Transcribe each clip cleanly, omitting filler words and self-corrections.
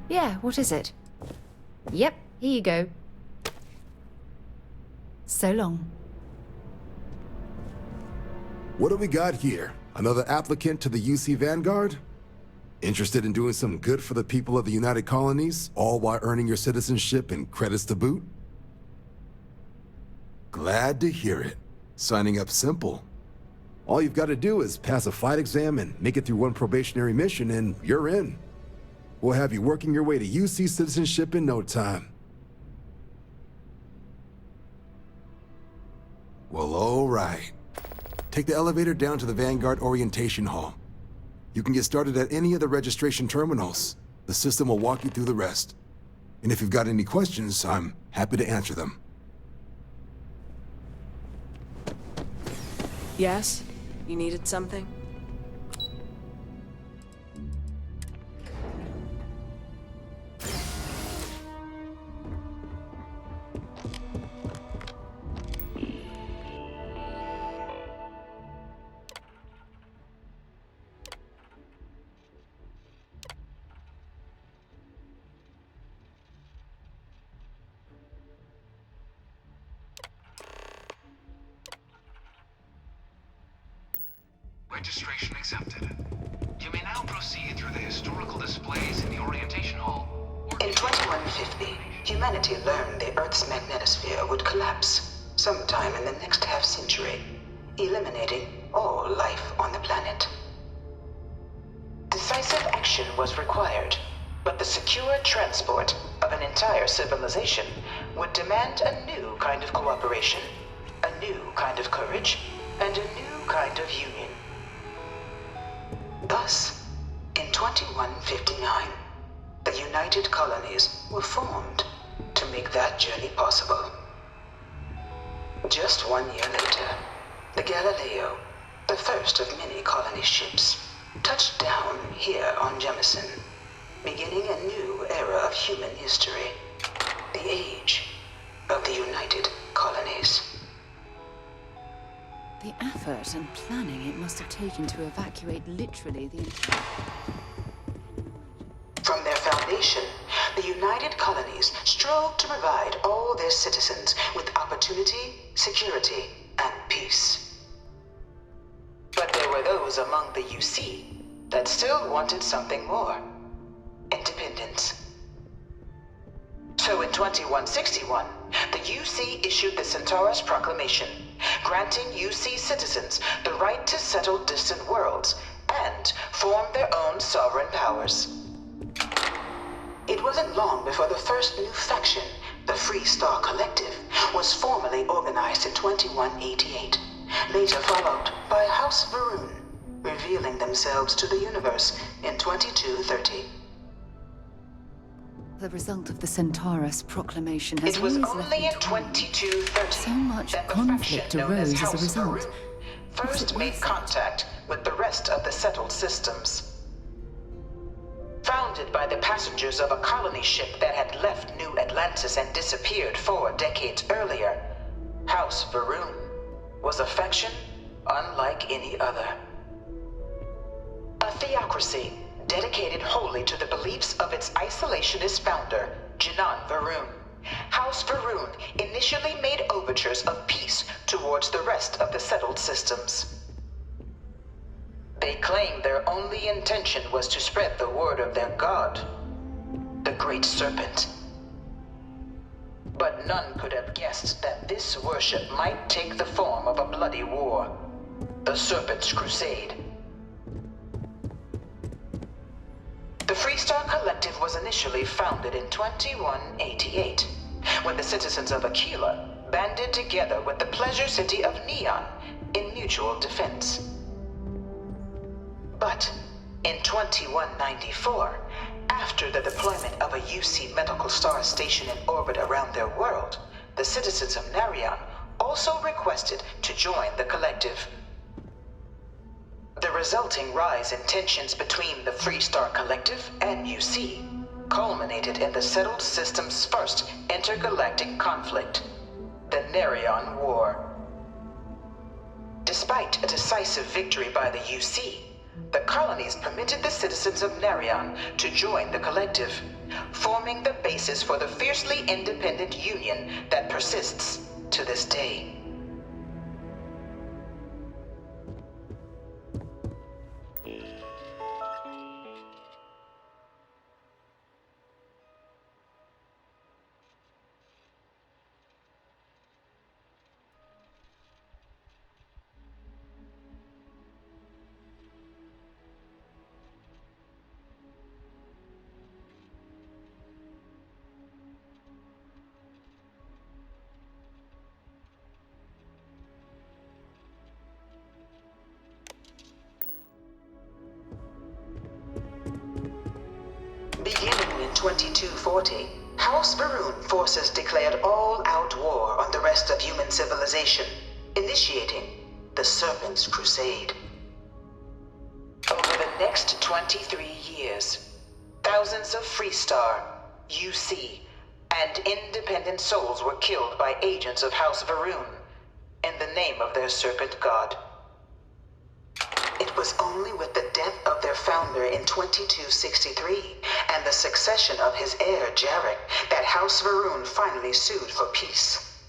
Yeah, what is it? Yep, here you go. So long. What do we got here? Another applicant to the UC Vanguard? Interested in doing some good for the people of the United Colonies, all while earning your citizenship and credits to boot? Glad to hear it. Signing up simple. All you've got to do is pass a fight exam and make it through one probationary mission and you're in. We'll have you working your way to UC citizenship in no time. Well, all right. Take the elevator down to the Vanguard Orientation Hall. You can get started at any of the registration terminals. The system will walk you through the rest. And if you've got any questions, I'm happy to answer them. Yes? You needed something? Registration accepted. You may now proceed through the historical displays in the Orientation Hall. In 2150, humanity learned the Earth's magnetosphere would collapse sometime in the next half-century, eliminating all life on the planet. Decisive action was required, but the secure transport of an entire civilization would demand a new kind of cooperation, a new kind of courage, and a new kind of union. Thus, in 2159, the United Colonies were formed to make that journey possible. Just 1 year later, the Galileo, the first of many colony ships, touched down here on Jemison, beginning a new era of human history, the age of the United Colonies. The effort and planning it must have taken to evacuate literally the entire... From their foundation, the United Colonies strove to provide all their citizens with opportunity, security, and peace. But there were those among the UC that still wanted something more: independence. So in 2161, the UC issued the Centaurus Proclamation, granting UC citizens the right to settle distant worlds and form their own sovereign powers. It wasn't long before the first new faction, the Free Star Collective, was formally organized in 2188, later followed by House Varun, revealing themselves to the universe in 2230. The result of the Centaurus proclamation has It was always only in left me torn. 2230 So much that the conflict faction known arose as a House result. Varun first made contact with the rest of the settled systems. Founded by the passengers of a colony ship that had left New Atlantis and disappeared 4 decades earlier, House Varun was a faction unlike any other. A theocracy dedicated wholly to the beliefs of its isolationist founder, Janan Varun. House Varun initially made overtures of peace towards the rest of the settled systems. They claimed their only intention was to spread the word of their god, the Great Serpent. But none could have guessed that this worship might take the form of a bloody war, the Serpent's Crusade. The Freestar Collective was initially founded in 2188, when the citizens of Aquila banded together with the pleasure city of Neon in mutual defense. But in 2194, after the deployment of a UC medical star station in orbit around their world, the citizens of Narion also requested to join the collective. The resulting rise in tensions between the Freestar Collective and UC culminated in the settled system's first intergalactic conflict, the Narion War. Despite a decisive victory by the UC, the colonies permitted the citizens of Narion to join the collective, forming the basis for the fiercely independent union that persists to this day. Beginning in 2240, House Varun forces declared all-out war on the rest of human civilization, initiating the Serpent's Crusade. Over the next 23 years, thousands of Freestar, UC, and independent souls were killed by agents of House Varun in the name of their Serpent God. It was only with the death of their founder in 2263 and the succession of his heir Jarek that House Varun finally sued for peace.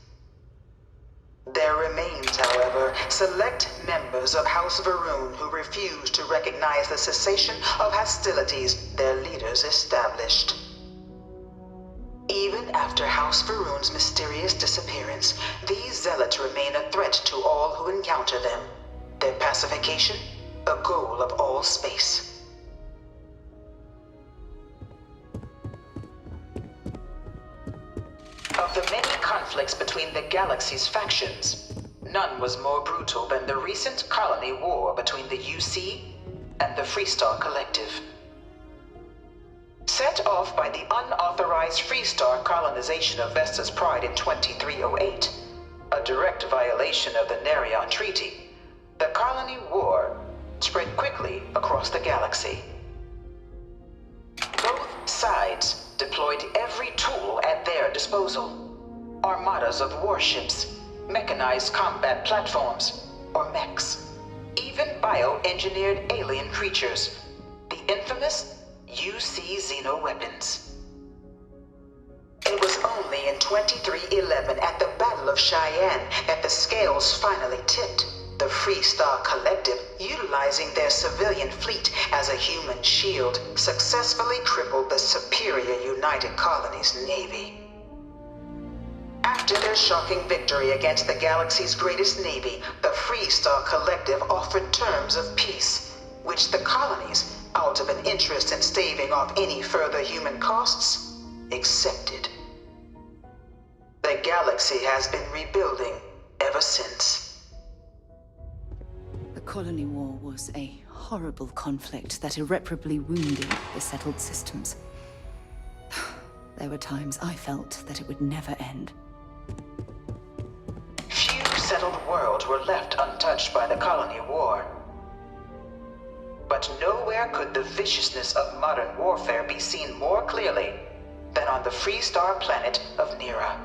There remains, however, select members of House Varun who refuse to recognize the cessation of hostilities their leaders established. Even after House Varun's mysterious disappearance, these zealots remain a threat to all who encounter them. Their pacification, a goal of all space. Of the many conflicts between the galaxy's factions, none was more brutal than the recent colony war between the UC and the Freestar Collective. Set off by the unauthorized Freestar colonization of Vesta's Pride in 2308, a direct violation of the Nerion Treaty, the colony war spread quickly across the galaxy. Both sides deployed every tool at their disposal. Armadas of warships, mechanized combat platforms, or mechs, even bioengineered alien creatures, the infamous UC xeno-weapons. It was only in 2311 at the Battle of Cheyenne that the scales finally tipped. The Freestar Collective, utilizing their civilian fleet as a human shield, successfully crippled the superior United Colonies Navy. After their shocking victory against the galaxy's greatest navy, the Freestar Collective offered terms of peace, which the colonies, out of an interest in staving off any further human costs, accepted. The galaxy has been rebuilding ever since. The colony war was a horrible conflict that irreparably wounded the settled systems. There were times I felt that it would never end. Few settled worlds were left untouched by the colony war. But nowhere could the viciousness of modern warfare be seen more clearly than on the Freestar planet of Nera.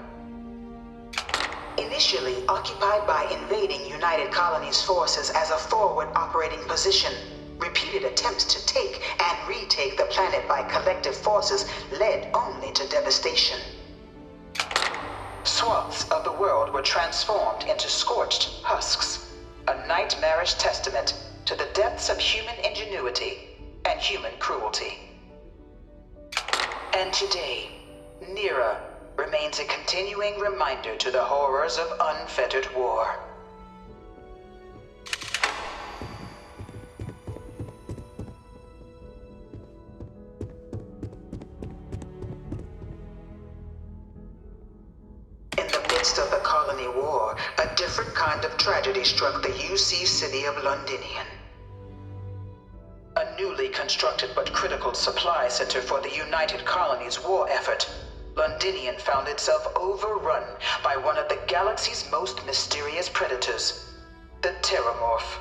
Initially occupied by invading United Colonies forces as a forward operating position, repeated attempts to take and retake the planet by collective forces led only to devastation. Swaths of the world were transformed into scorched husks, a nightmarish testament to the depths of human ingenuity and human cruelty. And today, Nera remains a continuing reminder to the horrors of unfettered war. In the midst of the colony war, a different kind of tragedy struck the UC city of Londinian. A newly constructed but critical supply center for the United Colonies' war effort, Londinian found itself overrun by one of the galaxy's most mysterious predators, the Terramorph.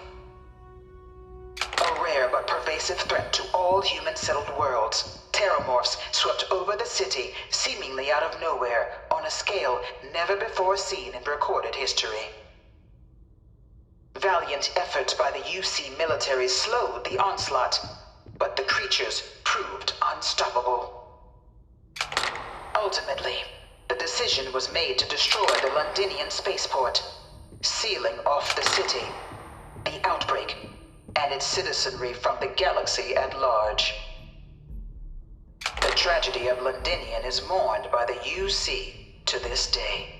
A rare but pervasive threat to all human-settled worlds, Terramorphs swept over the city, seemingly out of nowhere, on a scale never before seen in recorded history. Valiant efforts by the UC military slowed the onslaught, but the creatures proved unstoppable. Ultimately, the decision was made to destroy the Londinian spaceport, sealing off the city, the outbreak, and its citizenry from the galaxy at large. The tragedy of Londinian is mourned by the UC to this day.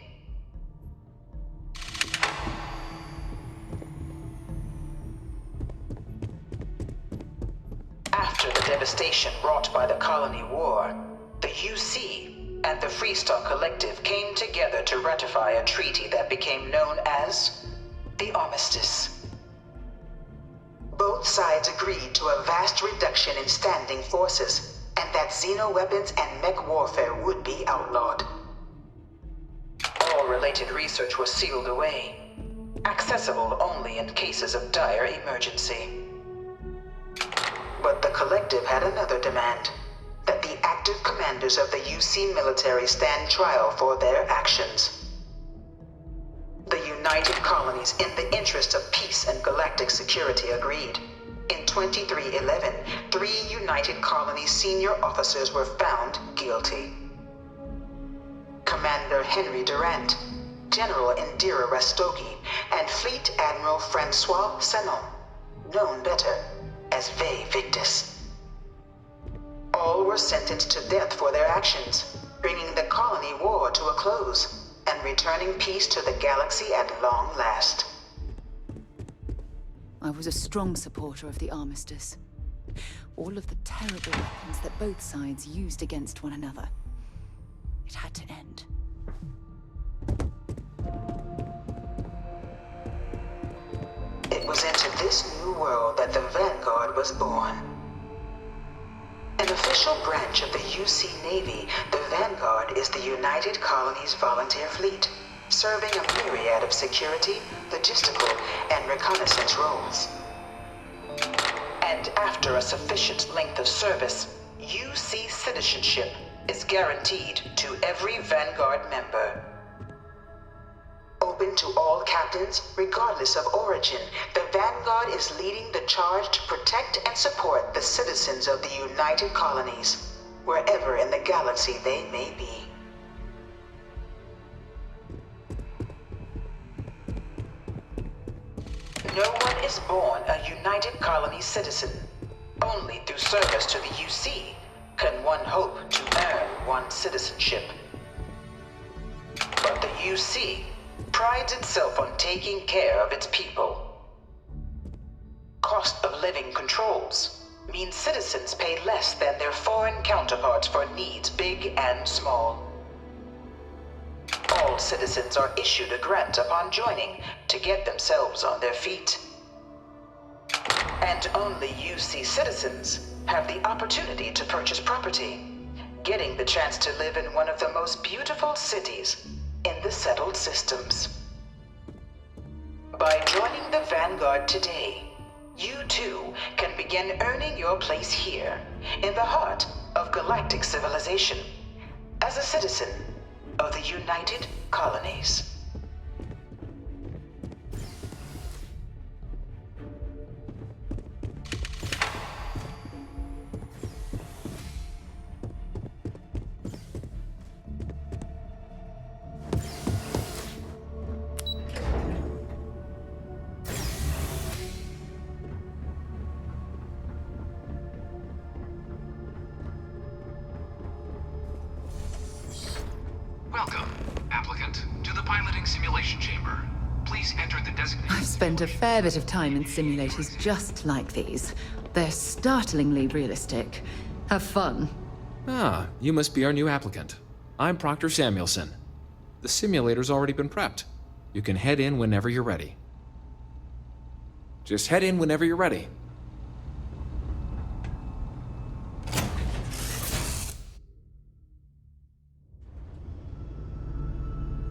After the devastation wrought by the Colony War, the UC and the Freestar Collective came together to ratify a treaty that became known as the Armistice. Both sides agreed to a vast reduction in standing forces, and that xenoweapons and mech warfare would be outlawed. All related research was sealed away, accessible only in cases of dire emergency. But the Collective had another demand, that the active commanders of the UC military stand trial for their actions. The United Colonies, in the interest of peace and galactic security, agreed. In 2311, 3 United Colonies senior officers were found guilty. Commander Henry Durant, General Indira Rastogi, and Fleet Admiral Francois Sanon, known better as Ve Victus. All were sentenced to death for their actions, bringing the colony war to a close and returning peace to the galaxy at long last. I was a strong supporter of the Armistice. All of the terrible weapons that both sides used against one another. It had to end. It was into this new world that the Vanguard was born. An official branch of the UC Navy, the Vanguard is the United Colonies Volunteer Fleet, serving a myriad of security, logistical, and reconnaissance roles. And after a sufficient length of service, UC citizenship is guaranteed to every Vanguard member. Open to all captains, regardless of origin, the Vanguard is leading the charge to protect and support the citizens of the United Colonies, wherever in the galaxy they may be. No one is born a United Colony citizen. Only through service to the UC can one hope to earn one's citizenship. But the UC prides itself on taking care of its people. Cost of living controls mean citizens pay less than their foreign counterparts for needs big and small. All citizens are issued a grant upon joining to get themselves on their feet. And only UC citizens have the opportunity to purchase property, getting the chance to live in one of the most beautiful cities in the settled systems. By joining the Vanguard today, you too can begin earning your place here, in the heart of galactic civilization, as a citizen of the United Colonies. Welcome, applicant, to the piloting simulation chamber. Please enter the designated... I've spent a fair bit of time in simulators just like these. They're startlingly realistic. Have fun. Ah, you must be our new applicant. I'm Proctor Samuelson. The simulator's already been prepped. You can head in whenever you're ready. Just head in whenever you're ready.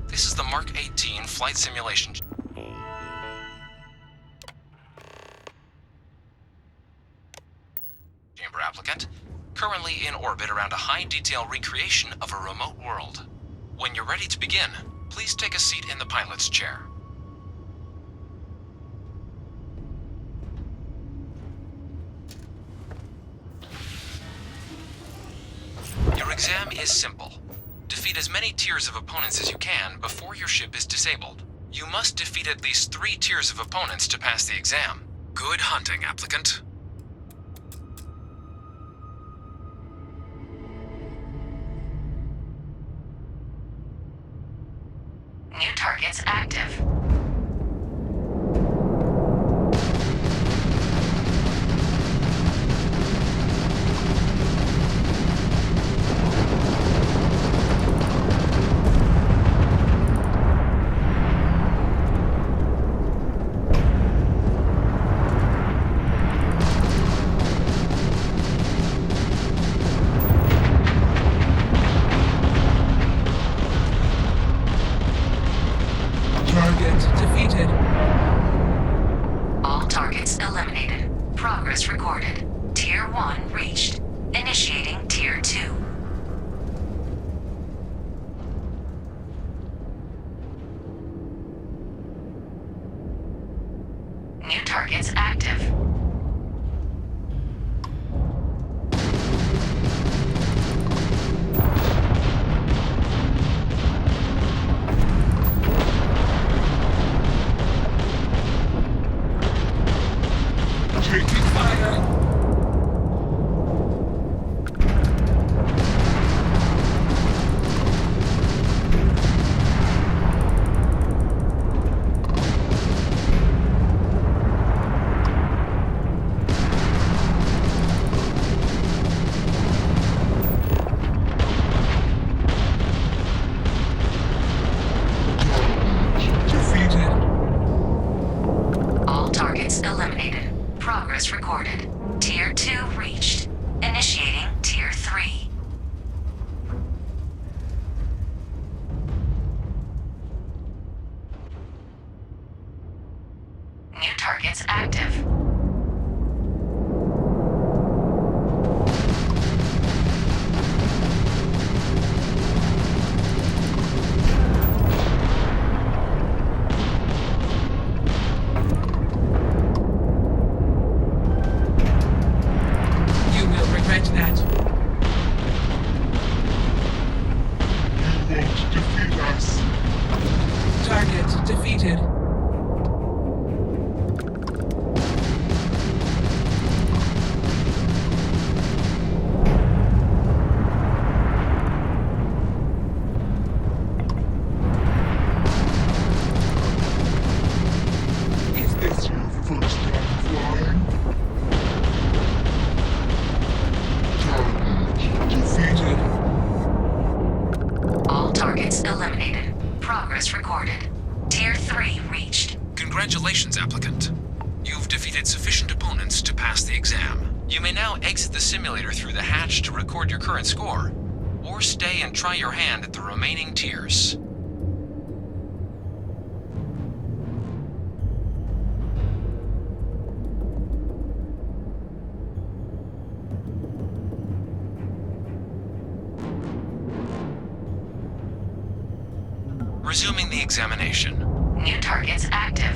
This is the Mark 18 flight simulation. Chamber applicant, currently in orbit around a high-detail recreation of a remote world. When you're ready to begin, please take a seat in the pilot's chair. Your exam is simple. defeat as many tiers of opponents as you can before your ship is disabled. You must defeat at least 3 tiers of opponents to pass the exam. Good hunting, applicant. New targets active. Target defeated. All targets eliminated. Progress recorded. Tier 1 reached. Initiating Tier 2. New targets active. Taking fire. Defeated. All targets eliminated. Progress recorded. Tier 2 reached. Initiating Tier 3. New targets active. You will regret that. You won't defeat us. Target defeated. Is this your first time flying? Target defeated. All targets eliminated. Progress recorded. Tier 3 reached. Congratulations, applicant. You've defeated sufficient opponents to pass the exam. You may now exit the simulator through the hatch to record your current score, or stay and try your hand at the remaining tiers. Resuming the examination. New targets active.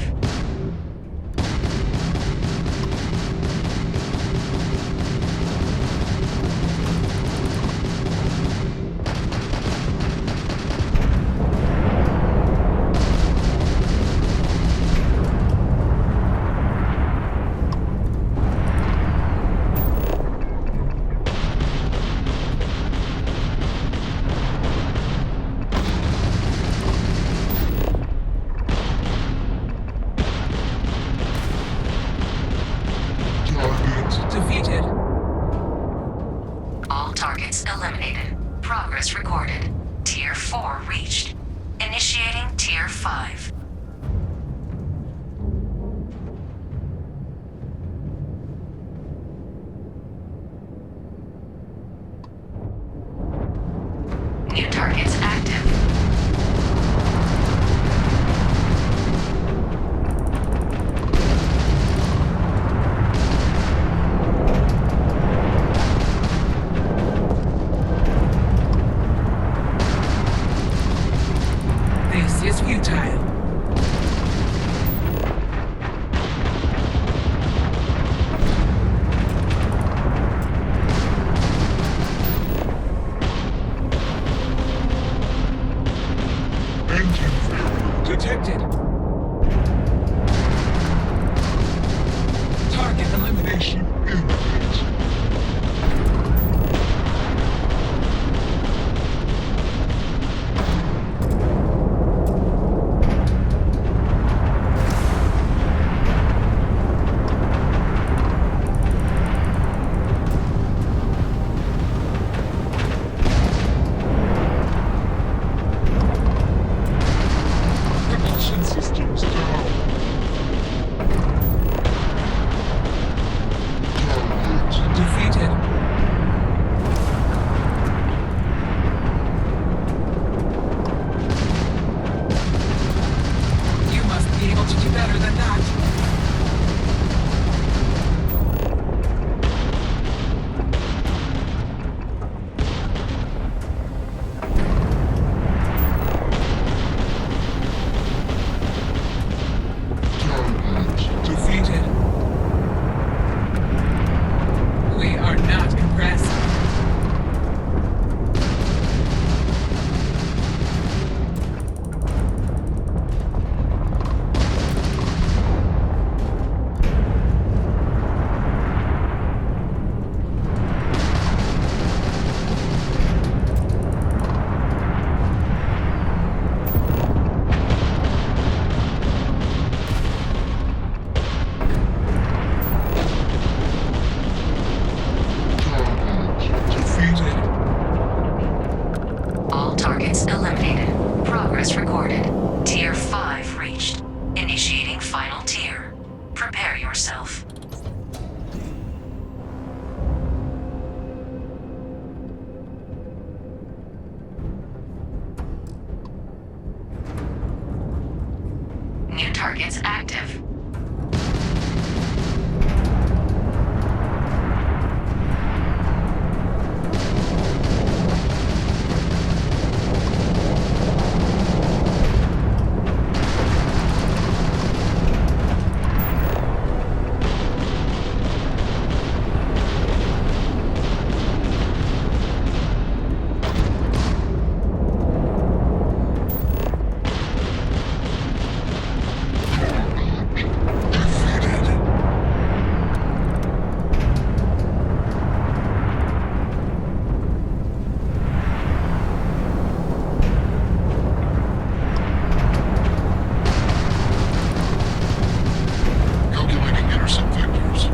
Target defeated. All targets eliminated. Progress recorded. Tier 4 reached. Initiating Tier 5. New targets active. This is futile. Prepare yourself. New targets active. Calculating intercept vectors.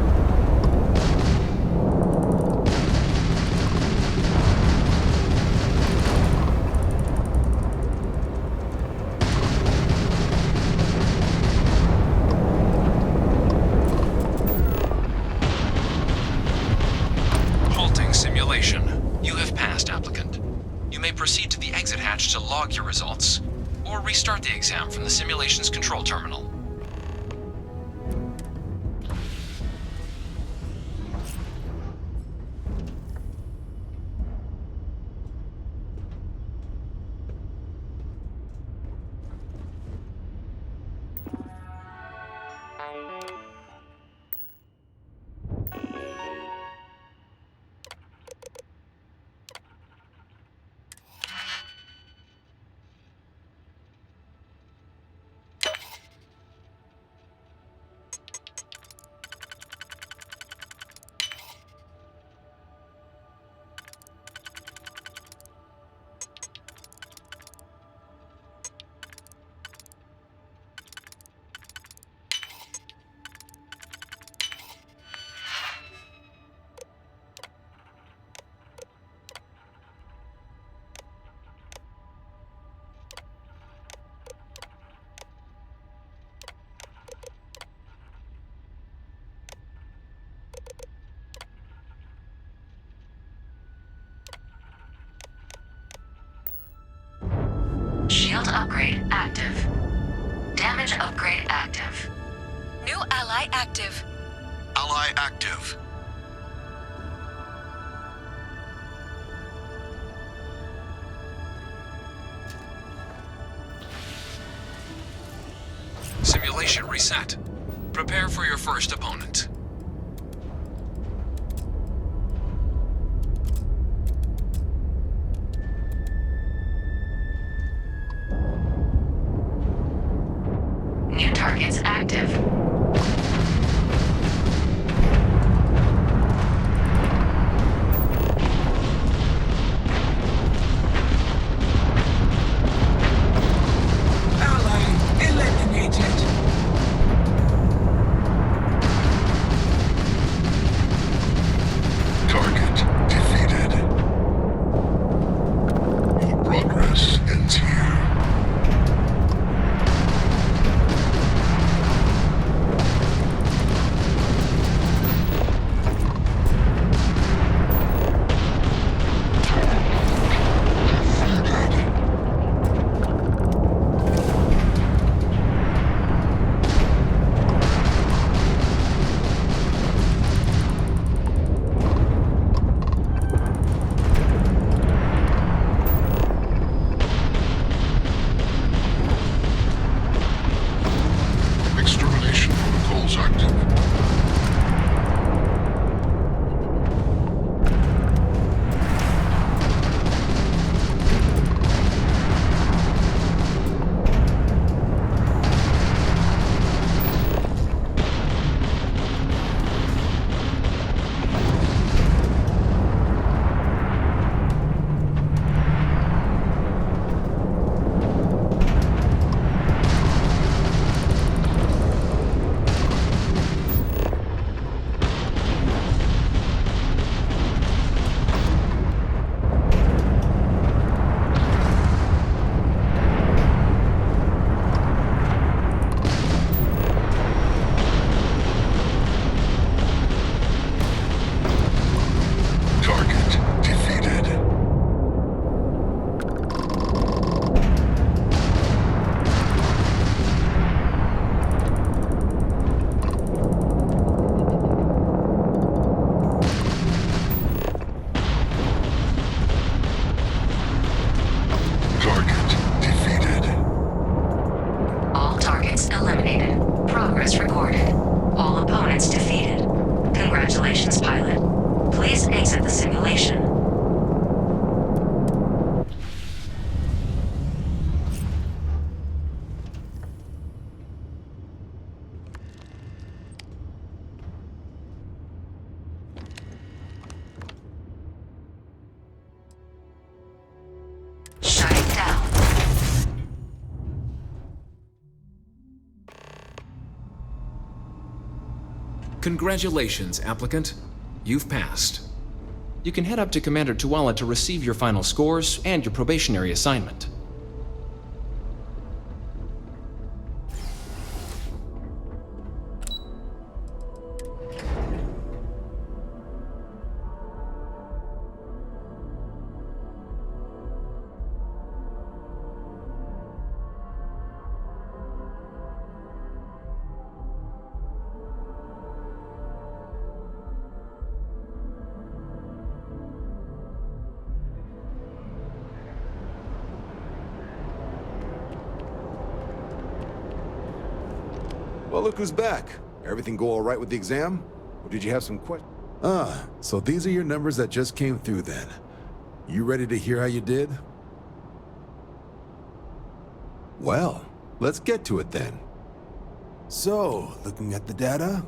Halting simulation. You have passed, applicant. You may proceed to the exit hatch to log your results, or restart the exam from the simulation's control terminal. Shield upgrade active. Damage upgrade active. New ally active. Ally active. Simulation reset. Prepare for your first opponent. New targets active. Ally eliminated. recorded. All opponents defeated. Congratulations, pilot. Please exit the simulation. Shutting down. Congratulations, applicant. You've passed. You can head up to Commander Tuala to receive your final scores and your probationary assignment. Well, look who's back. Everything go all right with the exam? Or did you have some questions? So these are your numbers that just came through then. You ready to hear how you did? Well, let's get to it then. So, looking at the data,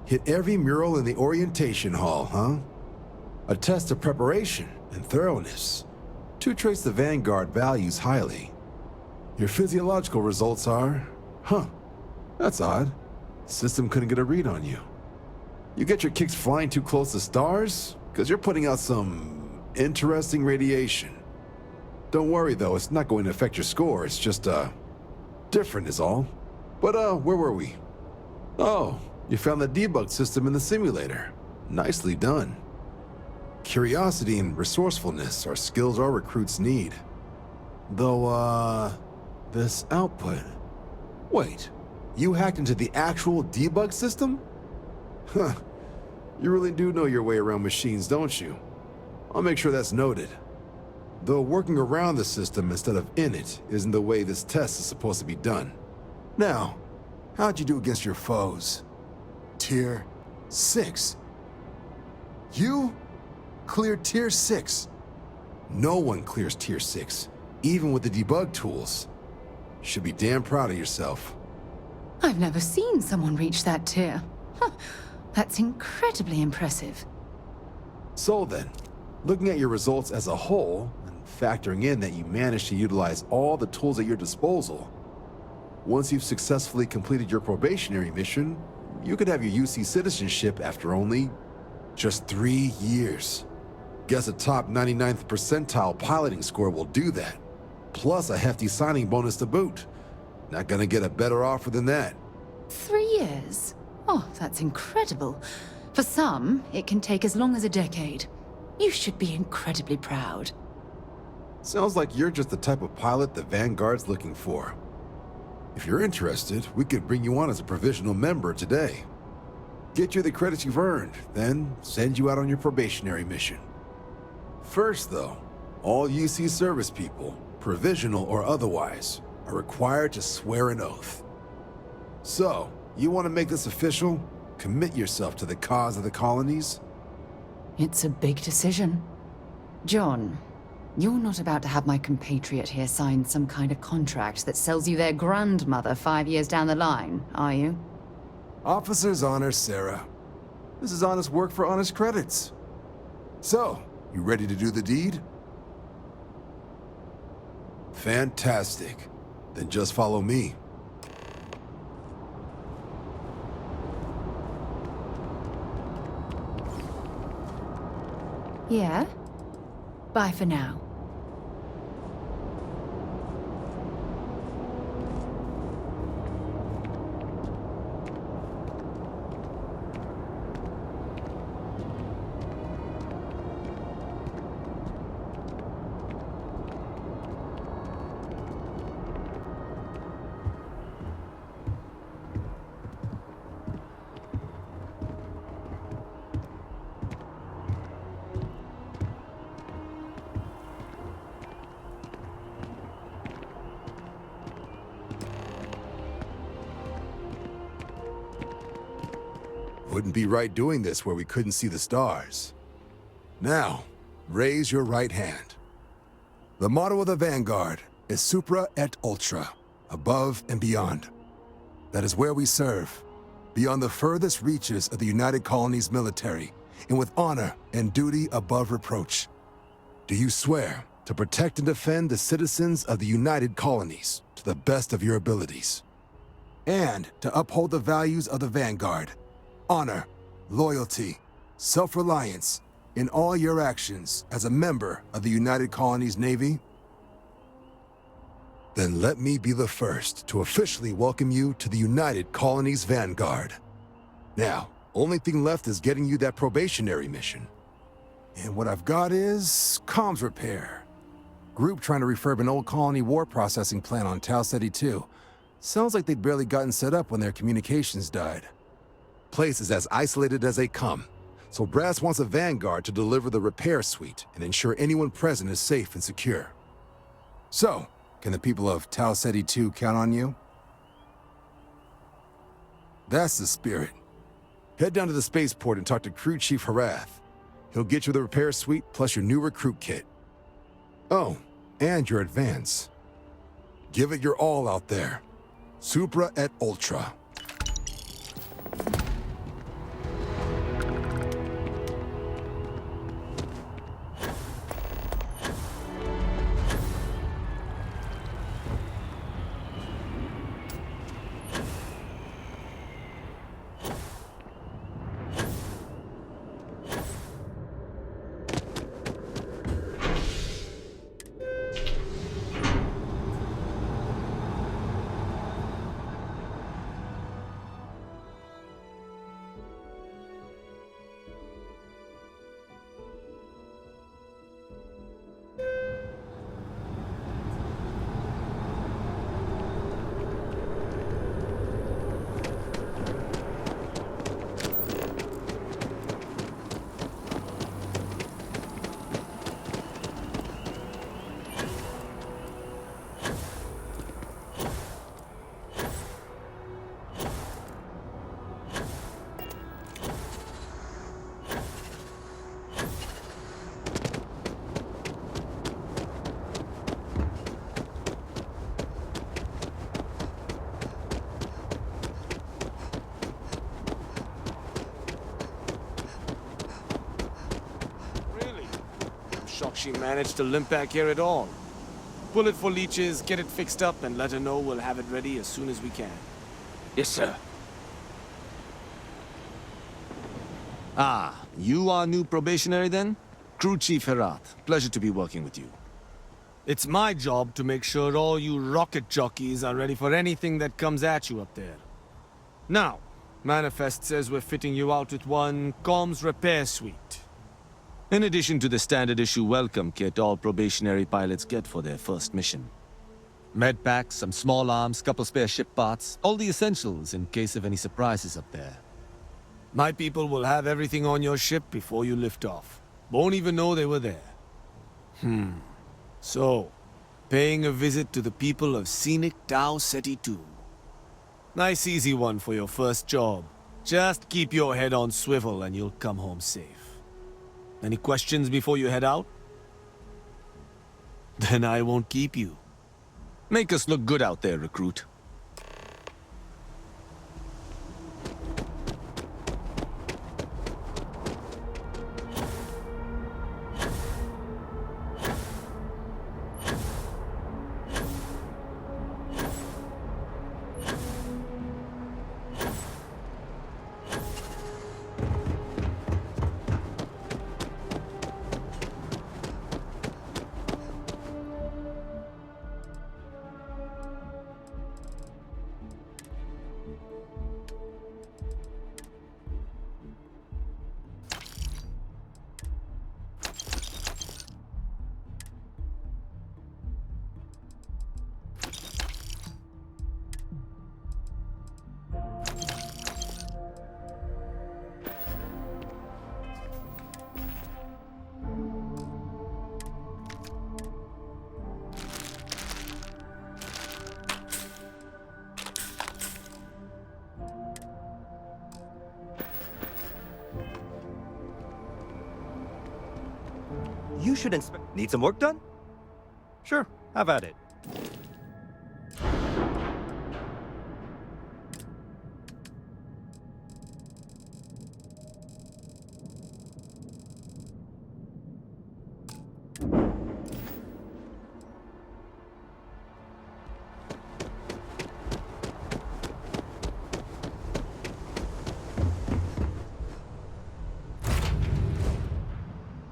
hit every mural in the orientation hall, huh? A test of preparation and thoroughness. To trace the Vanguard values highly. Your physiological results are, that's odd. System couldn't get a read on you. You get your kicks flying too close to stars? Because you're putting out some interesting radiation. Don't worry though, it's not going to affect your score. It's just, different is all. But, where were we? Oh, you found the debug system in the simulator. Nicely done. Curiosity and resourcefulness are skills our recruits need. Though, this output... Wait. You hacked into the actual debug system? Huh. You really do know your way around machines, don't you? I'll make sure that's noted. Though working around the system instead of in it isn't the way this test is supposed to be done. Now, how'd you do against your foes? Tier 6. You cleared Tier 6. No one clears Tier 6, even with the debug tools. Should be damn proud of yourself. I've never seen someone reach that tier. That's incredibly impressive. So then, looking at your results as a whole, and factoring in that you managed to utilize all the tools at your disposal, once you've successfully completed your probationary mission, you could have your UC citizenship after only just 3 years. Guess a top 99th percentile piloting score will do that, plus a hefty signing bonus to boot. Not gonna get a better offer than that. 3 years? Oh, that's incredible. For some, it can take as long as a decade. You should be incredibly proud. Sounds like you're just the type of pilot the Vanguard's looking for. If you're interested, we could bring you on as a provisional member today. Get you the credits you've earned, then send you out on your probationary mission. First, though, all UC service people, provisional or otherwise, are required to swear an oath. So, you want to make this official? Commit yourself to the cause of the colonies? It's a big decision. John, you're not about to have my compatriot here sign some kind of contract that sells you their grandmother 5 years down the line, are you? Officer's honor, Sarah. This is honest work for honest credits. So, you ready to do the deed? Fantastic. Then just follow me. Yeah? Bye for now. Wouldn't be right doing this where we couldn't see the stars. Now, raise your right hand. The motto of the Vanguard is Supra et Ultra, above and beyond. That is where we serve, beyond the furthest reaches of the United Colonies military, and with honor and duty above reproach. Do you swear to protect and defend the citizens of the United Colonies to the best of your abilities? And to uphold the values of the Vanguard, honor, loyalty, self-reliance, in all your actions as a member of the United Colonies Navy? Then let me be the first to officially welcome you to the United Colonies Vanguard. Now, only thing left is getting you that probationary mission. And what I've got is comms repair. Group trying to refurb an old colony war processing plant on Tau Ceti 2. Sounds like they'd barely gotten set up when their communications died. Place is as isolated as they come, so Brass wants a Vanguard to deliver the repair suite and ensure anyone present is safe and secure. So, can the people of Tau Ceti 2 count on you? That's the spirit. Head down to the spaceport and talk to Crew Chief Harath. He'll get you the repair suite plus your new recruit kit. Oh, and your advance. Give it your all out there. Supra et Ultra. Shocked she managed to limp back here at all. Pull it for leeches, get it fixed up, and let her know we'll have it ready as soon as we can. Yes, sir. Ah, you are new probationary then? Crew Chief Herath. Pleasure to be working with you. It's my job to make sure all you rocket jockeys are ready for anything that comes at you up there. Now, Manifest says we're fitting you out with one comms repair suite. In addition to the standard issue welcome kit all probationary pilots get for their first mission. Med packs, some small arms, couple spare ship parts, all the essentials in case of any surprises up there. My people will have everything on your ship before you lift off. Won't even know they were there. So, paying a visit to the people of scenic Tau Ceti 2. Nice easy one for your first job. Just keep your head on swivel and you'll come home safe. Any questions before you head out? Then I won't keep you. Make us look good out there, recruit. You should inspect. Need some work done? Sure, have at it.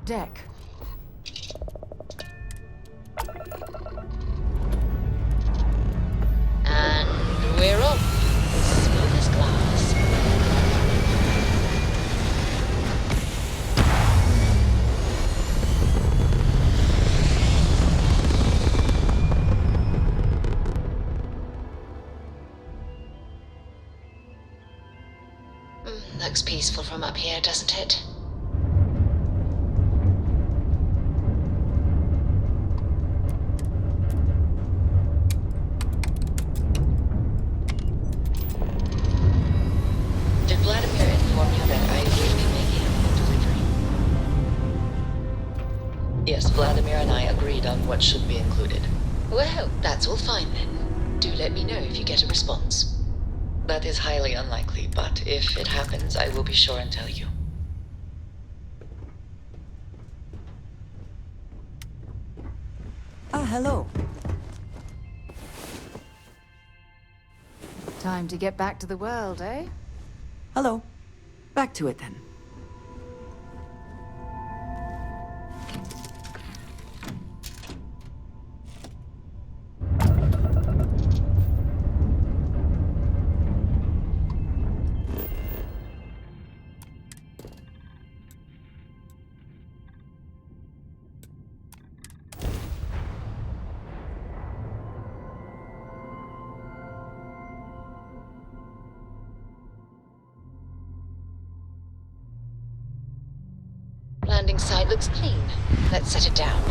Deck. And we're off. Smooth as glass. Looks peaceful from up here, doesn't it? Yes, Vladimir and I agreed on what should be included. Well, that's all fine then. Do let me know if you get a response. That is highly unlikely, but if it happens, I will be sure and tell you. Ah, hello. Time to get back to the world, eh? Hello. Back to it then. Landing site looks clean. Let's set it down.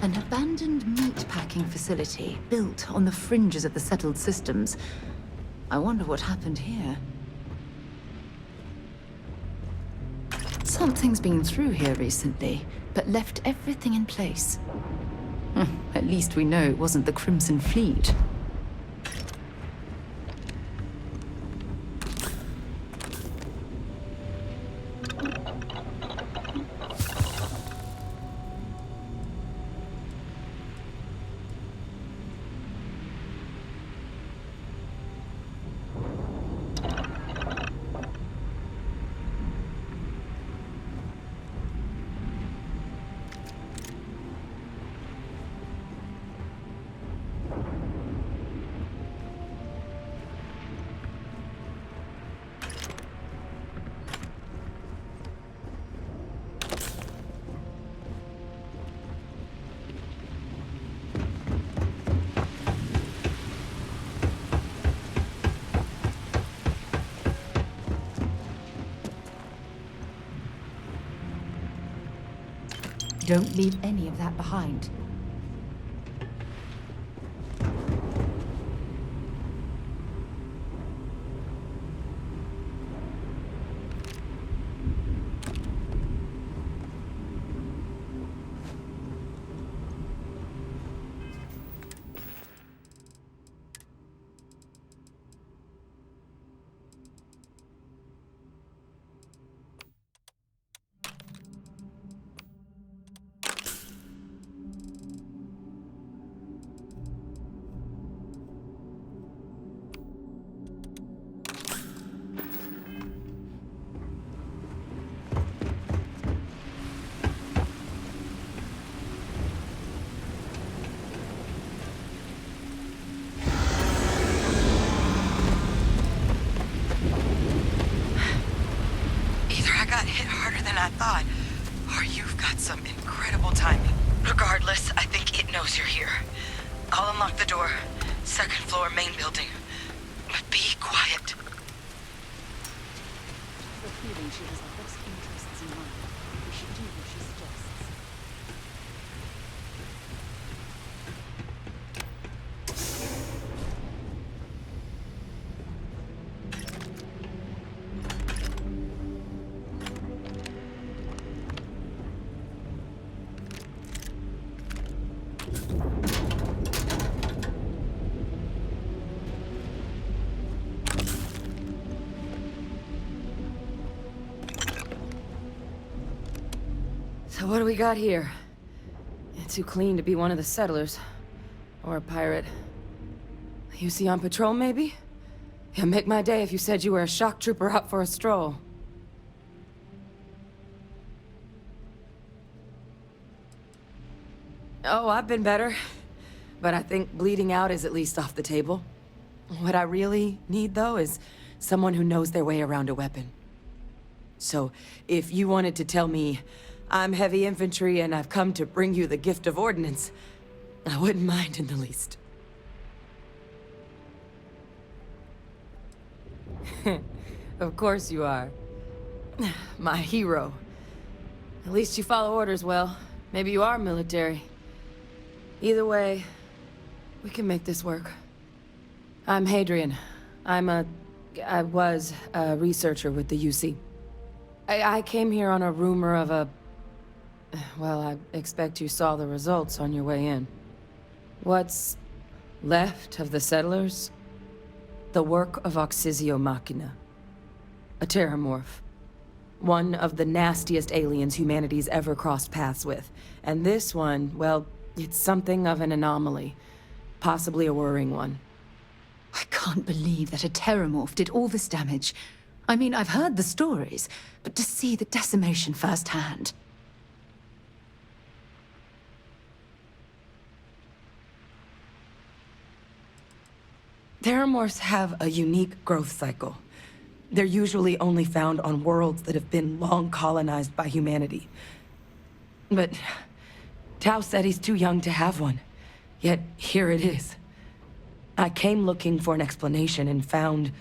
An abandoned meatpacking facility built on the fringes of the settled systems. I wonder what happened here. Something's been through here recently, but left everything in place. At least we know it wasn't the Crimson Fleet. Don't leave any of that behind. I thought. Or you've got some incredible timing. Regardless, I think it knows you're here. I'll unlock the door. Second floor, main building. But be quiet. The feeling she has the best interests in mind. We should do what she suggests. So what do we got here? You're too clean to be one of the settlers. Or a pirate. You see on patrol, maybe? It'd make my day if you said you were a shock trooper out for a stroll. Oh, I've been better. But I think bleeding out is at least off the table. What I really need, though, is someone who knows their way around a weapon. So, if you wanted to tell me, I'm heavy infantry and I've come to bring you the gift of ordnance, I wouldn't mind in the least. Of course you are. My hero. At least you follow orders well. Maybe you are military. Either way, we can make this work. I'm Hadrian. I was a researcher with the UC. I came here on a rumor of a... Well, I expect you saw the results on your way in. What's left of the settlers? The work of Oxysio Machina. A terramorph. One of the nastiest aliens humanity's ever crossed paths with. And this one, well, it's something of an anomaly. Possibly a worrying one. I can't believe that a terramorph did all this damage. I mean, I've heard the stories, but to see the decimation firsthand... Terramorphs have a unique growth cycle. They're usually only found on worlds that have been long colonized by humanity. But Tau said he's too young to have one. Yet here it is. I came looking for an explanation and found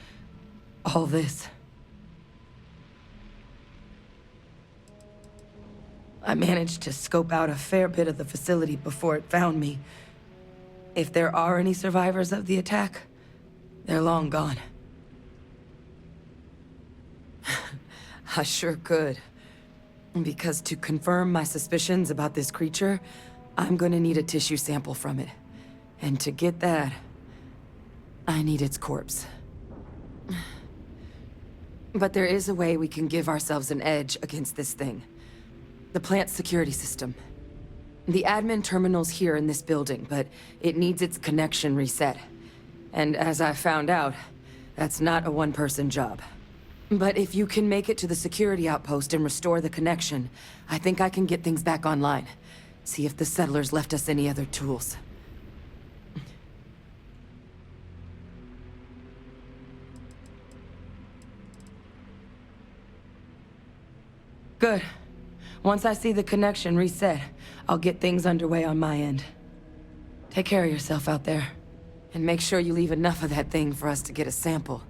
all this. I managed to scope out a fair bit of the facility before it found me. If there are any survivors of the attack, they're long gone. I sure could. Because to confirm my suspicions about this creature, I'm gonna need a tissue sample from it. And to get that, I need its corpse. But there is a way we can give ourselves an edge against this thing. The plant's security system. The admin terminal's here in this building, but it needs its connection reset. And as I found out, that's not a one-person job. But if you can make it to the security outpost and restore the connection, I think I can get things back online. See if the settlers left us any other tools. Good. Once I see the connection reset, I'll get things underway on my end. Take care of yourself out there. And make sure you leave enough of that thing for us to get a sample.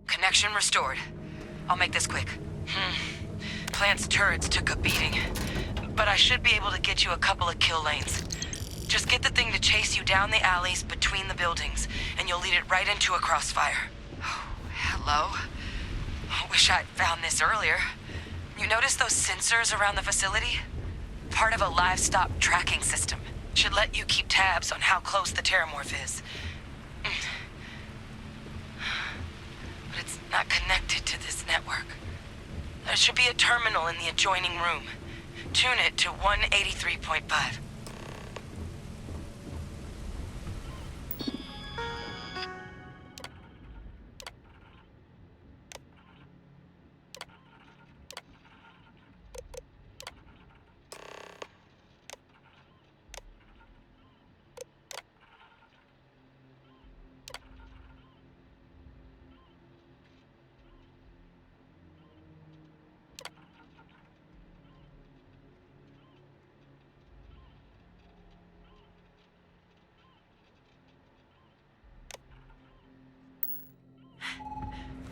Connection restored. I'll make this quick. Plant's turrets took a beating, but I should be able to get you a couple of kill lanes. Just get the thing to chase you down the alleys between the buildings, and you'll lead it right into a crossfire. Oh, hello. Wish I'd found this earlier. You notice those sensors around the facility? Part of a livestock tracking system. Should let you keep tabs on how close the terramorph is. But it's not connected to this network. There should be a terminal in the adjoining room. Tune it to 183.5.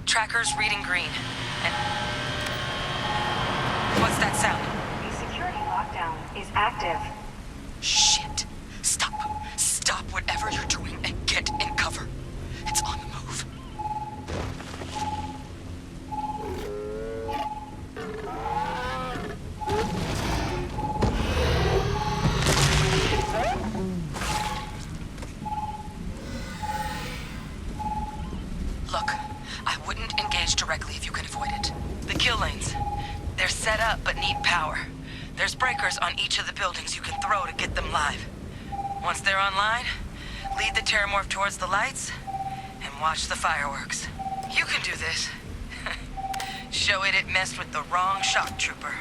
Tracker's reading green. And what's that sound? The security lockdown is active. Shit. Stop. Stop whatever you're doing and get in cover. It's on the move. Look, I wouldn't engage directly if you can avoid it. The kill lanes. They're set up but need power. There's breakers on each of the buildings you can throw to get them live. Once they're online, lead the terramorph towards the lights and watch the fireworks. You can do this. Show it messed with the wrong shock trooper.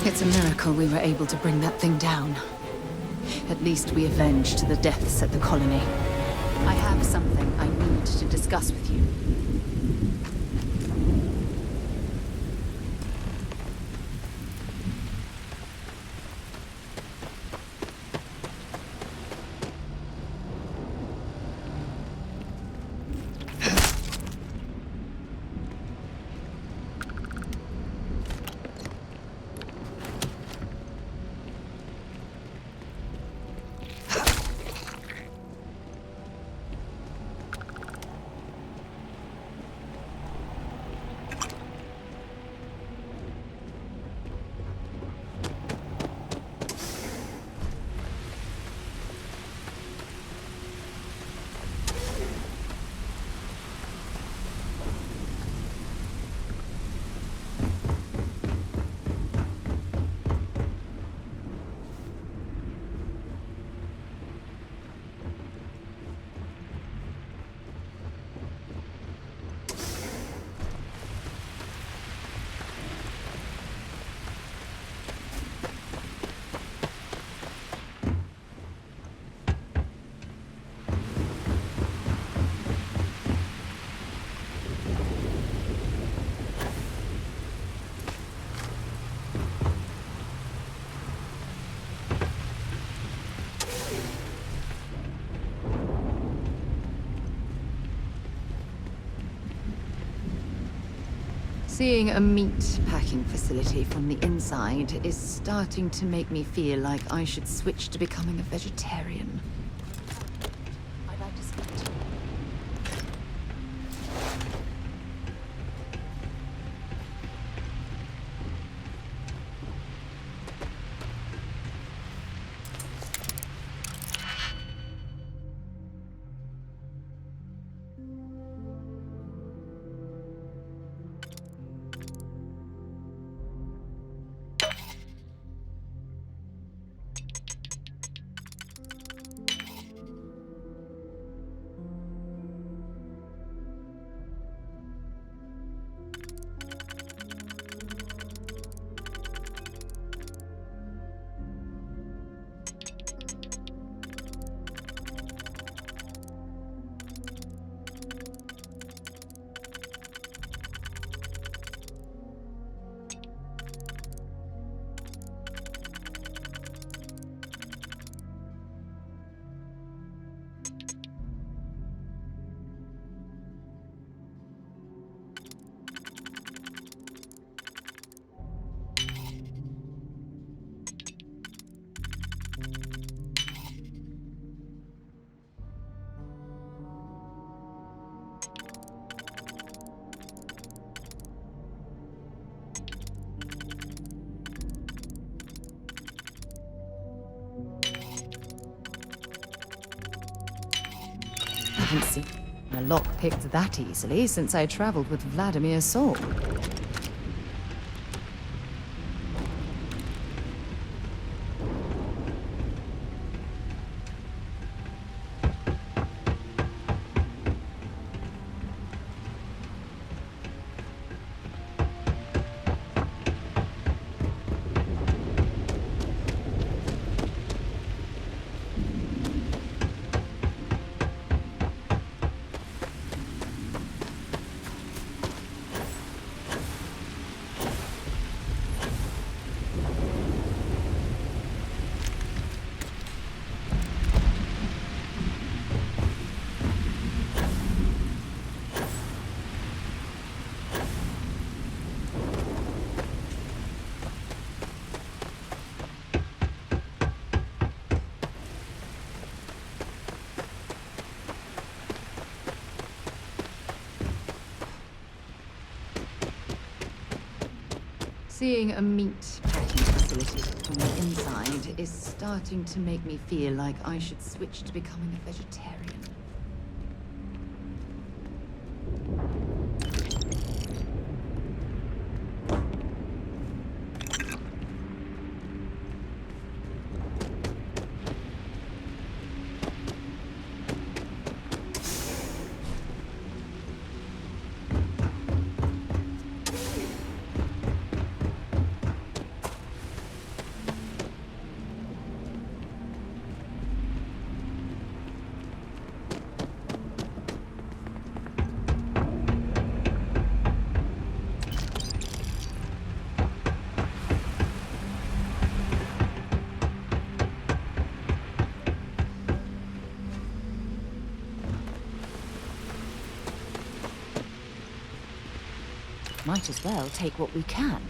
It's a miracle we were able to bring that thing down. At least we avenged the deaths at the colony. I have something I need to discuss with you. Seeing a meat packing facility from the inside is starting to make me feel like I should switch to becoming a vegetarian. I'd like to speak to you. Haven't seen a lock picked that easily since I traveled with Vladimir's soul. Seeing a meat packing facility from the inside is starting to make me feel like I should switch to becoming a vegetarian. Might as well take what we can.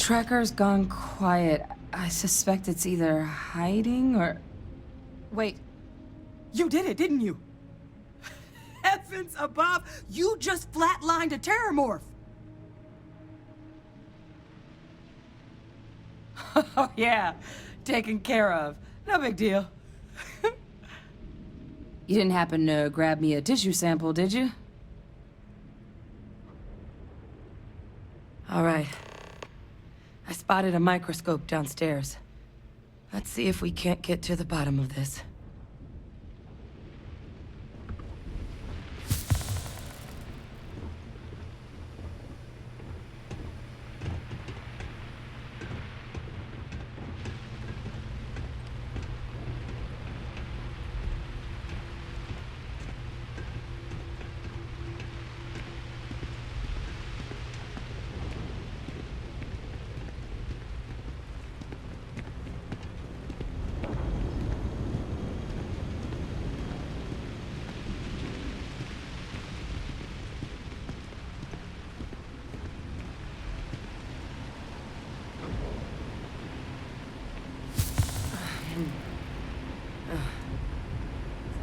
Tracker's gone quiet. I suspect it's either hiding or... Wait. You did it, didn't you? Heavens above! You just flatlined a terramorph! Oh, yeah. Taken care of. No big deal. You didn't happen to grab me a tissue sample, did you? All right. I spotted a microscope downstairs. Let's see if we can't get to the bottom of this.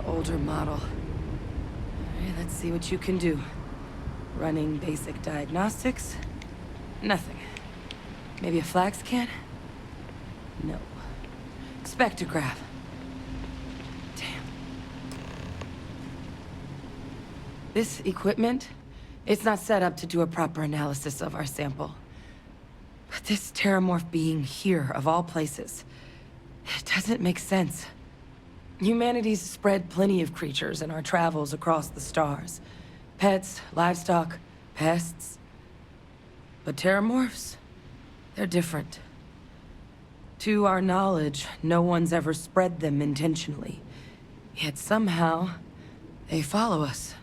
Older model. Alright, let's see what you can do. Running basic diagnostics? Nothing. Maybe a flag scan? No. Spectrograph. Damn. This equipment, it's not set up to do a proper analysis of our sample. But this terramorph being here, of all places, it doesn't make sense. Humanity's spread plenty of creatures in our travels across the stars. Pets, livestock, pests. But terramorphs? They're different. To our knowledge, no one's ever spread them intentionally. Yet somehow, they follow us.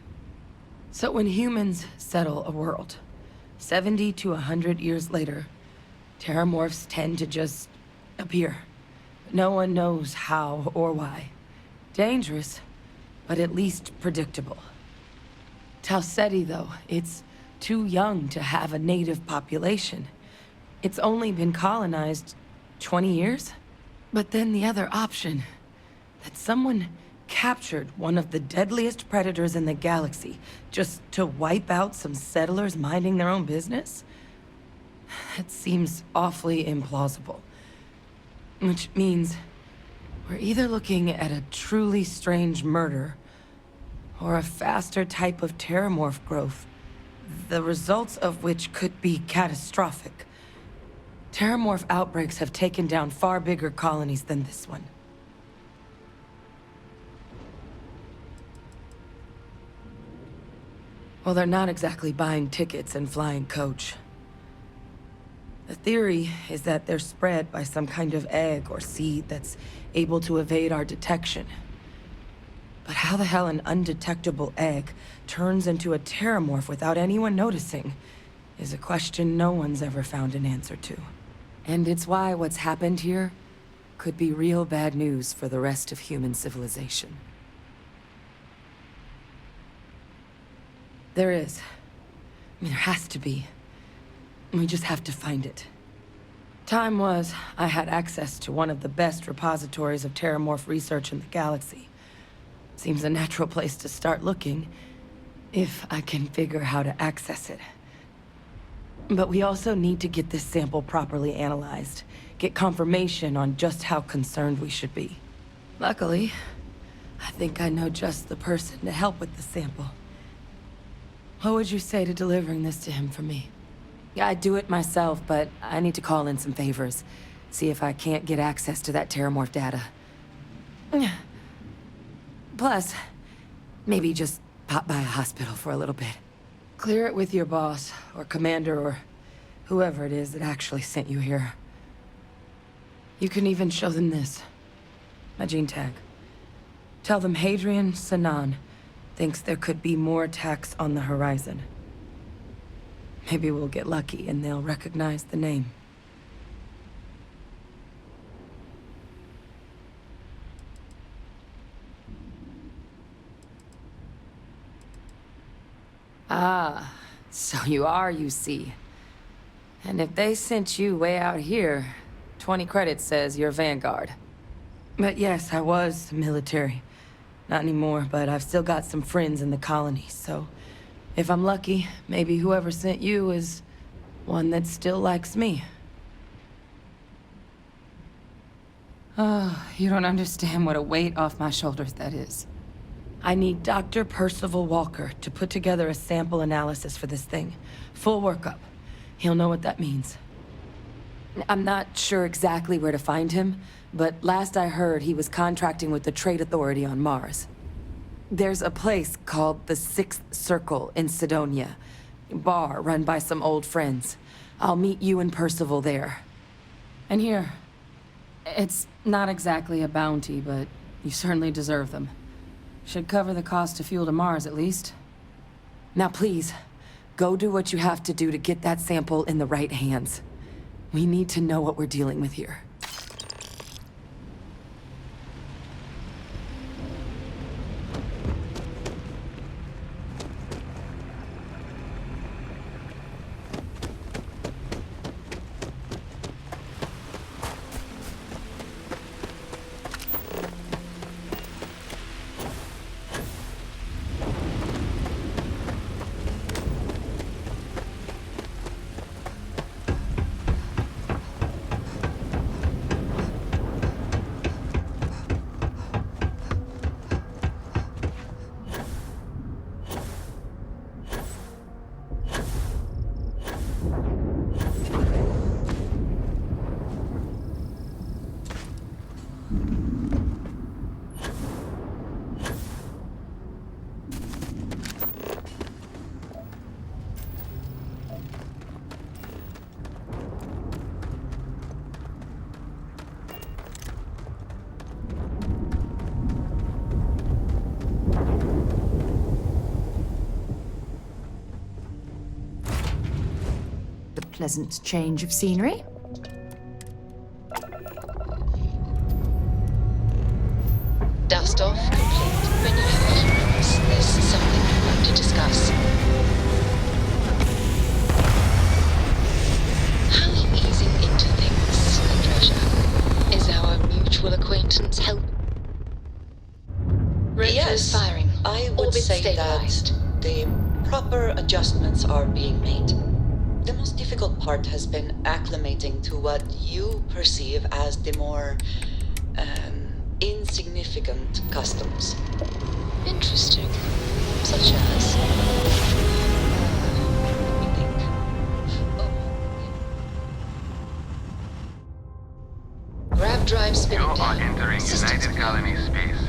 So when humans settle a world, 70 to 100 years later, terramorphs tend to just appear. No one knows how or why. Dangerous, but at least predictable. Tau Ceti, though, it's too young to have a native population. It's only been colonized 20 years? But then the other option, that someone captured one of the deadliest predators in the galaxy just to wipe out some settlers minding their own business? That seems awfully implausible. Which means we're either looking at a truly strange murder or a faster type of terramorph growth, the results of which could be catastrophic. Terramorph outbreaks have taken down far bigger colonies than this one. Well, they're not exactly buying tickets and flying coach. The theory is that they're spread by some kind of egg or seed that's able to evade our detection. But how the hell an undetectable egg turns into a terramorph without anyone noticing is a question no one's ever found an answer to. And it's why what's happened here could be real bad news for the rest of human civilization. There is. I mean, there has to be. We just have to find it. Time was, I had access to one of the best repositories of terramorph research in the galaxy. Seems a natural place to start looking, if I can figure how to access it. But we also need to get this sample properly analyzed, get confirmation on just how concerned we should be. Luckily, I think I know just the person to help with the sample. What would you say to delivering this to him for me? Yeah, I'd do it myself, but I need to call in some favors. See if I can't get access to that terramorph data. Plus, maybe just pop by a hospital for a little bit. Clear it with your boss, or commander, or whoever it is that actually sent you here. You can even show them this. My gene tag. Tell them Hadrian Sanan thinks there could be more attacks on the horizon. Maybe we'll get lucky and they'll recognize the name. Ah, so you are, you see. And if they sent you way out here, 20 credits says you're Vanguard. But yes, I was military. Not anymore, but I've still got some friends in the colony, so if I'm lucky, maybe whoever sent you is one that still likes me. Oh, you don't understand what a weight off my shoulders that is. I need Dr. Percival Walker to put together a sample analysis for this thing. Full workup. He'll know what that means. I'm not sure exactly where to find him, but last I heard he was contracting with the Trade Authority on Mars. There's a place called the Sixth Circle in Sidonia. Bar run by some old friends. I'll meet you and Percival there. And here, it's not exactly a bounty, but you certainly deserve them. Should cover the cost of fuel to Mars, at least. Now please, go do what you have to do to get that sample in the right hands. We need to know what we're dealing with here. Pleasant change of scenery. Dust off complete. When you have a few minutes, there's something I'd like to discuss. How are you easing into things, treasure? Is our mutual acquaintance help? proper adjustments are being made. The most difficult part has been acclimating to what you perceive as the more insignificant customs. Interesting. Such as? Let me think. Grav drive spinning You are down. entering Systems United Colony space.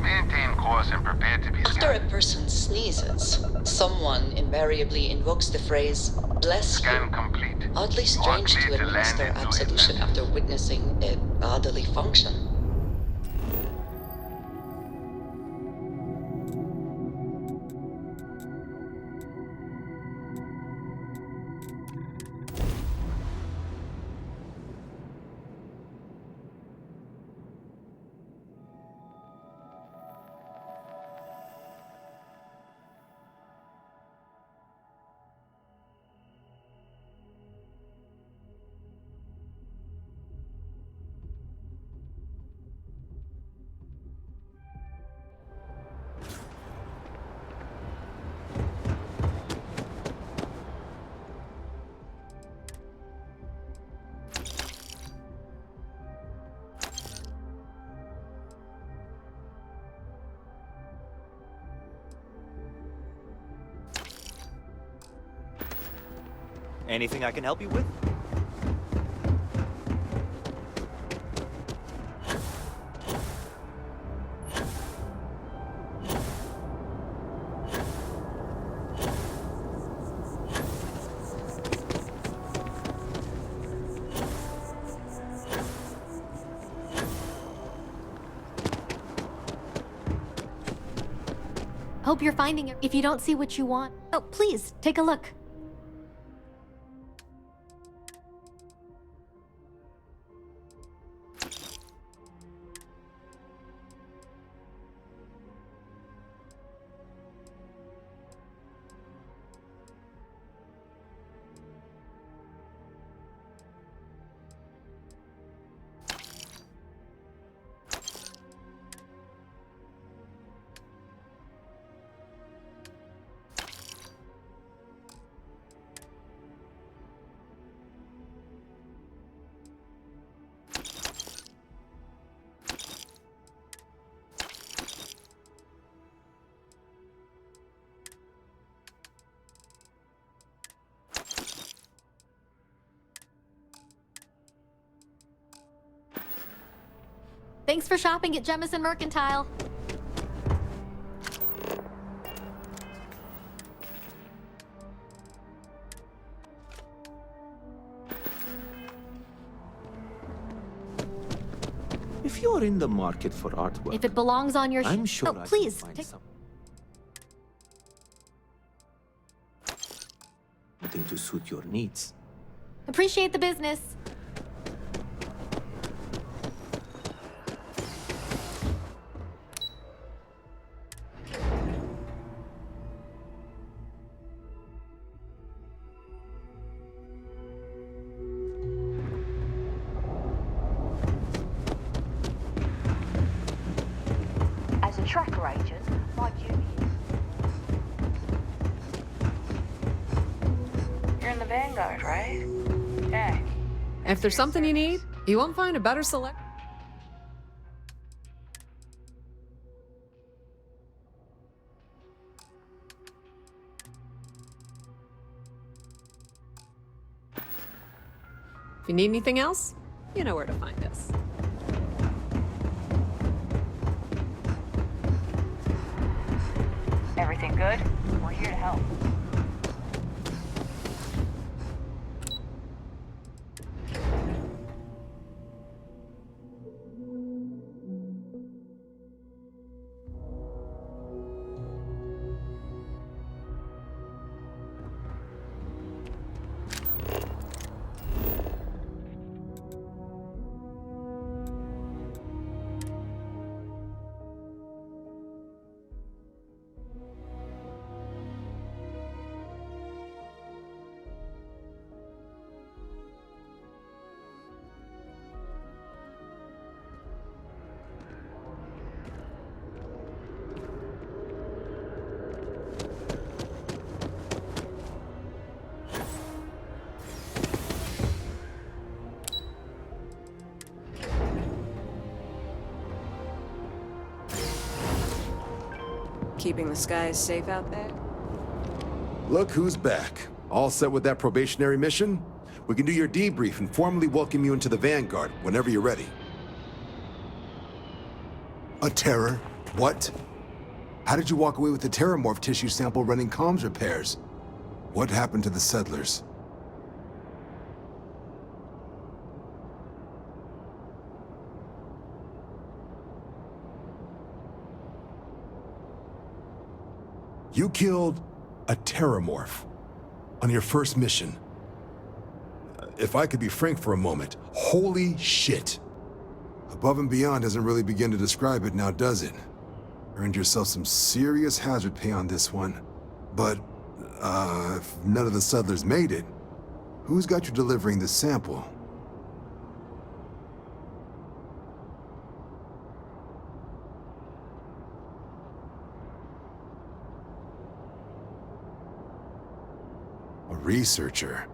Maintain course and prepare to be After a scanned. person sneezes, someone invariably invokes the phrase, "Bless you." Scan complete. Oddly You are strange cleared to to land administer into absolution Atlantis. after witnessing a bodily function. Anything I can help you with? Hope you're finding it. If you don't see what you want, oh, please, take a look. Thanks for shopping at Jemison Mercantile. If you're in the market for artwork, If it belongs on your I'm sure oh, I please, can find take something to suit your needs. Appreciate the business. As a tracker agent, my duty You're in the Vanguard, right? Yeah. If there's something you need, you won't find a better select. If you need anything else, you know where to find us. Everything good? We're here to help. keeping the skies safe out there? Look who's back. All set with that probationary mission? We can do your debrief and formally welcome you into the Vanguard whenever you're ready. A terror? What? How did you walk away with the terramorph tissue sample running comms repairs? What happened to the settlers? You killed a terramorph on your first mission. If I could be frank for a moment, holy shit. Above and beyond doesn't really begin to describe it now, does it? Earned yourself some serious hazard pay on this one. But, if none of the settlers made it, who's got you delivering the sample? A researcher.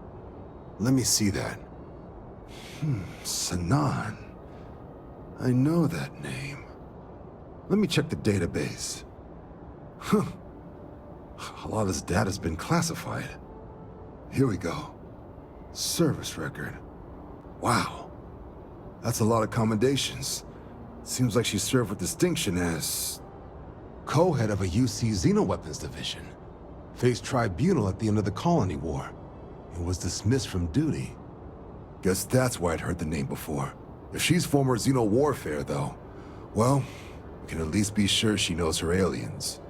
Let me see that. Sanan. I know that name. Let me check the database. Huh. A lot of this data's been classified. Here we go. Service record. Wow. That's a lot of commendations. Seems like she served with distinction as co-head of a UC Xenoweapons division. Faced tribunal at the end of the Colony War. And was dismissed from duty. Guess that's why I'd heard the name before. If she's former Xeno warfare, though, well, we can at least be sure she knows her aliens.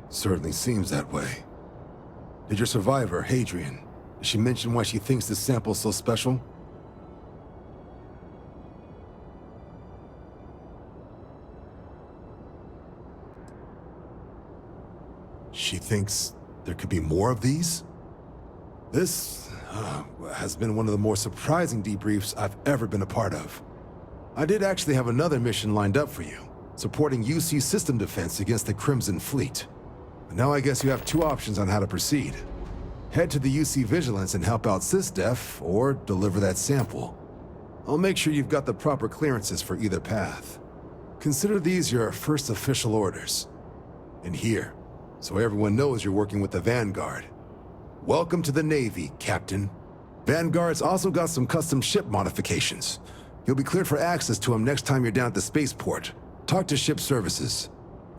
Certainly seems that way. Did your survivor, Hadrian, did she mention why she thinks this sample's so special? She thinks there could be more of these? This has been one of the more surprising debriefs I've ever been a part of. I did actually have another mission lined up for you, supporting UC system defense against the Crimson Fleet. But now I guess you have two options on how to proceed. Head to the UC Vigilance and help out SysDef, or deliver that sample. I'll make sure you've got the proper clearances for either path. Consider these your first official orders. And here, so everyone knows you're working with the Vanguard. Welcome to the Navy, Captain. Vanguard's also got some custom ship modifications. You'll be cleared for access to them next time you're down at the spaceport. Talk to ship services.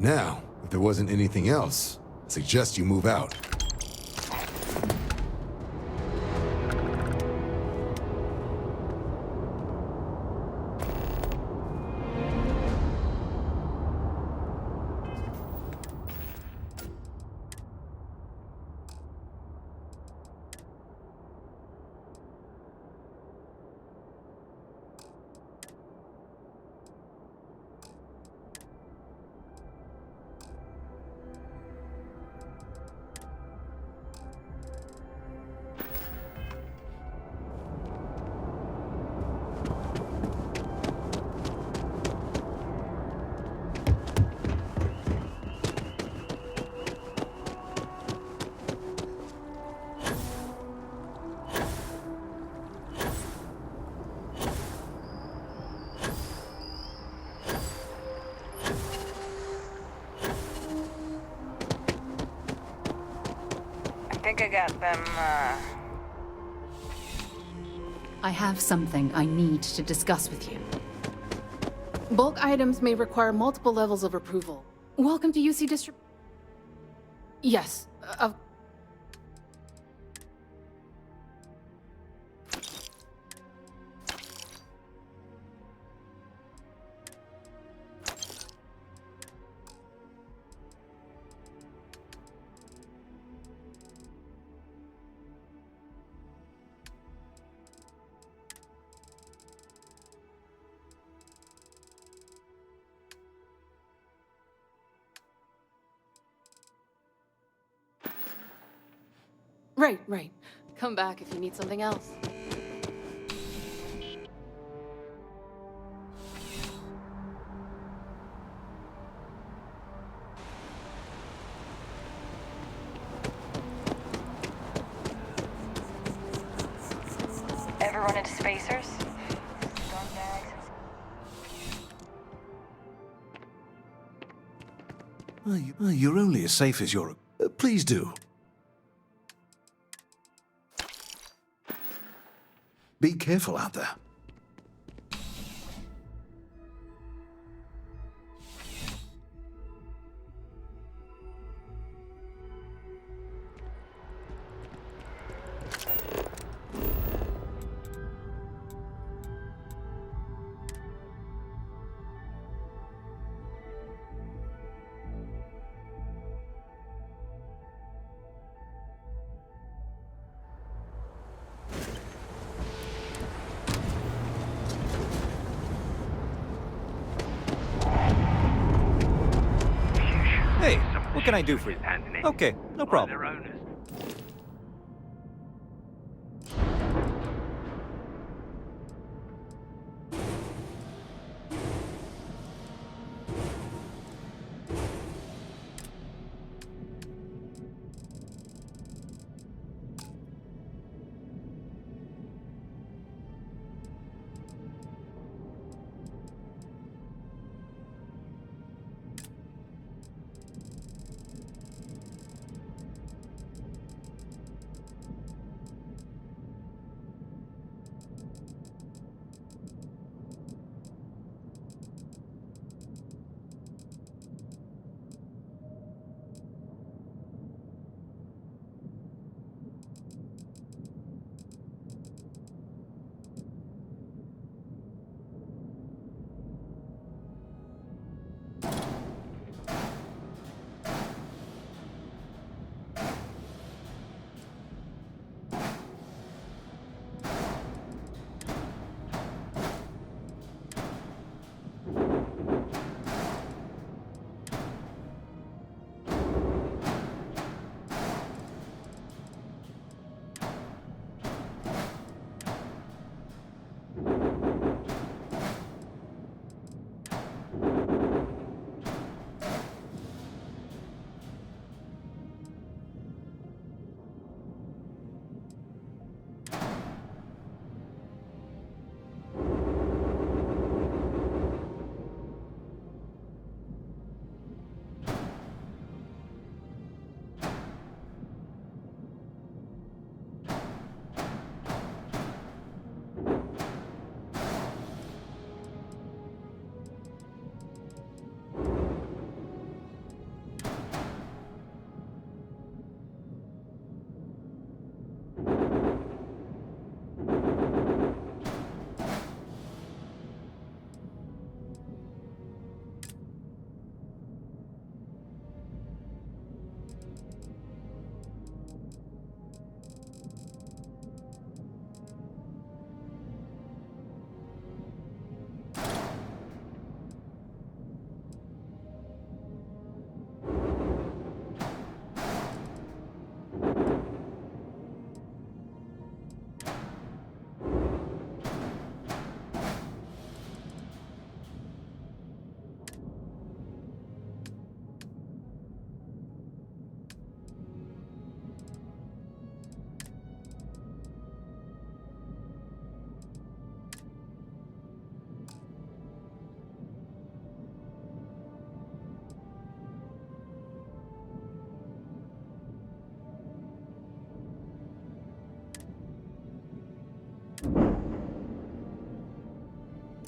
Now, if there wasn't anything else, I suggest you move out. I think I got them, I have something I need to discuss with you. Bulk items may require multiple levels of approval. Welcome to UC District. Yes, Right. Come back if you need something else. ever run into spacers? You're only as safe as your... please do. Be careful out there. Hey, what can I do for you? Okay, no problem.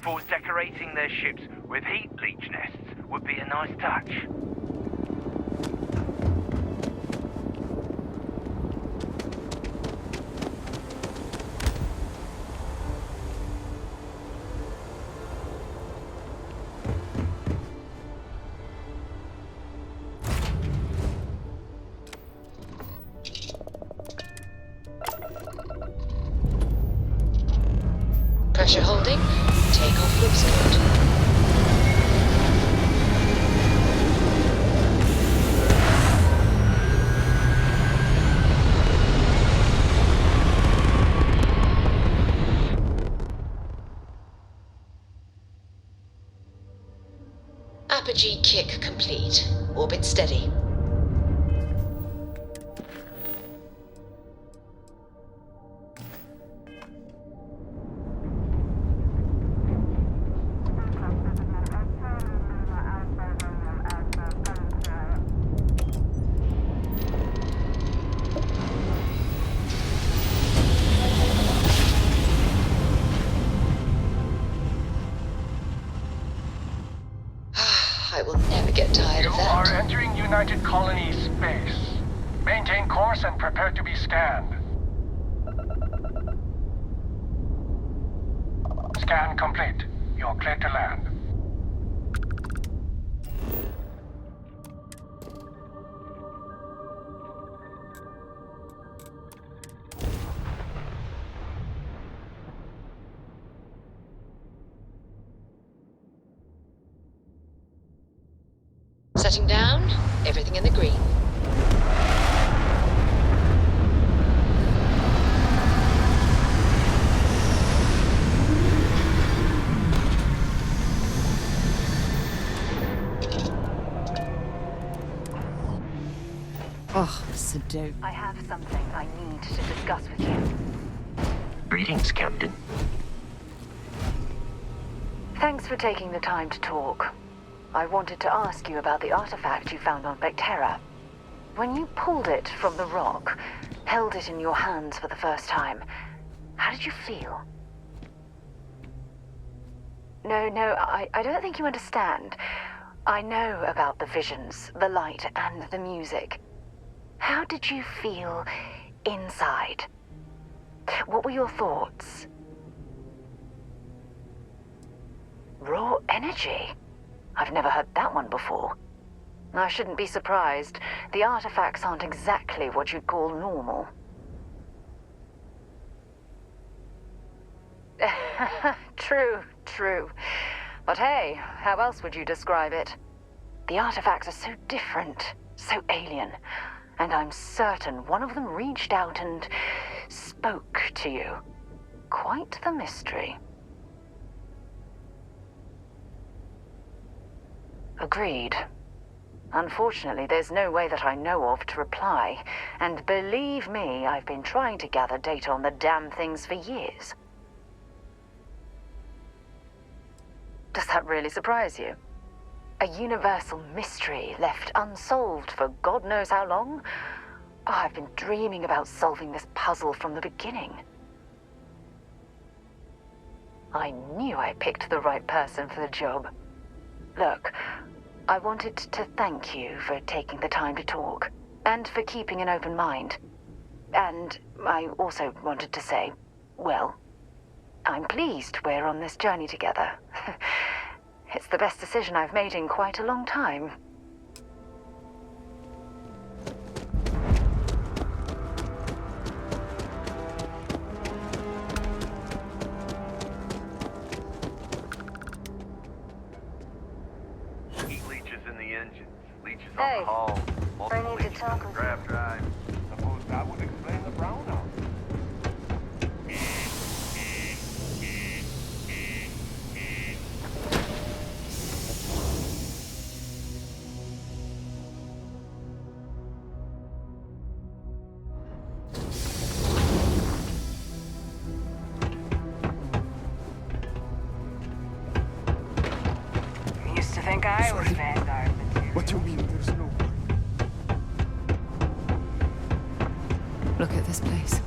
Force decorating their ships with heat leech nests would be a nice touch. Pressure holding. Takeoff looks good. Apogee kick complete. Orbit steady. I will never get tired of You that. are entering United Colonies space. Maintain course and prepare to be scanned. Scan complete. You're clear to land. Setting down, everything in the green. Oh, Sado. I have something I need to discuss with you. Greetings, Captain. Thanks for taking the time to talk. I wanted to ask you about the artifact you found on Vectera. When you pulled it from the rock, held it in your hands for the first time, how did you feel? No, I don't think you understand. I know about the visions, the light, and the music. How did you feel inside? What were your thoughts? Raw energy? I've never heard that one before. I shouldn't be surprised. The artifacts aren't exactly what you'd call normal. True. But hey, how else would you describe it? The artifacts are so different, so alien, and I'm certain one of them reached out and spoke to you. Quite the mystery. Agreed. Unfortunately, there's no way that I know of to reply, and believe me, I've been trying to gather data on the damn things for years. Does that really surprise you? A universal mystery left unsolved for God knows how long? Oh, I've been dreaming about solving this puzzle from the beginning. I knew I picked the right person for the job. Look, I wanted to thank you for taking the time to talk, and for keeping an open mind. And I also wanted to say, well, I'm pleased we're on this journey together. It's the best decision I've made in quite a long time. Heat leeches in the engines, leeches Hey, on the hull, multiple I need to leeches talk in the with grav drive. Suppose that would explain the brownout. Used to think I was Vanguard material. What do you mean there's no one? Look at this place.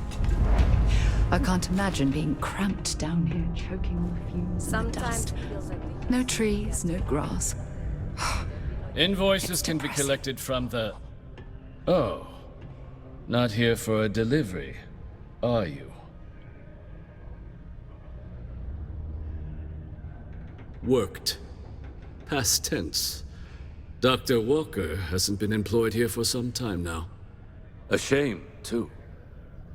I can't imagine being cramped down here, choking on the fumes and the Sometimes dust. it feels like No trees, no grass. Invoices can be collected from the... Oh. Not here for a delivery, are you? Worked. Past tense. Dr. Walker hasn't been employed here for some time now. A shame, too.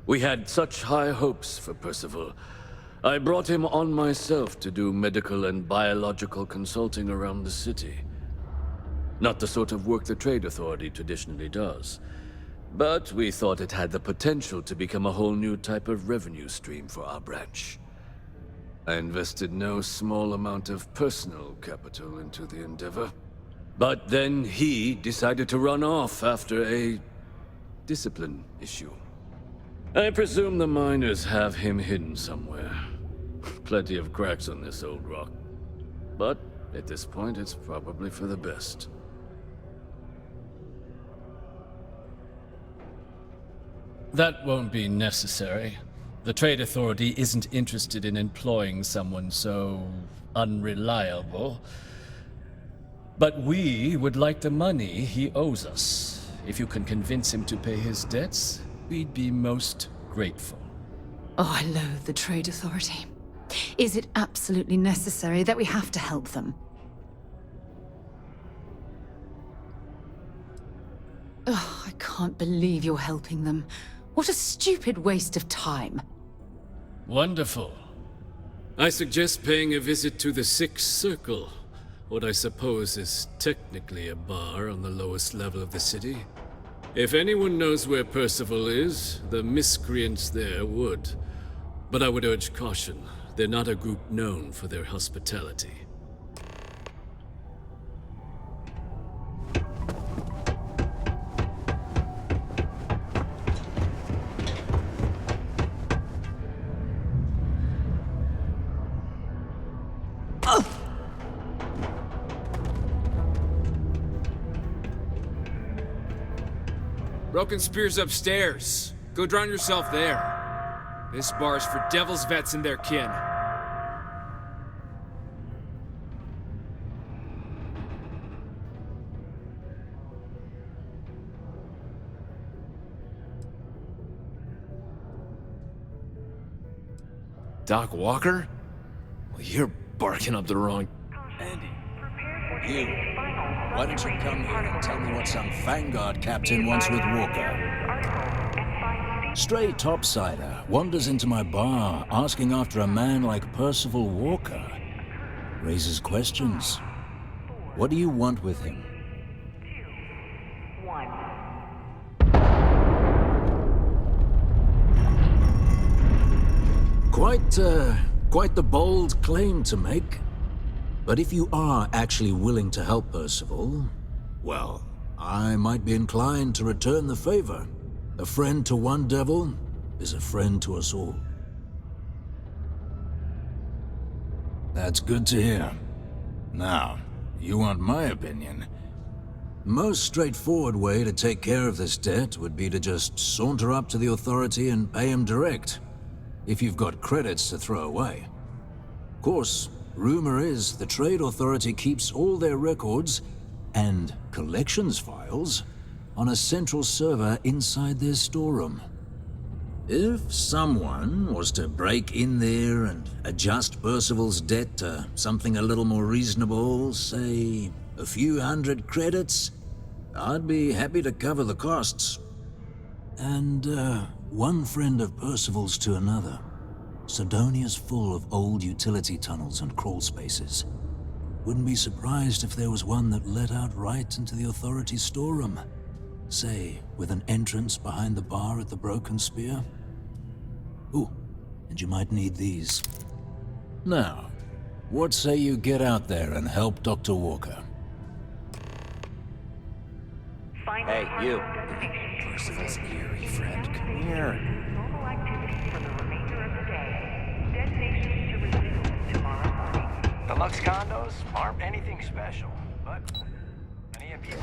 We had such high hopes for Percival. I brought him on myself to do medical and biological consulting around the city. Not the sort of work the Trade Authority traditionally does. But we thought it had the potential to become a whole new type of revenue stream for our branch. I invested no small amount of personal capital into the endeavor. But then he decided to run off after a discipline issue. I presume the miners have him hidden somewhere. Plenty of cracks on this old rock. But at this point, it's probably for the best. That won't be necessary. The Trade Authority isn't interested in employing someone so unreliable. But we would like the money he owes us. If you can convince him to pay his debts, we'd be most grateful. Oh, I loathe the Trade Authority. Is it absolutely necessary that we have to help them? Oh, I can't believe you're helping them. What a stupid waste of time. Wonderful. I suggest paying a visit to the Sixth Circle, what I suppose is technically a bar on the lowest level of the city. If anyone knows where Percival is, the miscreants there would. But I would urge caution. They're not a group known for their hospitality. Broken Spear's upstairs. Go drown yourself there. This bar's for devil's vets and their kin. Doc Walker? Well, you're barking up the wrong... Andy, you. Why don't you come here and tell me what some Vanguard captain wants with Walker? Stray topsider wanders into my bar asking after a man like Percival Walker. Raises questions. What do you want with him? Quite the bold claim to make. But if you are actually willing to help Percival, well, I might be inclined to return the favor. A friend to one devil is a friend to us all. That's good to hear. Now, you want my opinion? Most straightforward way to take care of this debt would be to just saunter up to the authority and pay him direct, if you've got credits to throw away. Of course, rumor is the Trade Authority keeps all their records and collections files on a central server inside their storeroom. If someone was to break in there and adjust Percival's debt to something a little more reasonable, say a few hundred credits, I'd be happy to cover the costs. And one friend of Percival's to another. Sidonia's full of old utility tunnels and crawl spaces. Wouldn't be surprised if there was one that led out right into the authority's storeroom. Say, with an entrance behind the bar at the Broken Spear. Ooh, and you might need these. Now, what say you get out there and help Dr. Walker? Hey, you. Percival's eerie friend, come here. Deluxe condos aren't anything special, but plenty of people.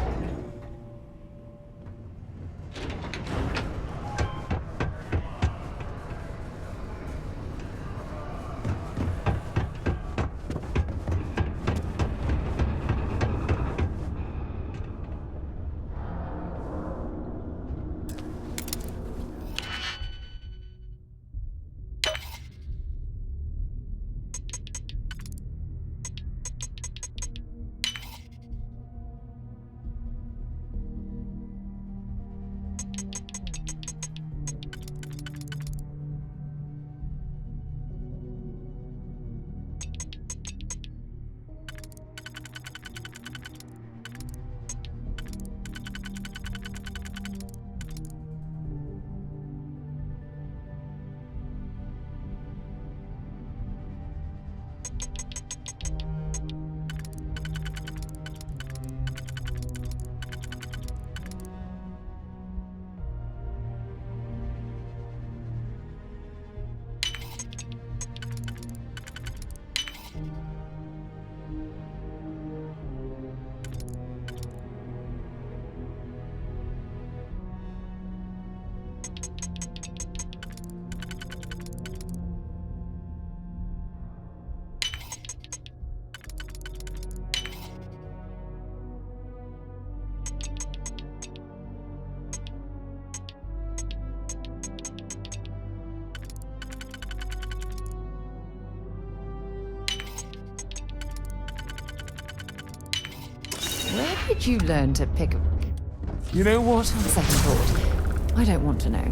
Where did you learn to pick a... You know what? On second thought, I don't want to know.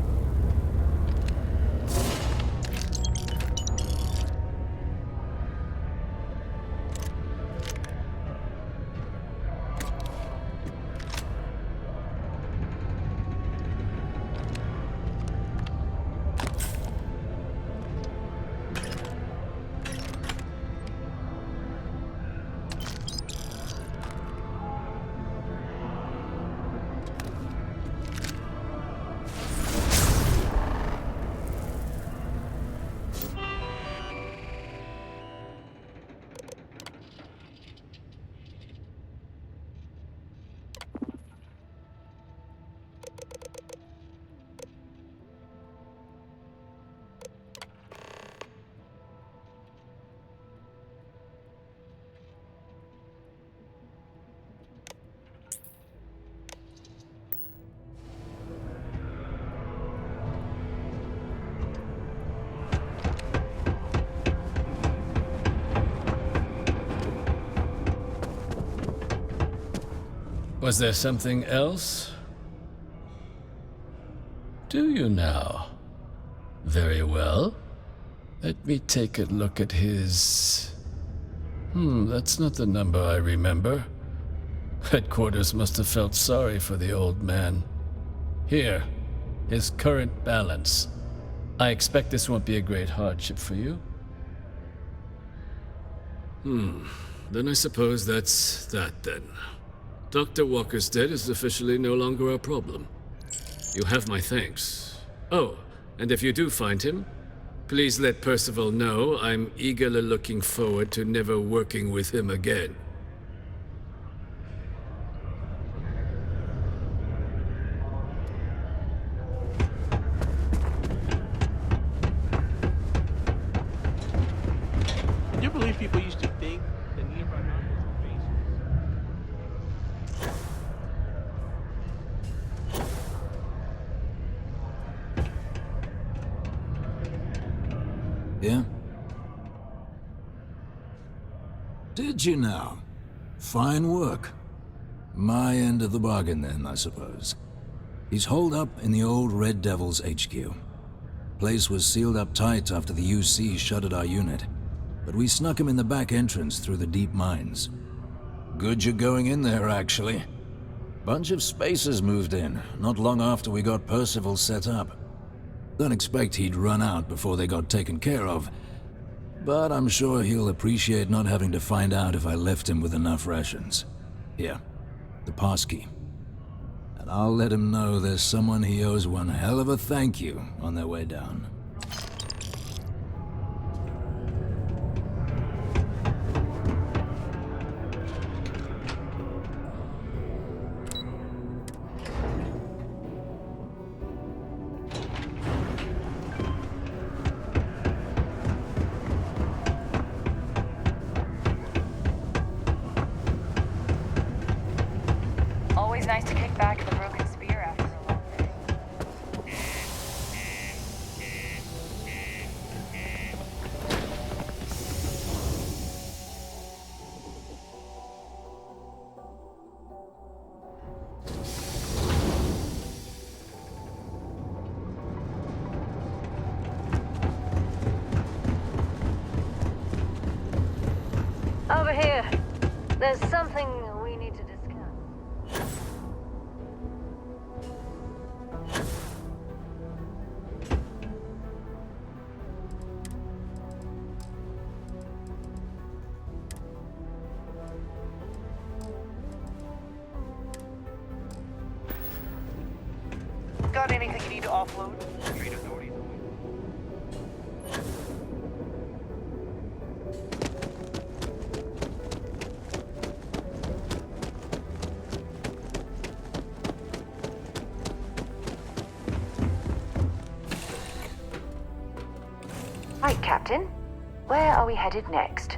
Was there something else? Do you now? Very well. Let me take a look at his... that's not the number I remember. Headquarters must have felt sorry for the old man. Here, his current balance. I expect this won't be a great hardship for you. Then I suppose that's that then. Dr. Walker's death is officially no longer a problem. You have my thanks. Oh, and if you do find him, please let Percival know I'm eagerly looking forward to never working with him again. Can you believe people used to think that nearby mountains were bases? Yeah? Did you now? Fine work. My end of the bargain then, I suppose. He's holed up in the old Red Devil's HQ. Place was sealed up tight after the UC shuttered our unit, but we snuck him in the back entrance through the deep mines. Good you're going in there, actually. Bunch of spacers moved in, not long after we got Percival set up. Don't expect he'd run out before they got taken care of, but I'm sure he'll appreciate not having to find out if I left him with enough rations. Here, the passkey. And I'll let him know there's someone he owes one hell of a thank you on their way down. Always nice to kick back with a broken spear after a long day. Over here. There's something we need to discuss. Got anything you need to offload? Street authorities. Right, Captain. Where are we headed next?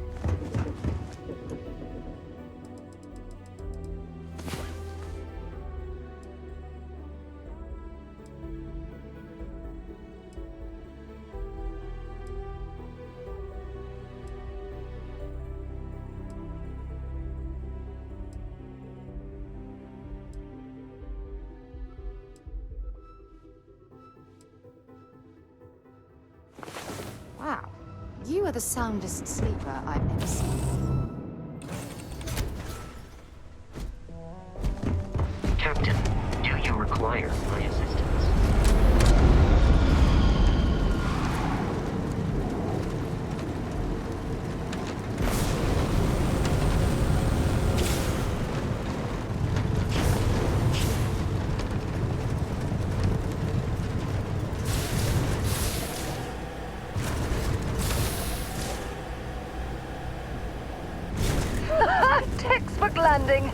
You are the soundest sleeper I've ever seen. Captain, do you require my assistance? Textbook landing.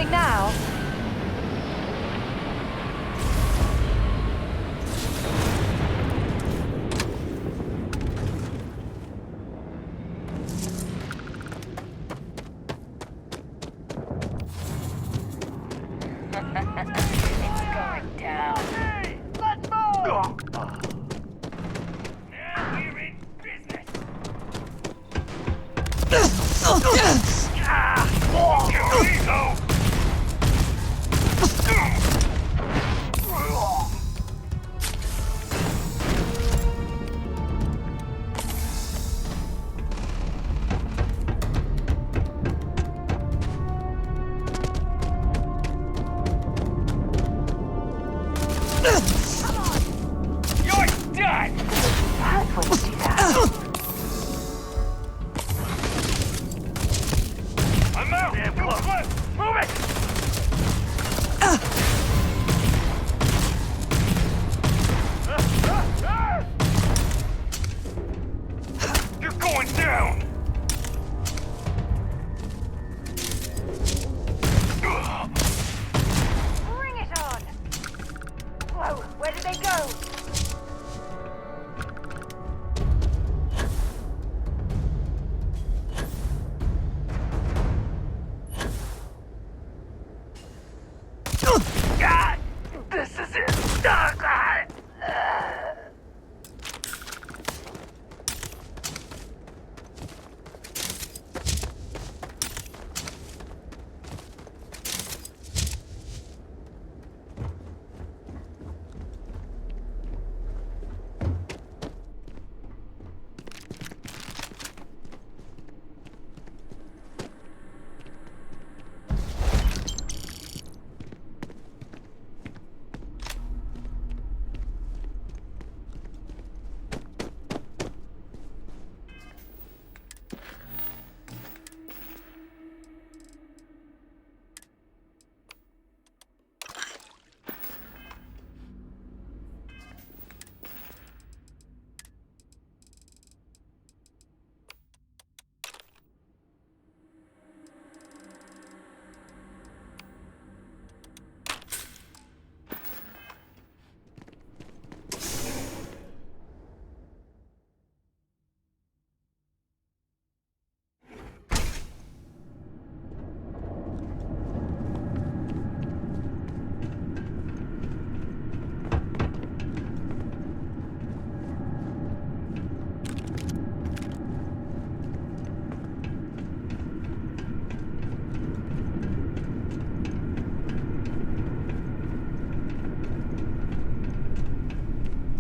Now. It's going down. Hey, let's move! Now we're in business.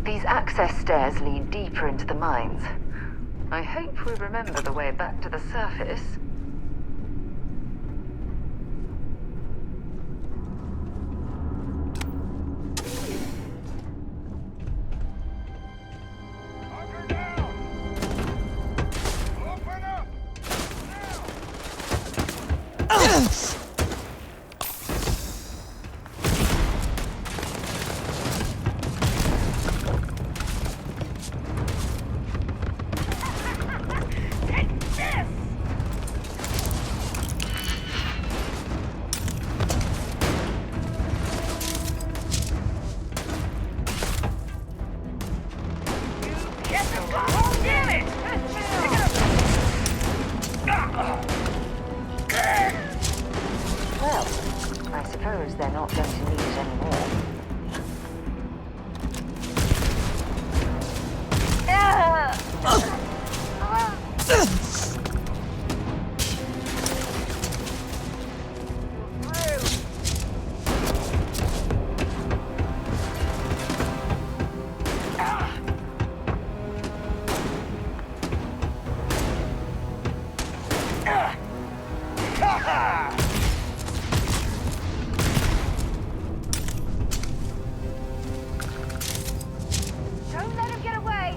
These access stairs lead deeper into the mines. I hope we remember the way back to the surface. they're not going to need it anymore. Don't let him get away!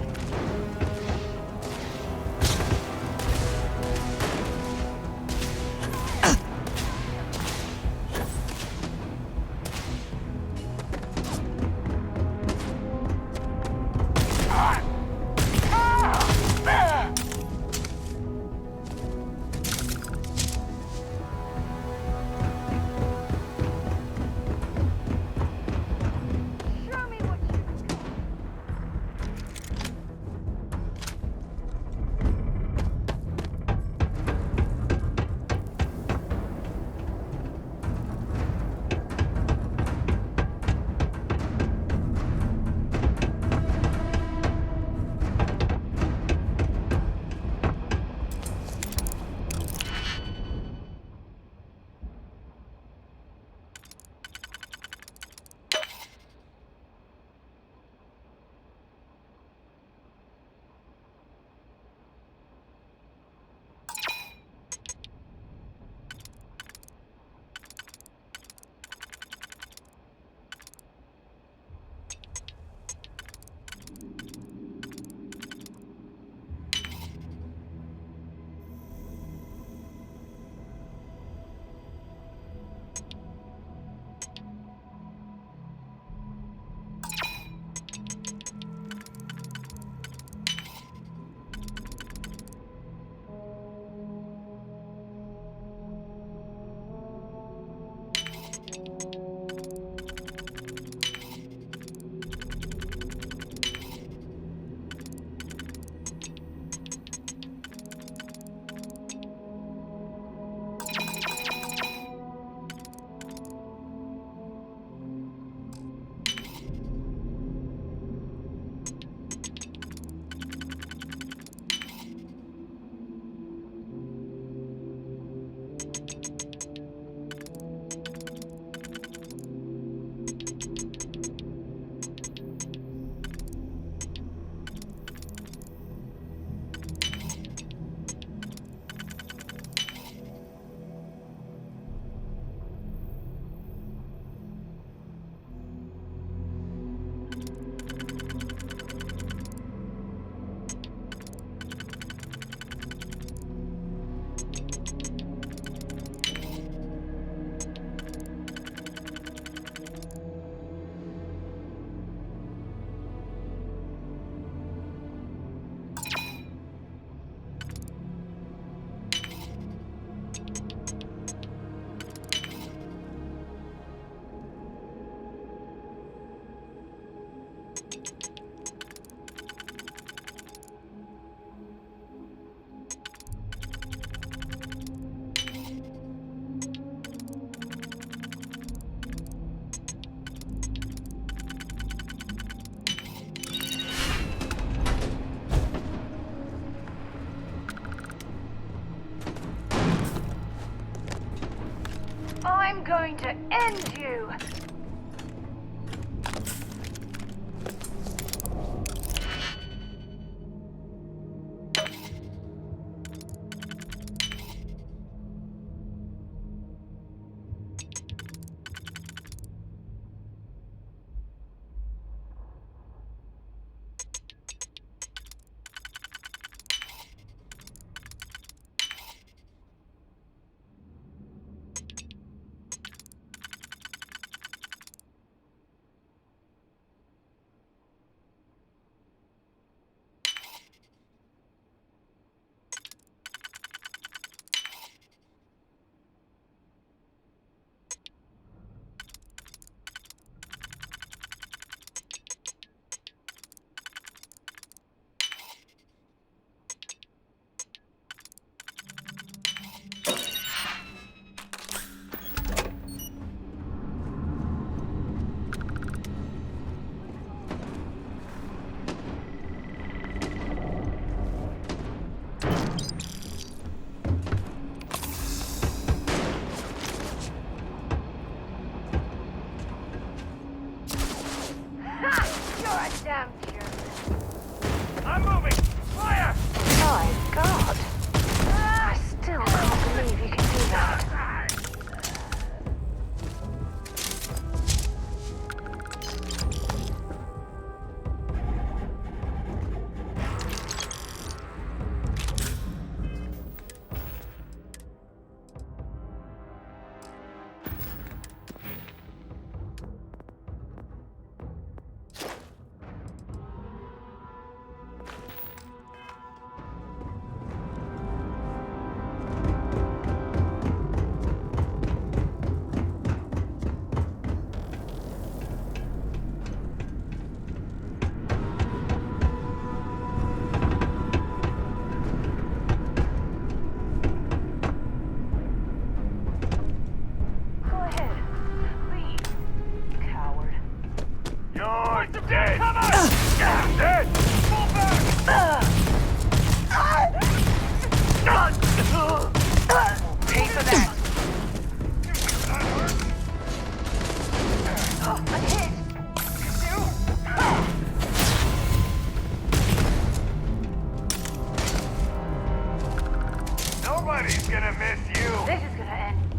I'm going to end you!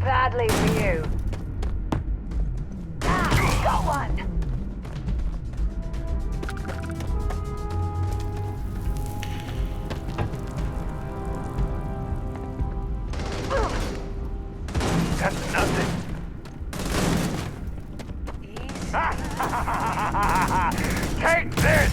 Badly for you. Ah, got one! That's nothing. Take this!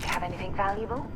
Have anything valuable?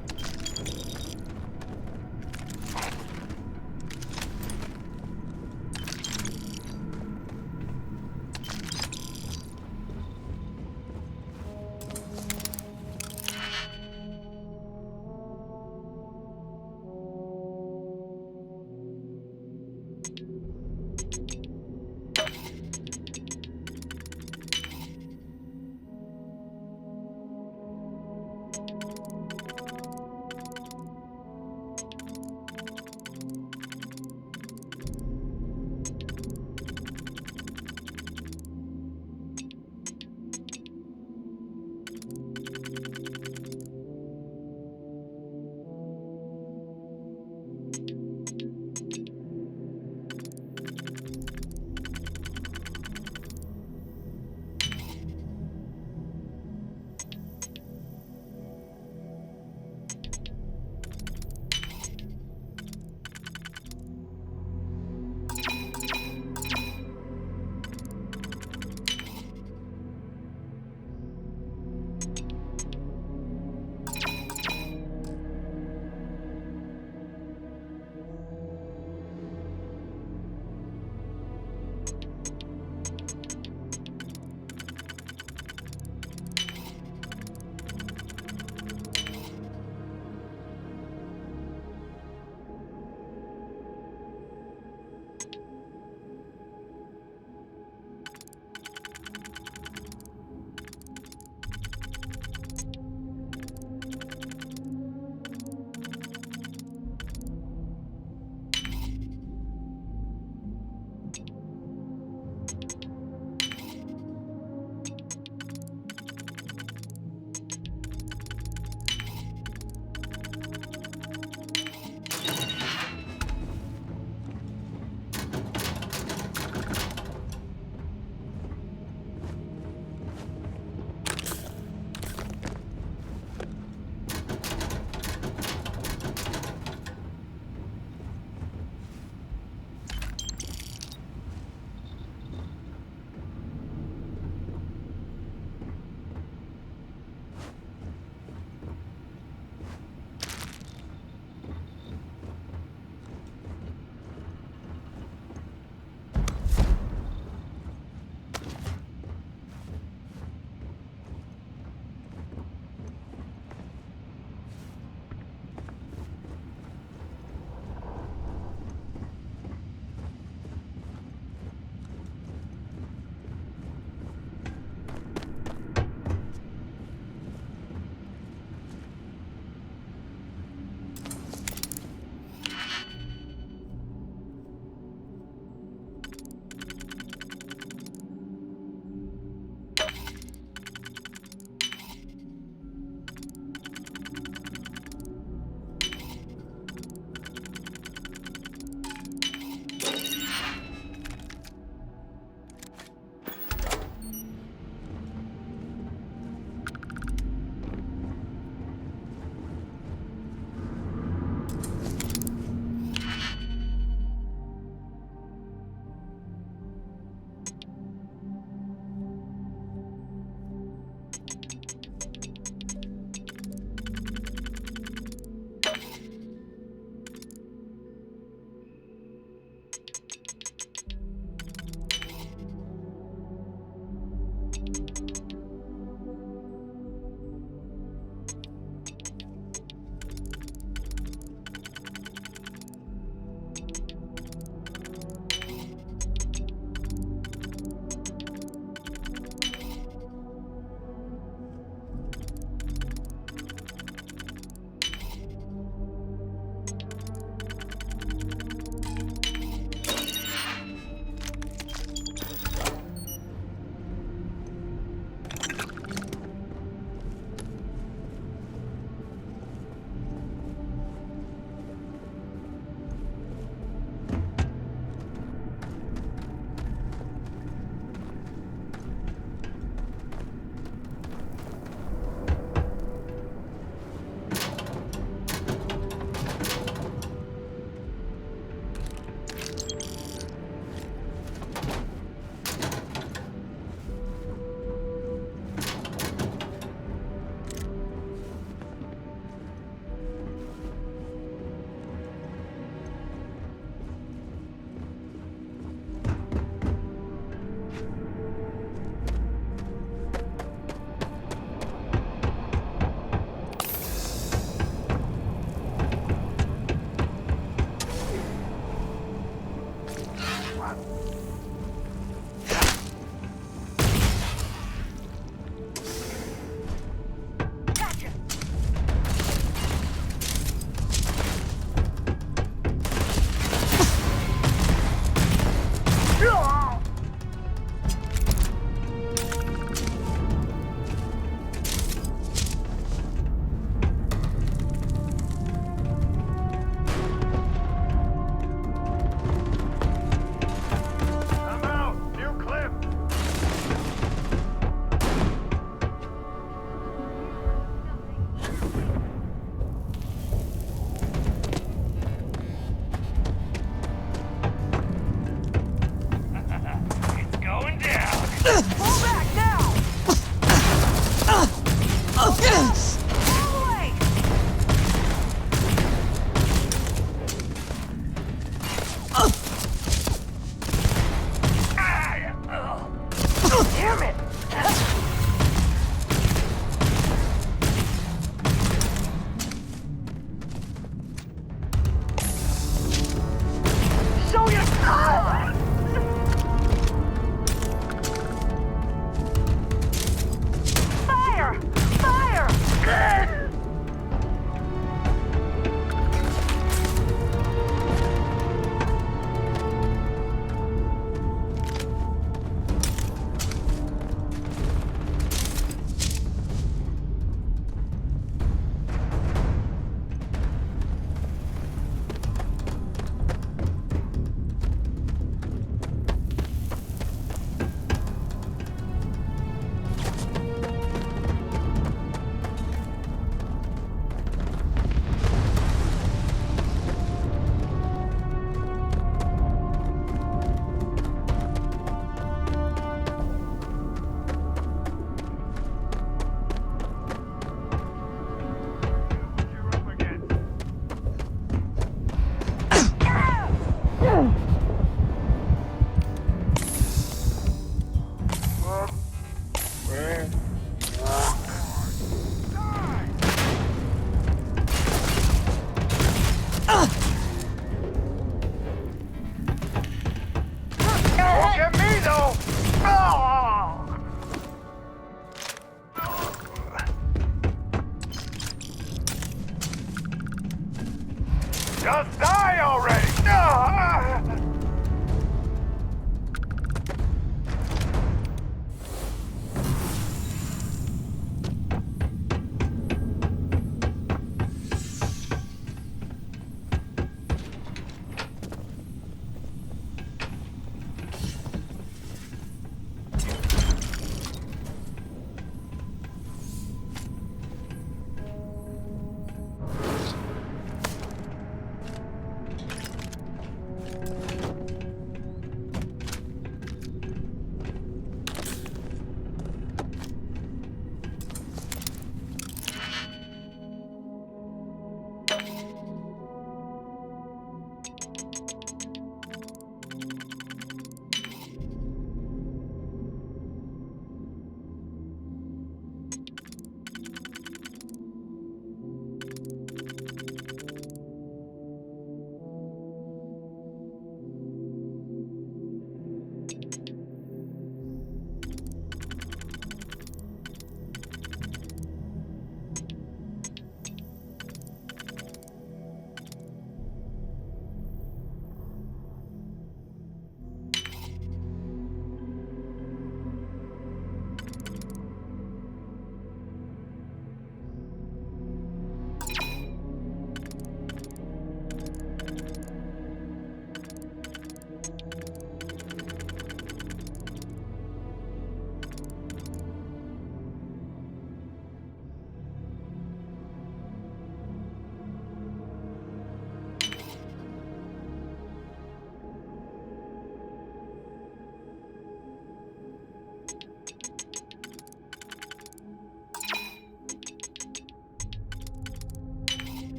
Just die already! Ah!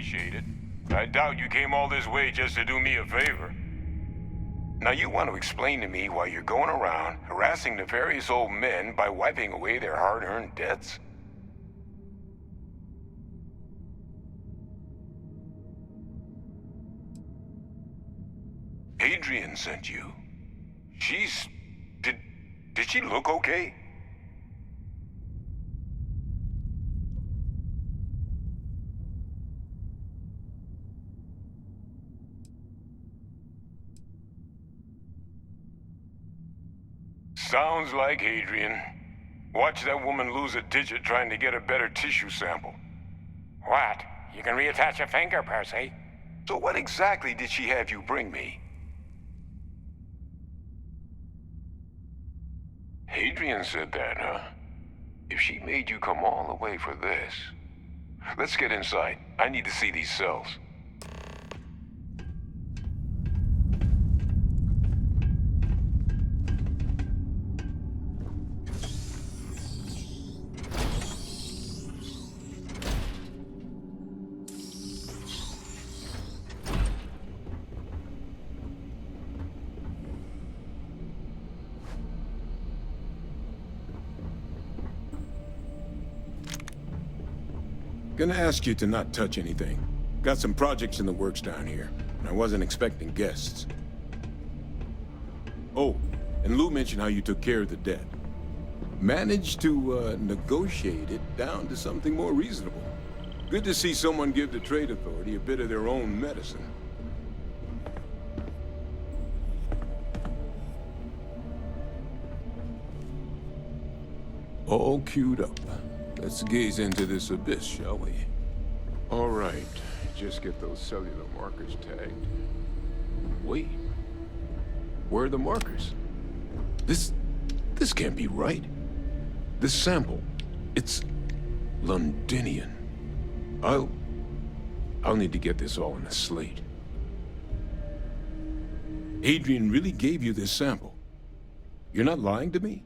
appreciate it. I doubt you came all this way just to do me a favor. Now you want to explain to me why you're going around harassing nefarious old men by wiping away their hard-earned debts? Adrian sent you. She's... Did she look okay? Sounds like Adrian. Watch that woman lose a digit trying to get a better tissue sample. What? You can reattach a finger, Percy. So what exactly did she have you bring me? Adrian said that, huh? If she made you come all the way for this... Let's get inside. I need to see these cells. Gonna ask you to not touch anything. Got some projects in the works down here, and I wasn't expecting guests. Oh, and Lou mentioned how you took care of the debt. Managed to, negotiate it down to something more reasonable. Good to see someone give the Trade Authority a bit of their own medicine. All queued up. Let's gaze into this abyss, shall we? All right. Just get those cellular markers tagged. Wait. Where are the markers? This can't be right. This sample, it's Londinian. I'll need to get this all in a slate. Adrian really gave you this sample. You're not lying to me?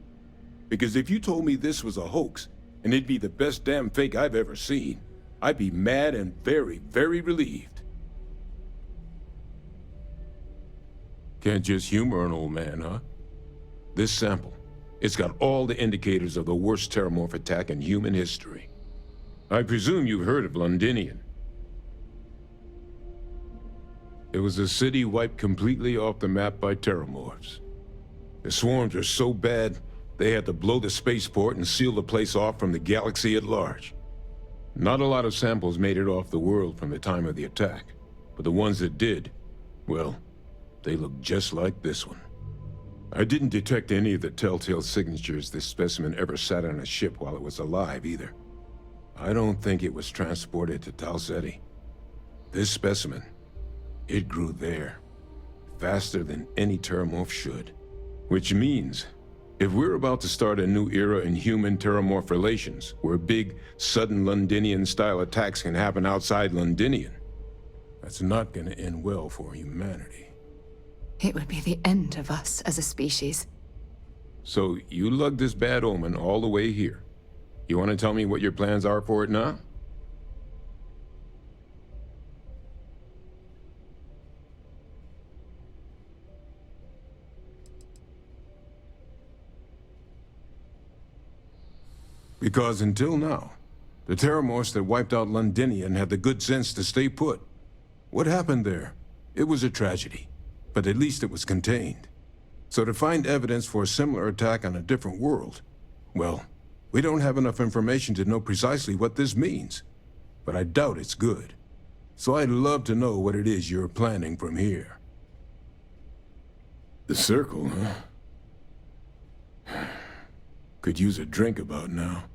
Because if you told me this was a hoax, and it'd be the best damn fake I've ever seen, I'd be mad and very, very relieved. Can't just humor an old man, huh? This sample, it's got all the indicators of the worst terramorph attack in human history. I presume you've heard of Londinian. It was a city wiped completely off the map by terramorphs. The swarms are so bad, they had to blow the spaceport and seal the place off from the galaxy at large. Not a lot of samples made it off the world from the time of the attack, but the ones that did, well, they look just like this one. I didn't detect any of the telltale signatures this specimen ever sat on a ship while it was alive, either. I don't think it was transported to Tal Ceti. This specimen, it grew there, faster than any terramorph should. Which means, if we're about to start a new era in human-terramorph relations, where big, sudden Londinian-style attacks can happen outside Londinian, that's not gonna end well for humanity. It would be the end of us as a species. So, you lugged this bad omen all the way here. You want to tell me what your plans are for it now? Because until now, the terramorphs that wiped out Londinian had the good sense to stay put. What happened there? It was a tragedy, but at least it was contained. So to find evidence for a similar attack on a different world, well, we don't have enough information to know precisely what this means. But I doubt it's good. So I'd love to know what it is you're planning from here. The circle, huh? Could use a drink about now.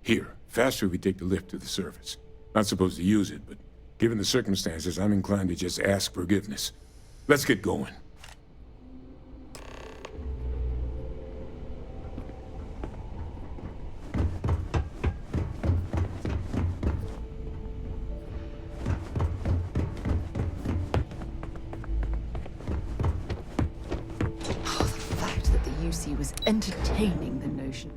Here, faster if we take the lift to the surface. Not supposed to use it, but given the circumstances, I'm inclined to just ask forgiveness. Let's get going. The fact that the UC was entertaining the notion.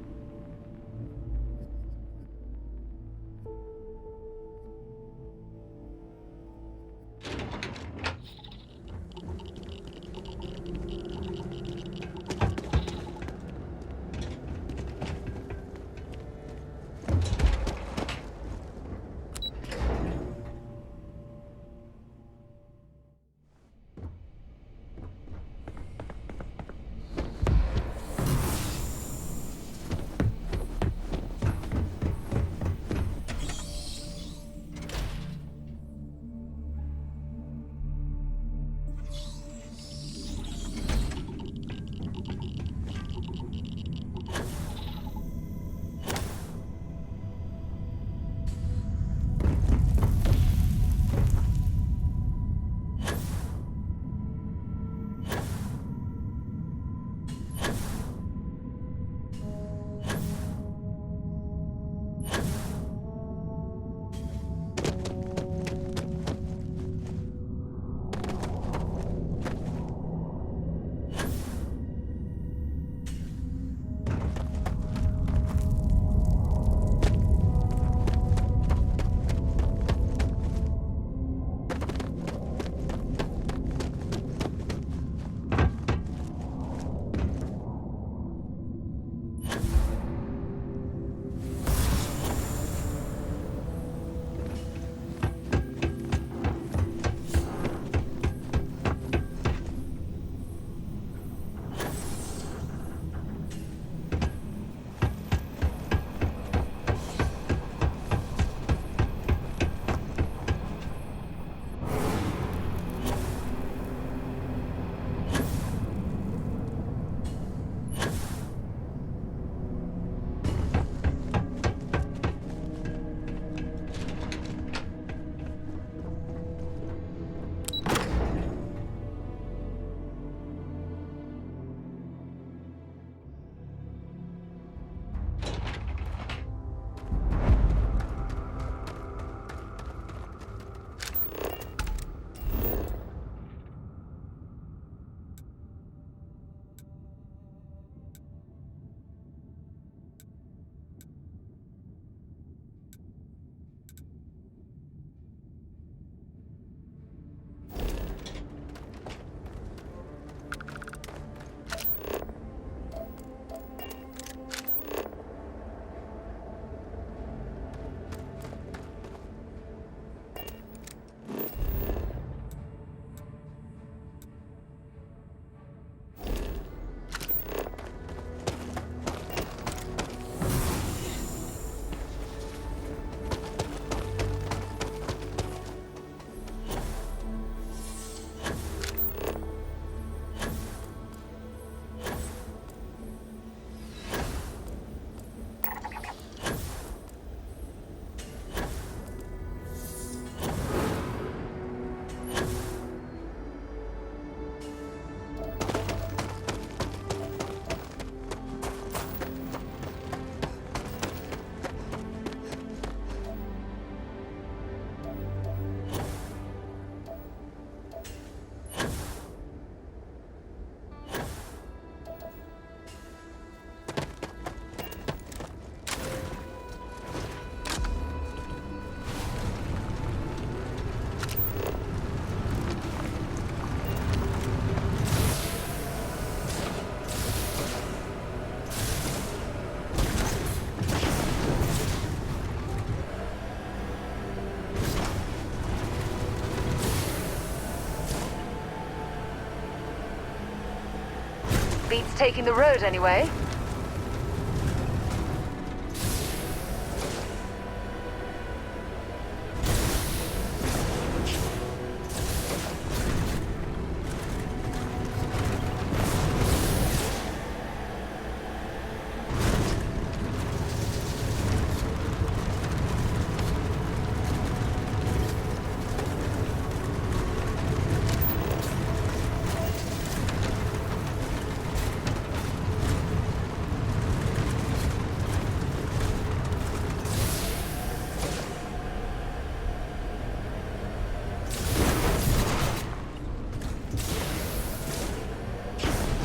Beats taking the road anyway.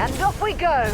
And off we go!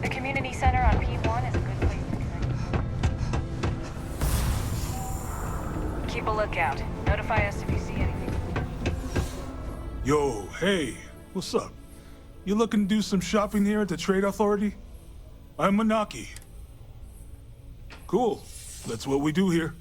The community center on P1 is a good place to connect. Keep a lookout. Notify us if you see anything. Yo, hey, what's up? You looking to do some shopping here at the Trade Authority? I'm Manaki. Cool, that's what we do here.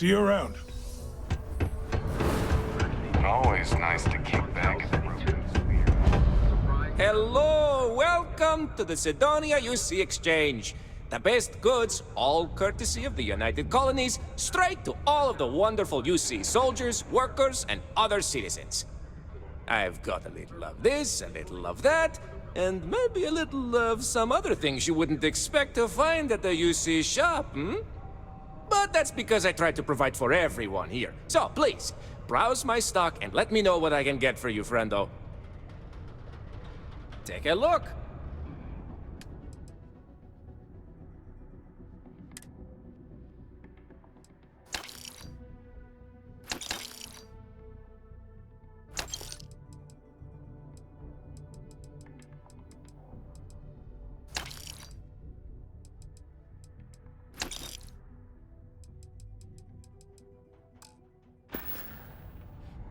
See you around. Always nice to kick back. Hello, welcome. Welcome to the Sidonia UC Exchange. The best goods, all courtesy of the United Colonies, straight to all of the wonderful UC soldiers, workers, and other citizens. I've got a little of this, a little of that, and maybe a little of some other things you wouldn't expect to find at the UC shop, But that's because I try to provide for everyone here. So please, browse my stock and let me know what I can get for you, friendo. Take a look.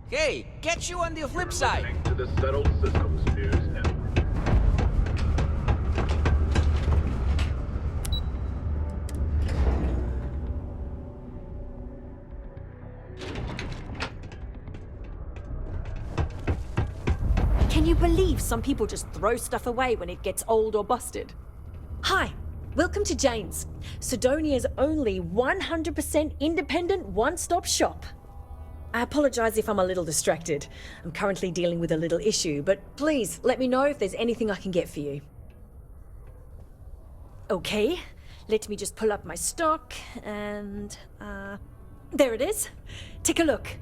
Hey, catch you on the flip side. To the settled systems news network. Can you believe some people just throw stuff away when it gets old or busted? Hi, welcome to Jane's, Sidonia's only 100% independent one-stop shop. I apologize if I'm a little distracted. I'm currently dealing with a little issue, but please let me know if there's anything I can get for you. Okay, let me just pull up my stock and, there it is. Take a look.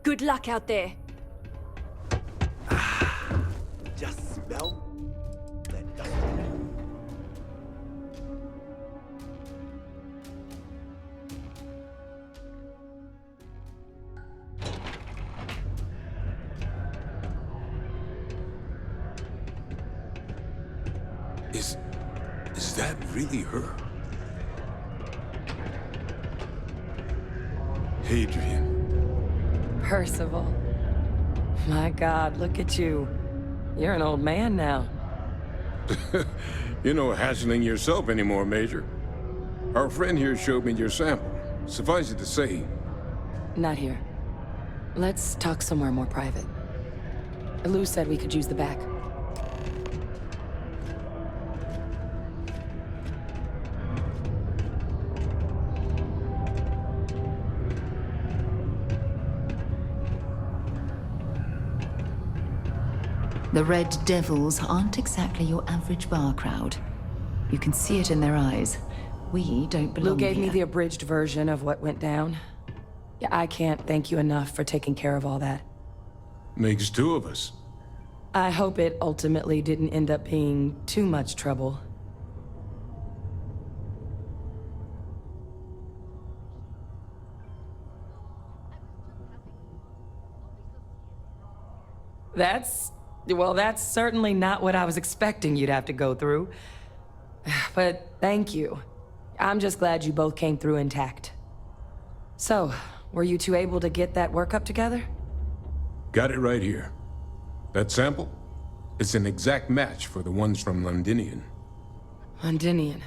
Good luck out there. Just smell that dust. Is that really her? Hadrian. Percival. My God, look at you. You're an old man now. You're no hassling yourself anymore, Major. Our friend here showed me your sample. Suffice it to say... Not here. Let's talk somewhere more private. Lou said we could use the back. The Red Devils aren't exactly your average bar crowd. You can see it in their eyes. We don't belong Lou gave here. me the abridged version of what went down. Yeah, I can't thank you enough for taking care of all that. Makes two of us. I hope it ultimately didn't end up being too much trouble. That's certainly not what I was expecting you'd have to go through. But thank you. I'm just glad you both came through intact. So, were you two able to get that workup together? Got it right here. That sample? It's an exact match for the ones from Londinian. Londinian.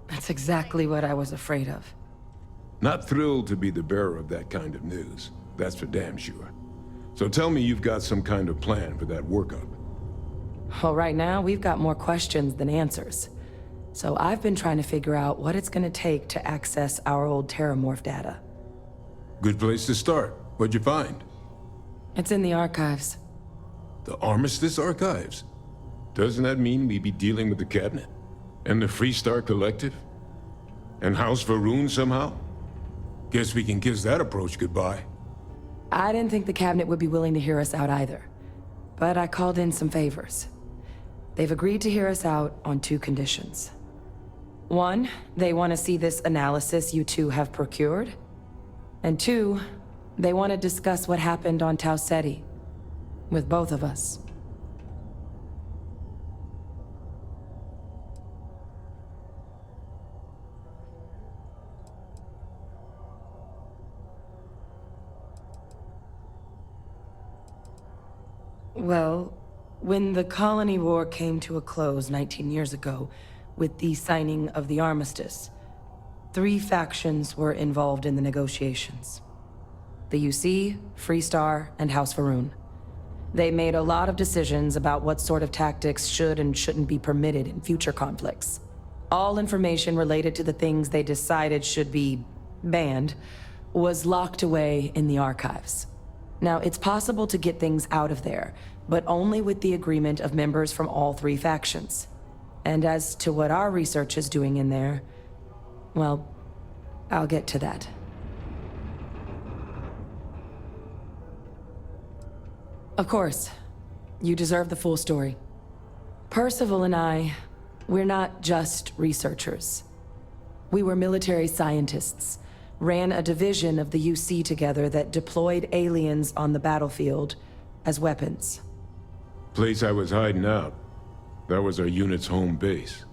That's exactly what I was afraid of. Not thrilled to be the bearer of that kind of news. That's for damn sure. So tell me you've got some kind of plan for that workup. Well, right now, we've got more questions than answers. So I've been trying to figure out what it's gonna take to access our old Terramorph data. Good place to start. What'd you find? It's in the archives. The Armistice Archives? Doesn't that mean we'd be dealing with the Cabinet? And the Freestar Collective? And House Varun somehow? Guess we can kiss that approach goodbye. I didn't think the Cabinet would be willing to hear us out either. But I called in some favors. They've agreed to hear us out on 2 conditions. 1, they want to see this analysis you two have procured. And 2, they want to discuss what happened on Tau Ceti. With both of us. Well, when the colony war came to a close 19 years ago, with the signing of the armistice, 3 factions were involved in the negotiations. The UC, Freestar, and House Varun. They made a lot of decisions about what sort of tactics should and shouldn't be permitted in future conflicts. All information related to the things they decided should be banned was locked away in the archives. Now, it's possible to get things out of there, but only with the agreement of members from all 3 factions. And as to what our research is doing in there, well, I'll get to that. Of course, you deserve the full story. Percival and I, we're not just researchers. We were military scientists, ran a division of the UC together that deployed aliens on the battlefield as weapons. Place I was hiding out. That was our unit's home base.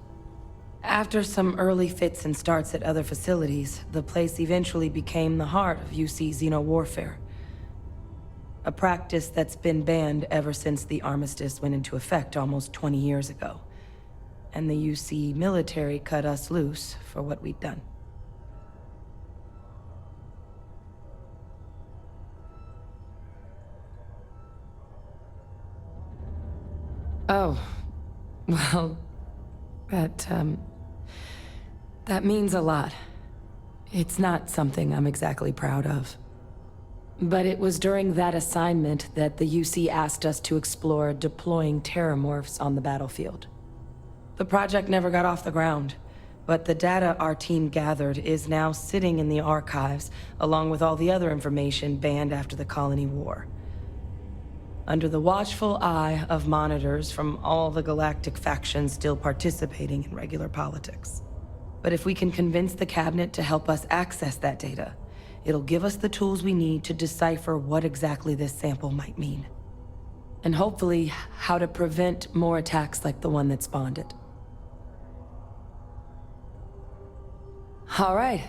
After some early fits and starts at other facilities, the place eventually became the heart of UC xeno-warfare. A practice that's been banned ever since the armistice went into effect almost 20 years ago. And the UC military cut us loose for what we'd done. Oh, well, that means a lot. It's not something I'm exactly proud of. But it was during that assignment that the UC asked us to explore deploying terramorphs on the battlefield. The project never got off the ground, but the data our team gathered is now sitting in the archives, along with all the other information banned after the colony war. Under the watchful eye of monitors from all the galactic factions still participating in regular politics. But if we can convince the cabinet to help us access that data, it'll give us the tools we need to decipher what exactly this sample might mean. And hopefully, how to prevent more attacks like the one that spawned it. All right.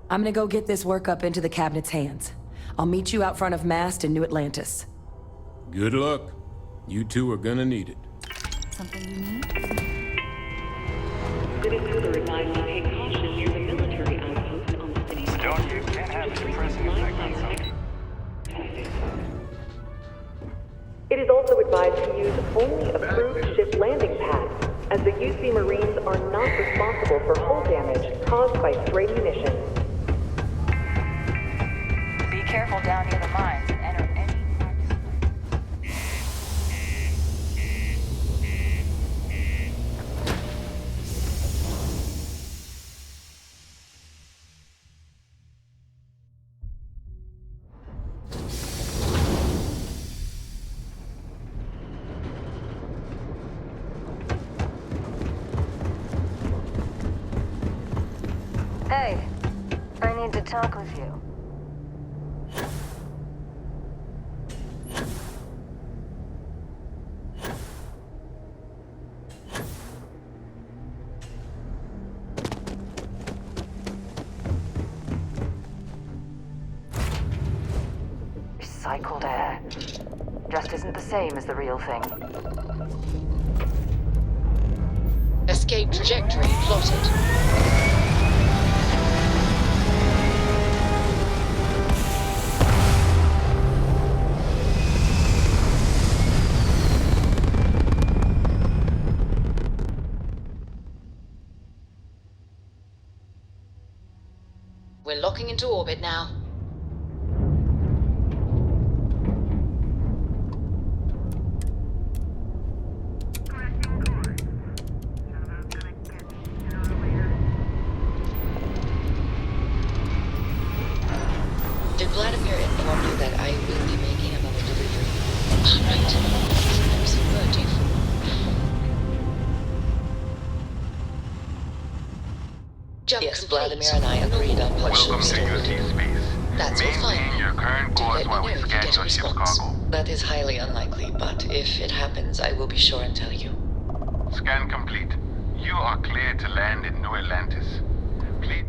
I'm gonna go get this work up into the cabinet's hands. I'll meet you out front of Mast in New Atlantis. Good luck. You two are gonna need it. Something you need? Further advised to take caution near the military outpost on the city's Don't you can't have a depressing effect on something. It is also advised to use only approved ship landing pads, as the UC Marines are not responsible for hull damage caused by stray munitions. Be careful down near the mines. Enter any... Hey, I need to talk with you. Recycled air. Just isn't the same as the real thing. Escape trajectory plotted. We're locking into orbit now. Did Vladimir inform you that I will be making another delivery? All right. There's some word due for. Jump yes, complete. Vladimir and I agreed on what should be stored. That's all fine. Your current Do let course me while know we if you scan get a your ship's response. cargo. That is highly unlikely, but if it happens, I will be sure and tell you. Scan complete. You are cleared to land in New Atlantis. Please.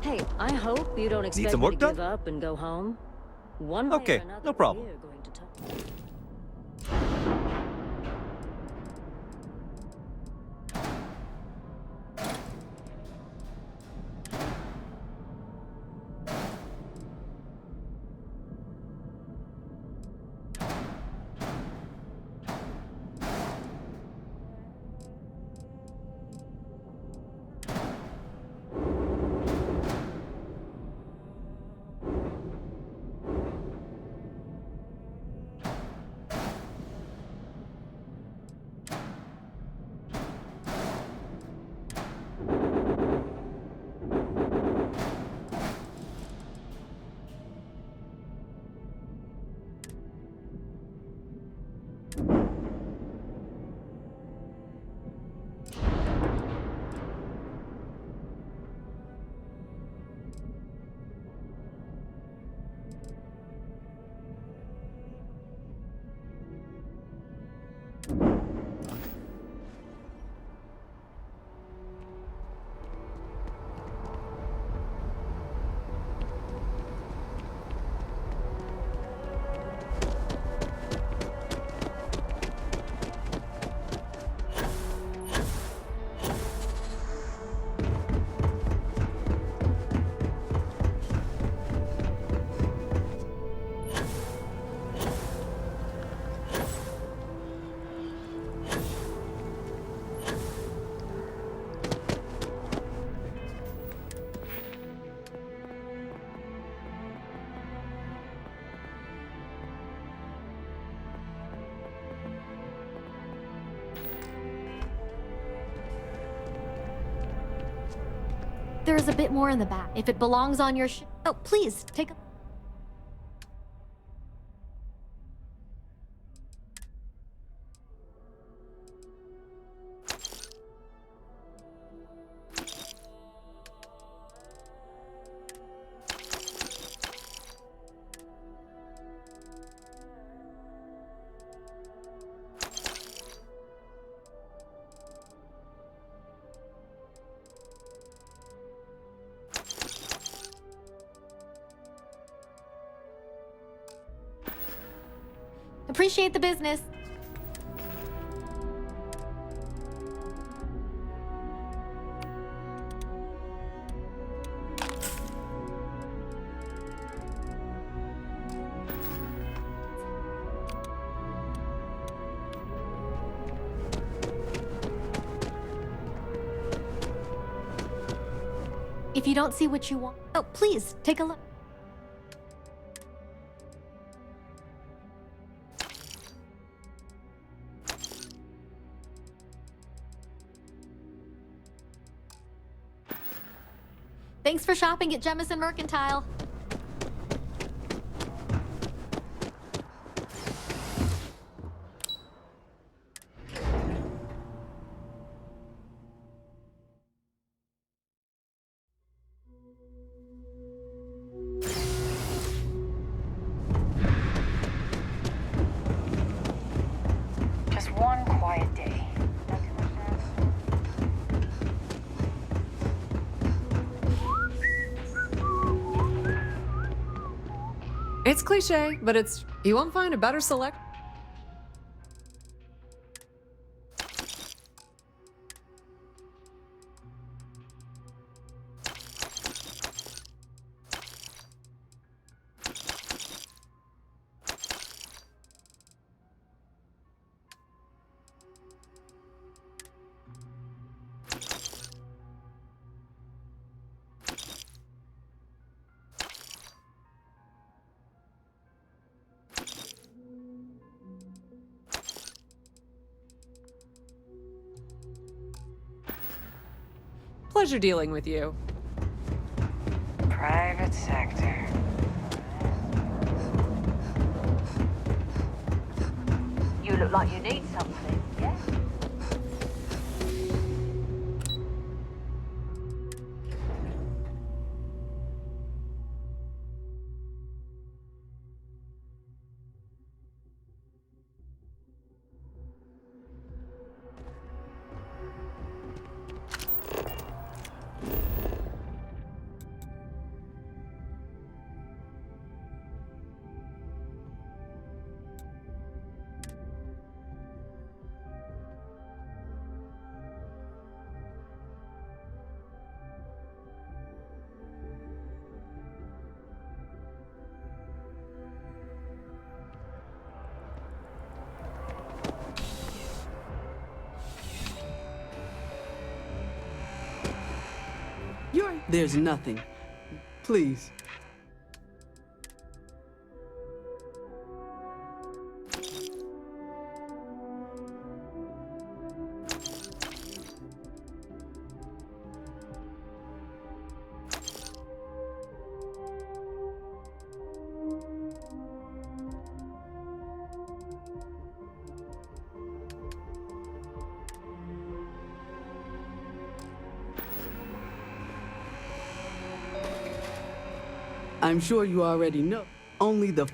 Hey, I hope you don't expect some me work to done? give up and go home. One way Okay, or another, no problem. we're going to talk. There is a bit more in the back. If it belongs on your ship. Oh, please, take a. Appreciate the business. If you don't see what you want, oh, please, take a look. Thanks for shopping at Jemison Mercantile. Just one quiet day. Not too much to ask. It's cliche, but you won't find a better select. Pleasure dealing with you. Private sector. You look like you need something, yeah? There's nothing. Please. I'm sure you already know. Only the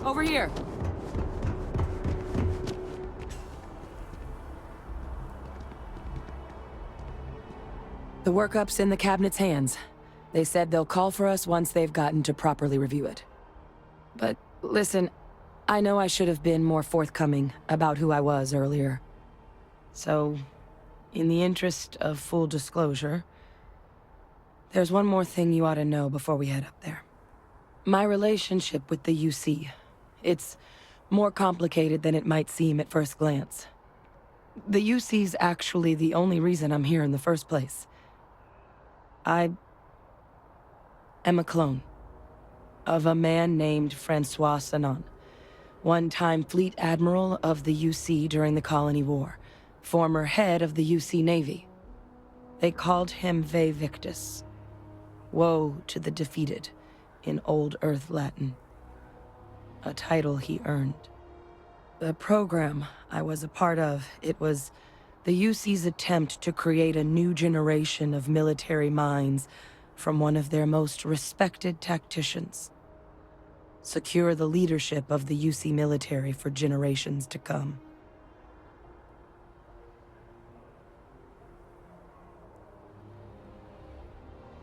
Over here. The workup's in the cabinet's hands. They said they'll call for us once they've gotten to properly review it. But listen, I know I should have been more forthcoming about who I was earlier. So, in the interest of full disclosure, there's one more thing you ought to know before we head up there. My relationship with the UC. It's more complicated than it might seem at first glance. The UC's actually the only reason I'm here in the first place. I am a clone of a man named Francois Sanon, one-time fleet admiral of the UC during the Colony War, former head of the UC Navy. They called him Ve Victus, woe to the defeated, in Old Earth Latin. A title he earned. The program I was a part of, it was the UC's attempt to create a new generation of military minds from one of their most respected tacticians. Secure the leadership of the UC military for generations to come.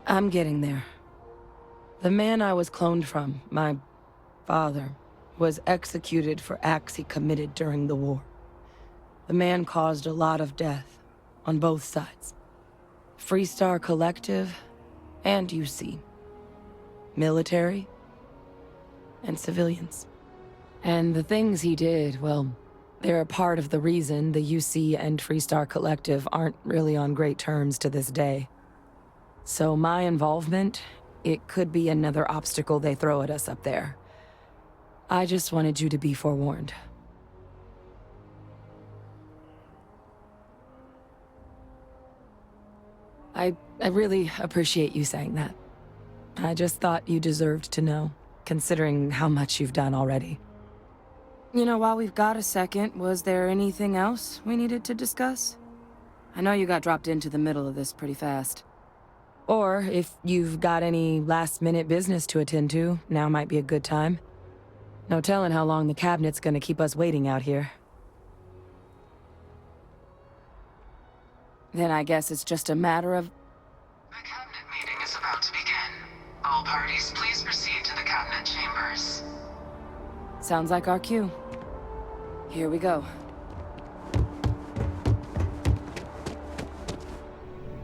I'm getting there. The man I was cloned from, my father, was executed for acts he committed during the war. The man caused a lot of death, on both sides. Freestar Collective and UC. Military and civilians. And the things he did, well, they're a part of the reason the UC and Freestar Collective aren't really on great terms to this day. So my involvement, it could be another obstacle they throw at us up there. I just wanted you to be forewarned. I really appreciate you saying that. I just thought you deserved to know, considering how much you've done already. You know, while we've got a second, was there anything else we needed to discuss? I know you got dropped into the middle of this pretty fast. Or if you've got any last-minute business to attend to, now might be a good time. No telling how long the cabinet's gonna keep us waiting out here. Then I guess it's just a matter of... The cabinet meeting is about to begin. All parties, please proceed to the cabinet chambers. Sounds like our cue. Here we go.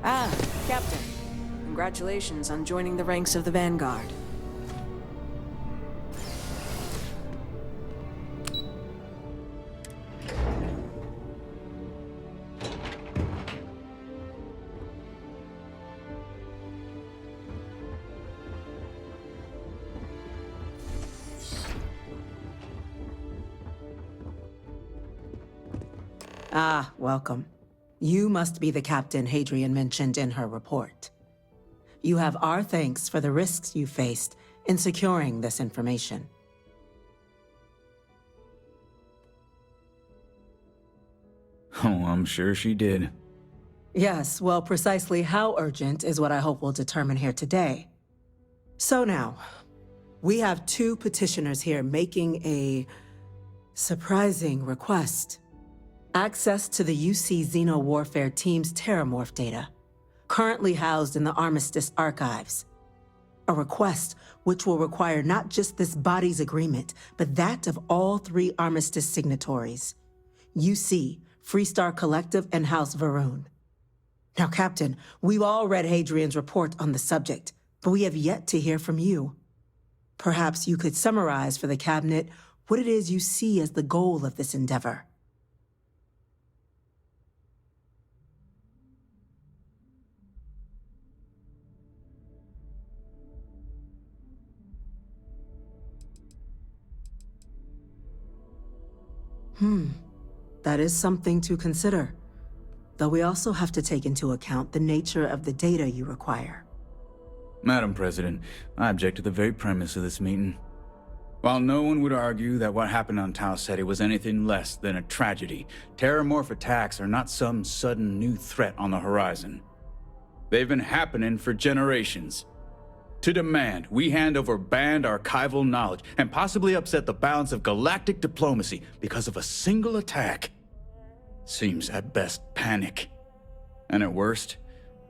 Ah, Captain. Congratulations on joining the ranks of the Vanguard. Ah, welcome. You must be the captain Hadrian mentioned in her report. You have our thanks for the risks you faced in securing this information. Oh, I'm sure she did. Yes, well, precisely how urgent is what I hope we'll determine here today. So now, we have two petitioners here making a surprising request. Access to the UC Xeno Warfare Team's Terramorph data, currently housed in the Armistice archives. A request which will require not just this body's agreement, but that of all 3 Armistice signatories. UC, Freestar Collective, and House Varun. Now, Captain, we've all read Hadrian's report on the subject, but we have yet to hear from you. Perhaps you could summarize for the Cabinet what it is you see as the goal of this endeavor. That is something to consider. Though we also have to take into account the nature of the data you require. Madam President, I object to the very premise of this meeting. While no one would argue that what happened on Tau Ceti was anything less than a tragedy, Terramorph attacks are not some sudden new threat on the horizon. They've been happening for generations. To demand we hand over banned archival knowledge and possibly upset the balance of galactic diplomacy because of a single attack seems at best panic, and at worst,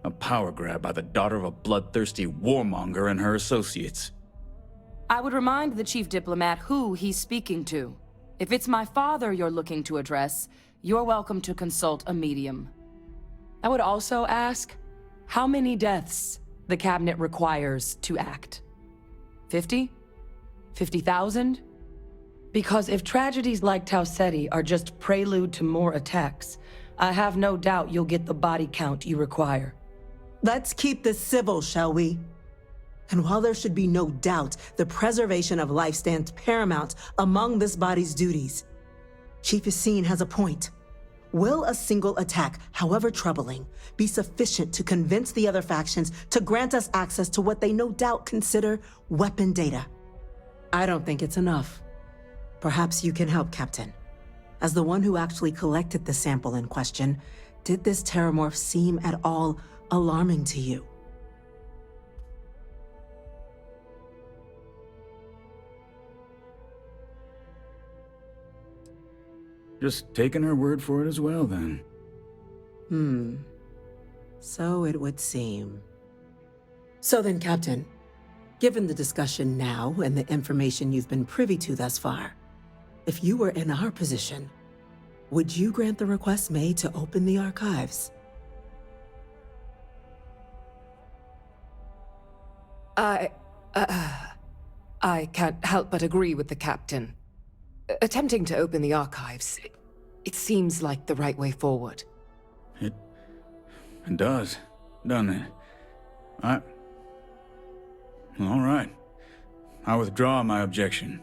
a power grab by the daughter of a bloodthirsty warmonger and her associates. I would remind the Chief Diplomat who he's speaking to. If it's my father you're looking to address, you're welcome to consult a medium. I would also ask, how many deaths the Cabinet requires to act? 50? 50,000? Because if tragedies like Tau Ceti are just prelude to more attacks, I have no doubt you'll get the body count you require. Let's keep this civil, shall we? And while there should be no doubt the preservation of life stands paramount among this body's duties, Chief Yassine has a point. Will a single attack, however troubling, be sufficient to convince the other factions to grant us access to what they no doubt consider weapon data? I don't think it's enough. Perhaps you can help, Captain. As the one who actually collected the sample in question, did this Terramorph seem at all alarming to you? Just taking her word for it as well, then. So it would seem. So then, Captain, given the discussion now and the information you've been privy to thus far, if you were in our position, would you grant the request made to open the archives? I can't help but agree with the Captain. Attempting to open the archives, it seems like the right way forward. It does, doesn't it? All right. I withdraw my objection.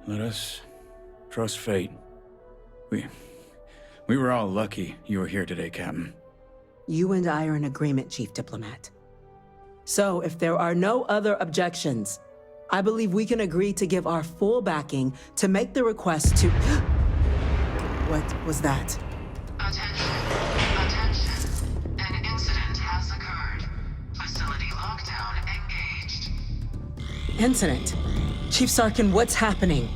Let us trust fate. We were all lucky you were here today, Captain. You and I are in agreement, Chief Diplomat. So if there are no other objections, I believe we can agree to give our full backing to make the request to... What was that? Attention. An incident has occurred. incident. Chief Sarkin, what's happening?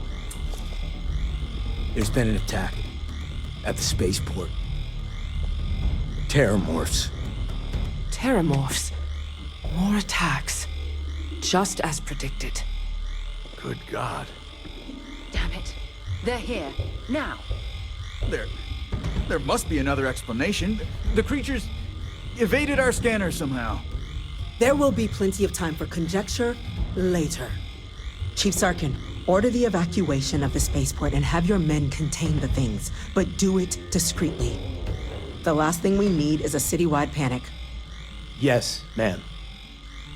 There's been an attack at the spaceport. Terramorphs. Terramorphs. More attacks. Just as predicted. Good God. Damn it. They're here. Now. There must be another explanation. The creatures evaded our scanner somehow. There will be plenty of time for conjecture later. Chief Sarkin, order the evacuation of the spaceport and have your men contain the things, but do it discreetly. The last thing we need is a citywide panic. Yes, ma'am.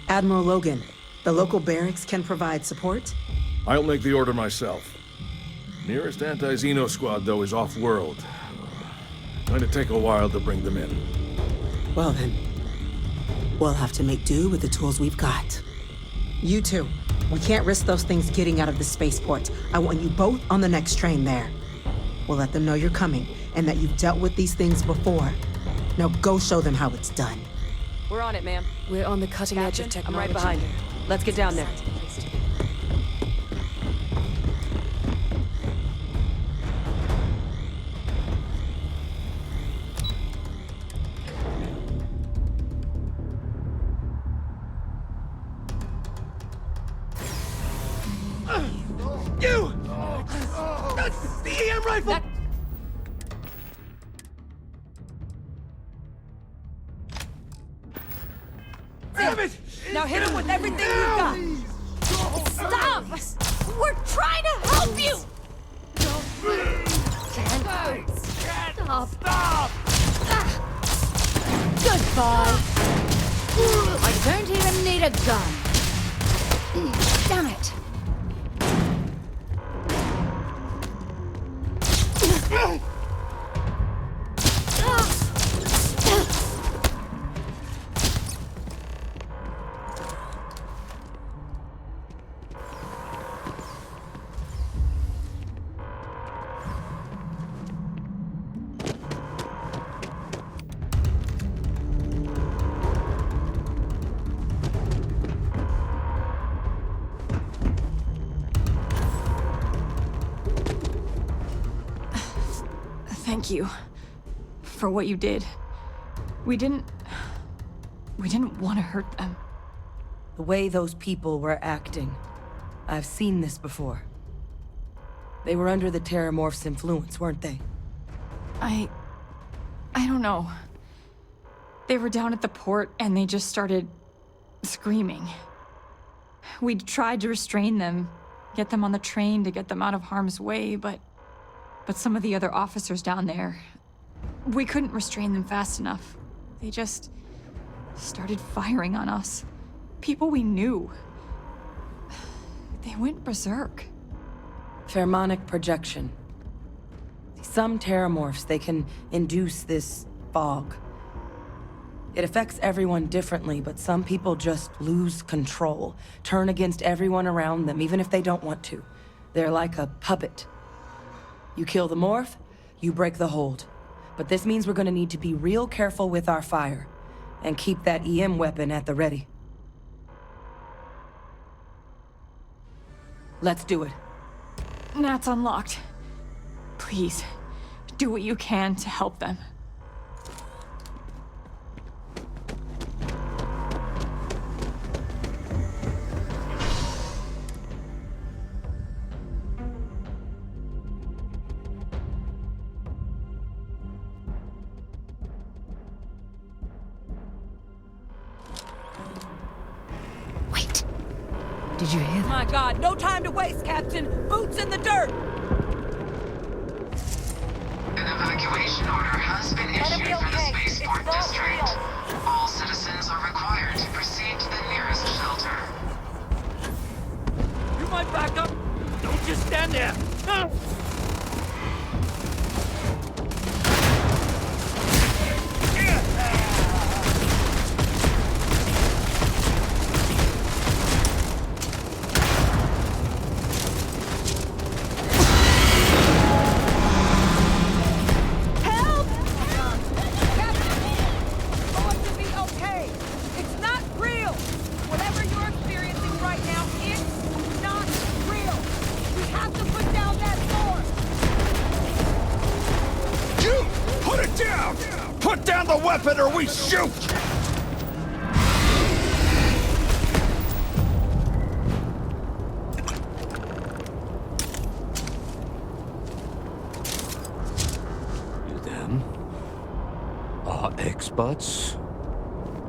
Admiral Logan, the local barracks can provide support? I'll make the order myself. Nearest anti-Xeno squad, though, is off-world. Going to take a while to bring them in. Well then, we'll have to make do with the tools we've got. You two, we can't risk those things getting out of the spaceport. I want you both on the next train there. We'll let them know you're coming and that you've dealt with these things before. Now go show them how it's done. We're on it, ma'am. We're on the cutting edge of technology. I'm right behind you. Let's get down there. You! That's the EM rifle! Damn it! Now hit him with everything you've got! Stop! We're trying to help you! Stop! Goodbye! I don't even need a gun. Damn it! Thank you for what you did. We didn't want to hurt them. The way those people were acting, I've seen this before. They were under the Terramorph's influence, weren't they? I don't know. They were down at the port and they just started screaming. We tried to restrain them, get them on the train to get them out of harm's way, but some of the other officers down there, we couldn't restrain them fast enough. They just started firing on us. People we knew. They went berserk. Pheromonic projection. Some Terramorphs, they can induce this fog. It affects everyone differently, but some people just lose control, turn against everyone around them, even if they don't want to. They're like a puppet. You kill the morph, you break the hold. But this means we're gonna need to be real careful with our fire, and keep that EM weapon at the ready. Let's do it. Nat's unlocked. Please, do what you can to help them. Did you hear that? My God, no time to waste, Captain! Boots in the dirt! An evacuation order has been issued for the spaceport district. All citizens are required to proceed to the nearest shelter. You might back up! Don't just stand there! Whatever you're experiencing right now, it's Put down the weapon or we shoot! You them? Are experts?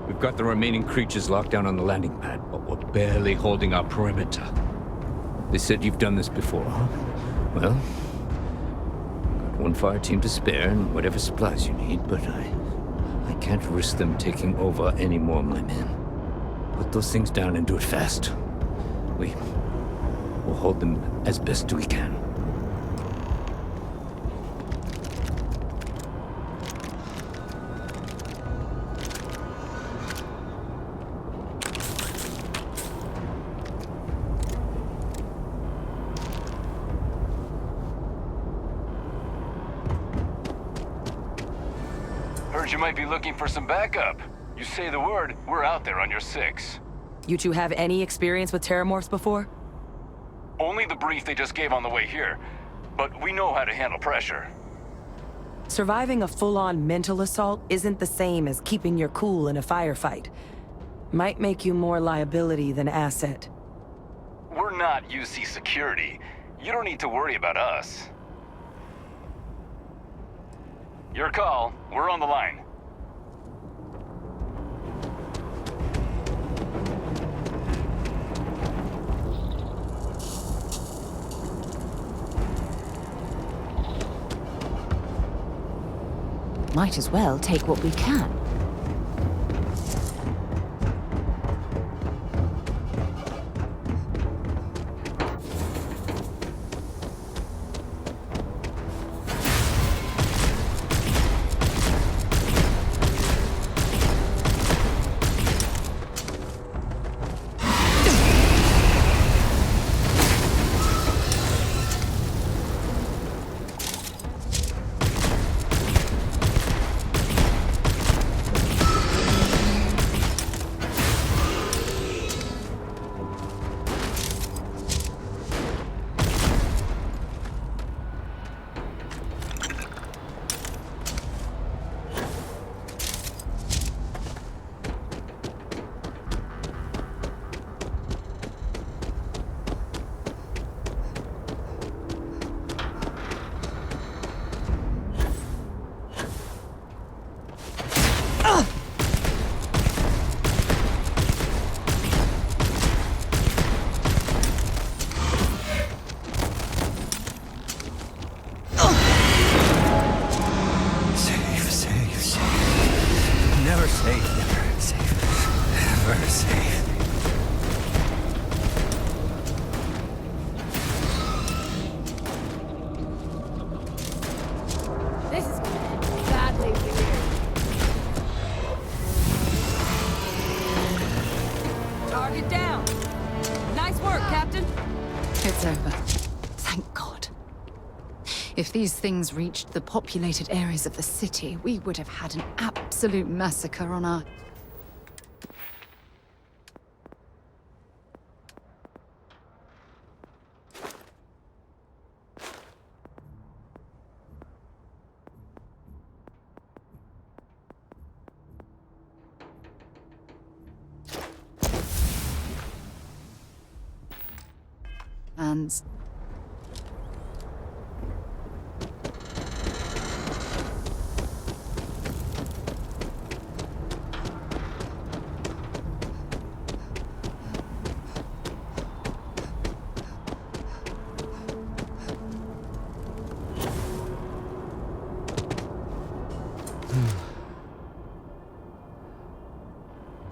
We've got the remaining creatures locked down on the landing pad, but we're barely holding our perimeter. They said you've done this before, huh? Well, got one fire team to spare and whatever supplies you need, but I can't risk them taking over any more of my men. Put those things down and do it fast. We'll hold them as best we can. Heard you might be looking for some backup. You say the word, we're out there on your 6. You two have any experience with terramorphs before? Only the brief they just gave on the way here, but we know how to handle pressure. Surviving a full-on mental assault isn't the same as keeping your cool in a firefight. Might make you more liability than asset. We're not UC security. You don't need to worry about us. Your call. We're on the line. Might as well take what we can. This is badly weird. Target down. Nice work, Captain. It's over. Thank God. If these things reached the populated areas of the city, we would have had an absolute massacre on our... hands.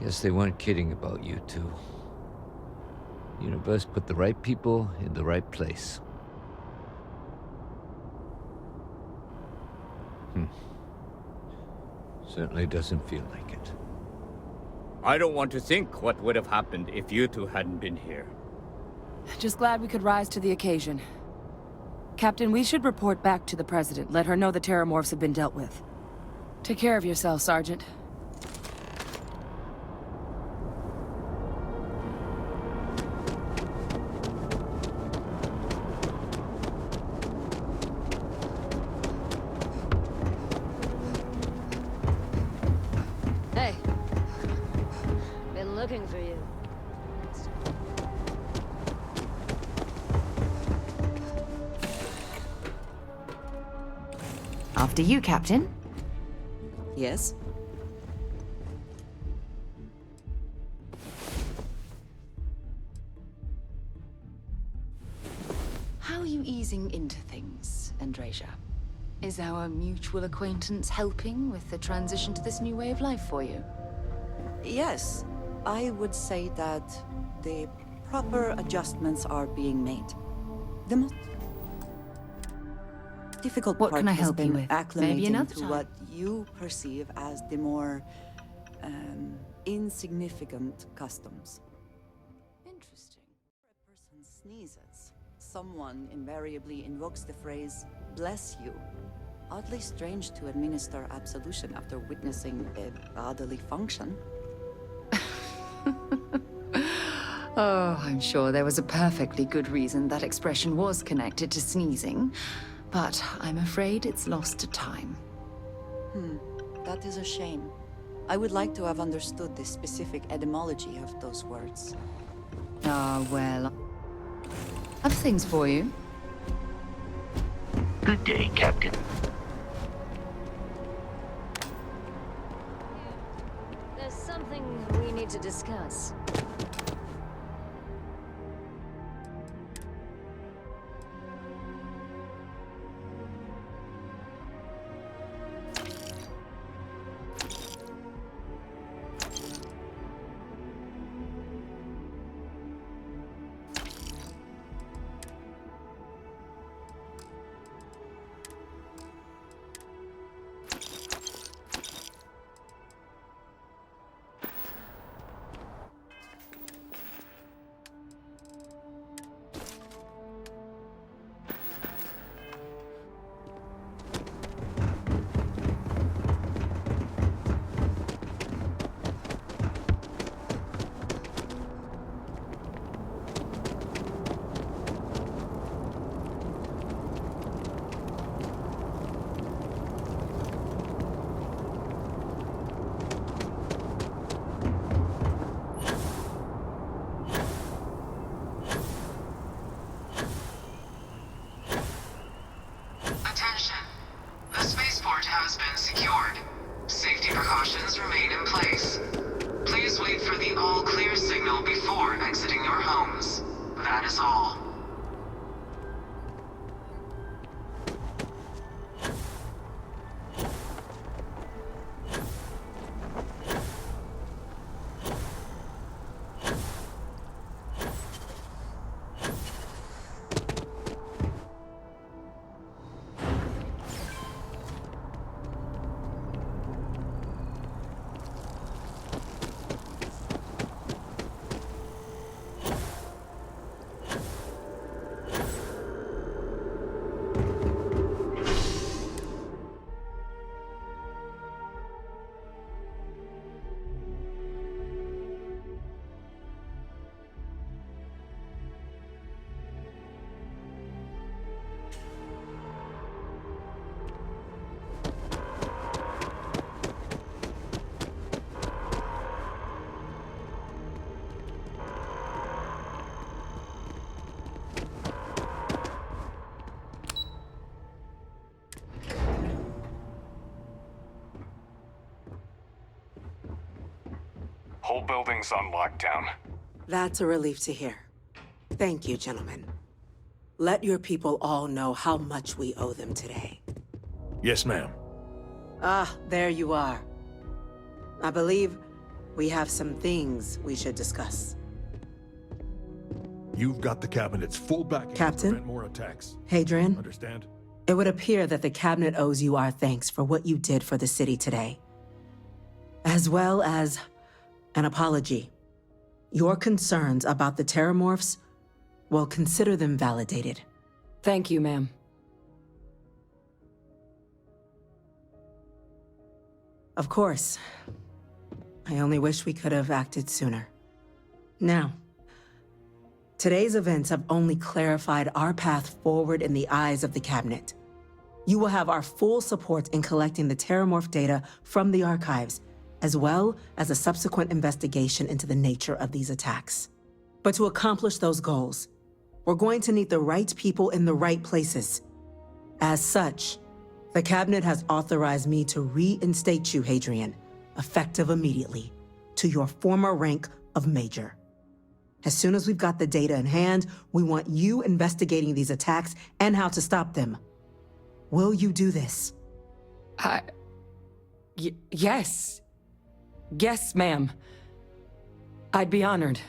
Guess they weren't kidding about you two. Universe put the right people in the right place. Certainly doesn't feel like it. I don't want to think what would have happened if you two hadn't been here. Just glad we could rise to the occasion. Captain, we should report back to the President. Let her know the terramorphs have been dealt with. Take care of yourself, Sergeant. After you, Captain. Yes? How are you easing into things, Andrasia? Is our mutual acquaintance helping with the transition to this new way of life for you? Yes, I would say that the proper adjustments are being made. The most difficult What part can I has help you been with? Maybe acclimating another to time. what you perceive as the more insignificant customs. Interesting. A person sneezes. Someone invariably invokes the phrase, "bless you." Oddly strange to administer absolution after witnessing a bodily function. Oh, I'm sure there was a perfectly good reason that expression was connected to sneezing, but I'm afraid it's lost to time. That is a shame. I would like to have understood the specific etymology of those words. Ah, well, I have things for you. Good day, Captain. There's something we need to discuss. Attention. The spaceport has been secured. Safety precautions remain in place. Please wait for the all-clear signal before exiting your homes. That is all. Whole building's on lockdown. That's a relief to hear. Thank you, gentlemen. Let your people all know how much we owe them today. Yes, ma'am. Ah, there you are. I believe we have some things we should discuss. You've got the Cabinet's full backing Captain? to prevent more attacks. Hadrian? Understand? It would appear that the Cabinet owes you our thanks for what you did for the city today. As well as an apology. Your concerns about the Terramorphs, well, consider them validated. Thank you, ma'am. Of course. I only wish we could have acted sooner. Now, today's events have only clarified our path forward in the eyes of the Cabinet. You will have our full support in collecting the Terramorph data from the archives, as well as a subsequent investigation into the nature of these attacks. But to accomplish those goals, we're going to need the right people in the right places. As such, The Cabinet has authorized me to reinstate you, Hadrian, effective immediately, to your former rank of Major. As soon as we've got the data in hand, we want you investigating these attacks and how to stop them. Will you do this? Yes. Yes, ma'am. I'd be honored.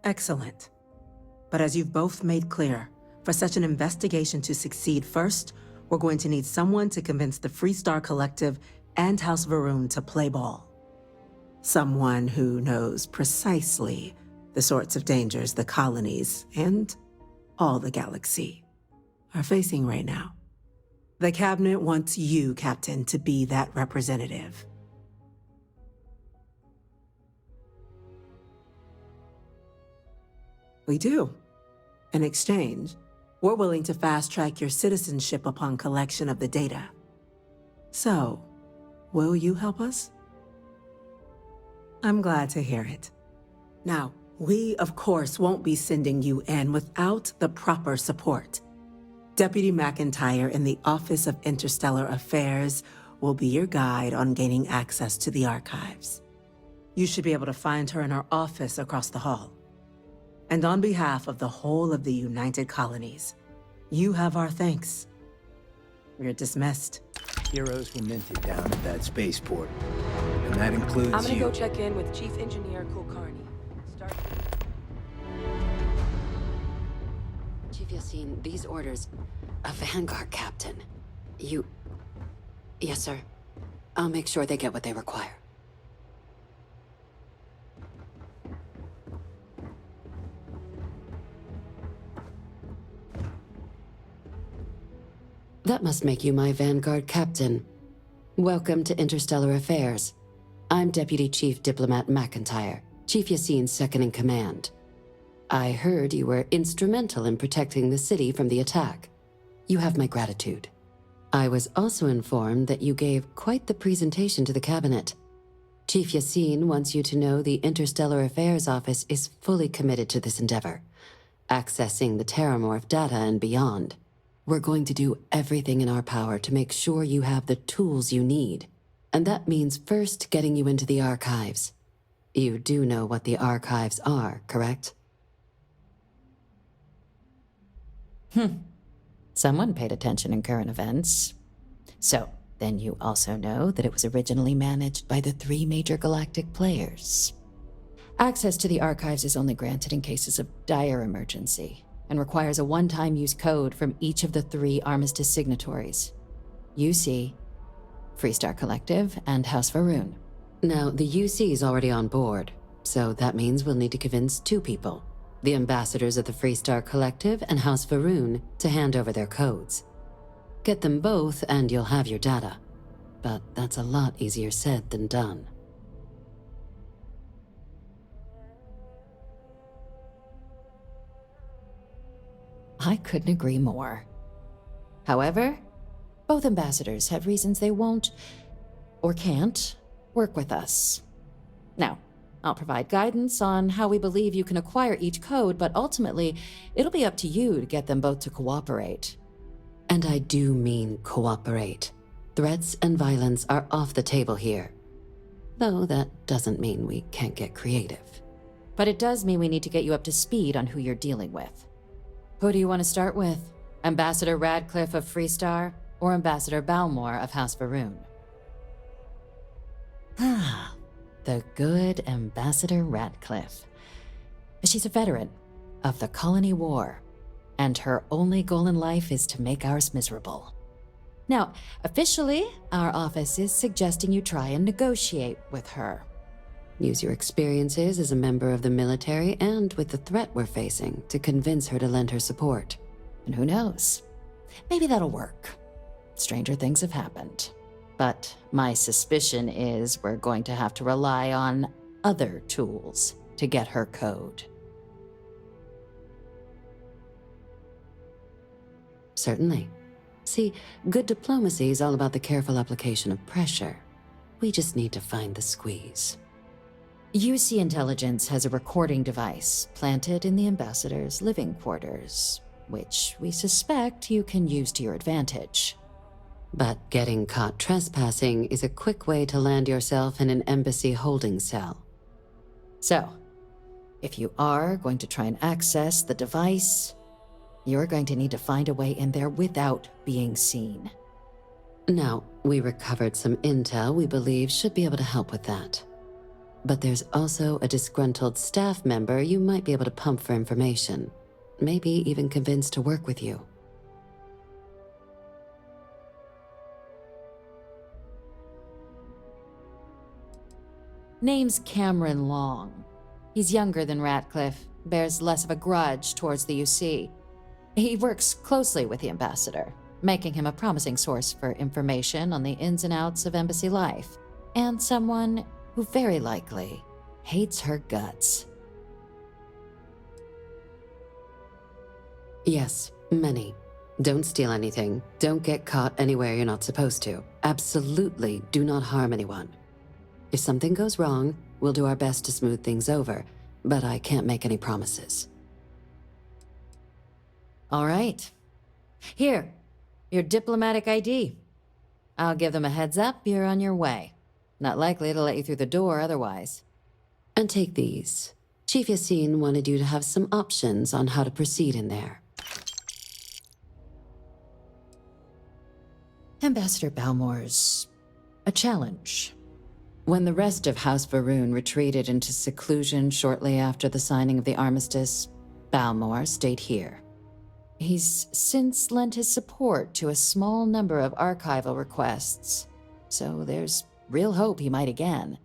Excellent. But as you've both made clear, for such an investigation to succeed first, we're going to need someone to convince the Freestar Collective and House Varun to play ball. Someone who knows precisely the sorts of dangers the colonies and all the galaxy are facing right now. The Cabinet wants you, Captain, to be that representative. We do. In exchange, we're willing to fast-track your citizenship upon collection of the data. So, will you help us? I'm glad to hear it. Now, we, of course, won't be sending you in without the proper support. Deputy McIntyre in the Office of Interstellar Affairs will be your guide on gaining access to the archives. You should be able to find her in her office across the hall. And on behalf of the whole of the United Colonies, you have our thanks. We're dismissed. Heroes were minted down at that spaceport. And that includes I'm gonna you. go check in with Chief Engineer Kulkarni. Chief Yassine, these orders... A Vanguard captain. You... Yes, sir. I'll make sure they get what they require. That must make you my Vanguard captain. Welcome to Interstellar Affairs. I'm Deputy Chief Diplomat McIntyre, Chief Yassine's second-in-command. I heard you were instrumental in protecting the city from the attack. You have my gratitude. I was also informed that you gave quite the presentation to the Cabinet. Chief Yassine wants you to know the Interstellar Affairs Office is fully committed to this endeavor, accessing the Terramorph data and beyond. We're going to do everything in our power to make sure you have the tools you need. And that means first getting you into the archives. You do know what the archives are, correct? Someone paid attention in current events. So, then you also know that it was originally managed by the 3 major galactic players. Access to the archives is only granted in cases of dire emergency, and requires a one-time use code from each of the 3 armistice signatories. UC, Freestar Collective, and House Varun. Now, the UC is already on board, so that means we'll need to convince 2 people. The ambassadors of the Freestar Collective and House Varun to hand over their codes. Get them both and you'll have your data. But that's a lot easier said than done. I couldn't agree more. However, both ambassadors have reasons they won't, or can't, work with us. Now, I'll provide guidance on how we believe you can acquire each code, but ultimately, it'll be up to you to get them both to cooperate. And I do mean cooperate. Threats and violence are off the table here. Though that doesn't mean we can't get creative. But it does mean we need to get you up to speed on who you're dealing with. Who do you want to start with? Ambassador Radcliffe of Freestar, or Ambassador Balmore of House Varun? The good Ambassador Radcliffe. She's a veteran of the Colony War, and her only goal in life is to make ours miserable. Now, officially, our office is suggesting you try and negotiate with her. Use your experiences as a member of the military and with the threat we're facing to convince her to lend her support. And who knows? Maybe that'll work. Stranger things have happened. But my suspicion is we're going to have to rely on other tools to get her code. Certainly. See, good diplomacy is all about the careful application of pressure. We just need to find the squeeze. UC Intelligence has a recording device planted in the ambassador's living quarters, which we suspect you can use to your advantage. but getting caught trespassing is a quick way to land yourself in an embassy holding cell. So, if you are going to try and access the device, you're going to need to find a way in there without being seen. Now, we recovered some intel we believe should be able to help with that. But there's also a disgruntled staff member you might be able to pump for information. Maybe even convince to work with you. Name's Cameron Long. He's younger than Ratcliffe, bears less of a grudge towards the UC. He works closely with the ambassador, making him a promising source for information on the ins and outs of embassy life, and someone who very likely hates her guts. Yes, many. Don't steal anything. Don't get caught anywhere you're not supposed to. Absolutely do not harm anyone. If something goes wrong, we'll do our best to smooth things over, but I can't make any promises. All right. Here, your diplomatic ID. I'll give them a heads up you're on your way. Not likely to let you through the door otherwise. And take these. Chief Yassine wanted you to have some options on how to proceed in there. Ambassador Balmore's a challenge. When the rest of House Varun retreated into seclusion shortly after the signing of the armistice, Balmore stayed here. He's since lent his support to a small number of archival requests, so there's real hope he might again.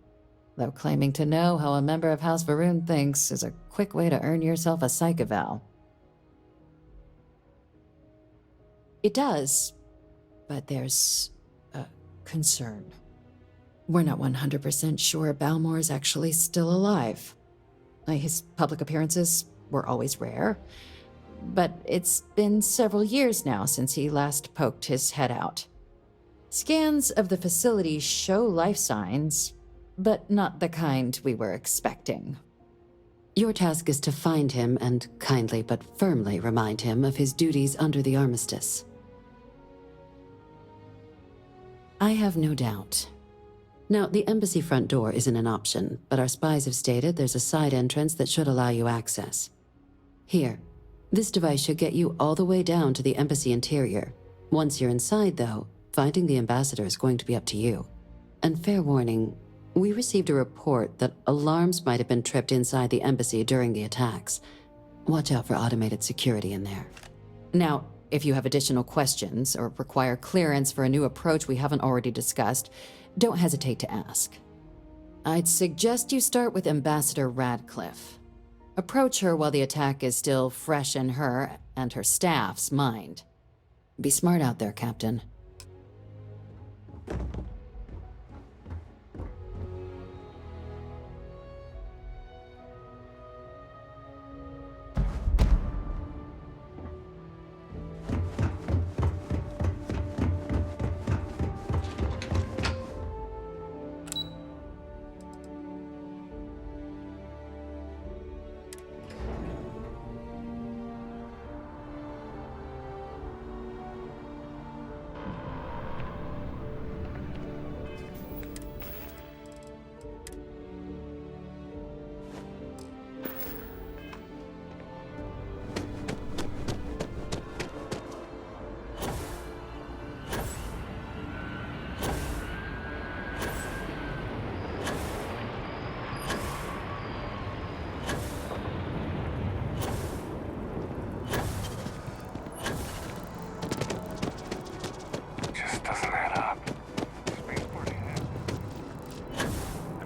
Though claiming to know how a member of House Varun thinks is a quick way to earn yourself a psych eval. It does, but there's a concern. We're not 100% sure Balmore is actually still alive. His public appearances were always rare, but it's been several years now since he last poked his head out. Scans of the facility show life signs, but not the kind we were expecting. Your task is to find him and kindly but firmly remind him of his duties under the armistice. I have no doubt. Now, the embassy front door isn't an option, but our spies have stated there's a side entrance that should allow you access. Here, this device should get you all the way down to the embassy interior. Once you're inside, though, finding the ambassador is going to be up to you. And fair warning, we received a report that alarms might have been tripped inside the embassy during the attacks. Watch out for automated security in there. Now, if you have additional questions or require clearance for a new approach we haven't already discussed, don't hesitate to ask. I'd suggest you start with Ambassador Radcliffe. Approach her while the attack is still fresh in her and her staff's mind. Be smart out there, Captain.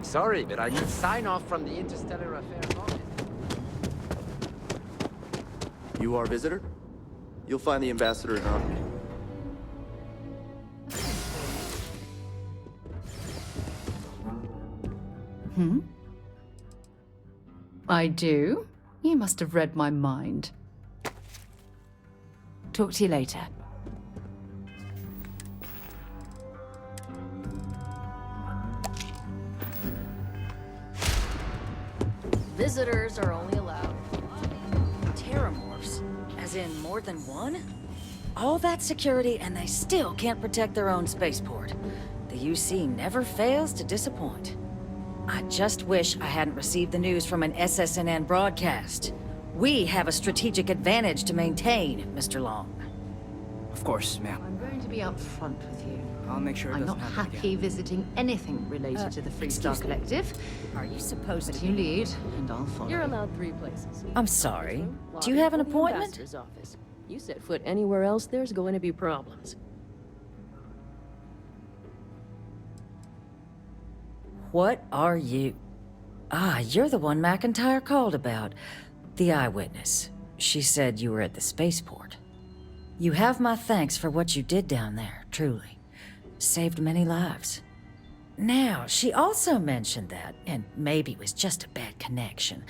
Sorry, but I need sign-off from the Interstellar Affairs office. You are visitor? You'll find the ambassador in our... I do? You must have read my mind. Talk to you later. Visitors are only allowed. Terramorphs? As in more than one? All that security, and they still can't protect their own spaceport. The UC never fails to disappoint. I just wish I hadn't received the news from an SSNN broadcast. We have a strategic advantage to maintain, Mr. Long. Of course, ma'am. I'm going to be upfront with you. I'll make sure it I'm doesn't not happen happy visiting anything related to the Freestar Collective. Are you supposed But to? you lead, and I'll follow. You're allowed 3 places. I'm sorry. Do you have an appointment? Ambassador's office. You set foot anywhere else, there's going to be problems. What are you? Ah, you're the one McIntyre called about. The eyewitness. She said you were at the spaceport. You have my thanks for what you did down there, truly. Saved many lives. Now, she also mentioned that, and maybe it was just a bad connection,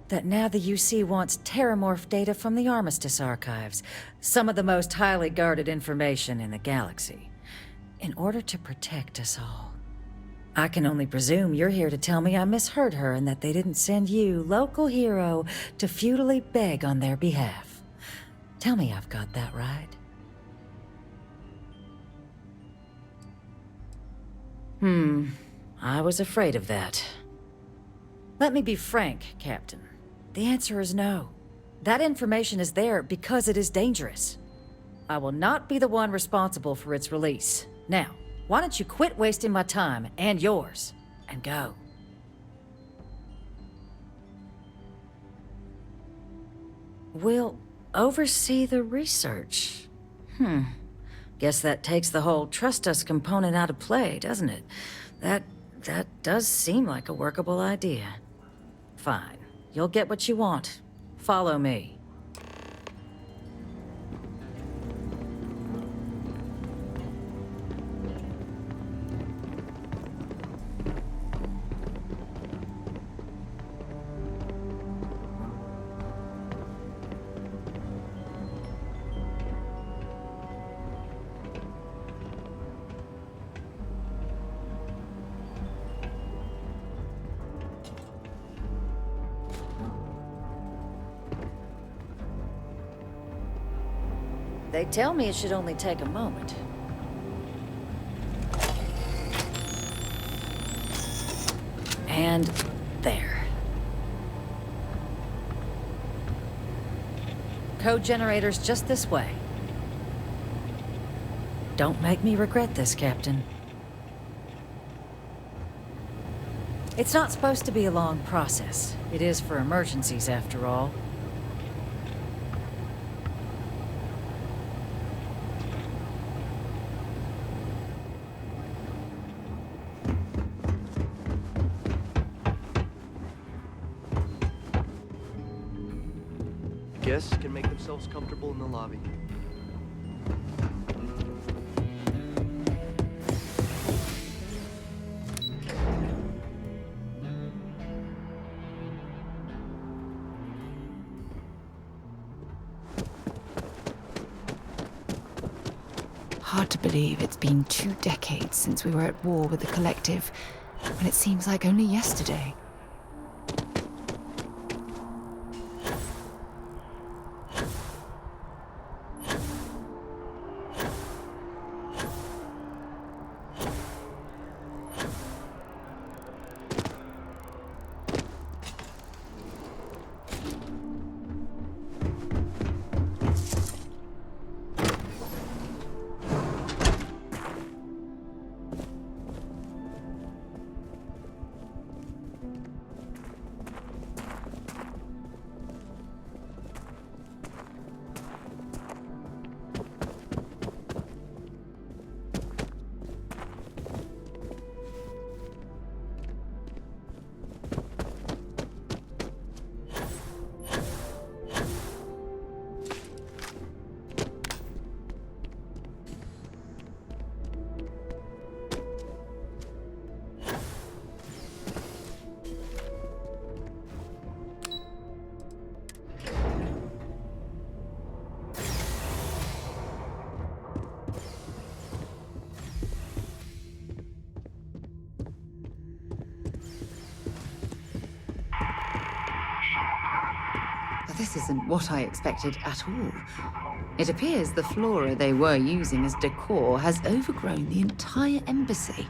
that now the UC wants terramorph data from the Armistice archives, some of the most highly guarded information in the galaxy, in order to protect us all. I can only presume you're here to tell me I misheard her and that they didn't send you, local hero, to futilely beg on their behalf. Tell me I've got that right. I was afraid of that. Let me be frank, Captain. The answer is no. That information is there because it is dangerous. I will not be the one responsible for its release. Now, why don't you quit wasting my time and yours, and go? We'll oversee the research. Guess that takes the whole trust us component out of play, doesn't it? That does seem like a workable idea. Fine. You'll get what you want. Follow me. They tell me it should only take a moment. And there. Code generator's just this way. Don't make me regret this, Captain. It's not supposed to be a long process. It is for emergencies, after all. Guests can make themselves comfortable in the lobby. Hard to believe it's been 2 decades since we were at war with the Collective, when it seems like only yesterday. This isn't what I expected at all. It appears the flora they were using as decor has overgrown the entire embassy.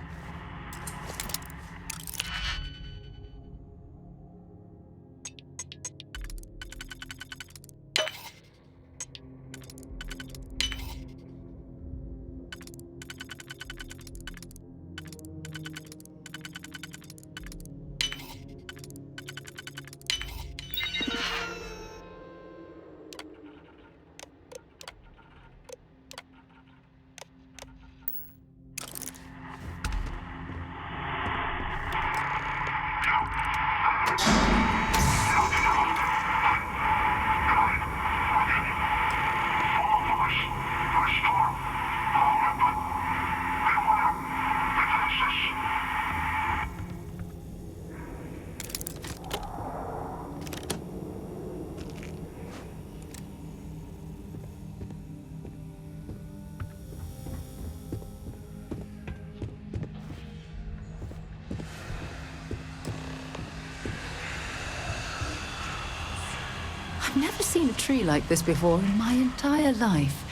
I've never seen a tree like this before in my entire life.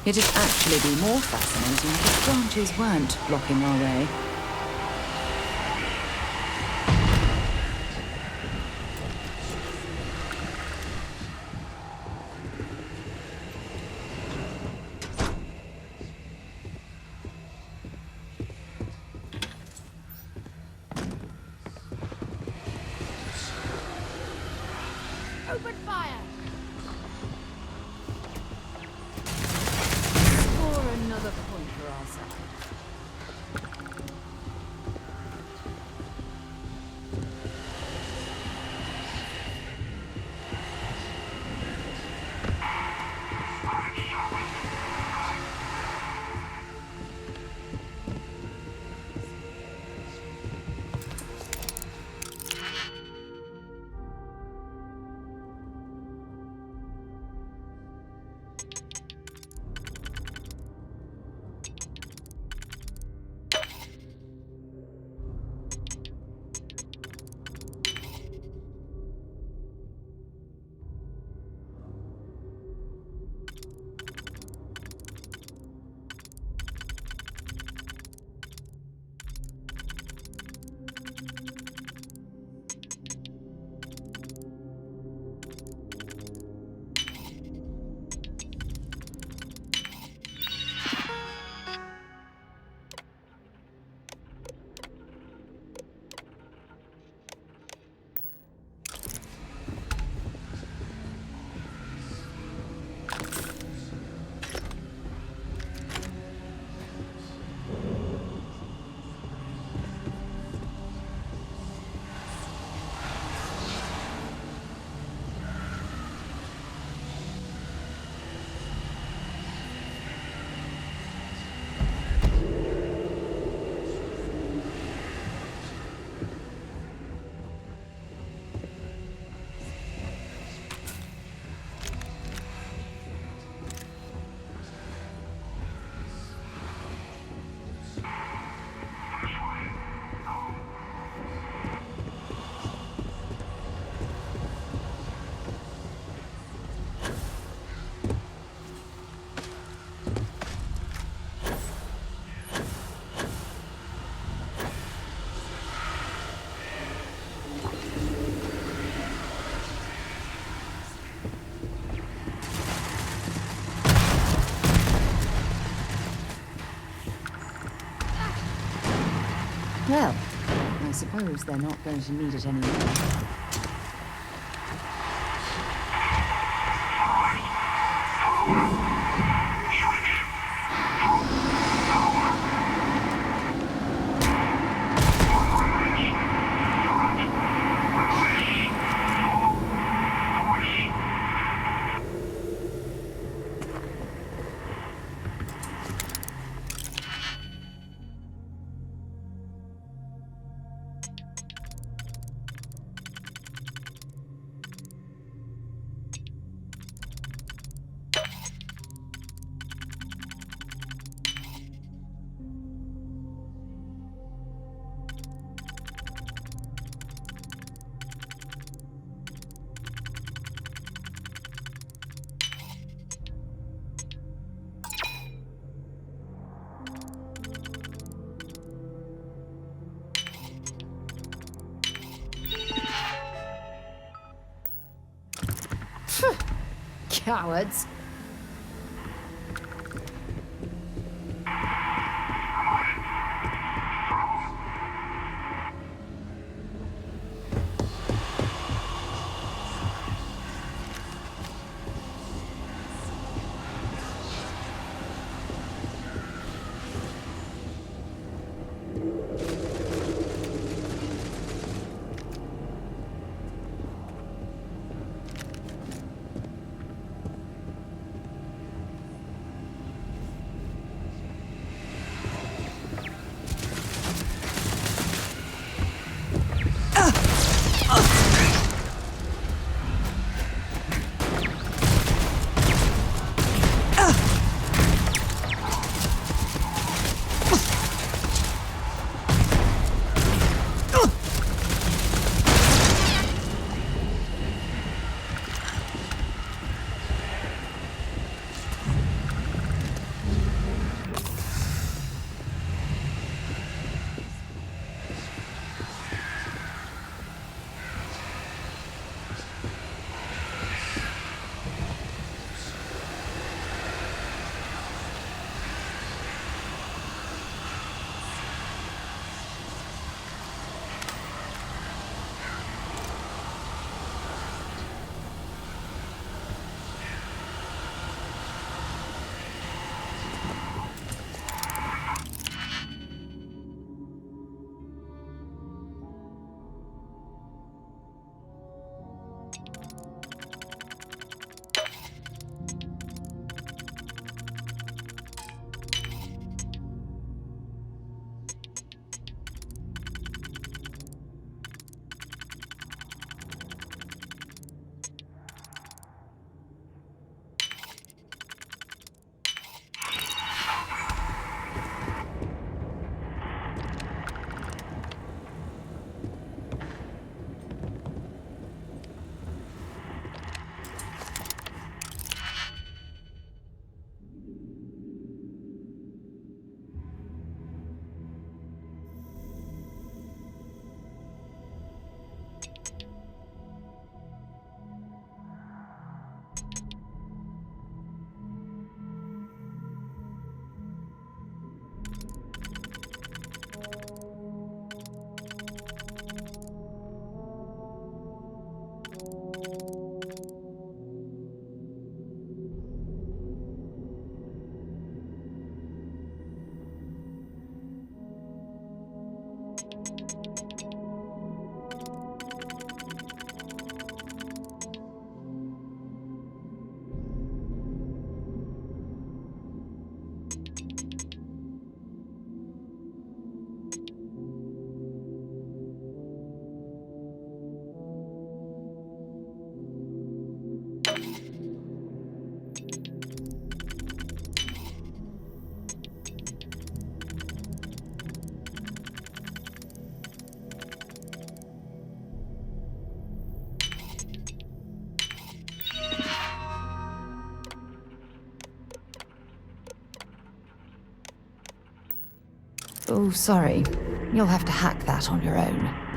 It'd actually be more fascinating if the branches weren't blocking our way. Open fire! Or another point for our side. Well, I suppose they're not going to need it anymore. cowards. Oh, sorry. You'll have to hack that on your own.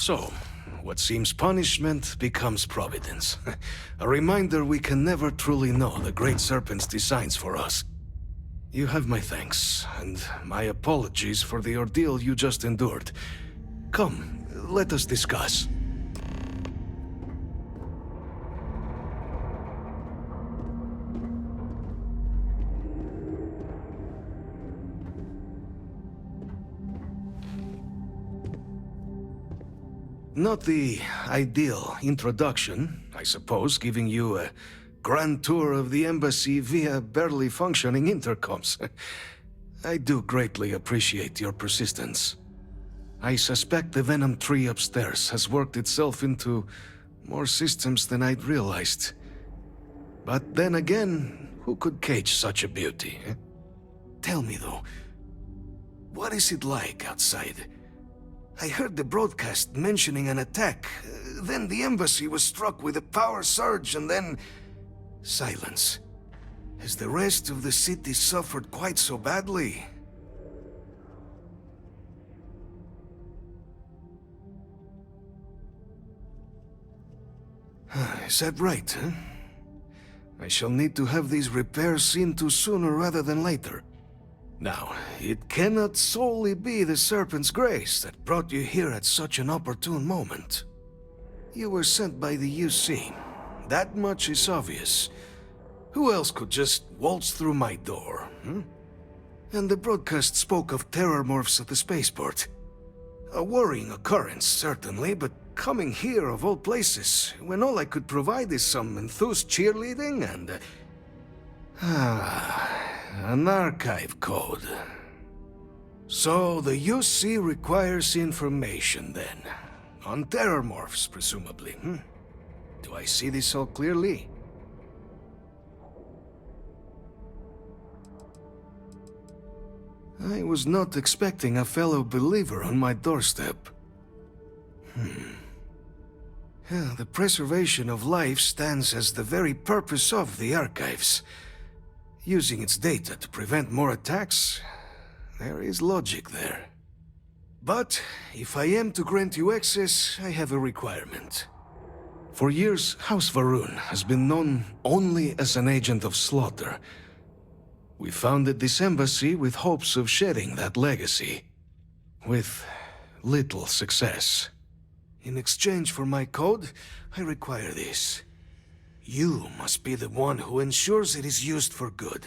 So, what seems punishment becomes providence. A reminder we can never truly know the Great Serpent's designs for us. You have my thanks, and my apologies for the ordeal you just endured. Come, let us discuss. Not the ideal introduction, I suppose, giving you a grand tour of the embassy via barely functioning intercoms. I do greatly appreciate your persistence. I suspect the Venom tree upstairs has worked itself into more systems than I'd realized. But then again, who could cage such a beauty? Tell me though, what is it like outside? I heard the broadcast mentioning an attack. Then the embassy was struck with a power surge and then... silence. Has the rest of the city suffered quite so badly? Is that right, huh? I shall need to have these repairs seen to sooner rather than later. Now, it cannot solely be the Serpent's grace that brought you here at such an opportune moment. You were sent by the UC. That much is obvious. Who else could just waltz through my door, hmm? And the broadcast spoke of terror morphs at the spaceport. A worrying occurrence, certainly, but coming here of all places, when all I could provide is some enthused cheerleading and... an archive code. So the UC requires information, then. On terror morphs, presumably, hmm? Do I see this all clearly? I was not expecting a fellow believer on my doorstep. Yeah, the preservation of life stands as the very purpose of the archives. Using its data to prevent more attacks, there is logic there. But if I am to grant you access, I have a requirement. For years, House Varun has been known only as an agent of slaughter. We founded this embassy with hopes of shedding that legacy. With little success. In exchange for my code, I require this. You must be the one who ensures it is used for good.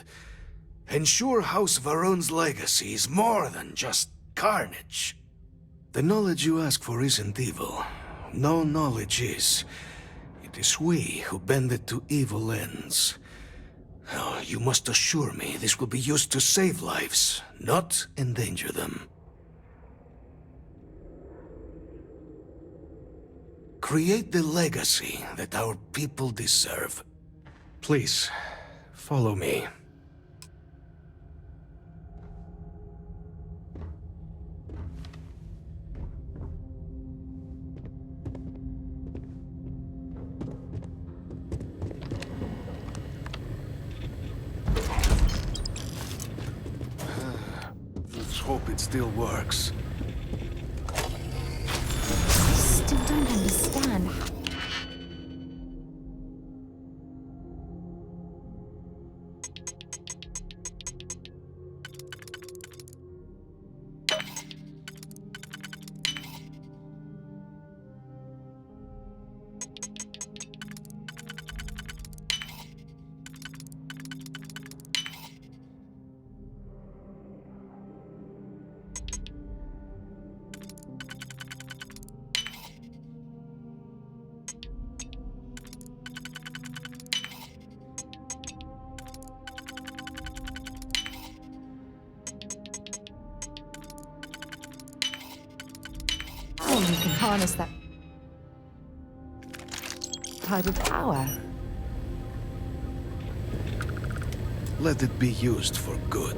Ensure House Varun's legacy is more than just carnage. The knowledge you ask for isn't evil. No knowledge is. It is we who bend it to evil ends. Oh, you must assure me this will be used to save lives, not endanger them. Create the legacy that our people deserve. Please, follow me. Let's hope it still works. I still don't understand. Oh, you can harness that type of power. Let it be used for good.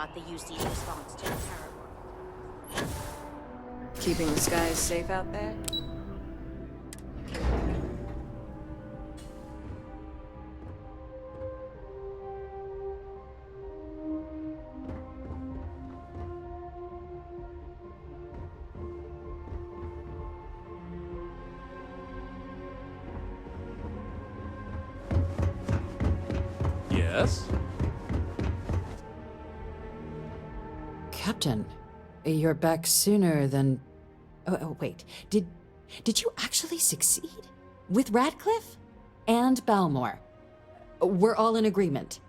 about the UC's response to the terror. Keeping the skies safe out there? Yes? Captain, you're back sooner than... Oh, wait. Did you actually succeed? With Radcliffe? And Balmore? We're all in agreement.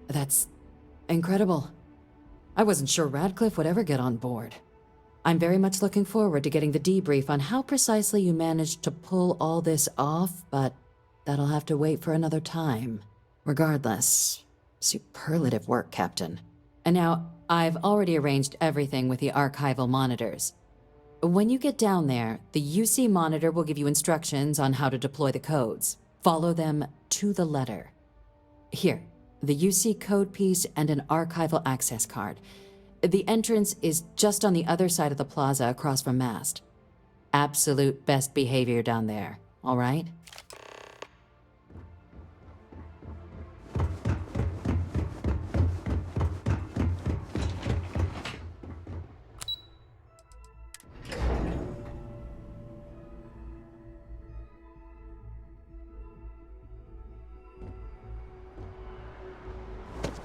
That's incredible. I wasn't sure Radcliffe would ever get on board. I'm very much looking forward to getting the debrief on how precisely you managed to pull all this off, but that'll have to wait for another time. Regardless, superlative work, Captain. And now, I've already arranged everything with the archival monitors. When you get down there, the UC monitor will give you instructions on how to deploy the codes. Follow them to the letter. Here, the UC code piece and an archival access card. The entrance is just on the other side of the plaza across from Mast. Absolute best behavior down there, all right?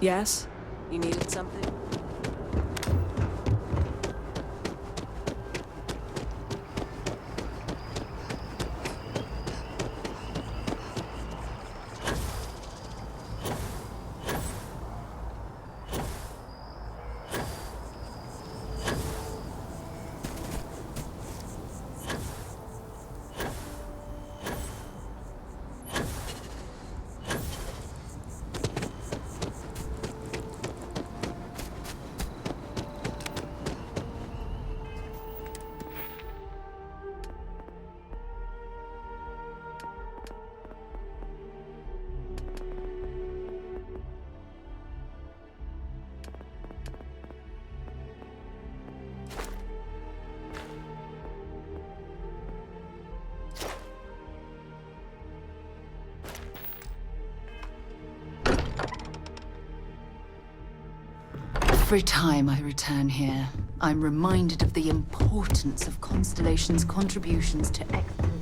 Yes? You needed something? Every time I return here, I'm reminded of the importance of Constellation's contributions to exploration.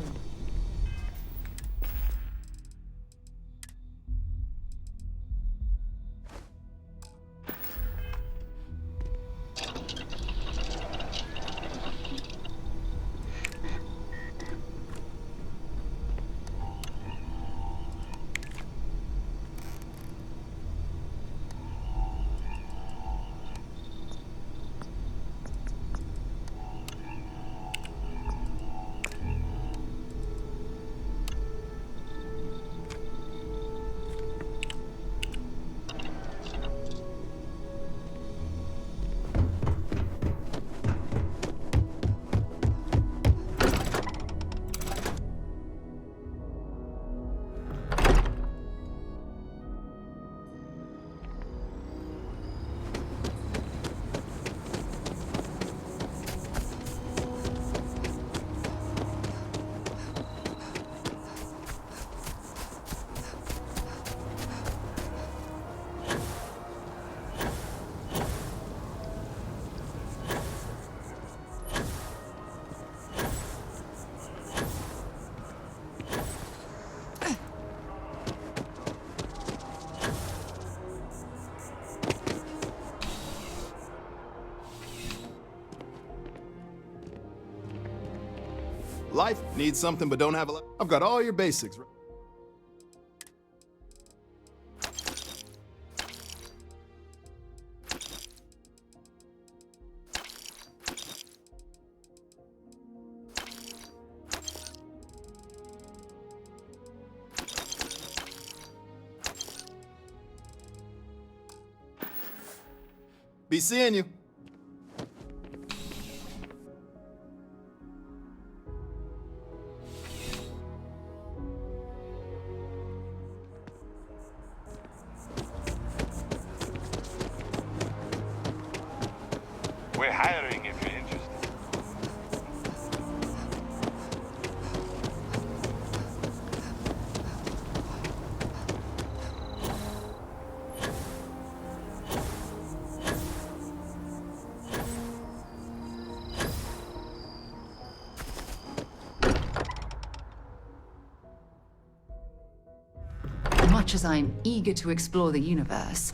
Life needs something but don't have a lot. I've got all your basics. Be seeing you. much as I'm eager to explore the universe,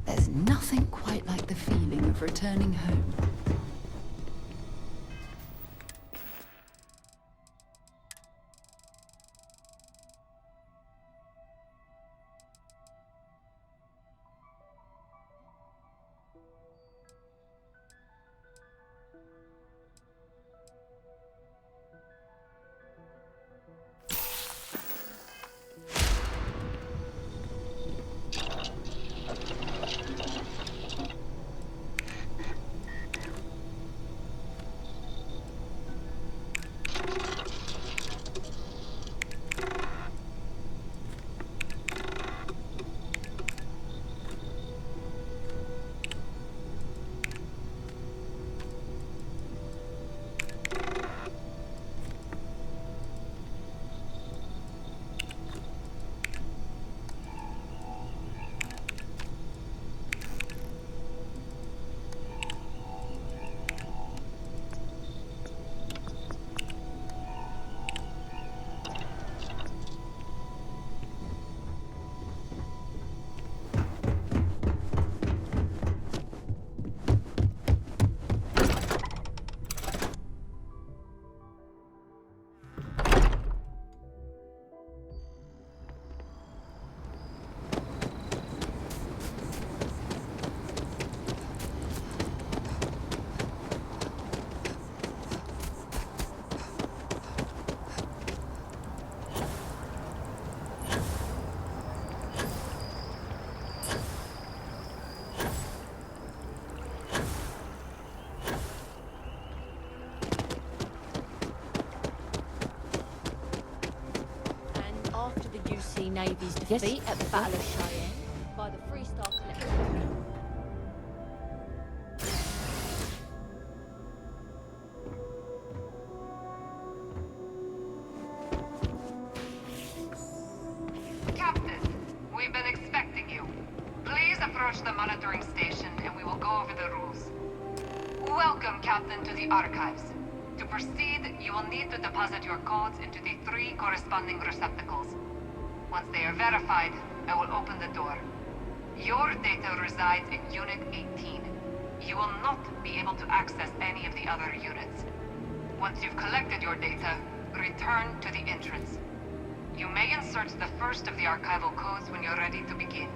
there's nothing quite like the feeling of returning home. Navy's defeat at the Battle of Cheyenne by the Freestar Collective. Captain, we've been expecting you. Please approach the monitoring station and we will go over the rules. Welcome, Captain, to the Archives. To proceed, you will need to deposit your codes into the 3 corresponding receptacles. Once they are verified, I will open the door. Your data resides in Unit 18. You will not be able to access any of the other units. Once you've collected your data, return to the entrance. You may insert the first of the archival codes when you're ready to begin.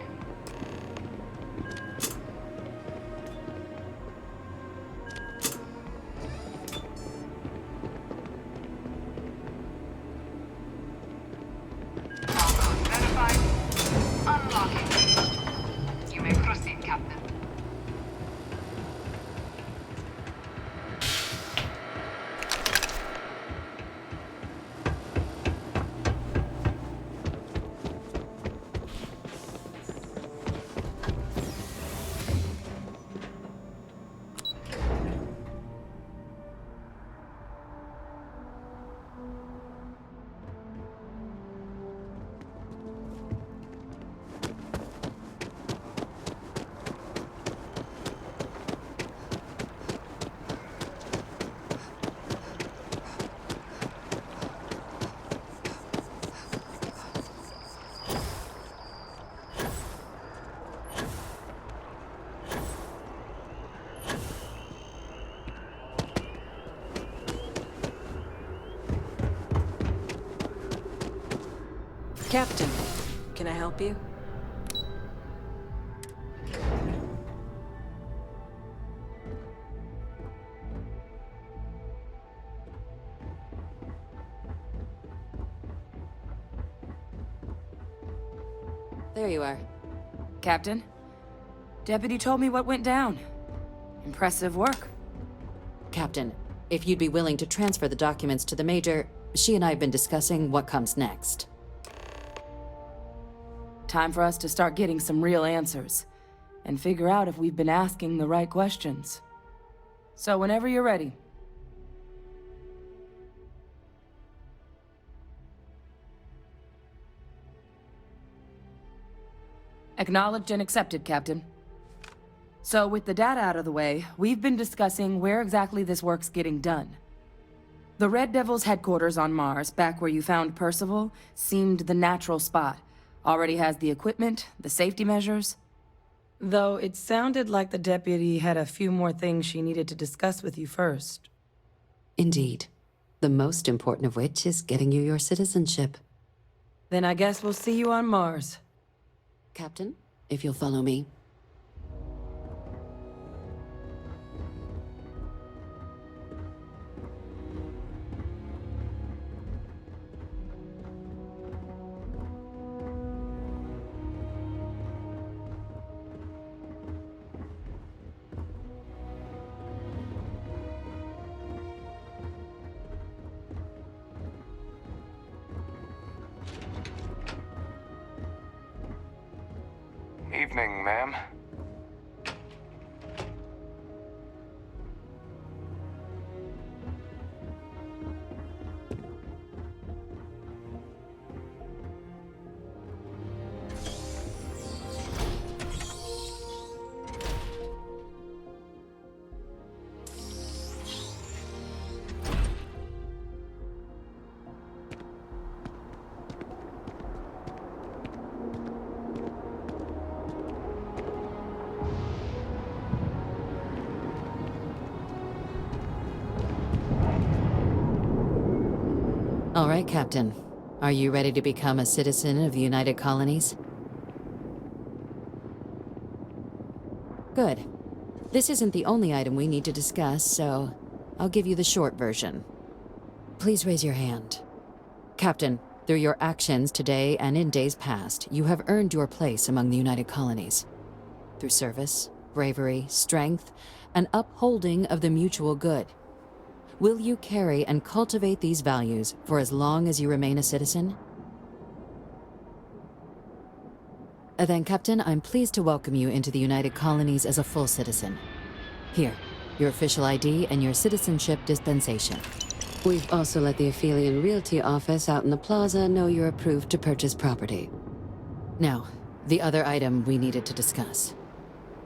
Captain, can I help you? There you are. Captain, Deputy told me what went down. Impressive work. Captain, if you'd be willing to transfer the documents to the Major, she and I have been discussing what comes next. Time for us to start getting some real answers, and figure out if we've been asking the right questions. So whenever you're ready. Acknowledged and accepted, Captain. So with the data out of the way, we've been discussing where exactly this work's getting done. The Red Devil's headquarters on Mars, back where you found Percival, seemed the natural spot. Already has the equipment, the safety measures? Though it sounded like the deputy had a few more things she needed to discuss with you first. Indeed. The most important of which is getting you your citizenship. Then I guess we'll see you on Mars. Captain, if you'll follow me. Evening, ma'am. All right, Captain. Are you ready to become a citizen of the United Colonies? Good. This isn't the only item we need to discuss, so I'll give you the short version. Please raise your hand. Captain, through your actions today and in days past, you have earned your place among the United Colonies. Through service, bravery, strength, and upholding of the mutual good. Will you carry and cultivate these values for as long as you remain a citizen? Then, Captain, I'm pleased to welcome you into the United Colonies as a full citizen. Here, your official ID and your citizenship dispensation. We've also let the Aphelion Realty office out in the plaza know you're approved to purchase property. Now, the other item we needed to discuss.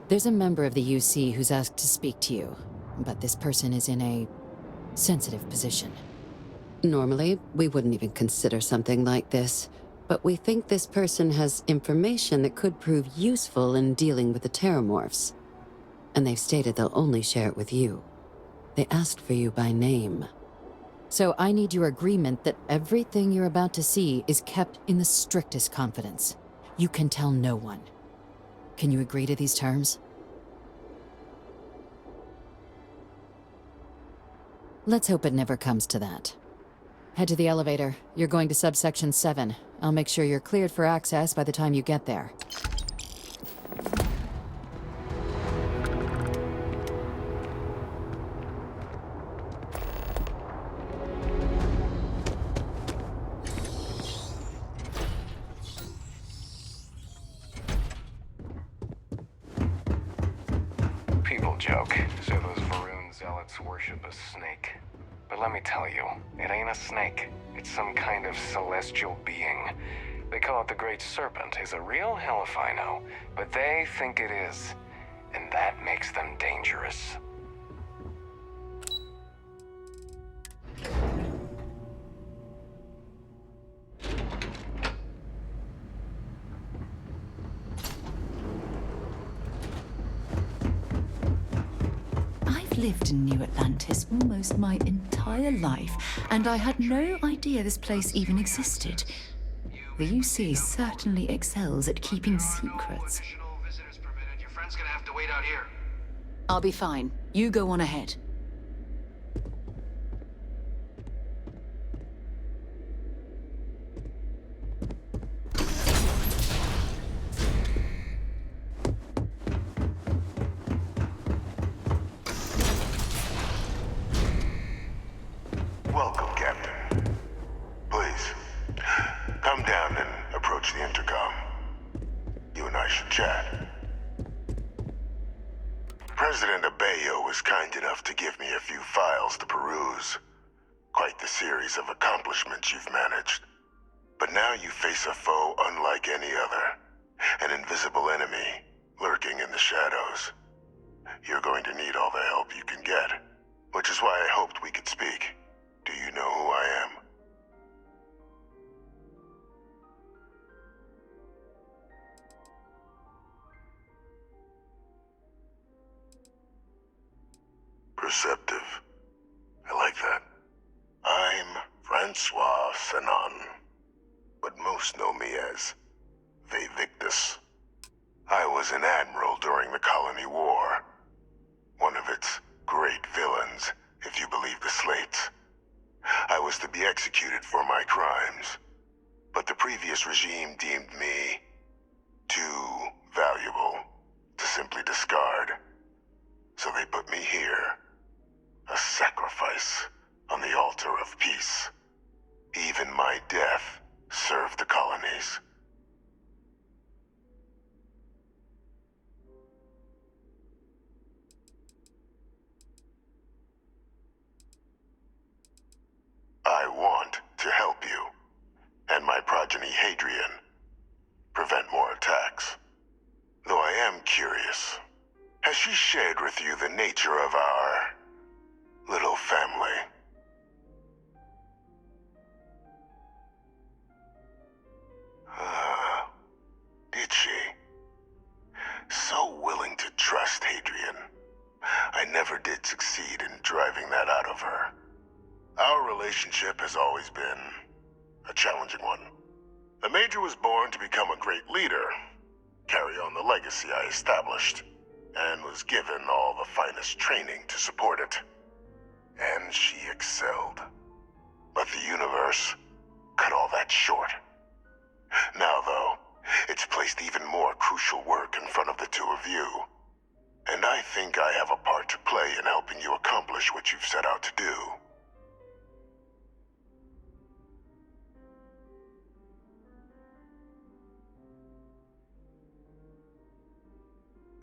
There's a member of the UC who's asked to speak to you, but this person is in a sensitive position. Normally, we wouldn't even consider something like this, but we think this person has information that could prove useful in dealing with the Terramorphs. And they've stated they'll only share it with you. They asked for you by name. So I need your agreement that everything you're about to see is kept in the strictest confidence. You can tell no one. Can you agree to these terms? Let's hope it never comes to that. Head to the elevator. You're going to subsection 7. I'll make sure you're cleared for access by the time you get there. People joke, say those Maroon zealots worship a snake. But let me tell you, it ain't a snake. It's some kind of celestial being. They call it the Great Serpent. Is a real hell if I know, but they think it is. And that makes them dangerous. I've lived in New Atlantis almost my entire life, and I had no idea this place even existed. The UC certainly excels at keeping secrets. Your friend's gonna have to wait out here. I'll be fine. You go on ahead. Welcome, Captain. Please, come down and approach the intercom. You and I should chat. President Abeyo was kind enough to give me a few files to peruse. Quite the series of accomplishments you've managed. But now you face a foe unlike any other. An invisible enemy, lurking in the shadows. You're going to need all the help you can get, which is why I hoped we could speak. Do you know who I am? perceptive. I like that. I'm Francois Sanon, but most know me as Victus. I was an admiral during the Colony War. One of its great villains, if you believe the slates. I was to be executed for my crimes, but the previous regime deemed me too valuable to simply discard. So they put me here, a sacrifice on the altar of peace. Even my death served the colonies. I want to help you, and my progeny Hadrian, prevent more attacks. Though I am curious, has she shared with you the nature of our little family? Did she? So willing to trust Hadrian. I never did succeed in driving that out of her. Our relationship has always been a challenging one. The Major was born to become a great leader, carry on the legacy I established, and was given all the finest training to support it. And she excelled. But the universe cut all that short. Now, though, it's placed even more crucial work in front of the two of you. And I think I have a part to play in helping you accomplish what you've set out to do.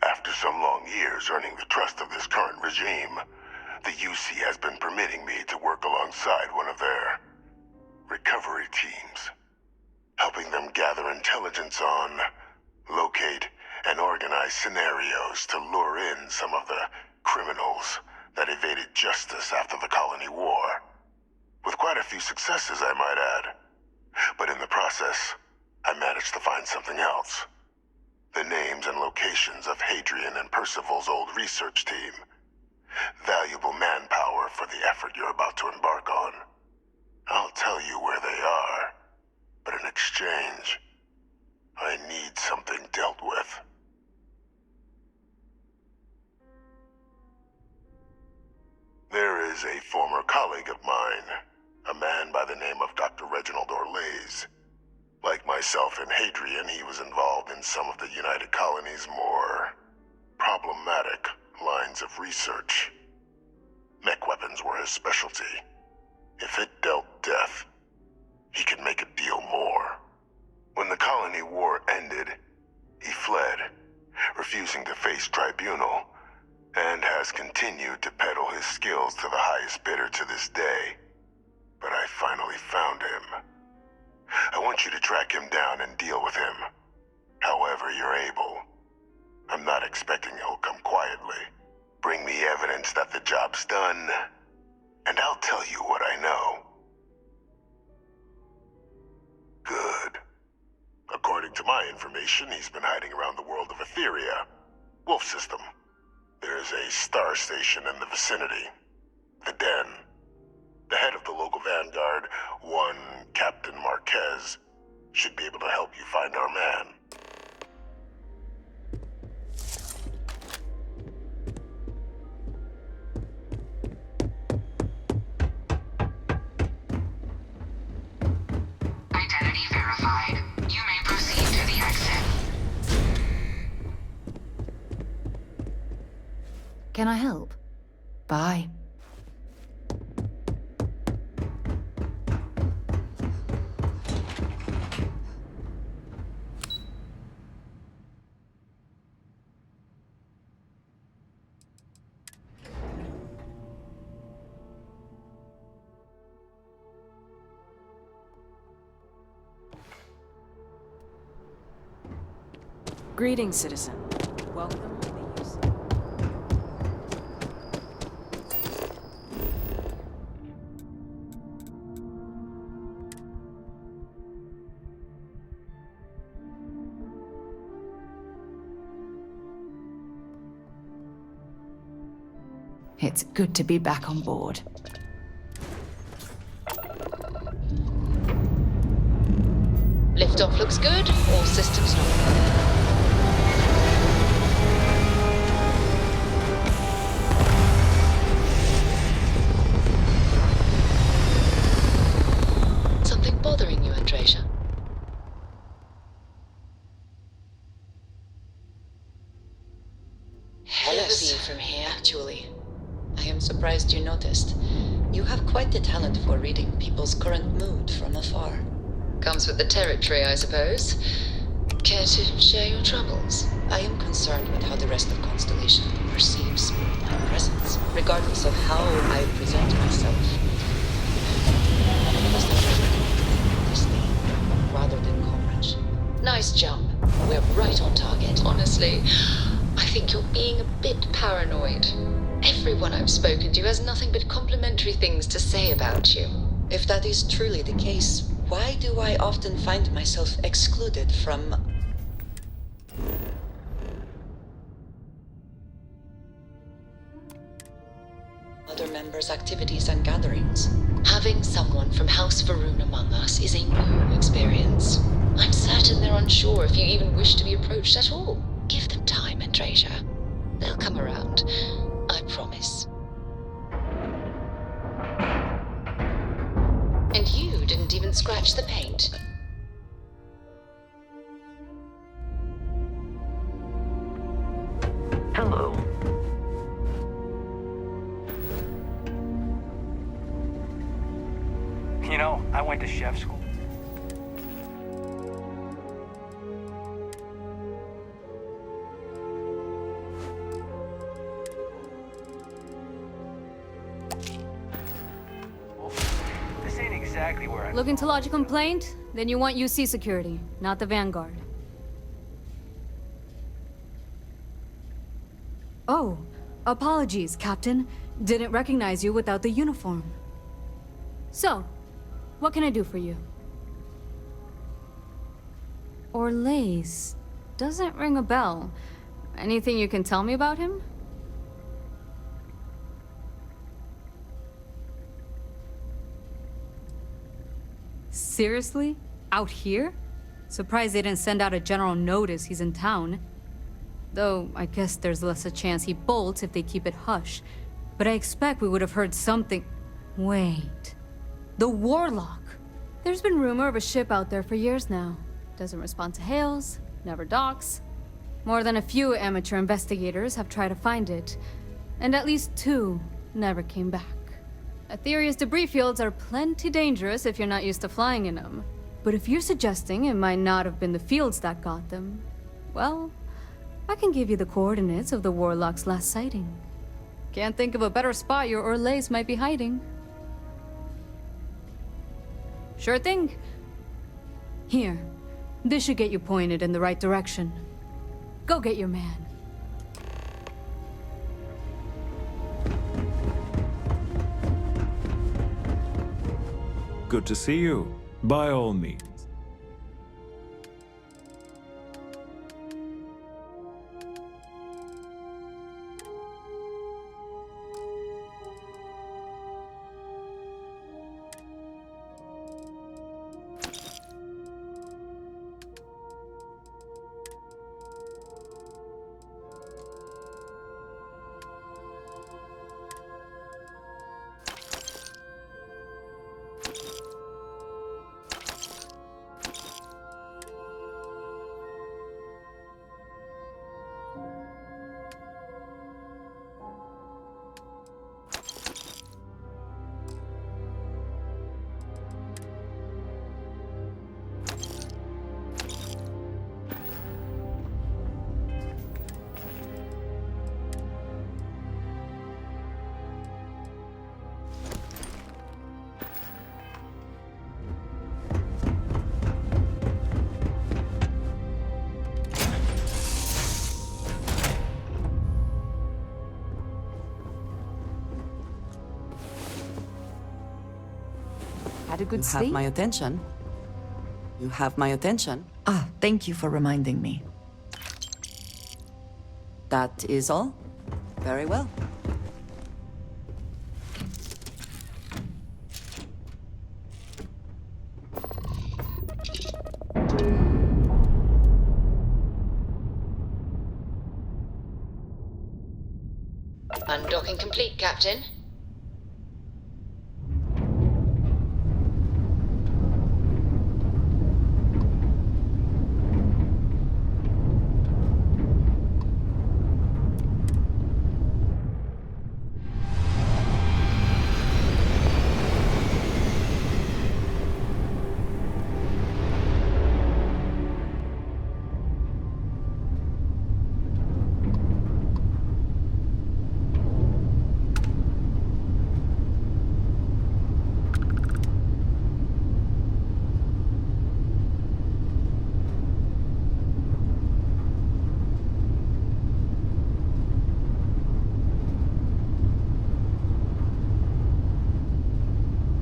After some long years earning the trust of this current regime, the UC has been permitting me to work alongside one of their recovery teams, helping them gather intelligence on, locate, and organize scenarios to lure in some of the criminals that evaded justice after the Colony War. With quite a few successes, I might add. But in the process, I managed to find something else. The names and locations of Hadrian and Percival's old research team. Valuable manpower for the effort you're about to embark on. I'll tell you where they are, but in exchange, I need something dealt with. There is a former colleague of mine, a man by the name of Dr. Reginald Orlaise. Like myself and Hadrian, he was involved in some of the United Colony's more problematic lines of research. Mech weapons were his specialty. If it dealt death, he could make a deal more. When the Colony War ended, he fled, refusing to face tribunal, and has continued to peddle his skills to the highest bidder to this day. But I finally found him. I want you to track him down and deal with him, however you're able. I'm not expecting he'll come quietly. Bring me evidence that the job's done, and I'll tell you what I know. Good. According to my information, he's been hiding around the world of Etheria, Wolf System. There's a star station in the vicinity, the Den. The head of the local vanguard, one Captain Marquez, should be able to help you find our man. Identity verified. You may proceed to the exit. Can I help? Bye. Greetings, citizen. Welcome to the UC. It's good to be back on board. Liftoff looks good. All systems normal. Something bothering you, Andreja? Hell of a view from here, actually. I am surprised you noticed. You have quite the talent for reading people's current mood from afar. Comes with the territory, I suppose. Care to share your troubles? I am concerned with how the rest of Constellation perceives my presence, regardless of how I present myself. Must have listening rather than coverage. Nice jump. We're right on target. Honestly, I think you're being a bit paranoid. Everyone I've spoken to has nothing but complimentary things to say about you. If that is truly the case, why do I often find myself excluded from other members' activities and gatherings? Having someone from House Varun among us is a new experience. I'm certain they're unsure if you even wish to be approached at all. Give them time, Andreja. They'll come around. I promise. And you didn't even scratch the paint. Hello. You know, I went to chef school. This ain't exactly where I... Looking to lodge a complaint? Then you want UC security, not the Vanguard. Oh, apologies, Captain. Didn't recognize you without the uniform. So, what can I do for you? Orlaise. Doesn't ring a bell. Anything you can tell me about him? Seriously? Out here? Surprised they didn't send out a general notice he's in town. Though, I guess there's less a chance he bolts if they keep it hush. But I expect we would have heard something... Wait... The Warlock! There's been rumor of a ship out there for years now. Doesn't respond to hails, never docks. More than a few amateur investigators have tried to find it. And at least 2 never came back. Aetherius debris fields are plenty dangerous if you're not used to flying in them. But if you're suggesting it might not have been the fields that got them, well, I can give you the coordinates of the Warlock's last sighting. Can't think of a better spot your Orlaise might be hiding. Sure thing. Here, this should get you pointed in the right direction. Go get your man. Good to see you, by all means. Had a good You sleep? have my attention. You have my attention. Ah, thank you for reminding me. That is all? Very well. Docking complete, Captain.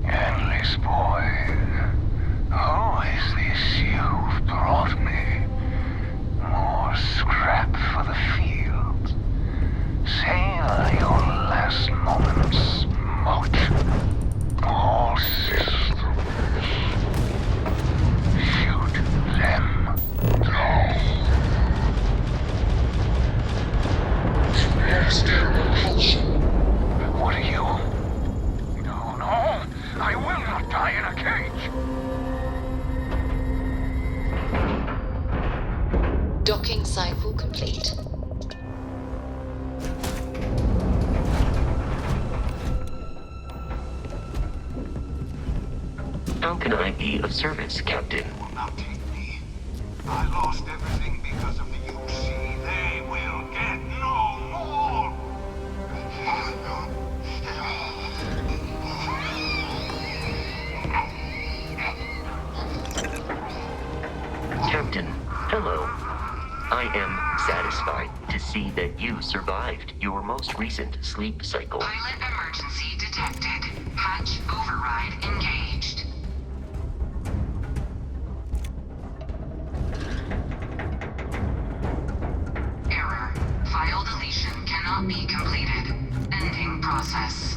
Endless boy, who is this you've brought me? More scrap for the field. Savor your last moments, moat. All systems. Shoot them down. Master repulsion. What are you? No, I will not die in a cage! Docking cycle complete. How can I be of service, Captain? Not take me. I lost everything because of the UC. They will get no more! Captain, hello. I am satisfied to see that you survived your most recent sleep cycle. Pilot emergency detected. Hatch override engaged. Error. File deletion cannot be completed. Ending process.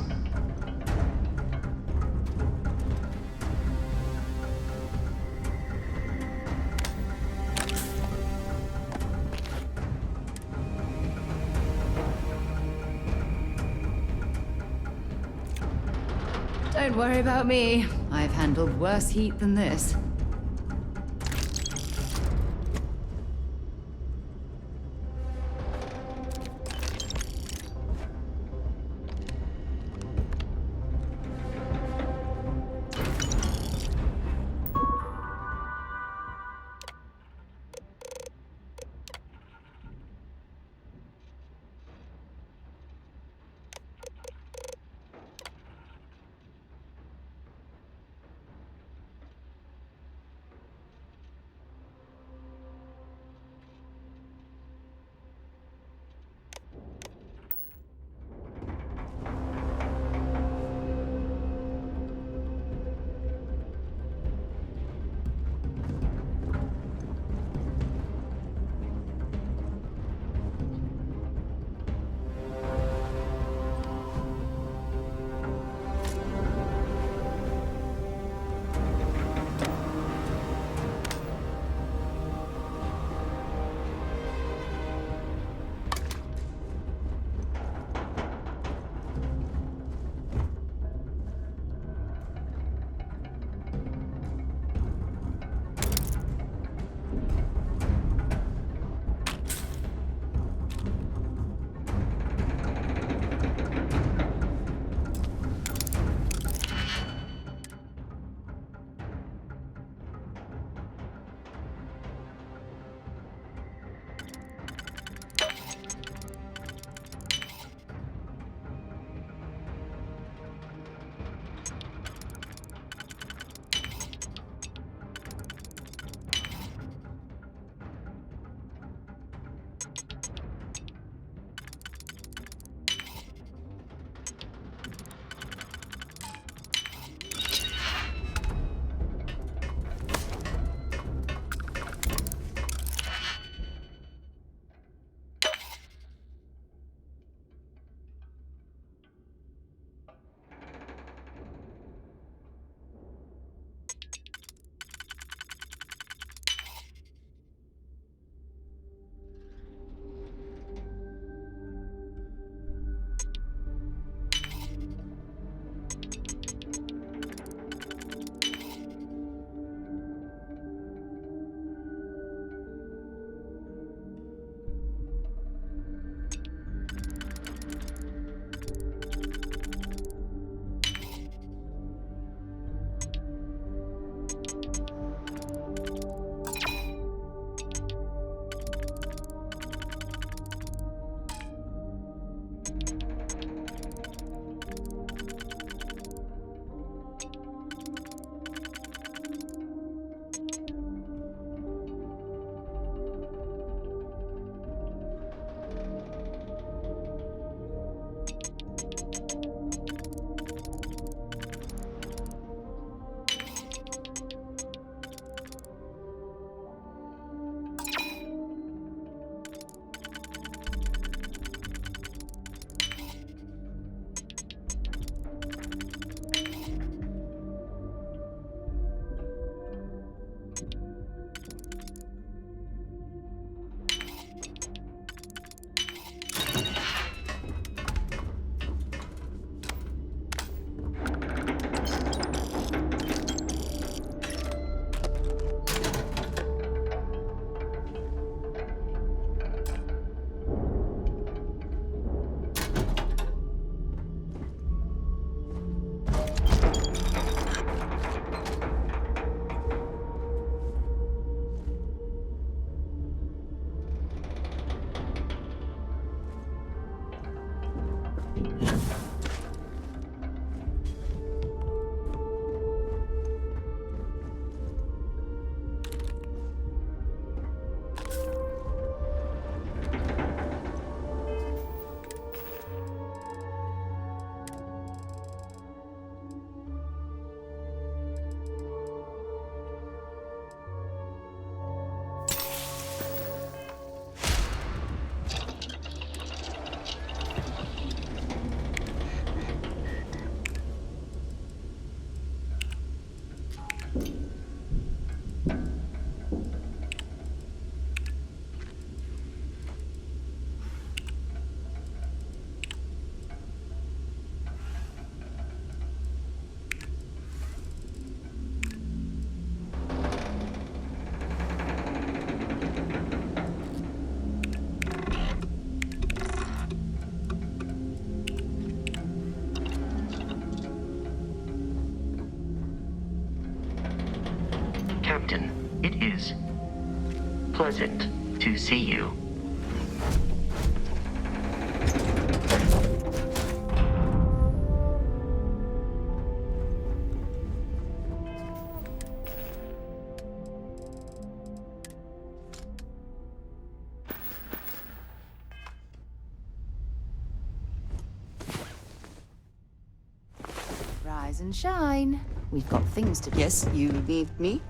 Don't worry about me. I've handled worse heat than this. Captain, it is pleasant to see you. Rise and shine. We've got things to do. Yes, you need me?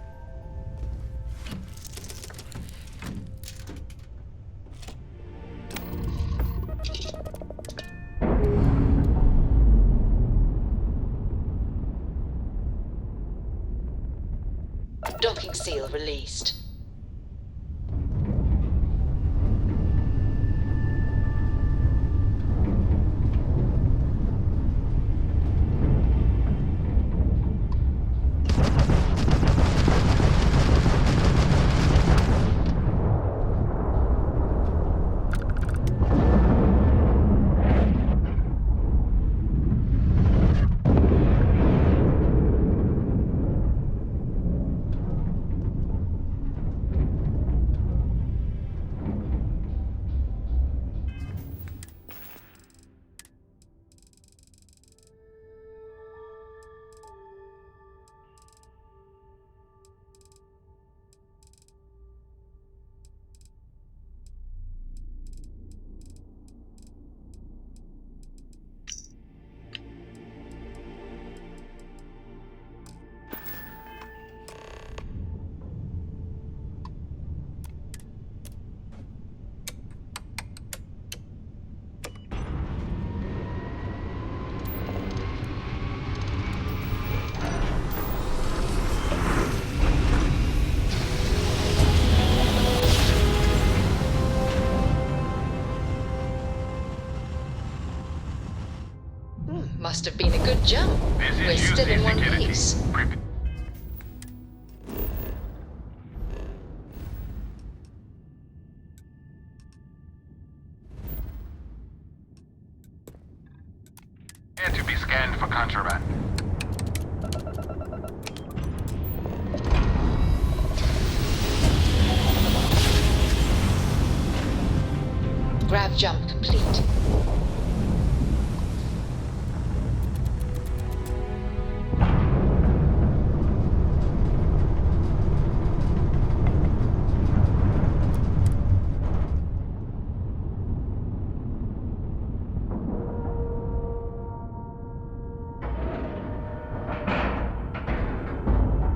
Docking seal released. Must have been a good jump. We're still in one piece. Prepare to be scanned for contraband. Grav jump complete.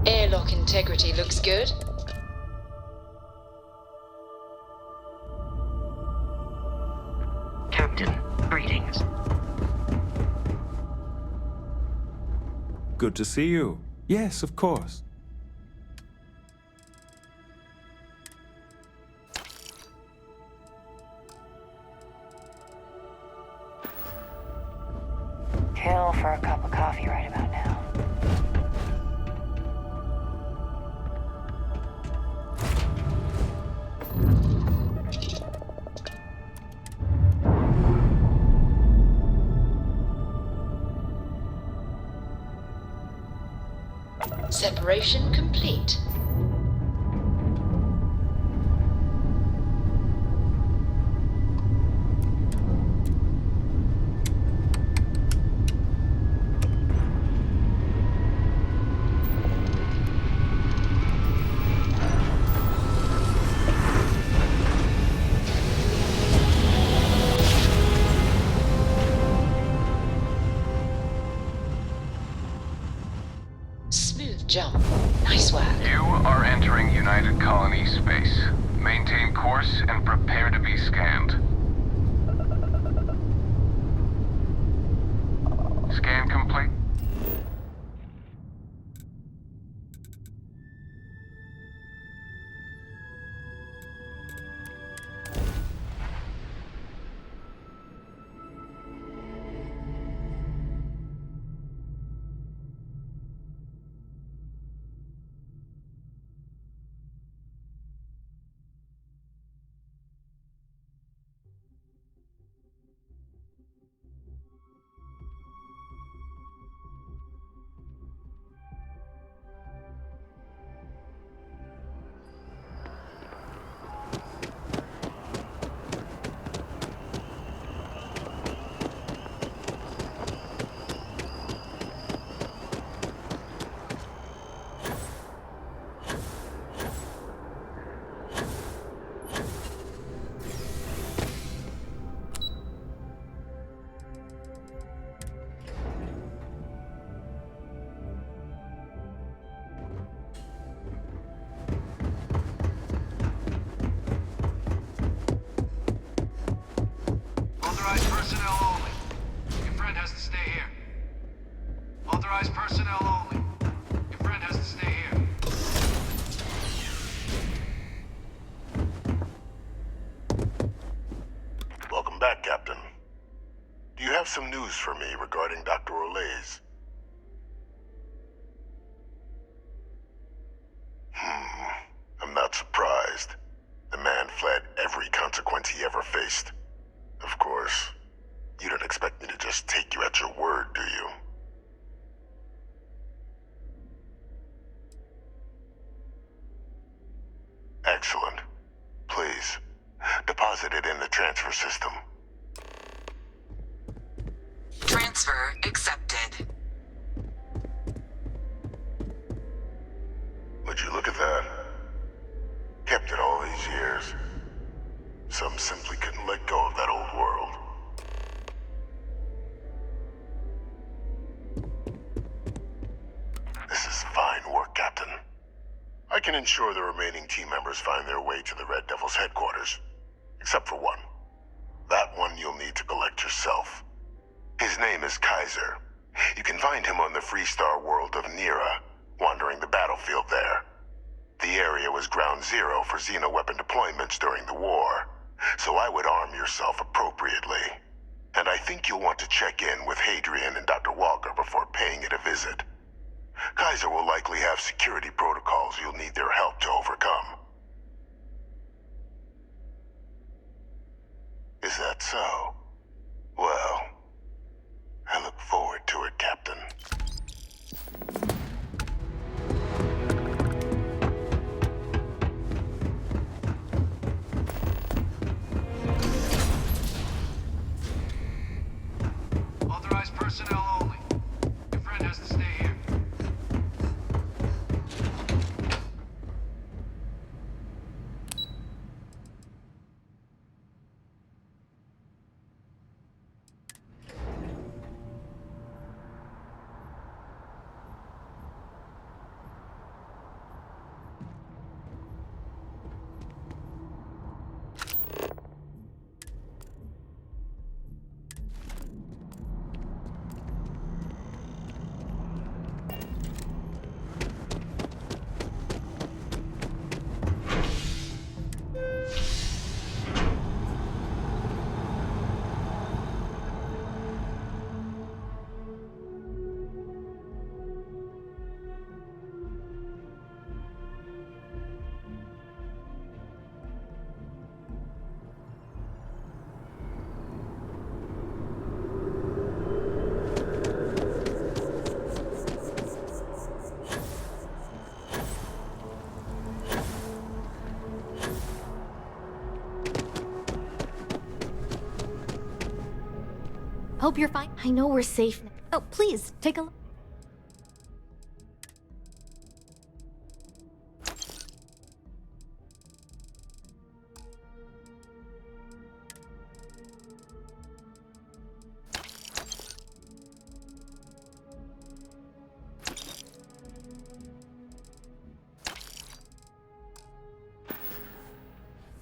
Airlock integrity looks good. Captain, greetings. Good to see you. Yes, of course. Kill for a cup of coffee right about now. Separation complete. Smooth jump. Nice work. You are entering United Colony space. Maintain course and prepare to be scanned. Scan complete. some news for me regarding Dr. Olays? I'm not surprised. The man fled every consequence he ever faced. Of course, you don't expect me to just take you at your word, do you? Excellent. Please, deposit it in the transfer system. Transfer accepted. Would you look at that? Kept it all these years. Some simply couldn't let go of that old world. This is fine work, Captain. I can ensure the remaining team members find their way to the Red Devil's headquarters. Except for one. That one you'll need to collect yourself. His name is Kaiser. You can find him on the Freestar world of Nira, wandering the battlefield there. The area was ground zero for xeno-weapon deployments during the war, so I would arm yourself appropriately. And I think you'll want to check in with Hadrian and Dr. Walker before paying it a visit. Kaiser will likely have security protocols you'll need their help to overcome. Is that so? Well, I look forward to it, Captain. Authorized personnel only. Your friend has to stay here. Hope you're fine. I know we're safe now. Oh, please, take a look.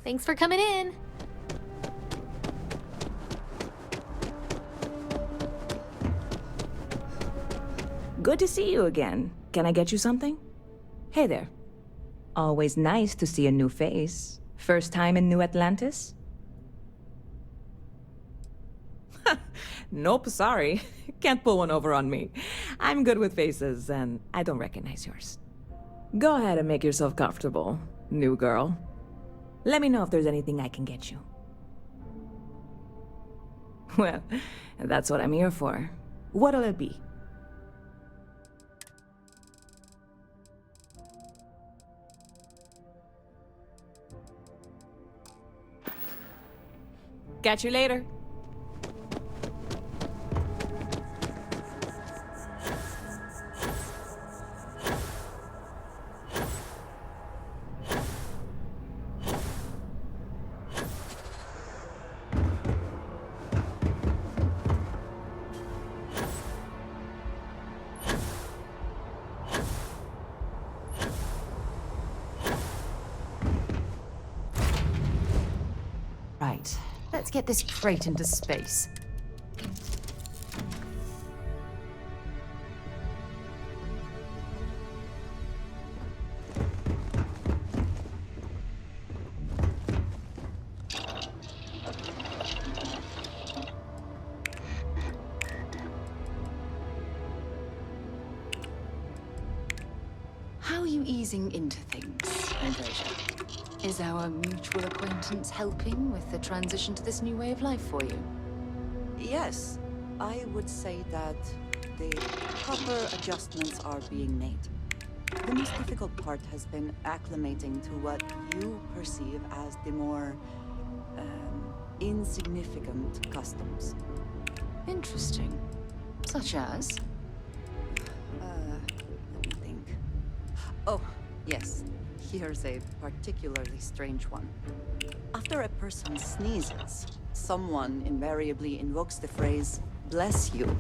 Thanks for coming in. Good to see you again. Can I get you something? Hey there. Always nice to see a new face. First time in New Atlantis? Nope, sorry. Can't pull one over on me. I'm good with faces, and I don't recognize yours. Go ahead and make yourself comfortable, new girl. Let me know if there's anything I can get you. Well, that's what I'm here for. What'll it be? Catch you later. Right. Let's get this crate into space. How are you easing into things, Androsia? Is our mutual acquaintance helping with the transition to this new way of life for you? Yes, I would say that the proper adjustments are being made. The most difficult part has been acclimating to what you perceive as the more insignificant customs. Interesting. Such as? Let me think. Oh, yes. Here's a particularly strange one. After a person sneezes, someone invariably invokes the phrase, "bless you."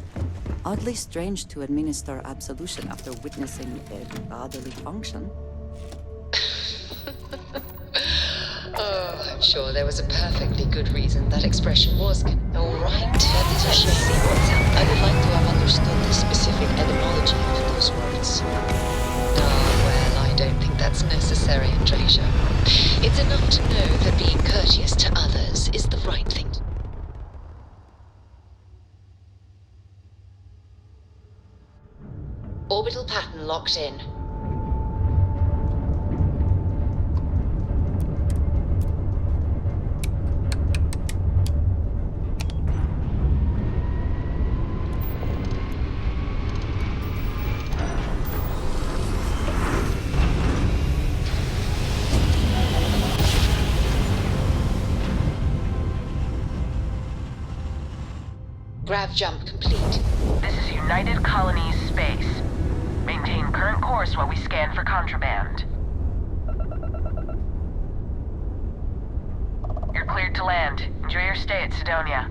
Oddly strange to administer absolution after witnessing a bodily function. Oh, I'm sure there was a perfectly good reason that expression was. All right, let's see what's happening. I would like to have understood the specific etymology of those words. Well, I don't think that's necessary, Androsia. It's enough to know that being courteous to others is the right thing to do. Orbital pattern locked in. Grav jump complete. This is United Colonies Space. Maintain current course while we scan for contraband. You're cleared to land. Enjoy your stay at Sidonia.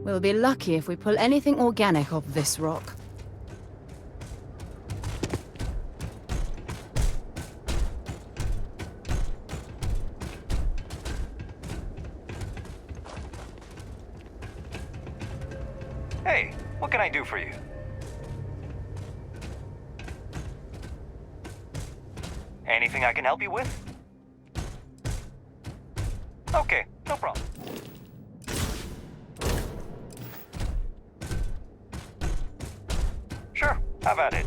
We'll be lucky if we pull anything organic off this rock. Hey, what can I do for you? Anything I can help you with? Okay, no problem. Sure, have at it.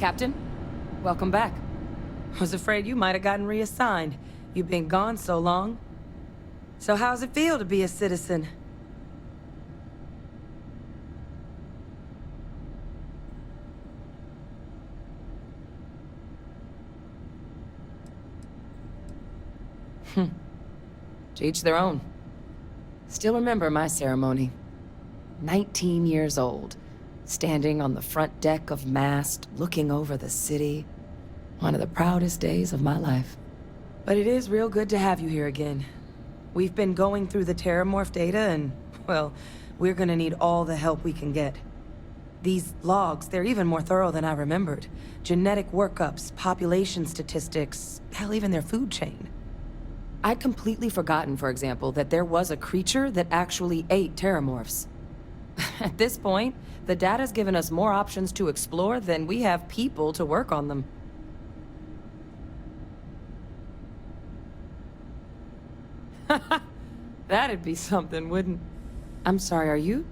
Captain, welcome back. Was afraid you might have gotten reassigned. You've been gone so long. So how's it feel to be a citizen? To each their own. Still remember my ceremony. 19 years old, standing on the front deck of Mast, looking over the city. One of the proudest days of my life. But it is real good to have you here again. We've been going through the Terramorph data and, well, we're gonna need all the help we can get. These logs, they're even more thorough than I remembered. Genetic workups, population statistics, hell, even their food chain. I'd completely forgotten, for example, that there was a creature that actually ate Terramorphs. At this point, the data's given us more options to explore than we have people to work on them. That'd be something, wouldn't... I'm sorry, are you...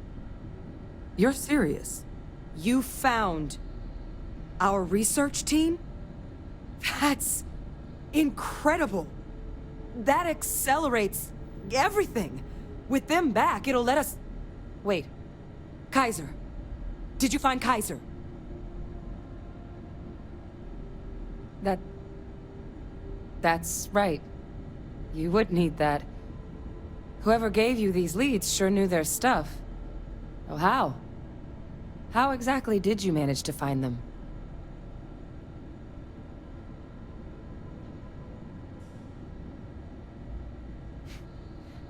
You're serious? You found... our research team? That's... incredible! That accelerates... everything! With them back, it'll let us... Wait. Kaiser. Did you find Kaiser? That's right. You would need that. Whoever gave you these leads sure knew their stuff. Oh, how? How exactly did you manage to find them?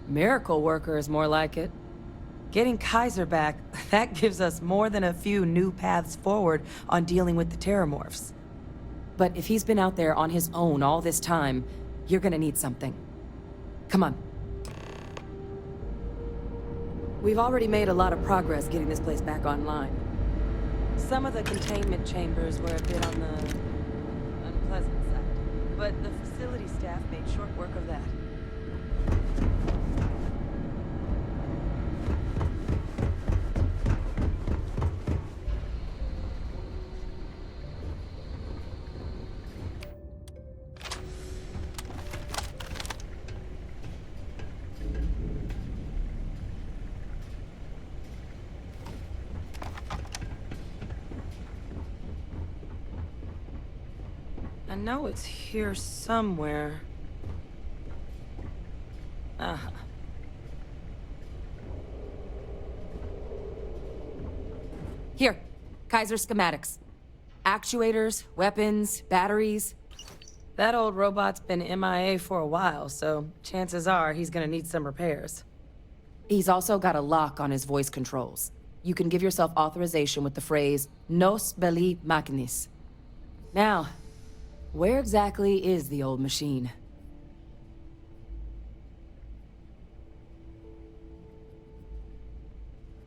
Miracle worker is more like it. Getting Kaiser back, that gives us more than a few new paths forward on dealing with the Terramorphs. But if he's been out there on his own all this time, you're gonna need something. Come on. We've already made a lot of progress getting this place back online. Some of the containment chambers were a bit on the unpleasant side, but the facility staff made short work of that. I know it's here somewhere. Here, Kaiser schematics. Actuators, weapons, batteries. That old robot's been MIA for a while, so chances are he's gonna need some repairs. He's also got a lock on his voice controls. You can give yourself authorization with the phrase, Nos belli machinis. Now, where exactly is the old machine?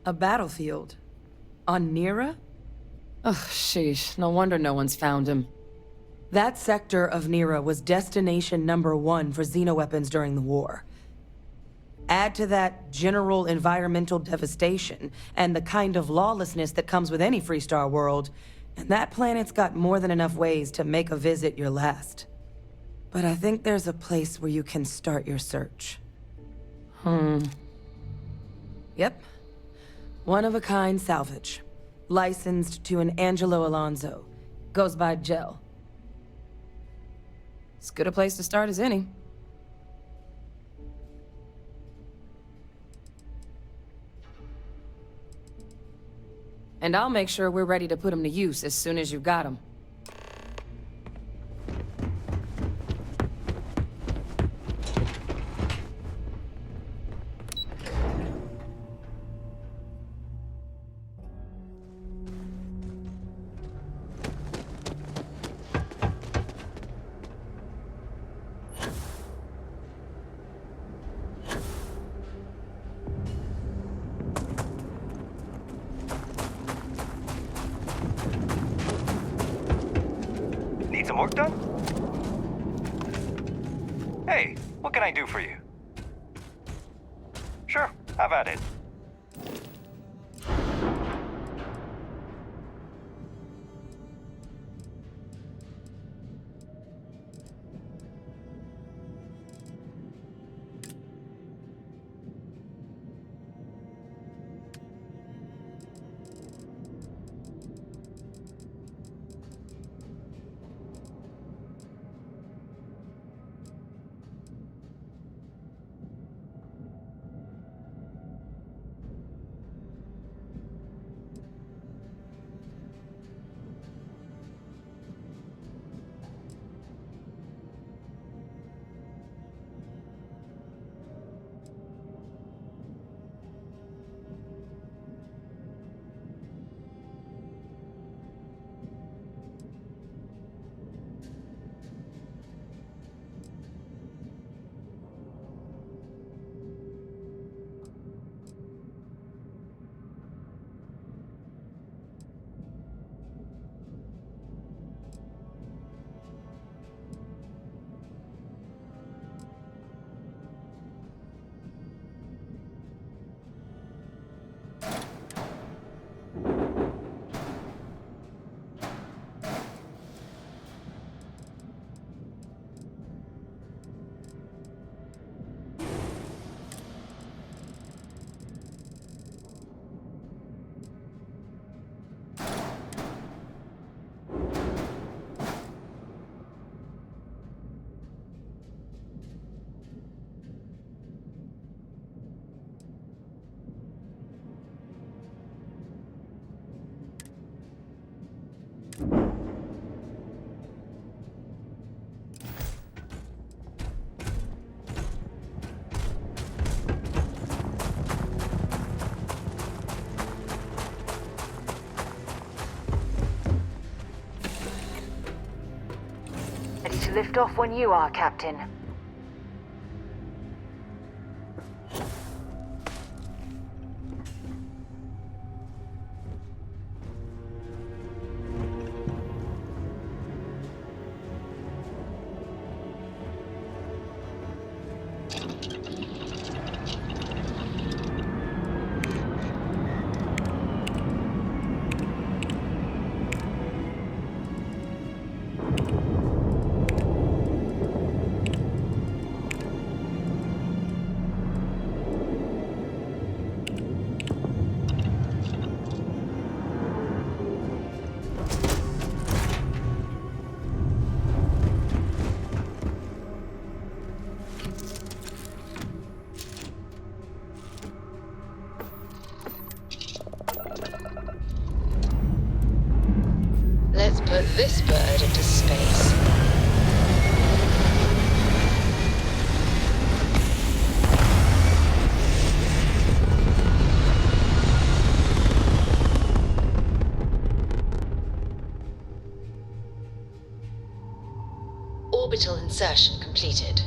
A battlefield? On Nira? Ugh, sheesh. No wonder no one's found him. That sector of Nira was destination #1 for xenoweapons during the war. Add to that general environmental devastation and the kind of lawlessness that comes with any Freestar world, and that planet's got more than enough ways to make a visit your last. But I think there's a place where you can start your search. Yep. One-of-a-kind salvage. Licensed to an Angelo Alonso. Goes by Gel. As good a place to start as any. And I'll make sure we're ready to put him to use as soon as you've got him. Need some work done? Hey, what can I do for you? Sure, have at it. Lift off when you are, Captain. Let's put this bird into space. Orbital insertion completed.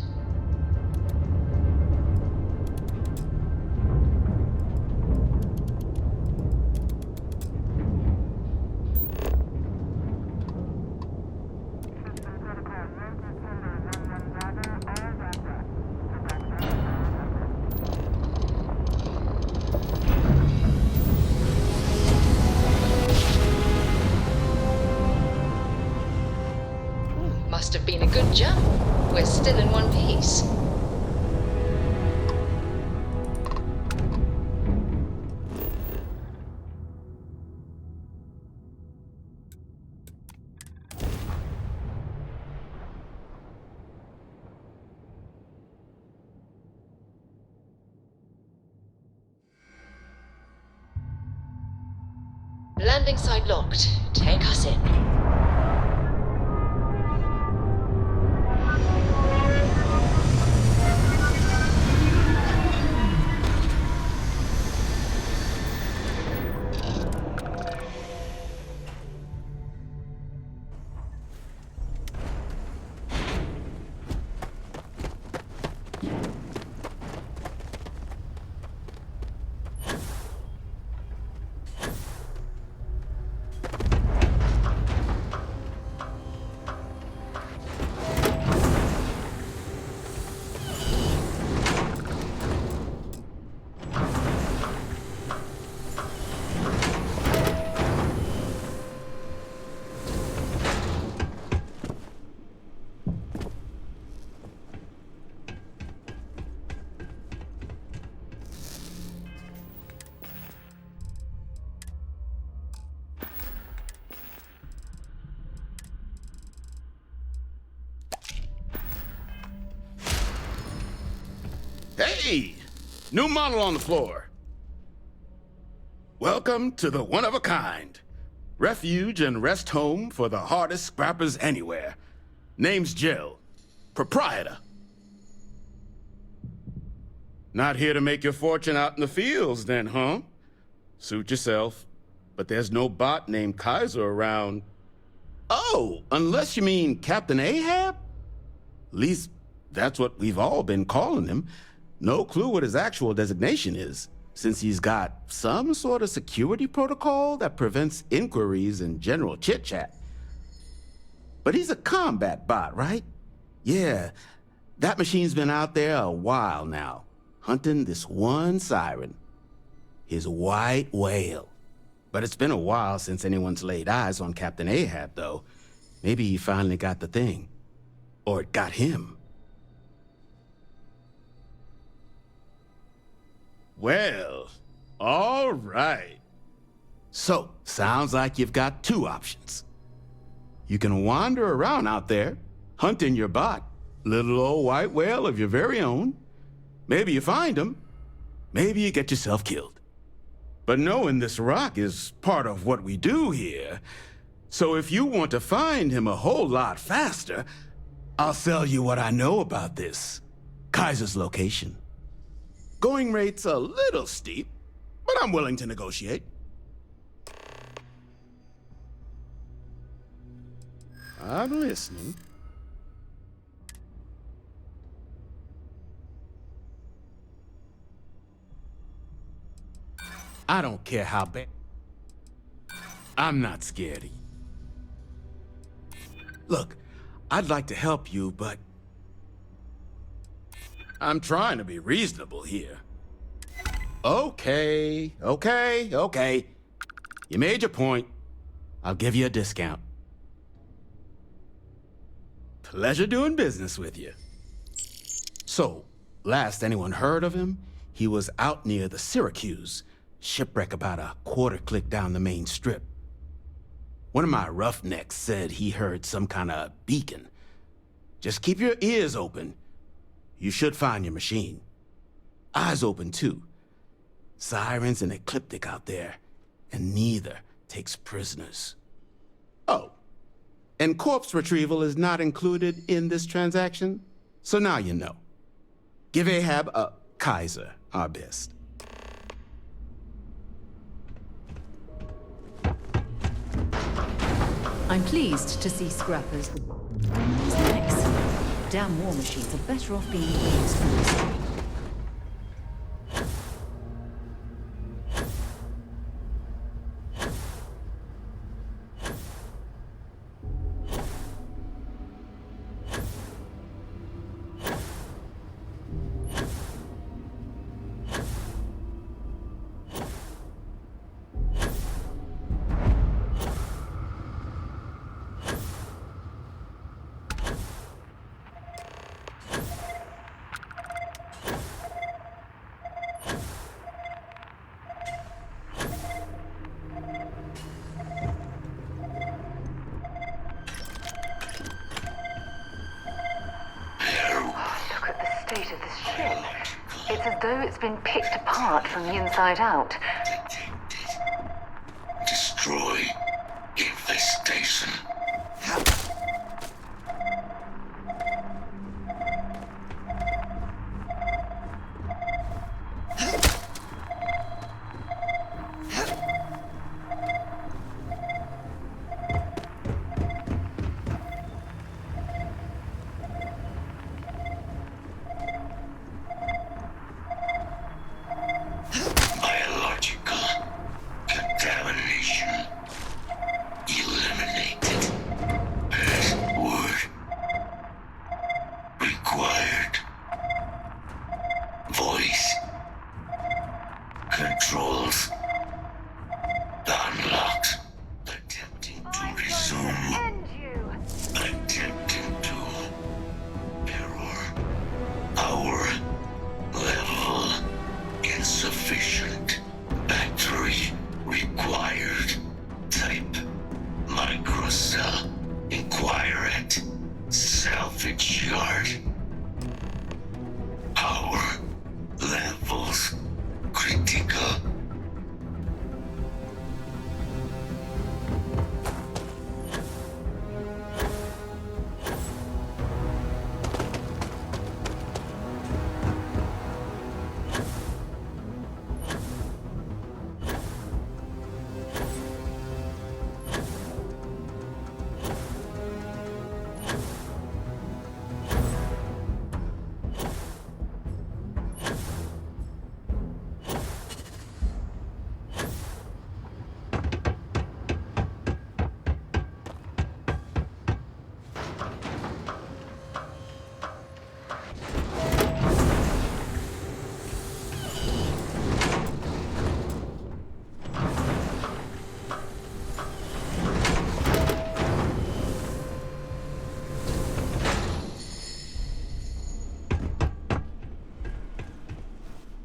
Must have been a good jump. We're still in one piece. Landing site locked. Take us in. Hey! New model on the floor. Welcome to the one-of-a-kind. Refuge and rest home for the hardest scrappers anywhere. Name's Jill. Proprietor. Not here to make your fortune out in the fields then, huh? Suit yourself. But there's no bot named Kaiser around. Oh, unless you mean Captain Ahab? At least, that's what we've all been calling him. No clue what his actual designation is, since he's got some sort of security protocol that prevents inquiries and general chit-chat. But he's a combat bot, right? Yeah, that machine's been out there a while now, hunting this one siren, his white whale. But it's been a while since anyone's laid eyes on Captain Ahab, though. Maybe he finally got the thing. Or it got him. Well, all right. So, sounds like you've got two options. You can wander around out there, hunting your bot, little old white whale of your very own. Maybe you find him. Maybe you get yourself killed. But knowing this rock is part of what we do here. So if you want to find him a whole lot faster, I'll sell you what I know about this. Kaiser's location. Going rate's a little steep, but I'm willing to negotiate. I'm listening. I don't care how bad. I'm not scared of you. Look, I'd like to help you, but I'm trying to be reasonable here. Okay. You made your point. I'll give you a discount. Pleasure doing business with you. So, last anyone heard of him, he was out near the Syracuse, shipwreck about a quarter-click down the main strip. One of my roughnecks said he heard some kind of beacon. Just keep your ears open. You should find your machine. Eyes open, too. Sirens and ecliptic out there, and neither takes prisoners. Oh, and corpse retrieval is not included in this transaction, so now you know. Give Ahab a Kaiser our best. I'm pleased to see scrappers. Nice. Damn war machines are better off being used for this. It's as though it's been picked apart from the inside out. Destroy infestation. Controls unlocked. Attempting to resume. Attempting to. Error. Power level insufficient. Battery required. Type microcell. Inquire at salvage yard. Power levels critical.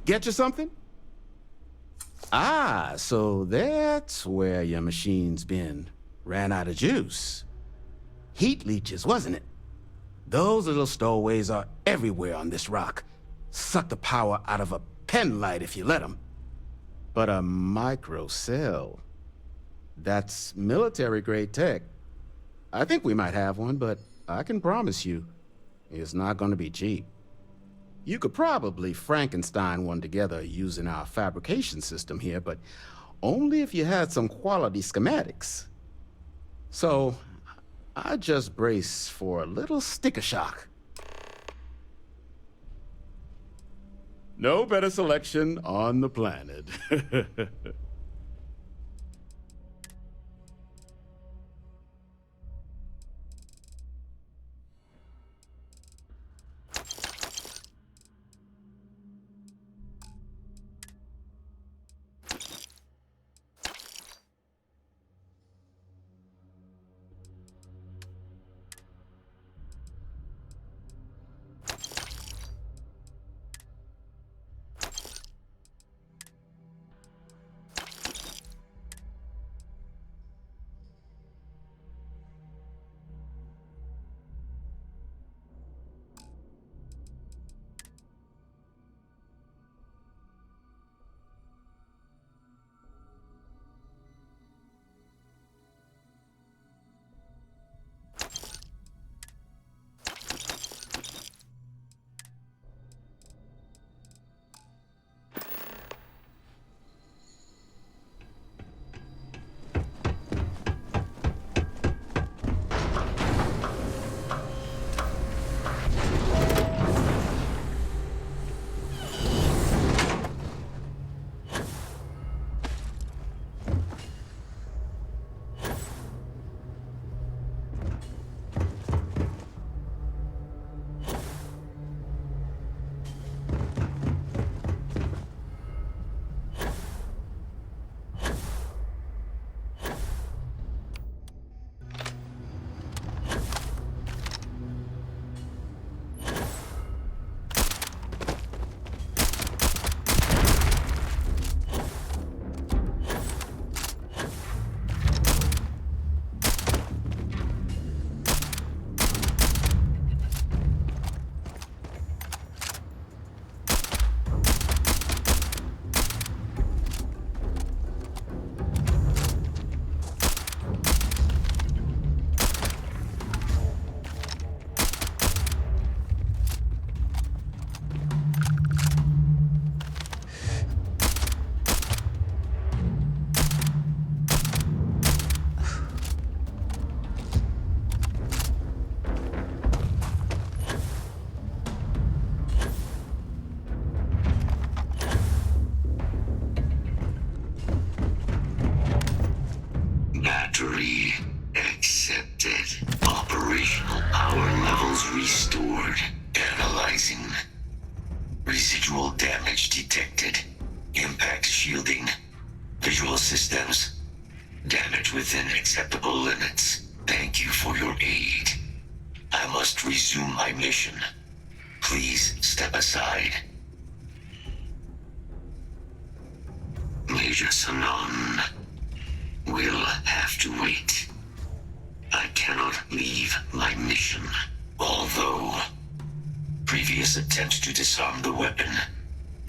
Get you something? Ah, so that's where your machine's been. Ran out of juice. Heat leeches, wasn't it? Those little stowaways are everywhere on this rock. Suck the power out of a pen light if you let them. But a microcell, that's military-grade tech. I think we might have one, but I can promise you, it's not going to be cheap. You could probably Frankenstein one together using our fabrication system here, but only if you had some quality schematics. So, I just brace for a little sticker shock. No better selection on the planet. Battery accepted. Operational power levels restored. Analyzing. Residual damage detected. Impact shielding. Visual systems. Damage within acceptable limits. Thank you for your aid. I must resume my mission. Please step aside. Major Sanon will have to wait. I cannot leave my mission. Although previous attempts to disarm the weapon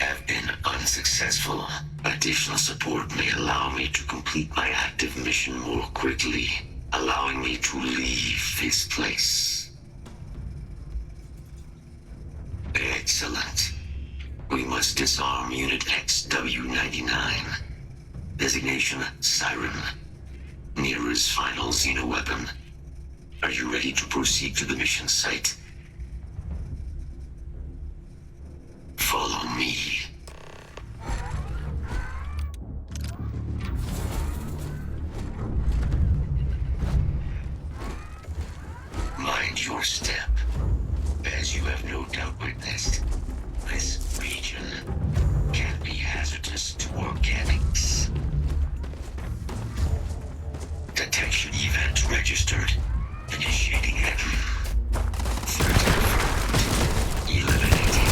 have been unsuccessful, additional support may allow me to complete my active mission more quickly, allowing me to leave this place. Excellent. We must disarm Unit XW-99. Designation Siren. Nearest final xeno-weapon. Are you ready to proceed to the mission site? Follow me. Mind your step. As you have no doubt witnessed, this region can be hazardous to organics. Detection event registered. Initiating it. Threat confirmed. Eliminating.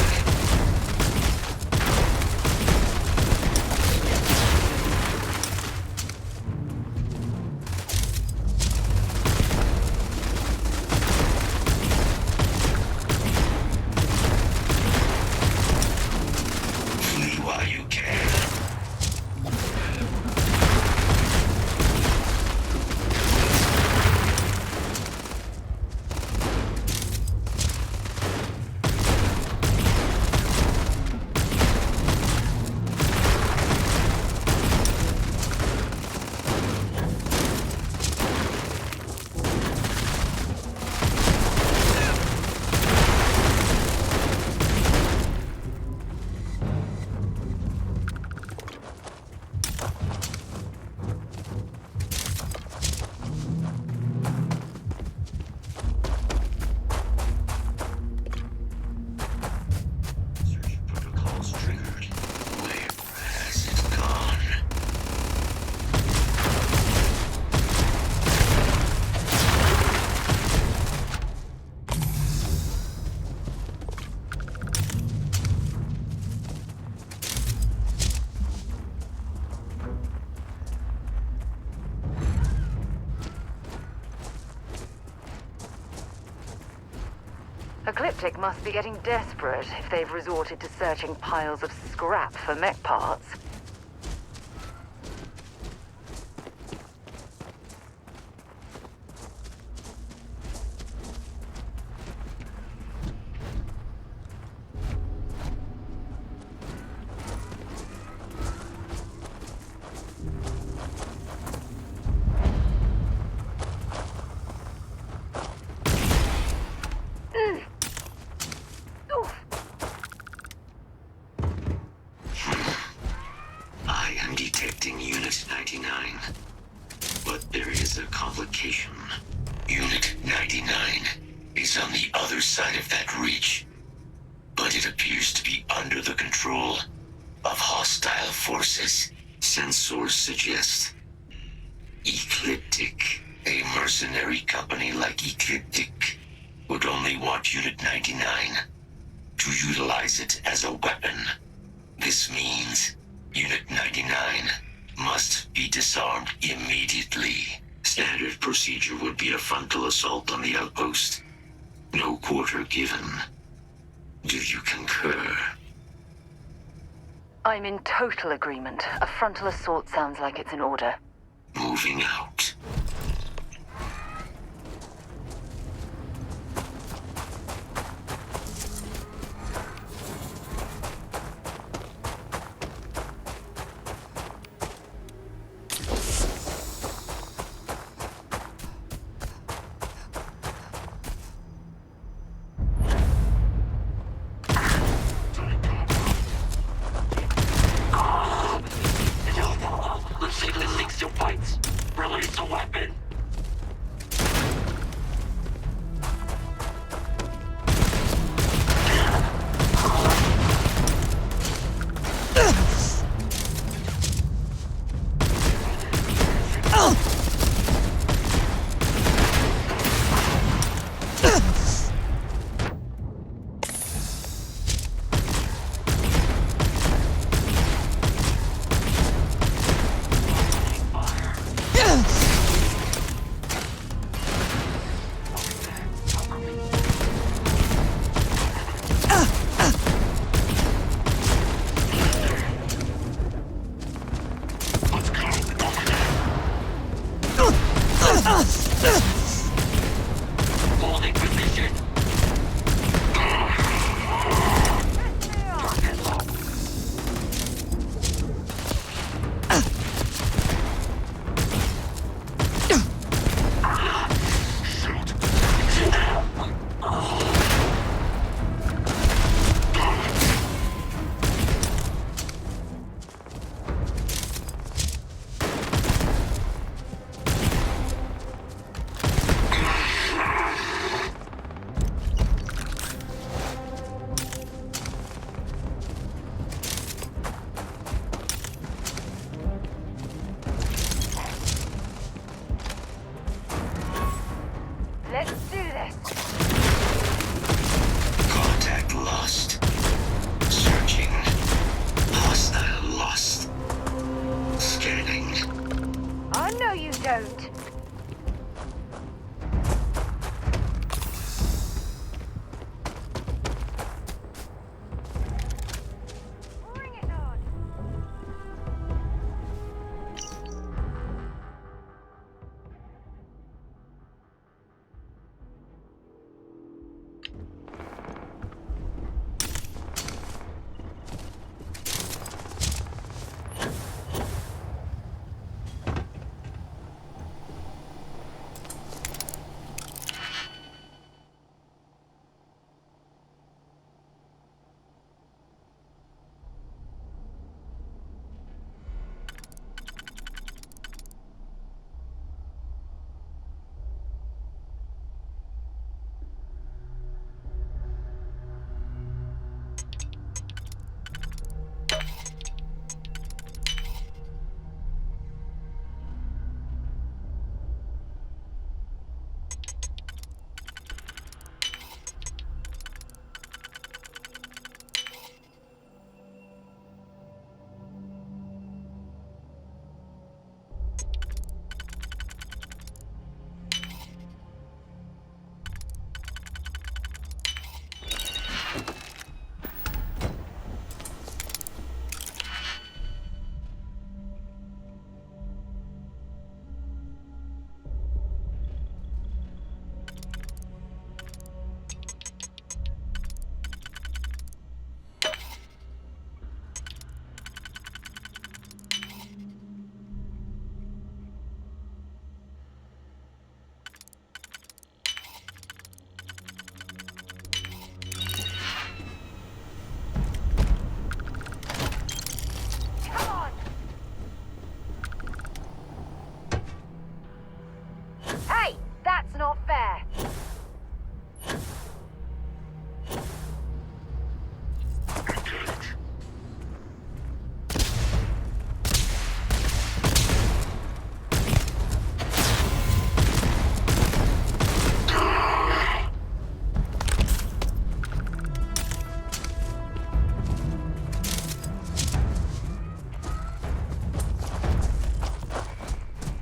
Flee while you can. Ecliptic must be getting desperate if they've resorted to searching piles of scrap for mech parts. I am detecting Unit 99. But there is a complication. Unit 99 is on the other side of that reach. But it appears to be under the control of hostile forces. Sensors suggest Ecliptic, a mercenary company like Ecliptic, would only want Unit 99 to utilize it as a weapon. This means Unit 99 must be disarmed immediately. Standard procedure would be a frontal assault on the outpost. No quarter given. Do you concur? I'm in total agreement. A frontal assault sounds like it's in order. Moving out. Release the weapon! Holding position. Let's do this. Contact lost. Searching. Hostile lost. Scanning. I know you don't. Bring it on. That's not fair.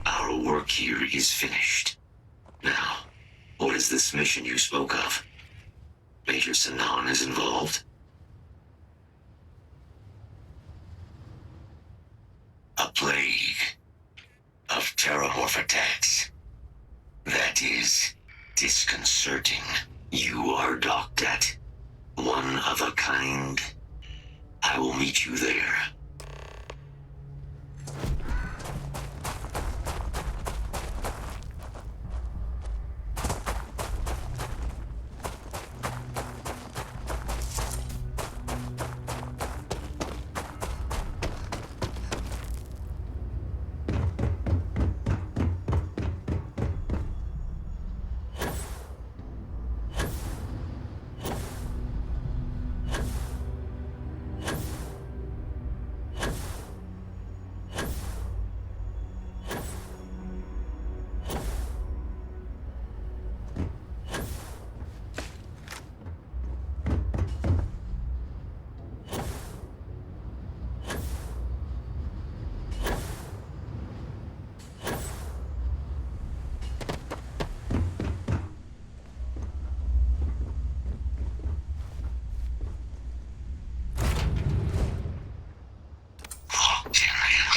Our work here is finished. Now, what is this mission you spoke of? Major Sinan is involved? A plague of terramorph attacks. That is disconcerting. You are docked at one of a kind. I will meet you there.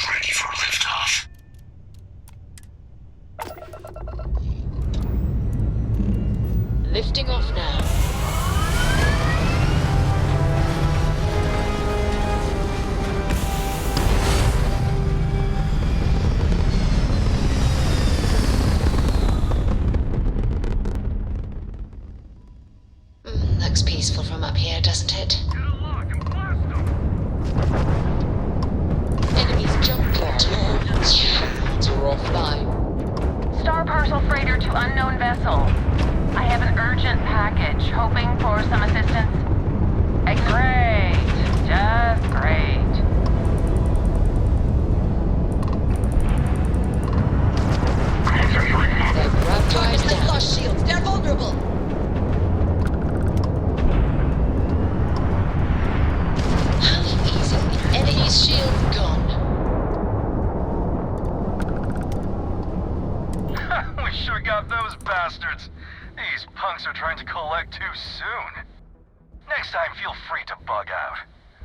Ready for liftoff. Lifting off now. Looks peaceful from up here, doesn't it? Enemies jump cut. It's offline. Star parcel freighter to unknown vessel. I have an urgent package, hoping for some assistance. Great. Just great. Their grab drives down. Lost shields. They're vulnerable. How easy. Enemy's shield gone. We sure got those bastards. These punks are trying to collect too soon. Next time, feel free to bug out.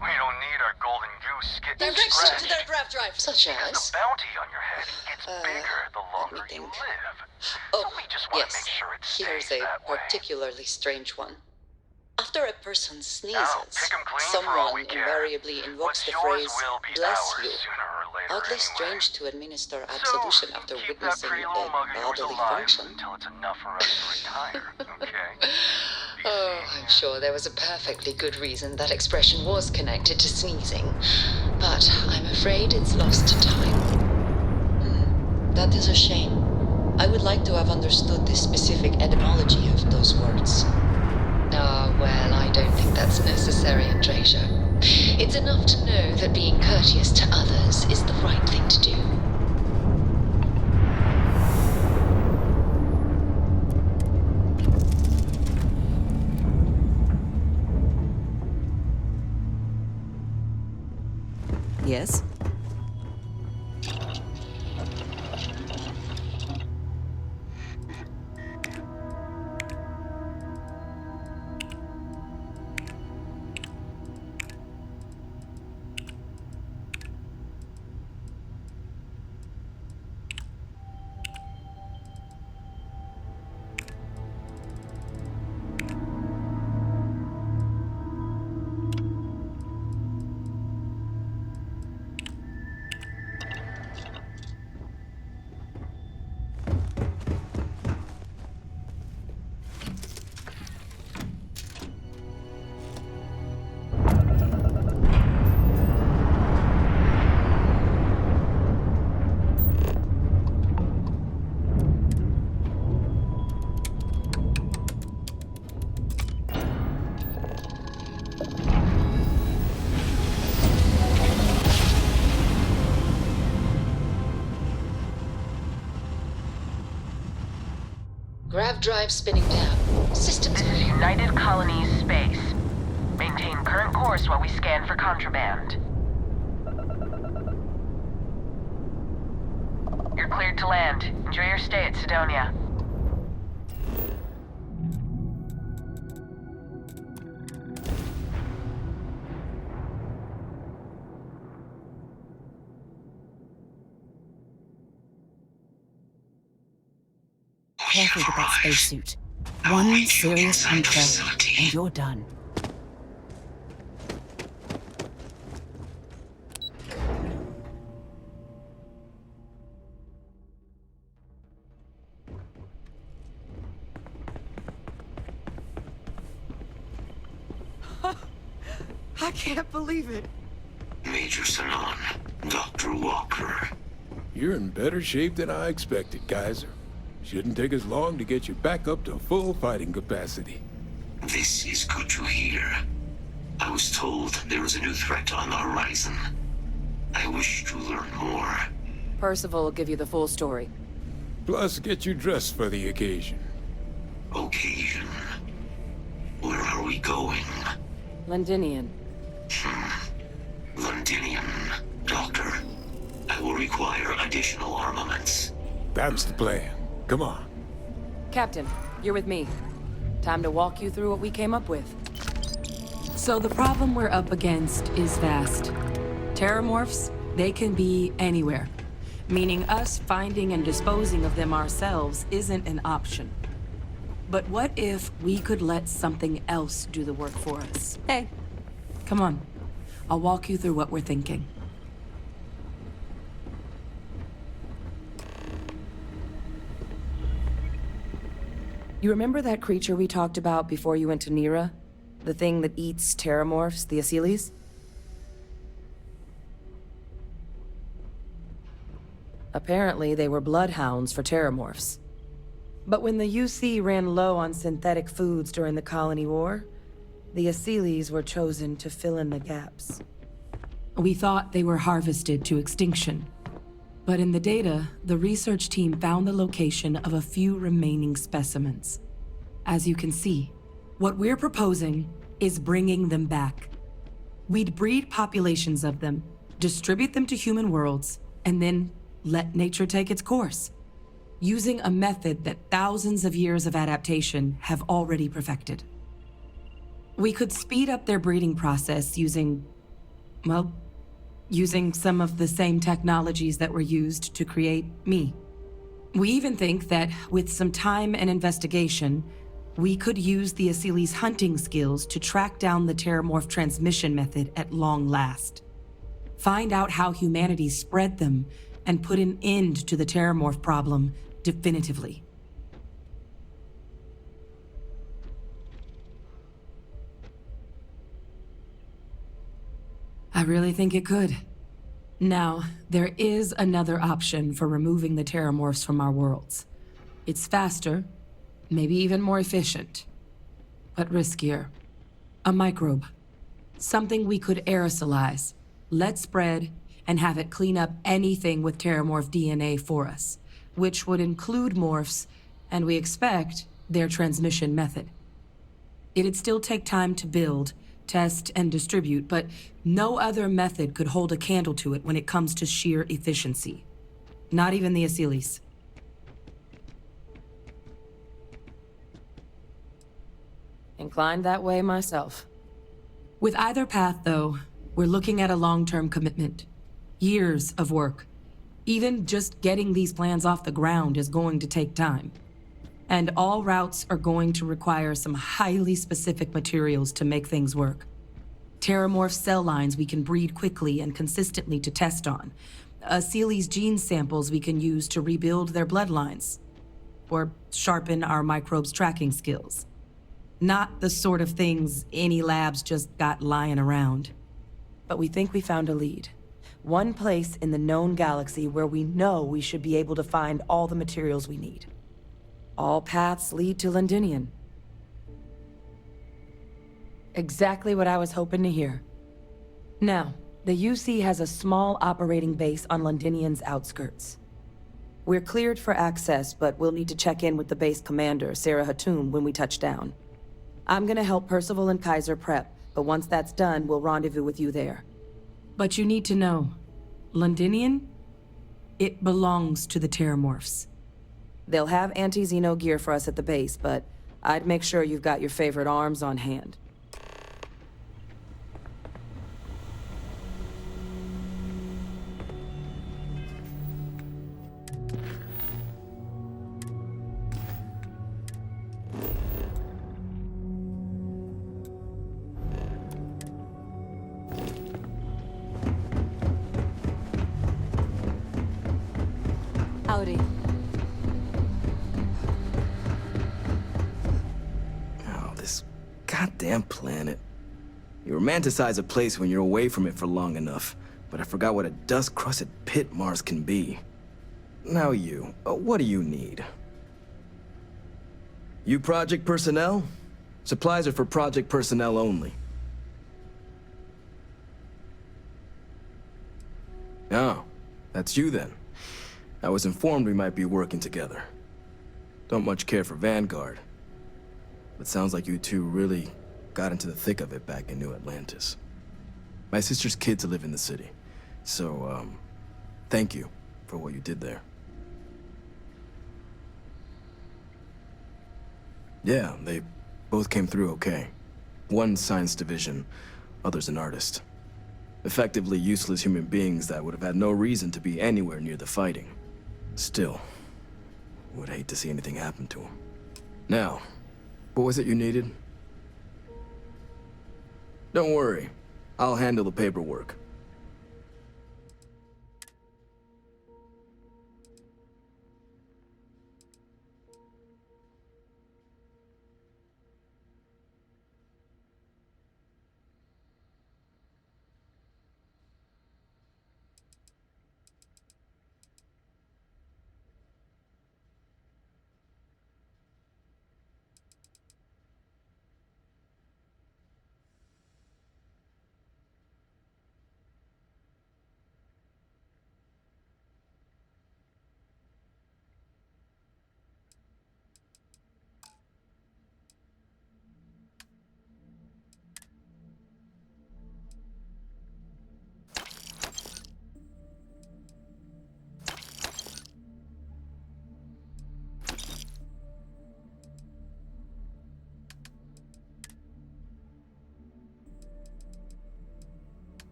We don't need our golden goose getting Direction scratched. to their grab drive. Such Because as? the bounty on your head gets bigger the longer you live. So we just want to make sure it Here's stays a that way. particularly strange one. After a person sneezes, pick 'em clean for all someone we care. invariably invokes What's the yours phrase, will be bless ours you. sooner or later Oddly anyway. strange to administer absolution after Keep that witnessing pretty a little mug of yours bodily alive function. until it's enough for us to retire, okay? Oh, I'm sure there was a perfectly good reason that expression was connected to sneezing, but I'm afraid it's lost to time. That is a shame. I would like to have understood the specific etymology of those words. Ah, well, I don't think that's necessary, Andresia. It's enough to know that being courteous to others is the right thing to do. Yes? Grav drive spinning down. Systems. This is United Colonies space. Maintain current course while we scan for contraband. You're cleared to land. Enjoy your stay at Sidonia. Careful with that spacesuit. One serious puncture, and you're done. I can't believe it. Major Sanon, Dr. Walker. You're in better shape than I expected, Kaiser. Shouldn't take us long to get you back up to full fighting capacity. This is good to hear. I was told there was a new threat on the horizon. I wish to learn more. Percival will give you the full story. Plus, get you dressed for the occasion. Occasion? Where are we going? Londinian. Londinian, Doctor. I will require additional armaments. That's the plan. Come on. Captain, you're with me. Time to walk you through what we came up with. So the problem we're up against is vast. Terramorphs, they can be anywhere. Meaning us finding and disposing of them ourselves isn't an option. But what if we could let something else do the work for us? Hey, come on. I'll walk you through what we're thinking. You remember that creature we talked about before you went to Nira? The thing that eats terramorphs, the Asylees? Apparently, they were bloodhounds for terramorphs. But when the UC ran low on synthetic foods during the Colony War, the Asylees were chosen to fill in the gaps. We thought they were harvested to extinction. But in the data, the research team found the location of a few remaining specimens. As you can see, what we're proposing is bringing them back. We'd breed populations of them, distribute them to human worlds, and then let nature take its course, using a method that thousands of years of adaptation have already perfected. We could speed up their breeding process using some of the same technologies that were used to create me. We even think that with some time and investigation, we could use the Asylees' hunting skills to track down the terramorph transmission method at long last. Find out how humanity spread them and put an end to the terramorph problem definitively. I really think it could. Now, there is another option for removing the terramorphs from our worlds. It's faster, maybe even more efficient, but riskier. A microbe. Something we could aerosolize, let spread, and have it clean up anything with terramorph DNA for us, which would include morphs, and we expect their transmission method. It'd still take time to build, test, and distribute, but no other method could hold a candle to it when it comes to sheer efficiency. Not even the Asylees. Inclined that way myself. With either path, though, we're looking at a long-term commitment. Years of work. Even just getting these plans off the ground is going to take time. And all routes are going to require some highly specific materials to make things work. Terramorph cell lines we can breed quickly and consistently to test on. Asylees' gene samples we can use to rebuild their bloodlines. Or sharpen our microbes' tracking skills. Not the sort of things any labs just got lying around. But we think we found a lead. One place in the known galaxy where we know we should be able to find all the materials we need. All paths lead to Londinian. Exactly what I was hoping to hear. Now, the UC has a small operating base on Londinian's outskirts. We're cleared for access, but we'll need to check in with the base commander, Sarah Hatoum, when we touch down. I'm gonna help Percival and Kaiser prep, but once that's done, we'll rendezvous with you there. But you need to know, Londinian, it belongs to the Terramorphs. They'll have anti-Xeno gear for us at the base, but I'd make sure you've got your favorite arms on hand. Howdy. Oh, this goddamn planet. You romanticize a place when you're away from it for long enough, but I forgot what a dust-crusted pit Mars can be. Now what do you need? You project personnel? Supplies are for project personnel only. Oh, that's you then. I was informed we might be working together. Don't much care for Vanguard, but sounds like you two really got into the thick of it back in New Atlantis. My sister's kids live in the city, so, thank you for what you did there. Yeah, they both came through okay. One science division, other's an artist. Effectively useless human beings that would have had no reason to be anywhere near the fighting. Still, would hate to see anything happen to him. Now, what was it you needed? Don't worry, I'll handle the paperwork.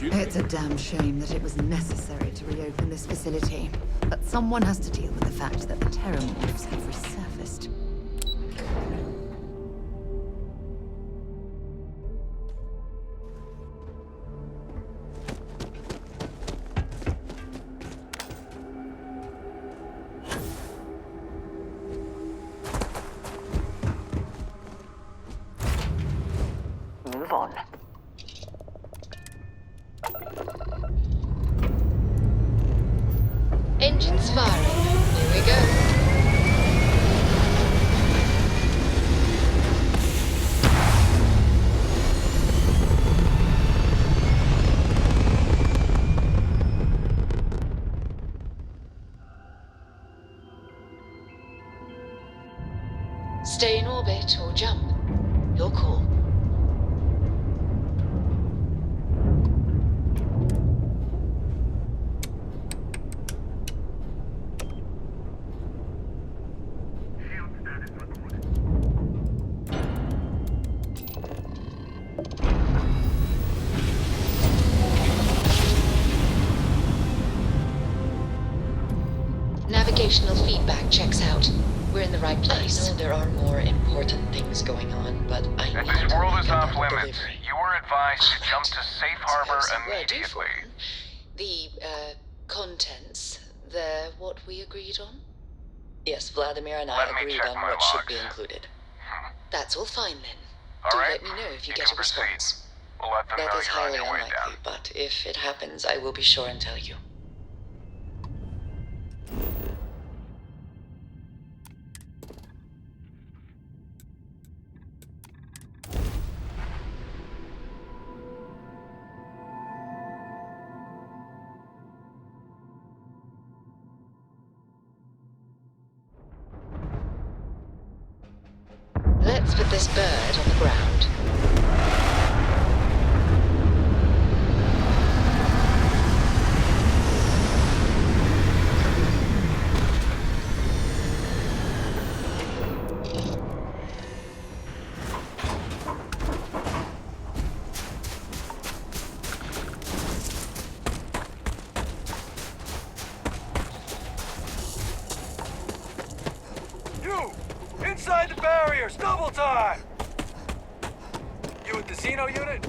It's a damn shame that it was necessary to reopen this facility. But someone has to deal with the fact that the Terramorphs have resurfaced. Move on. Engines firing. Here we go. Stay in orbit or jump. Your call. Navigational feedback checks out. We're in the right place. I know there are more important things going on, but I need This to world make is off another limits. delivery. You were advised to jump to safe harbor immediately. The, contents, they're what we agreed on? Yes, Vladimir and I agreed on what should be included. That's all fine then. Do let me know if you get a response. We'll let them know That is you're on highly your way unlikely, down. but if it happens, I will be sure and tell you. Let's put this bird on the ground. You! Inside the barriers! Double time! You at the Xeno unit?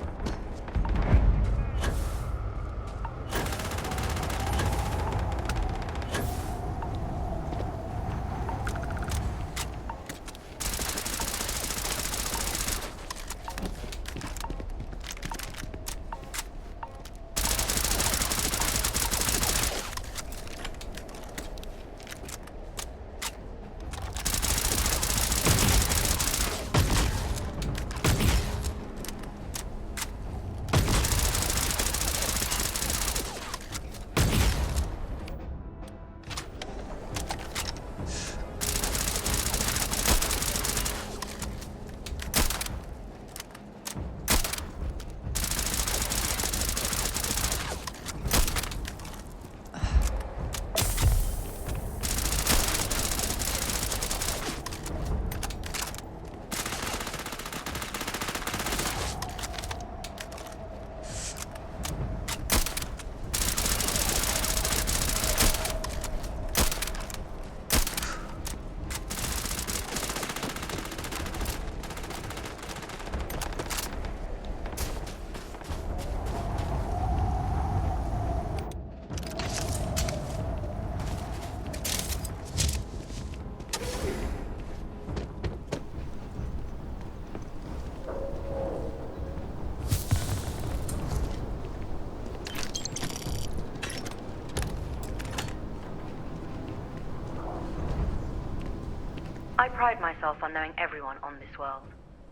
I pride myself on knowing everyone on this world,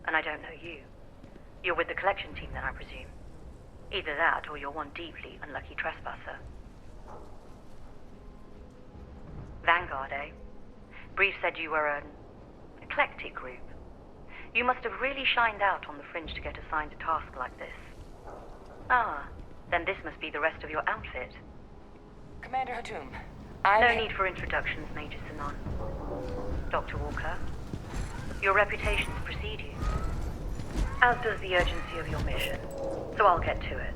and I don't know you. You're with the collection team then, I presume. Either that, or you're one deeply unlucky trespasser. Vanguard, eh? Brief said you were an eclectic group. You must have really shined out on the fringe to get assigned a task like this. Ah, then this must be the rest of your outfit. Commander Hatum, No need for introductions, Major Sinan. Dr. Walker, your reputations precede you, as does the urgency of your mission, so I'll get to it.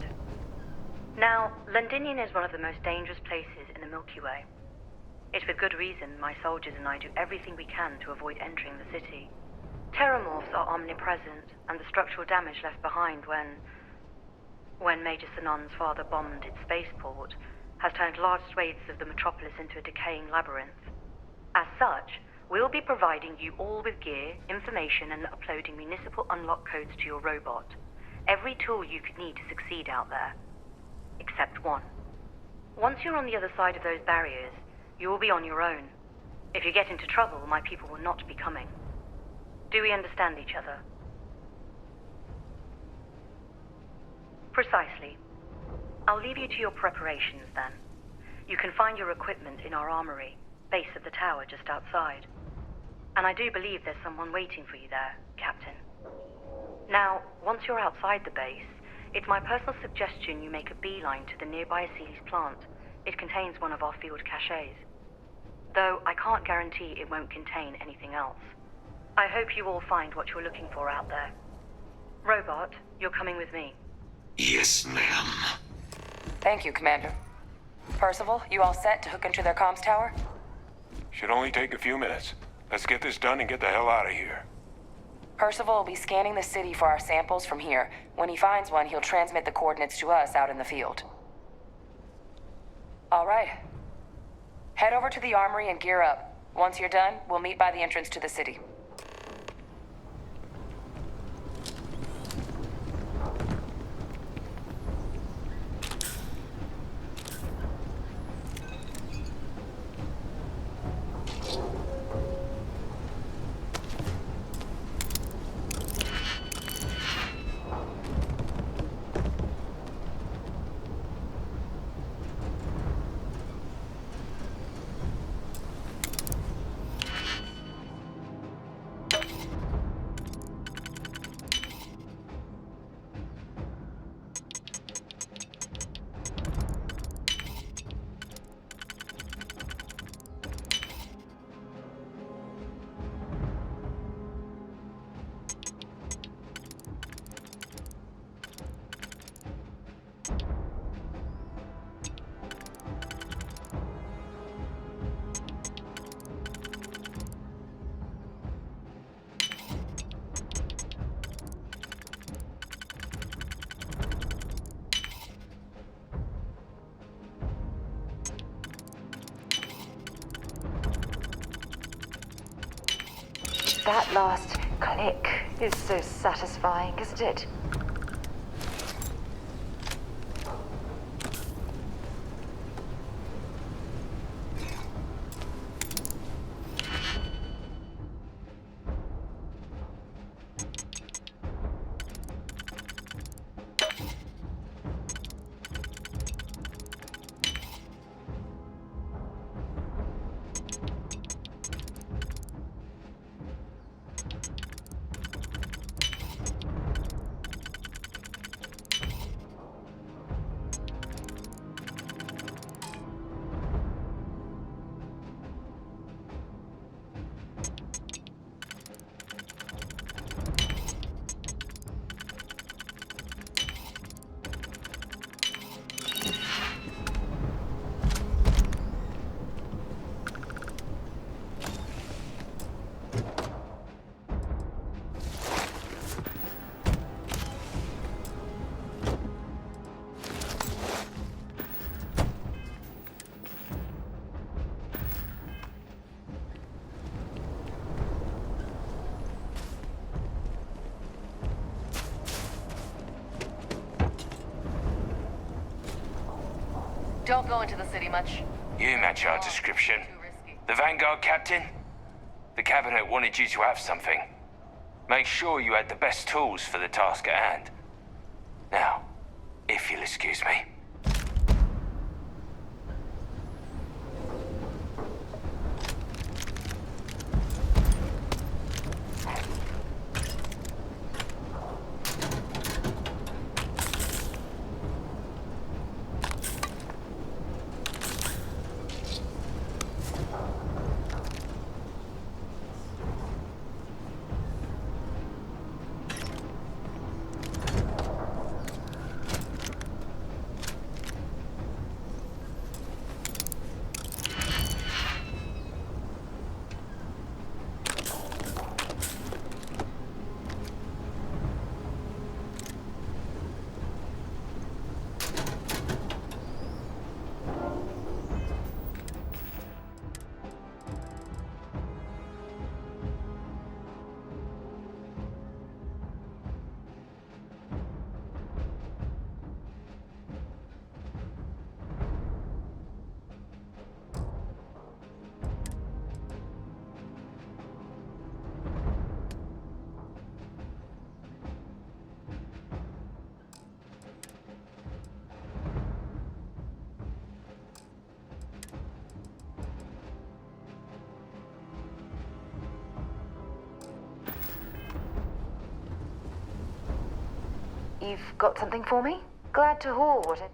Now, Londinian is one of the most dangerous places in the Milky Way. It's with good reason my soldiers and I do everything we can to avoid entering the city. Terramorphs are omnipresent, and the structural damage left behind when Major Sinan's father bombed its spaceport has turned large swathes of the metropolis into a decaying labyrinth. As such, we'll be providing you all with gear, information, and uploading municipal unlock codes to your robot. Every tool you could need to succeed out there. Except one. Once you're on the other side of those barriers, you will be on your own. If you get into trouble, my people will not be coming. Do we understand each other? Precisely. I'll leave you to your preparations then. You can find your equipment in our armory, base of the tower just outside. And I do believe there's someone waiting for you there, Captain. Now, once you're outside the base, it's my personal suggestion you make a beeline to the nearby Aceles plant. It contains one of our field caches. Though I can't guarantee it won't contain anything else. I hope you all find what you're looking for out there. Robot, you're coming with me. Yes, ma'am. Thank you, Commander. Percival, you all set to hook into their comms tower? Should only take a few minutes. Let's get this done and get the hell out of here. Percival will be scanning the city for our samples from here. When he finds one, he'll transmit the coordinates to us out in the field. All right. Head over to the armory and gear up. Once you're done, we'll meet by the entrance to the city. That last click is so satisfying, isn't it? Don't go into the city much. You match our description. The Vanguard captain? The cabinet wanted you to have something. Make sure you had the best tools for the task at hand. Now, if you'll excuse me. You've got something for me? Glad to hoard it.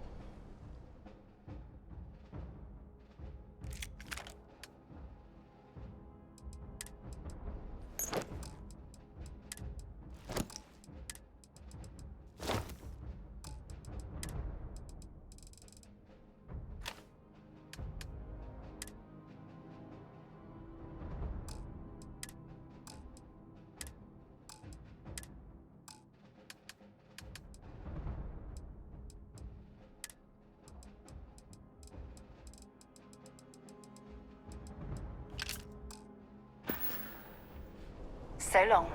So long.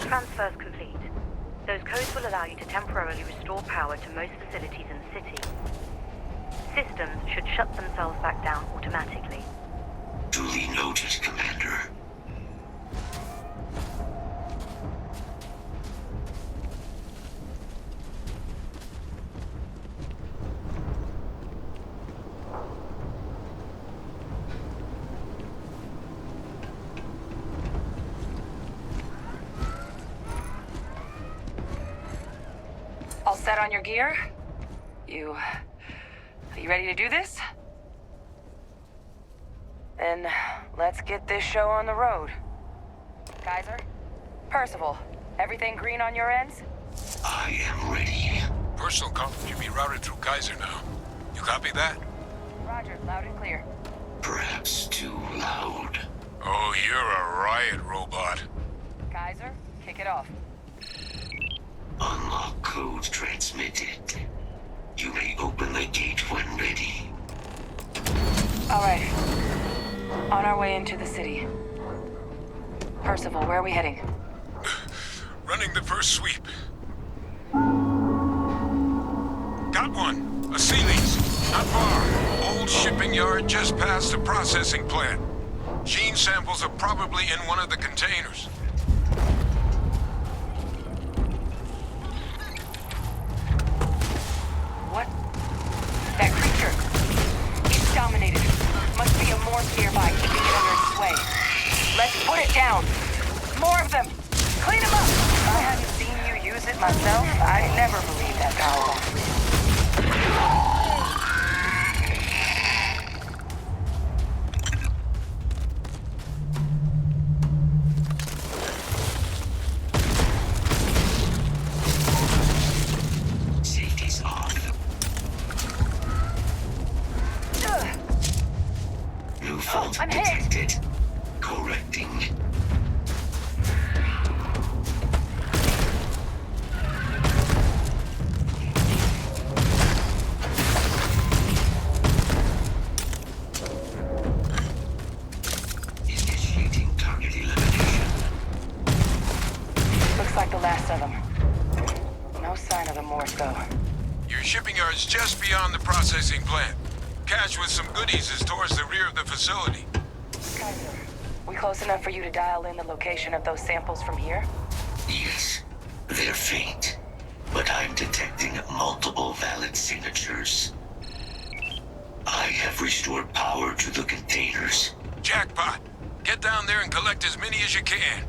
Transfers complete. Those codes will allow you to temporarily restore power to most facilities in the city. Systems should shut themselves back down automatically. Duly noted, Commander. All set on your gear? Are you ready to do this? Then let's get this show on the road. Kaiser? Percival, everything green on your ends? I am ready. Personal comp should be routed through Kaiser now. You copy that? Roger, loud and clear. Perhaps too loud. Oh, you're a riot robot. Kaiser, kick it off. Unlock code transmitted. You may open the gate when ready. All right. On our way into the city. Percival, where are we heading? Running the first sweep. Got one. A Sealy's. Not far. Old shipping yard just past the processing plant. Gene samples are probably in one of the containers. What? That creature. It's dominated. Must be a morph nearby, keeping it under its sway. Let's put it down. More of them. Clean them up. If I hadn't seen you use it myself, I'd never believe that power. Safety's off. New fault detected. Correcting. Initiating target elimination. Looks like the last of them. No sign of the morph, though. Your shipping yard's just beyond the processing plant. Cache with some goodies is towards the rear of the facility. Kaiser, we close enough for you to dial in the location of those samples from here? Yes, they're faint, but I'm detecting multiple valid signatures. I have restored power to the containers. Jackpot. Get down there and collect as many as you can.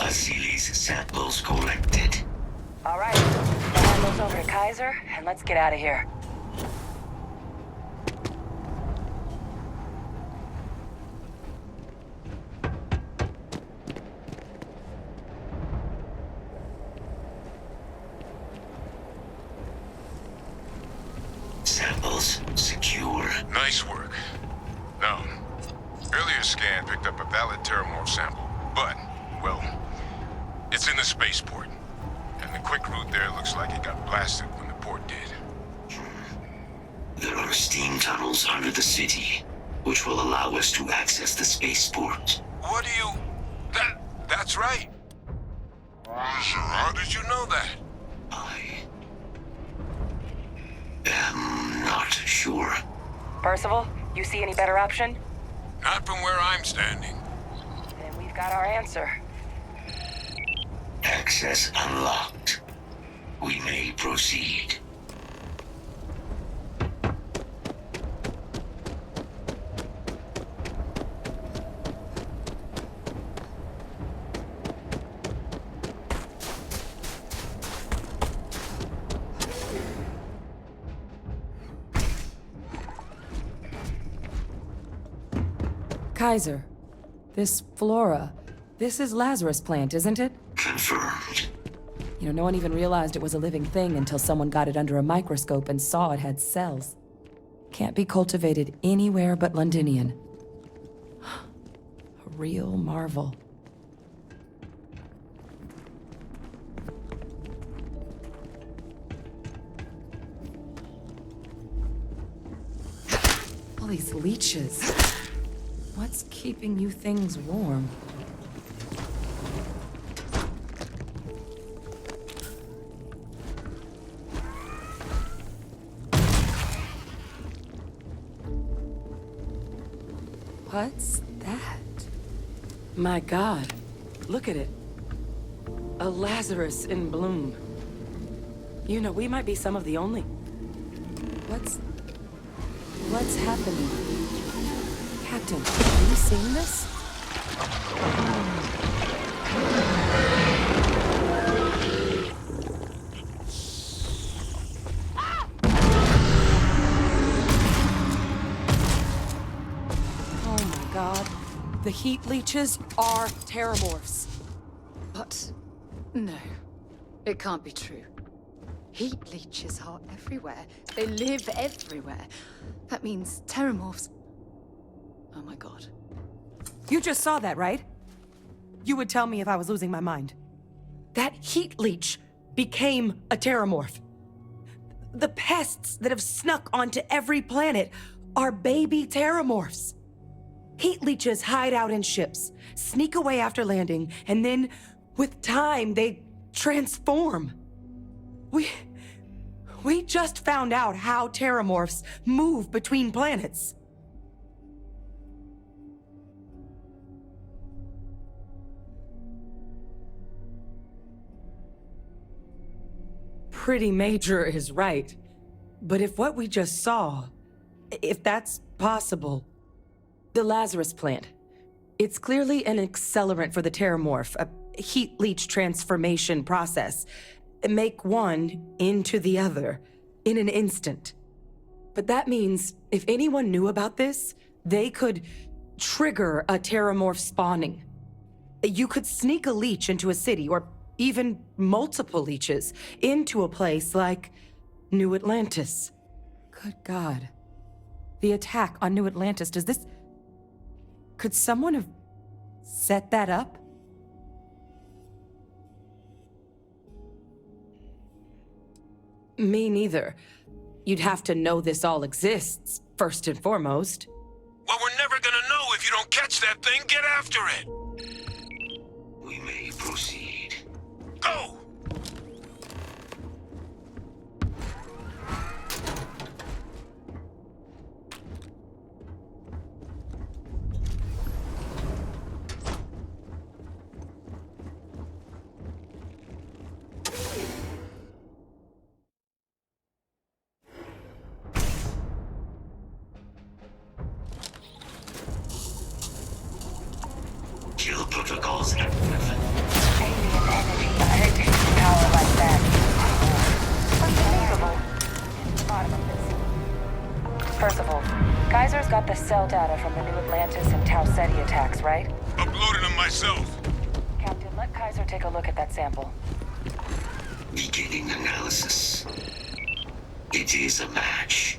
Vasily's samples collected. All right, hand those over to Kaiser, and let's get out of here. Samples secure. Nice work. No. Earlier scan picked up a valid Terramorph sample, but, well, it's in the spaceport. And the quick route there looks like it got blasted when the port did. There are steam tunnels under the city, which will allow us to access the spaceport. What do you... That's right. How did you know that? I'm not sure. Percival, you see any better option? Not from where I'm standing. Then we've got our answer. Access unlocked. We may proceed. Kaiser, this Flora, this is Lazarus plant, isn't it? Confirmed. You know, no one even realized it was a living thing until someone got it under a microscope and saw it had cells. Can't be cultivated anywhere but Londinian. A real marvel. All these leeches. What's keeping you things warm? What's that? My God, look at it. A Lazarus in bloom. You know, we might be some of the only... What's happening? Captain, are you seeing this? Oh my God. The heat leeches are Terramorphs. What? No. It can't be true. Heat leeches are everywhere. They live everywhere. That means Terramorphs... Oh my God. You just saw that, right? You would tell me if I was losing my mind. That heat leech became a Terramorph. The pests that have snuck onto every planet are baby Terramorphs. Heat leeches hide out in ships, sneak away after landing, and then, with time, they transform. We just found out how Terramorphs move between planets. Pretty Major is right. But if what we just saw, if that's possible... The Lazarus plant. It's clearly an accelerant for the Terramorph, a heat leech transformation process. Make one into the other in an instant. But that means if anyone knew about this, they could trigger a Terramorph spawning. You could sneak a leech into a city, or even multiple leeches, into a place like New Atlantis. Good God. The attack on New Atlantis, does this... Could someone have set that up? Me neither. You'd have to know this all exists, first and foremost. Well, we're never gonna know if you don't catch that thing. Get after it! We may proceed. Go! Kill protocols active. Energy power like that. Unbelievable. The bottom of this. Percival, Kaiser's got the cell data from the New Atlantis and Tau Ceti attacks, right? Uploaded them myself. Captain, let Kaiser take a look at that sample. Beginning analysis. It is a match.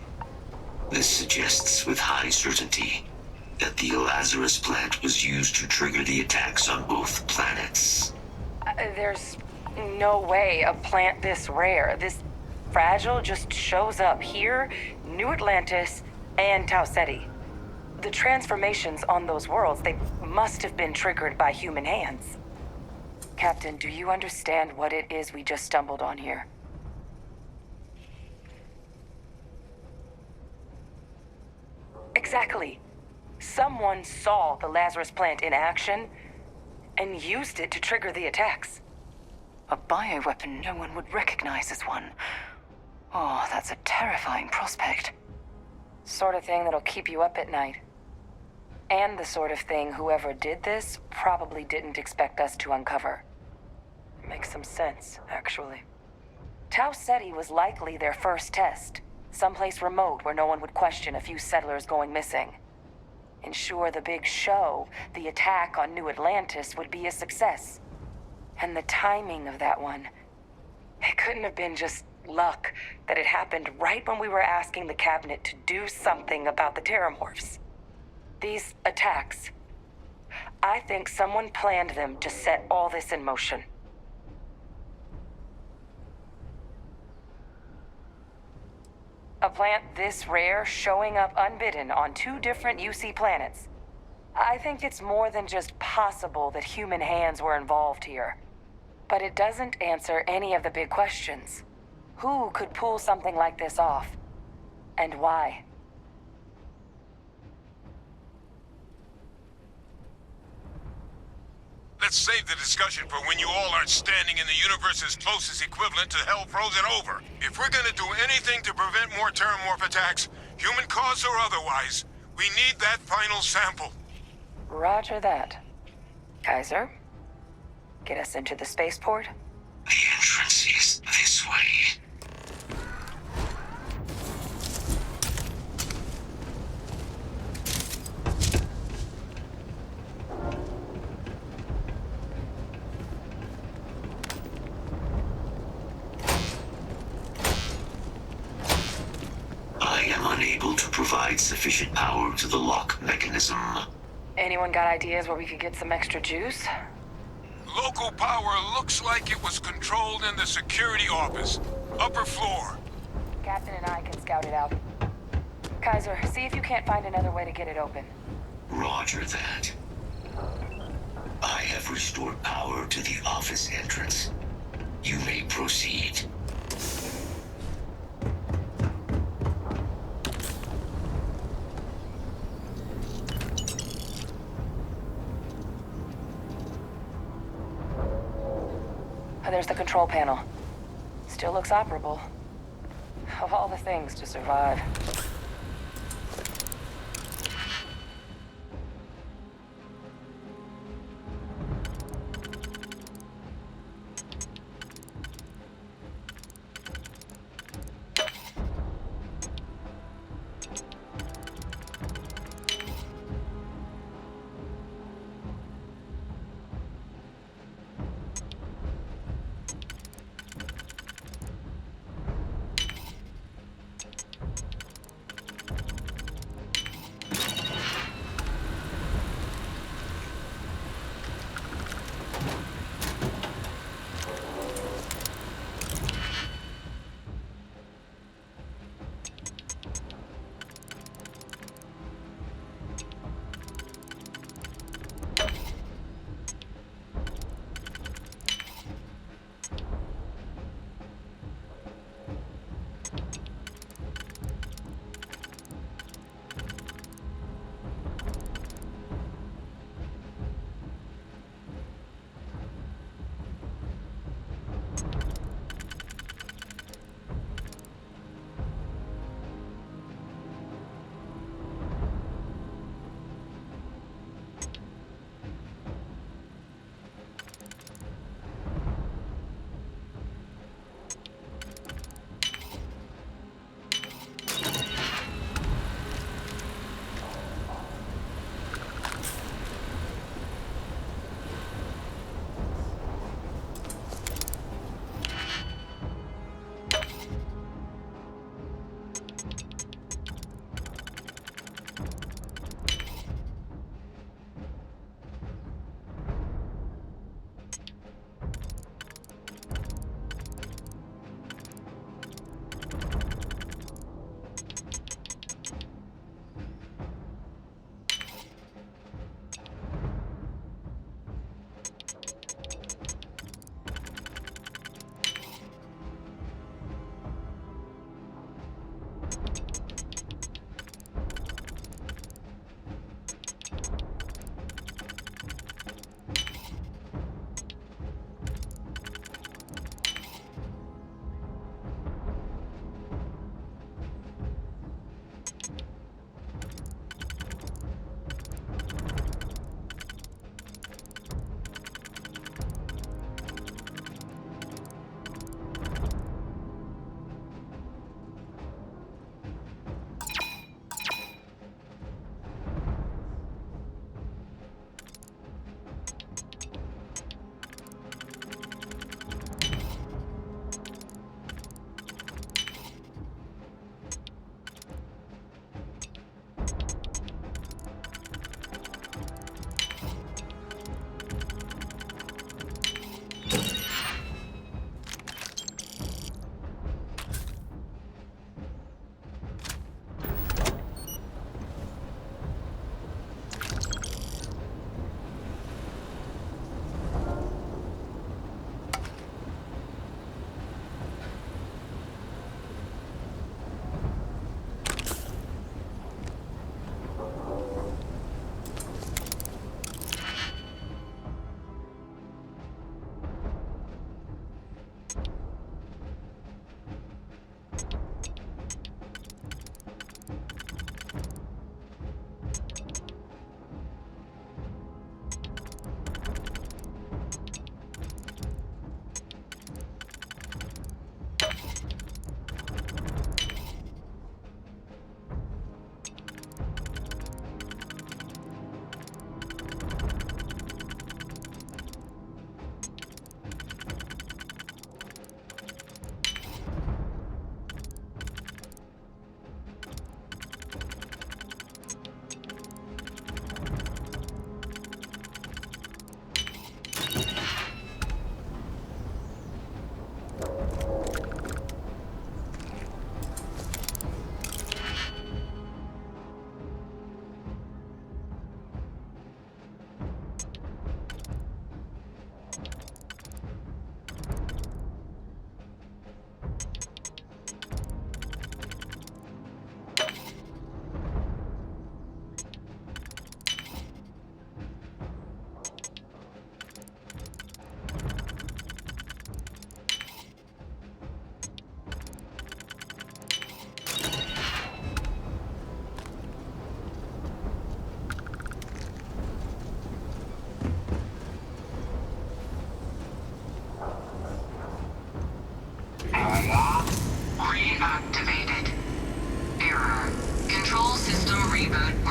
This suggests with high certainty that the Lazarus plant was used to trigger the attacks on both planets. There's no way a plant this rare, this fragile, just shows up here, New Atlantis, and Tau Ceti. The transformations on those worlds, they must have been triggered by human hands. Captain, do you understand what it is we just stumbled on here? Exactly. Someone saw the Lazarus plant in action and used it to trigger the attacks. A bioweapon no one would recognize as one. Oh, that's a terrifying prospect. Sort of thing that'll keep you up at night. And the sort of thing whoever did this probably didn't expect us to uncover. Makes some sense, actually. Tau Ceti was likely their first test. Someplace remote where no one would question a few settlers going missing. Ensure the big show, the attack on New Atlantis, would be a success. And the timing of that one, it couldn't have been just luck that it happened right when we were asking the cabinet to do something about the Terramorphs. These attacks, I think someone planned them to set all this in motion. A plant this rare showing up unbidden on 2 different UC planets. I think it's more than just possible that human hands were involved here. But it doesn't answer any of the big questions. Who could pull something like this off? And why? Let's save the discussion for when you all aren't standing in the universe's closest equivalent to hell frozen over. If we're gonna do anything to prevent more Terramorph attacks, human cause or otherwise, we need that final sample. Roger that. Kaiser, get us into the spaceport? The entrance is this way. I am unable to provide sufficient power to the lock mechanism. Anyone got ideas where we could get some extra juice? Local power looks like it was controlled in the security office. Upper floor. Captain and I can scout it out. Kaiser, see if you can't find another way to get it open. Roger that. I have restored power to the office entrance. You may proceed. There's the control panel. Still looks operable. Of all the things to survive.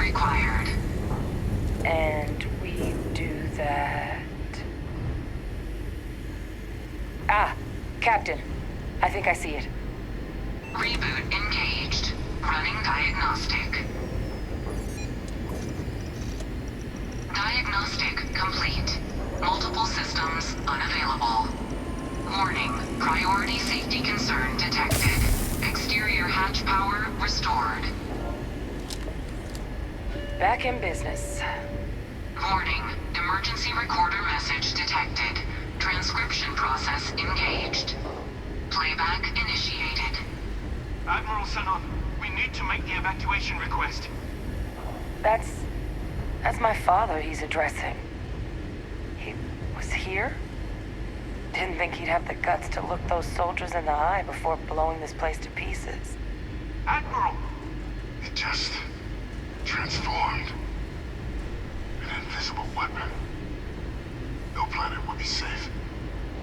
required. And we do that... Ah, Captain. I think I see it. Reboot engaged. Running diagnostic. Diagnostic complete. Multiple systems unavailable. Warning, priority safety concern detected. Exterior hatch power restored. Back in business. Warning, emergency recorder message detected. Transcription process engaged. Playback initiated. Admiral Sanon, we need to make the evacuation request. That's my father he's addressing. He was here? Didn't think he'd have the guts to look those soldiers in the eye before blowing this place to pieces. Admiral! It just transformed. An invisible weapon. No planet would be safe.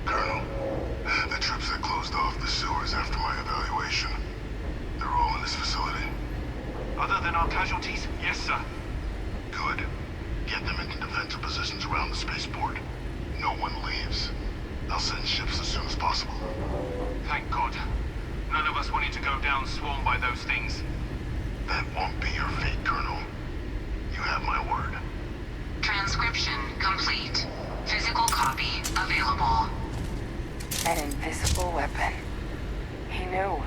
Colonel, the troops that closed off the sewers after my evaluation, they're all in this facility. Other than our casualties, yes, sir. Good. Get them into defensive positions around the spaceport. No one leaves. I'll send ships as soon as possible. Thank God. None of us wanted to go down swarmed by those things. That won't be your fate, Colonel. You have my word. Transcription complete. Physical copy available. An invisible weapon. He knew.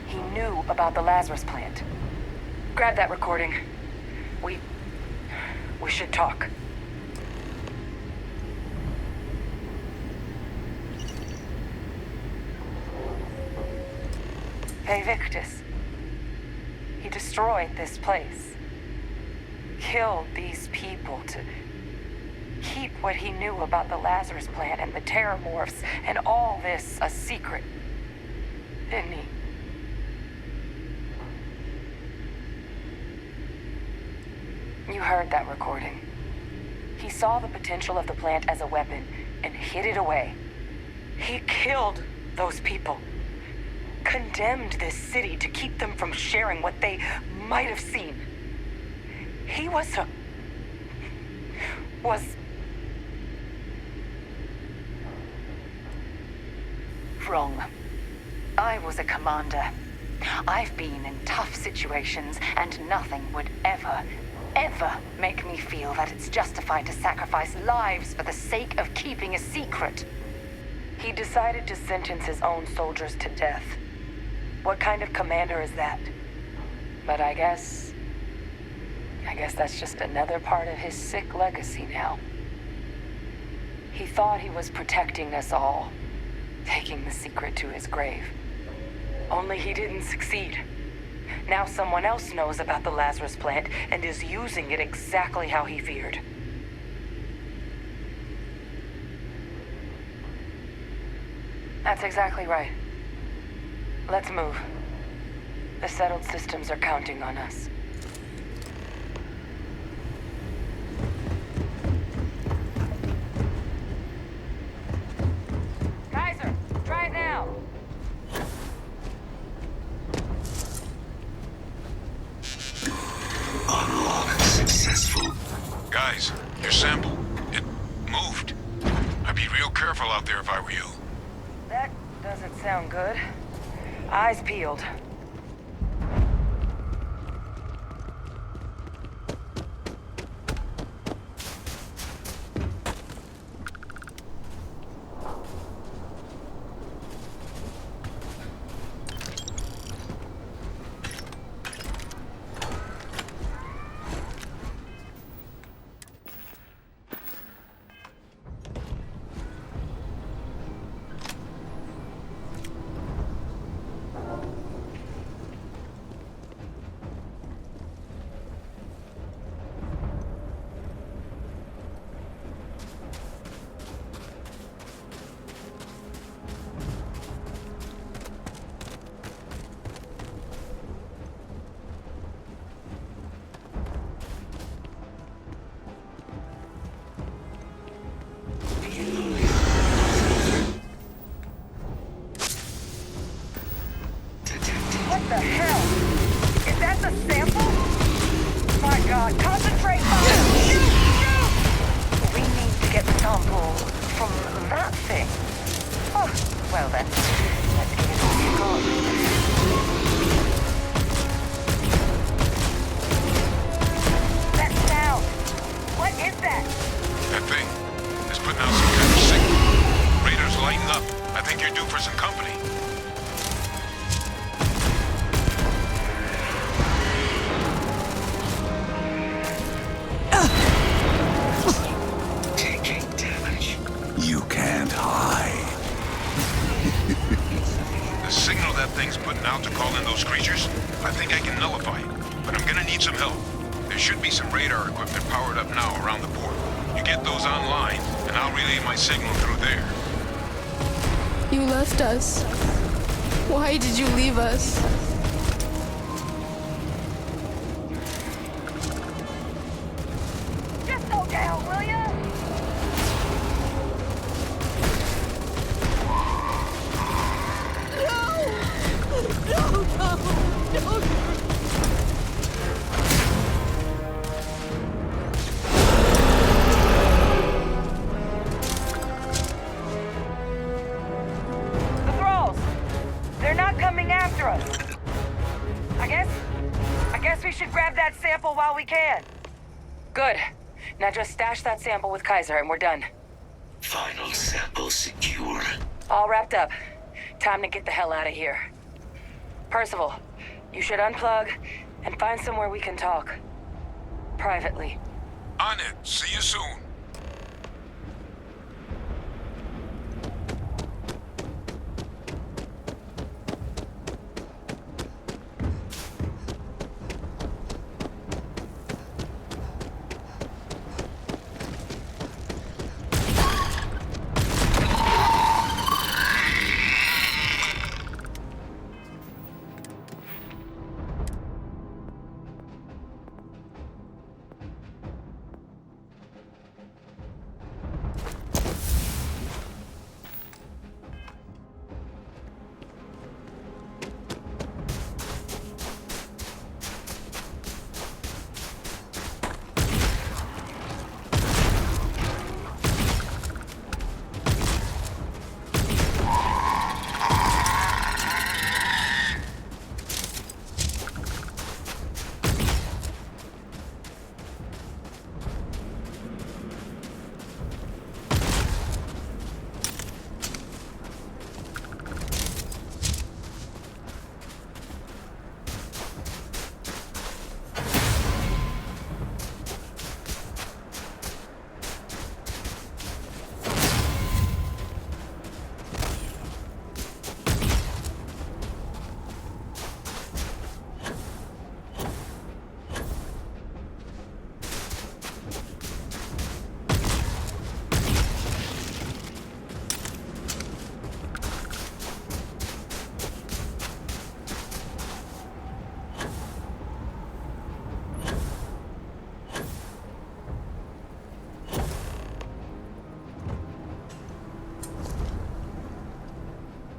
He knew about the Lazarus plant. Grab that recording. We should talk. Hey, Victus. He destroyed this place. Killed these people to keep what he knew about the Lazarus plant and the Terramorphs and all this a secret. Didn't he? You heard that recording. He saw the potential of the plant as a weapon and hid it away. He killed those people. Condemned this city to keep them from sharing what they might have seen. He was wrong. I was a commander. I've been in tough situations, and nothing would ever make me feel that it's justified to sacrifice lives for the sake of keeping a secret. He decided to sentence his own soldiers to death. What kind of commander is that? But I guess that's just another part of his sick legacy now. He thought he was protecting us all, taking the secret to his grave. Only he didn't succeed. Now someone else knows about the Lazarus plant and is using it exactly how he feared. That's exactly right. Let's move. The settled systems are counting on us. Kaiser, try it now! Unlock successful. Guys, your sample, it moved. I'd be real careful out there if I were you. That doesn't sound good. Eyes peeled. sample from that thing? Oh, well then, let's get into what you've got. That sound! What is that? That thing is putting out some kind of signal. Radar's lighting up. I think you're due for some company. Taking damage. You can't hide. The signal that thing's putting out to call in those creatures, I think I can nullify it. But I'm gonna need some help. There should be some radar equipment powered up now around the port. You get those online, and I'll relay my signal through there. You left us. Why did you leave us? Just go down, will ya? The thralls! They're not coming after us. I guess we should grab that sample while we can. Good. Now just stash that sample with Kaiser and we're done. Final sample secure. All wrapped up. Time to get the hell out of here. Percival, you should unplug and find somewhere we can talk. Privately. On it. See you soon.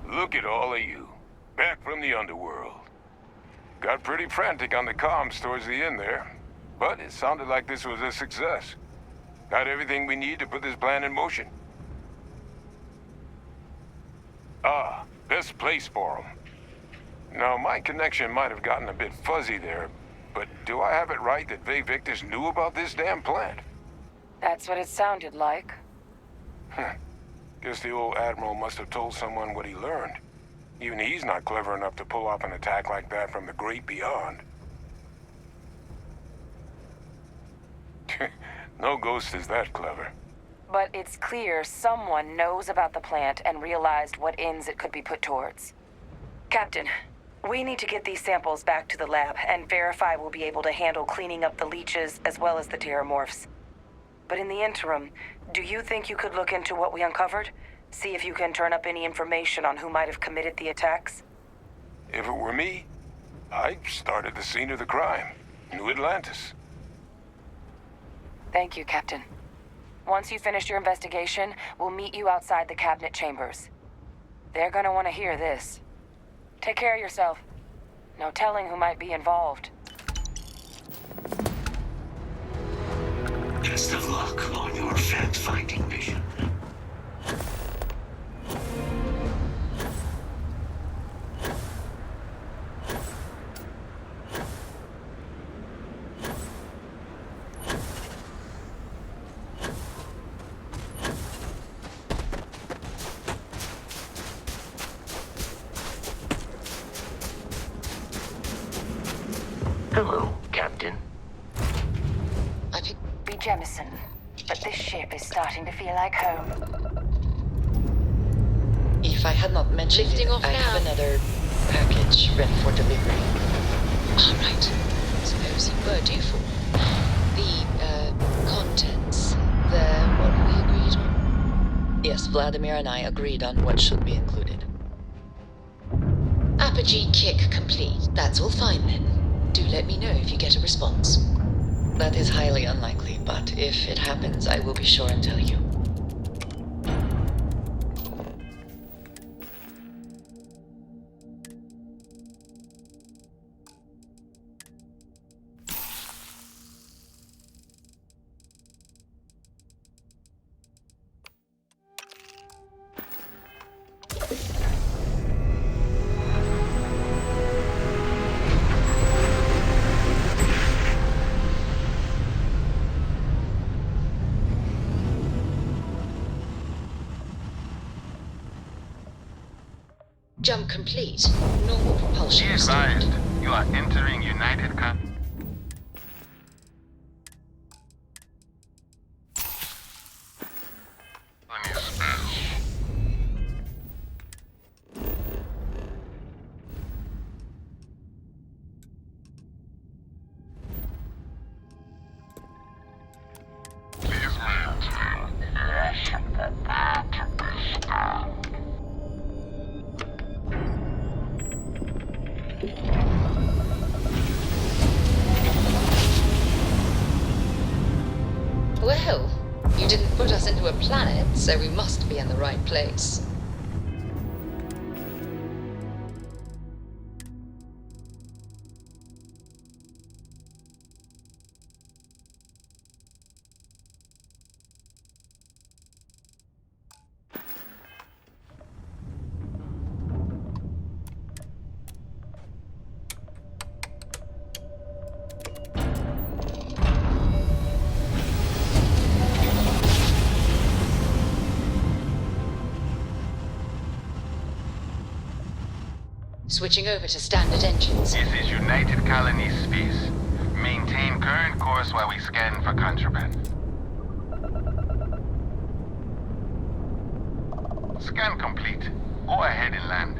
Look at all of you. Back from the underworld. Got pretty frantic on the comms towards the end there. But it sounded like this was a success. Got everything we need to put this plan in motion. Ah, best place for them. Now, my connection might have gotten a bit fuzzy there, but do I have it right that Ve Victus knew about this damn plant? That's what it sounded like. Guess the old Admiral must have told someone what he learned. Even he's not clever enough to pull off an attack like that from the great beyond. No ghost is that clever. But it's clear someone knows about the plant and realized what ends it could be put towards. Captain, we need to get these samples back to the lab and verify we'll be able to handle cleaning up the leeches as well as the terramorphs. But in the interim, do you think you could look into what we uncovered? See if you can turn up any information on who might have committed the attacks? If it were me, I'd start at the scene of the crime, New Atlantis. Thank you, Captain. Once you finish your investigation, we'll meet you outside the cabinet chambers. They're gonna want to hear this. Take care of yourself. No telling who might be involved. Best of luck on your fact-finding mission. feel like home. If I had not mentioned Lifting it, off I now. have another package ready for delivery. All right. Suppose you were due for the contents. What we agreed on? Yes, Vladimir and I agreed on what should be included. Apogee kick complete. That's all fine then. Do let me know if you get a response. That is highly unlikely, but if it happens, I will be sure and tell you. Jump complete. Normal propulsion. Be advised, you are entering United Well, you didn't put us into a planet, so we must be in the right place. Switching over to standard engines. This is United Colony Space. Maintain current course while we scan for contraband. Scan complete. Go ahead and land.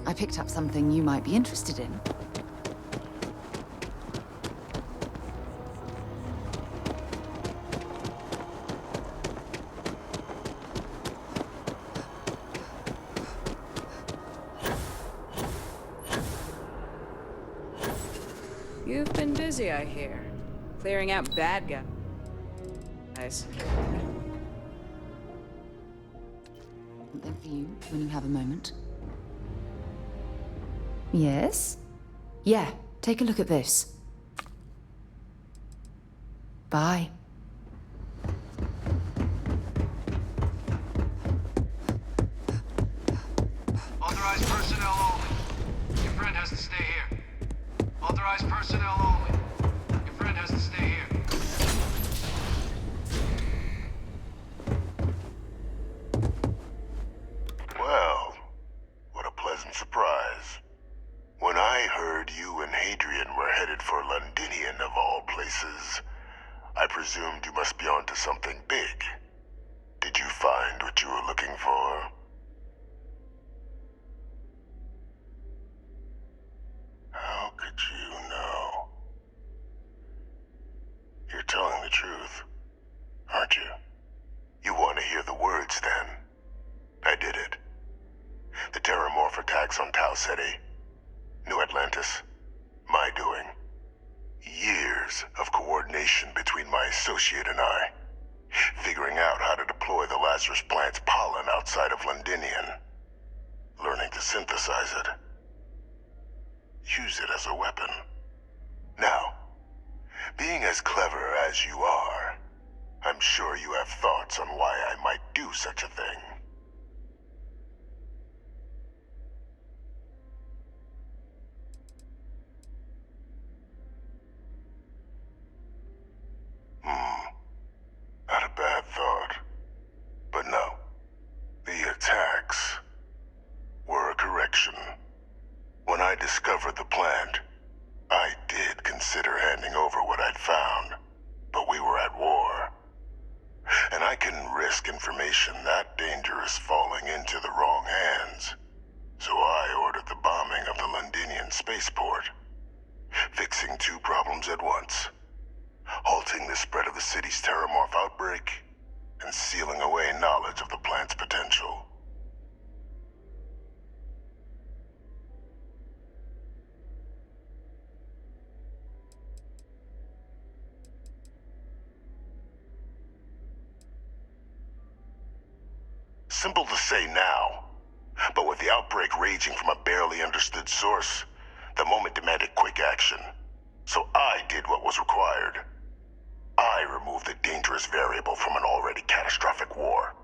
I picked up something you might be interested in. You've been busy, I hear. Clearing out bad guys. Something for you when you have a moment. Yes? Yeah, take a look at this. Bye. Authorized personnel only. Your friend has to stay here. Authorized personnel only. Your friend has to stay here. Well, what a pleasant surprise. When I heard you and Hadrian were headed for Londinian of all places, I presumed you must be onto something big. Did you find what you were looking for? How could you know? You're telling the truth, aren't you? You want to hear the words, then? I did it. The Terramorph attacks on Tau Ceti. New Atlantis. My doing. Years of coordination between my associate and I. Figuring out how to deploy the Lazarus plant's pollen outside of Londinian. Learning to synthesize it. use it as a weapon. Now, being as clever as you are, I'm sure you have thoughts on why I might do such a thing. Not a bad thought. But no, the attacks were a correction. When I discovered the plant, I did consider handing over what I'd found, but we were at war. And I couldn't risk information that dangerous falling into the wrong hands. So I ordered the bombing of the Londinian spaceport, fixing two problems at once. Halting the spread of the city's terramorph outbreak, and sealing away knowledge of the plant's potential. Simple to say now, but with the outbreak raging from a barely understood source, the moment demanded quick action. So I did what was required. I removed the dangerous variable from an already catastrophic war.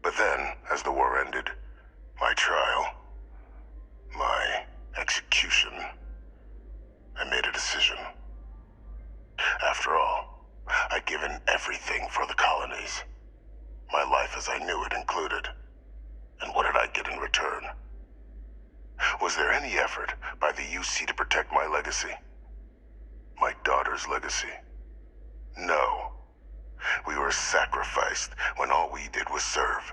But then, as the war ended, my trial, my execution, I made a decision. After all, I'd given everything for the colonies. My life as I knew it included. And what did I get in return? Was there any effort by the UC to protect my legacy? My daughter's legacy? No. We were sacrificed when all we did was serve.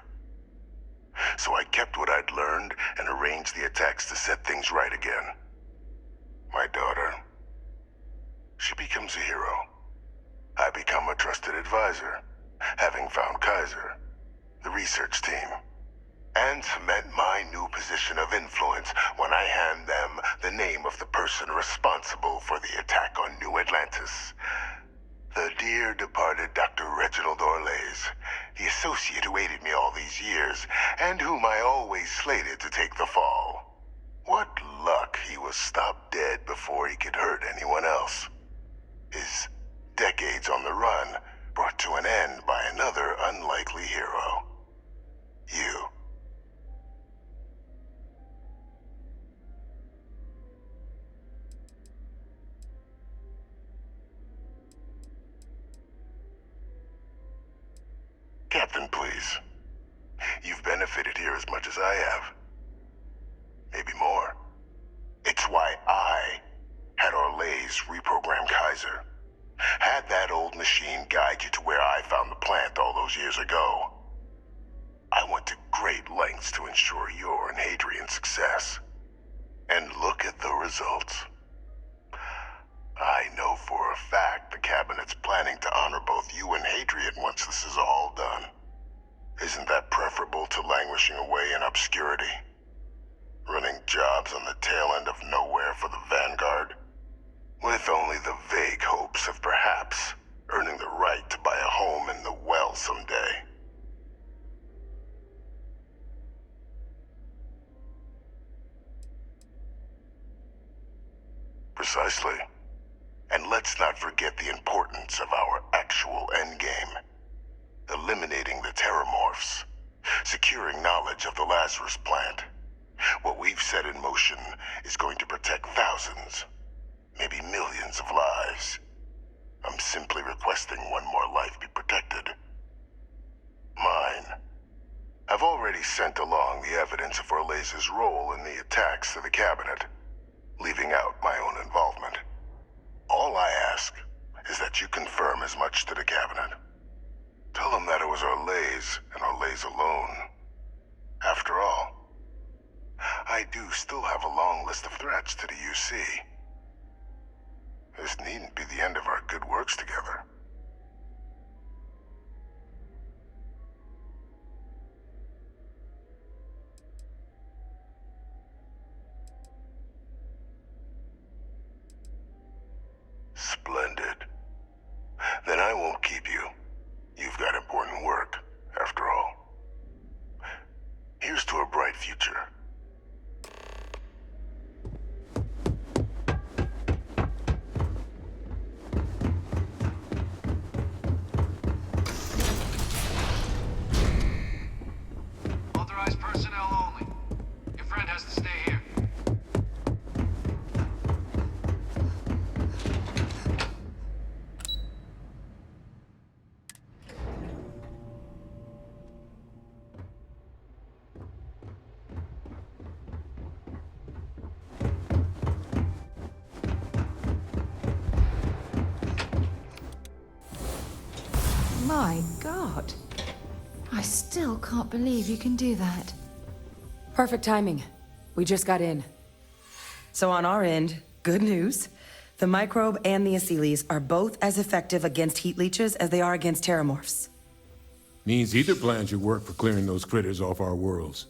So I kept what I'd learned and arranged the attacks to set things right again. My daughter, she becomes a hero. I become a trusted advisor, having found Kaiser, the research team, and cement my new position of influence when I hand them the name of the person responsible for the attack on New Atlantis. The dear departed Dr. Reginald Orlays, the associate who aided me all these years, and whom I always slated to take the fall. What luck he was stopped dead before he could hurt anyone else. His decades on the run brought to an end by another unlikely hero. You. Captain, please. You've benefited here as much as I have. Maybe more. It's why I had Orlays reprogram Kaiser. Had that old machine guide you to where I found the plant all those years ago. I went to great lengths to ensure your and Hadrian's success. And look at the results. I know for a fact the Cabinet's planning to honor both you and Hadrian once this is all done. Isn't that preferable to languishing away in obscurity? Running jobs on the tail end of nowhere for the Vanguard? With only the vague hopes of perhaps earning the right to buy a home in the well someday. Precisely. And let's not forget the importance of our actual endgame. Eliminating the terramorphs. Securing knowledge of the Lazarus plant. What we've set in motion is going to protect thousands, maybe millions of lives. I'm simply requesting one more life be protected. Mine. I've already sent along the evidence of Orlays' role in the attacks to the Cabinet, leaving out my own involvement. All I ask is that you confirm as much to the Cabinet. Tell them that it was Orlays and Orlays alone. After all, I do still have a long list of threats to the UC. This needn't be the end of our good works together. Splendid. Then I won't keep you. You've got important work, after all. Here's to a bright future. My God. I still can't believe you can do that. Perfect timing. We just got in. So on our end, good news. The microbe and the Asylees are both as effective against heat leeches as they are against terramorphs. Means either plan should work for clearing those critters off our worlds.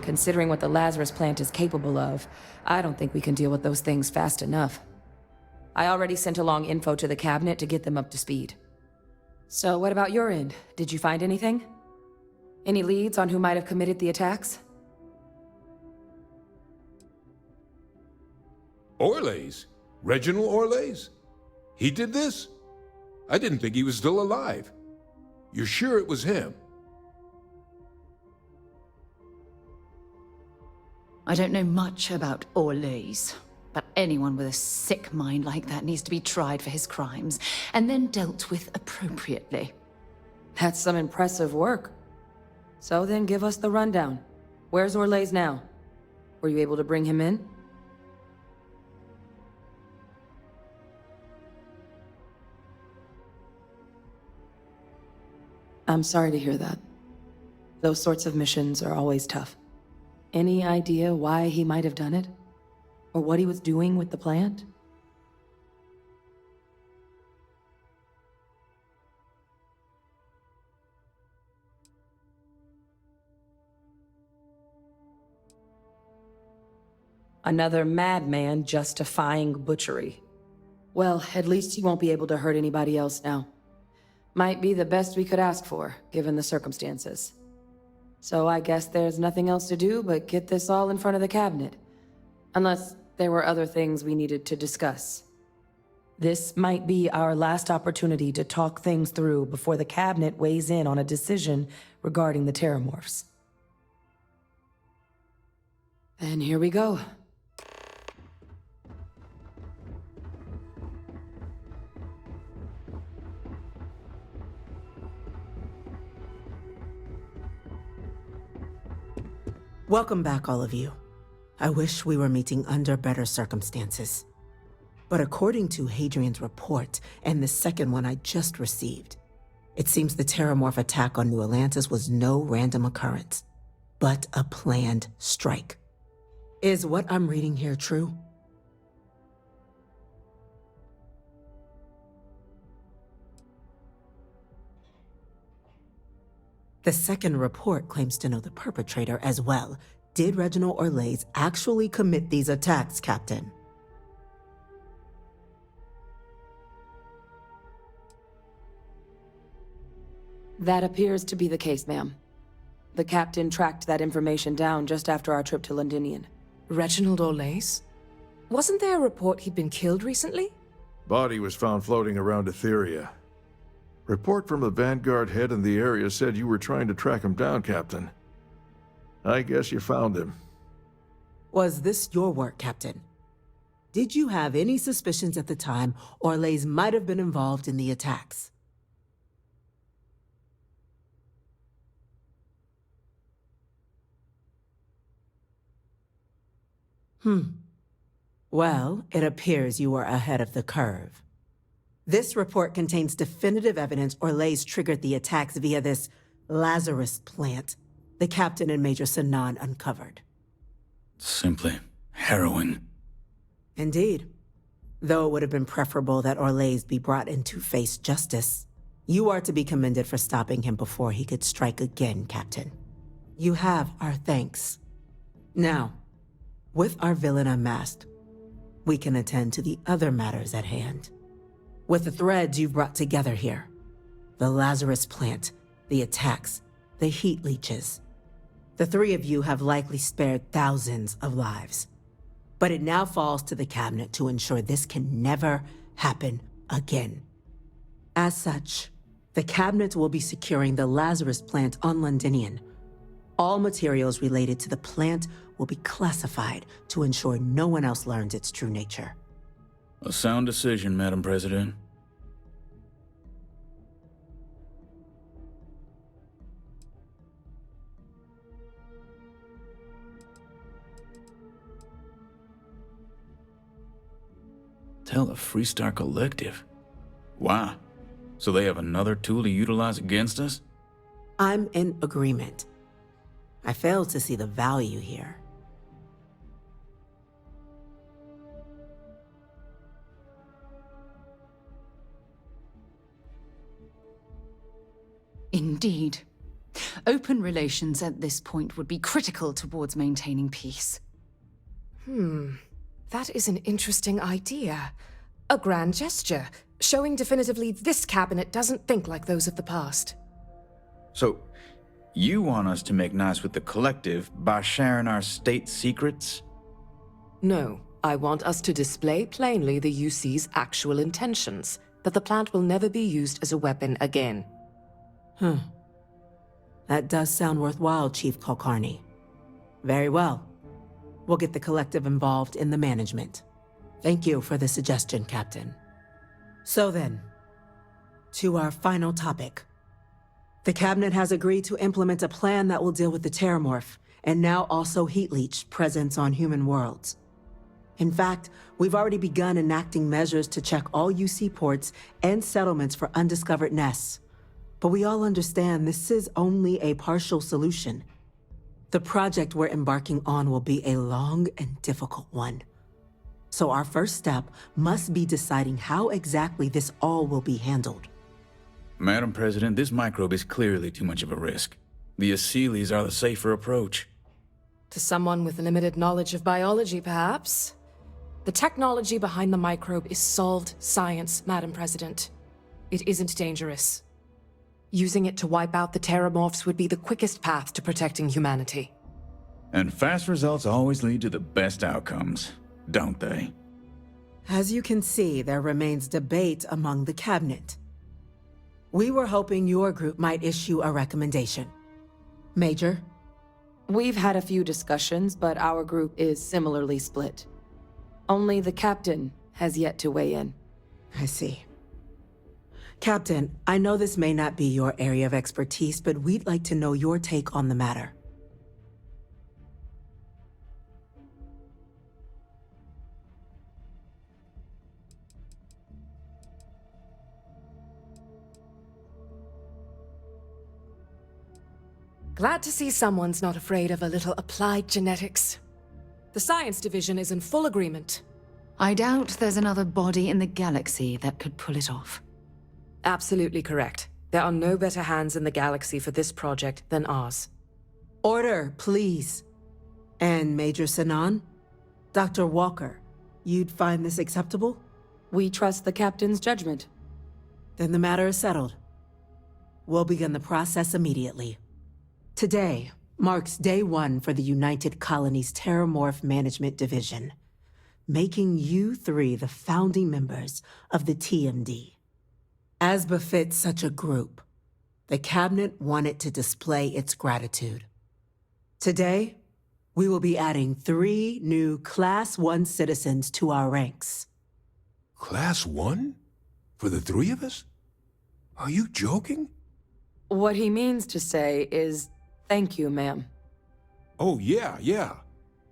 Considering what the Lazarus plant is capable of, I don't think we can deal with those things fast enough. I already sent along info to the cabinet to get them up to speed. So what about your end? Did you find anything? Any leads on who might have committed the attacks? Orlays? Reginald Orlays? He did this? I didn't think he was still alive. You're sure it was him? I don't know much about Orlays, but anyone with a sick mind like that needs to be tried for his crimes, and then dealt with appropriately. That's some impressive work. So then give us the rundown. Where's Orlays now? Were you able to bring him in? I'm sorry to hear that. Those sorts of missions are always tough. Any idea why he might have done it? Or what he was doing with the plant? Another madman justifying butchery. Well, at least he won't be able to hurt anybody else now. Might be the best we could ask for, given the circumstances. So I guess there's nothing else to do but get this all in front of the cabinet. Unless there were other things we needed to discuss. This might be our last opportunity to talk things through before the cabinet weighs in on a decision regarding the terramorphs. And here we go. Welcome back, all of you. I wish we were meeting under better circumstances. But according to Hadrian's report, and the second one I just received, it seems the Terramorph attack on New Atlantis was no random occurrence, but a planned strike. Is what I'm reading here true? The second report claims to know the perpetrator as well. Did Reginald Orlays actually commit these attacks, Captain? That appears to be the case, ma'am. The captain tracked that information down just after our trip to Londinian. Reginald Orlays? Wasn't there a report he'd been killed recently? Body was found floating around Etheria. Report from the Vanguard head in the area said you were trying to track him down, Captain. I guess you found him. Was this your work, Captain? Did you have any suspicions at the time Orlays might have been involved in the attacks? Well, it appears you were ahead of the curve. This report contains definitive evidence Orlays triggered the attacks via this Lazarus plant the Captain and Major Sinan uncovered. Simply harrowing. Indeed. Though it would have been preferable that Orlays be brought in to face justice, you are to be commended for stopping him before he could strike again, Captain. You have our thanks. Now, with our villain unmasked, we can attend to the other matters at hand. With the threads you've brought together here, the Lazarus plant, the attacks, the heat leeches, the three of you have likely spared thousands of lives. But it now falls to the cabinet to ensure this can never happen again. As such, the cabinet will be securing the Lazarus plant on Londinian. All materials related to the plant will be classified to ensure no one else learns its true nature. A sound decision, Madam President. Tell the Freestar Collective. Wow. So they have another tool to utilize against us? I'm in agreement. I fail to see the value here. Indeed. Open relations at this point would be critical towards maintaining peace. That is an interesting idea. A grand gesture, showing definitively this cabinet doesn't think like those of the past. So, you want us to make nice with the collective by sharing our state secrets? No, I want us to display plainly the UC's actual intentions, that the plant will never be used as a weapon again. That does sound worthwhile, Chief Kulkarni. Very well. We'll get the collective involved in the management. Thank you for the suggestion, Captain. So then, to our final topic. The Cabinet has agreed to implement a plan that will deal with the Terramorph, and now also Heat Leech presence on human worlds. In fact, we've already begun enacting measures to check all UC ports and settlements for undiscovered nests. But we all understand this is only a partial solution. The project we're embarking on will be a long and difficult one. So our first step must be deciding how exactly this all will be handled. Madam President, this microbe is clearly too much of a risk. The Aseles are the safer approach. To someone with limited knowledge of biology, perhaps? The technology behind the microbe is solved science, Madam President. It isn't dangerous. Using it to wipe out the Terramorphs would be the quickest path to protecting humanity. And fast results always lead to the best outcomes, don't they? As you can see, there remains debate among the Cabinet. We were hoping your group might issue a recommendation. Major? We've had a few discussions, but our group is similarly split. Only the captain has yet to weigh in. I see. Captain, I know this may not be your area of expertise, but we'd like to know your take on the matter. Glad to see someone's not afraid of a little applied genetics. The science division is in full agreement. I doubt there's another body in the galaxy that could pull it off. Absolutely correct. There are no better hands in the galaxy for this project than ours. Order, please. And Major Sinan? Dr. Walker, you'd find this acceptable? We trust the captain's judgment. Then the matter is settled. We'll begin the process immediately. Today marks day one for the United Colonies Terramorph Management Division, making you three the founding members of the TMD. As befits such a group, the Cabinet wanted to display its gratitude. Today, we will be adding 3 new Class 1 citizens to our ranks. Class 1? For the 3 of us? Are you joking? What he means to say is, thank you, ma'am. Oh, yeah.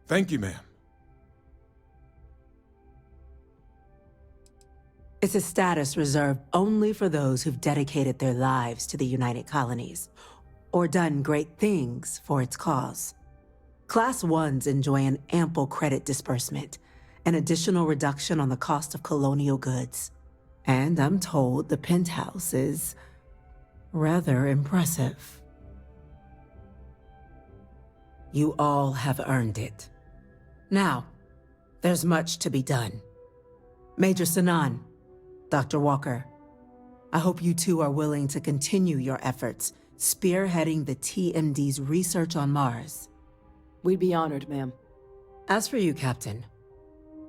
Thank you, ma'am. It's a status reserved only for those who've dedicated their lives to the United Colonies, or done great things for its cause. Class 1s enjoy an ample credit disbursement, an additional reduction on the cost of colonial goods. And I'm told the penthouse is rather impressive. You all have earned it. Now, there's much to be done. Major Sinan, Dr. Walker, I hope you two are willing to continue your efforts spearheading the TMD's research on Mars. We'd be honored, ma'am. As for you, Captain,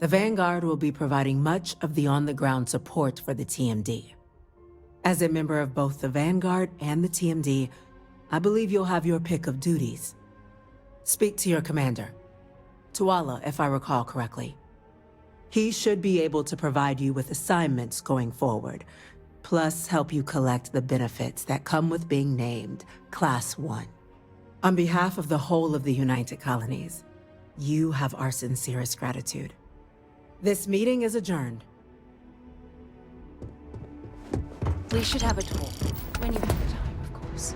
the Vanguard will be providing much of the on-the-ground support for the TMD. As a member of both the Vanguard and the TMD, I believe you'll have your pick of duties. Speak to your commander, Tuala, if I recall correctly. He should be able to provide you with assignments going forward, plus help you collect the benefits that come with being named Class 1. On behalf of the whole of the United Colonies, you have our sincerest gratitude. This meeting is adjourned. We should have a talk. When you have the time, of course.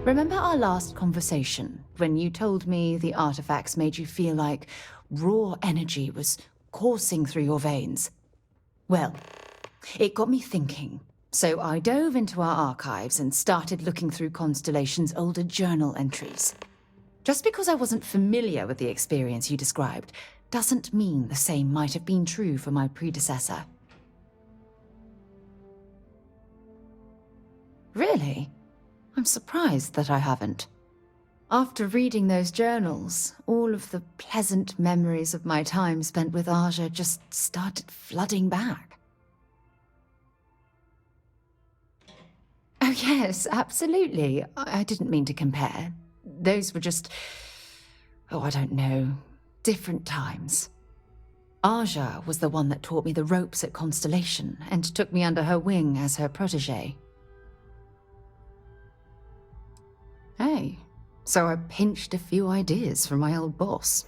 Remember our last conversation, when you told me the artifacts made you feel like raw energy was coursing through your veins? Well, it got me thinking. So I dove into our archives and started looking through Constellation's older journal entries. Just because I wasn't familiar with the experience you described doesn't mean the same might have been true for my predecessor. Really? I'm surprised that I haven't. After reading those journals, all of the pleasant memories of my time spent with Aja just started flooding back. Oh yes, absolutely. I didn't mean to compare. Those were just... oh, I don't know. Different times. Aja was the one that taught me the ropes at Constellation and took me under her wing as her protege. Hey, so I pinched a few ideas from my old boss.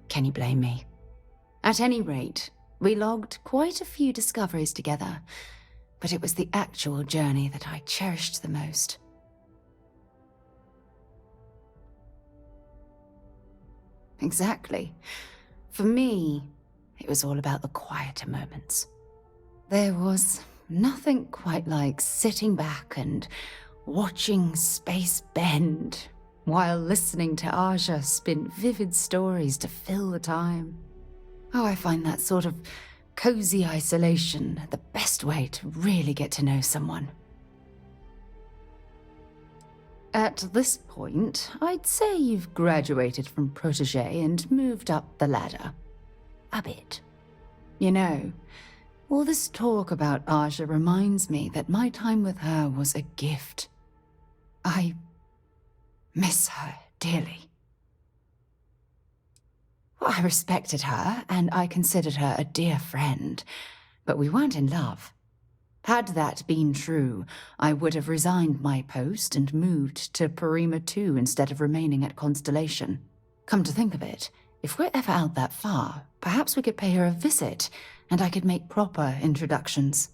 Can you blame me? At any rate, we logged quite a few discoveries together, but it was the actual journey that I cherished the most. Exactly. For me, it was all about the quieter moments. There was nothing quite like sitting back and watching space bend while listening to Aja spin vivid stories to fill the time. Oh, I find that sort of cozy isolation the best way to really get to know someone. At this point, I'd say you've graduated from protege and moved up the ladder. A bit. You know, all this talk about Aja reminds me that my time with her was a gift. I miss her dearly. Well, I respected her, and I considered her a dear friend, but we weren't in love. Had that been true, I would have resigned my post and moved to Parima 2 instead of remaining at Constellation. Come to think of it, if we're ever out that far, perhaps we could pay her a visit, and I could make proper introductions.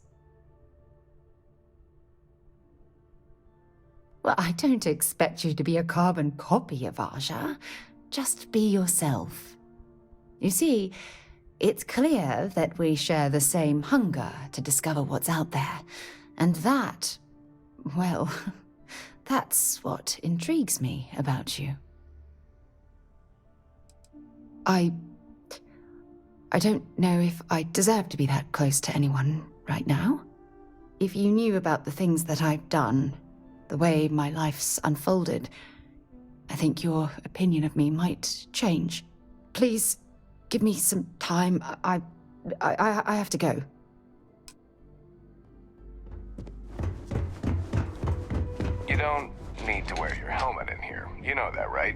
Well, I don't expect you to be a carbon copy of Aja. Just be yourself. You see, it's clear that we share the same hunger to discover what's out there. And that, well, that's what intrigues me about you. I don't know if I deserve to be that close to anyone right now. If you knew about the things that I've done, the way my life's unfolded, I think your opinion of me might change. Please, give me some time. I have to go. You don't need to wear your helmet in here. You know that, right?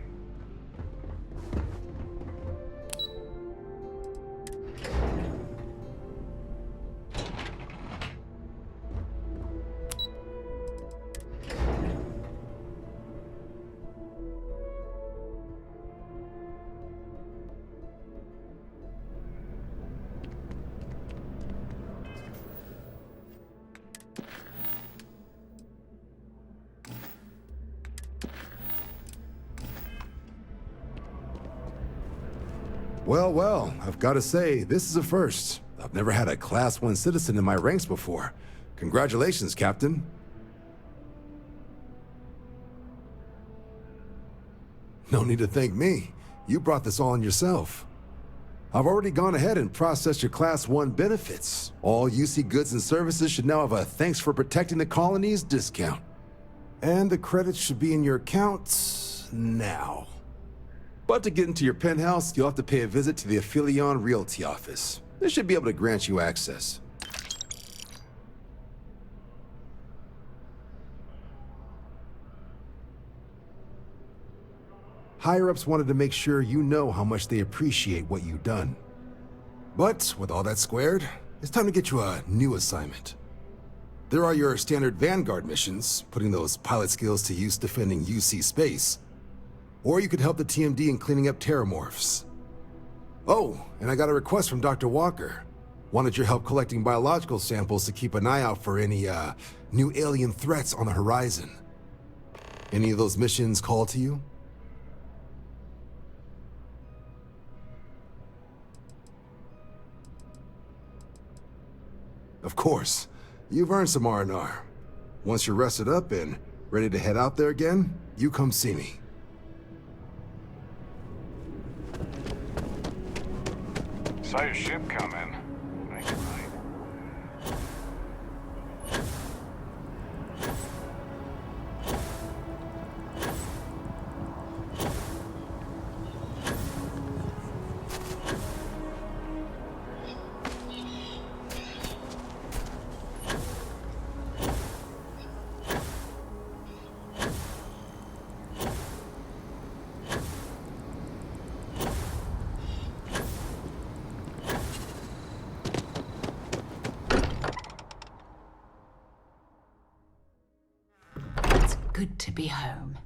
Well, I've got to say, this is a first. I've never had a Class 1 citizen in my ranks before. Congratulations, Captain. No need to thank me. You brought this on yourself. I've already gone ahead and processed your Class 1 benefits. All UC goods and services should now have a thanks for protecting the colonies discount. And the credits should be in your account now. But to get into your penthouse, you'll have to pay a visit to the Aphelion Realty office. They should be able to grant you access. Higher-ups wanted to make sure you know how much they appreciate what you've done. But with all that squared, it's time to get you a new assignment. There are your standard Vanguard missions, putting those pilot skills to use defending UC space. Or you could help the TMD in cleaning up terramorphs. Oh, and I got a request from Dr. Walker. Wanted your help collecting biological samples to keep an eye out for any, new alien threats on the horizon. Any of those missions call to you? Of course. You've earned some R&R. Once you're rested up and ready to head out there again, you come see me. Saw your ship come in. Thanks, right. Good to be home.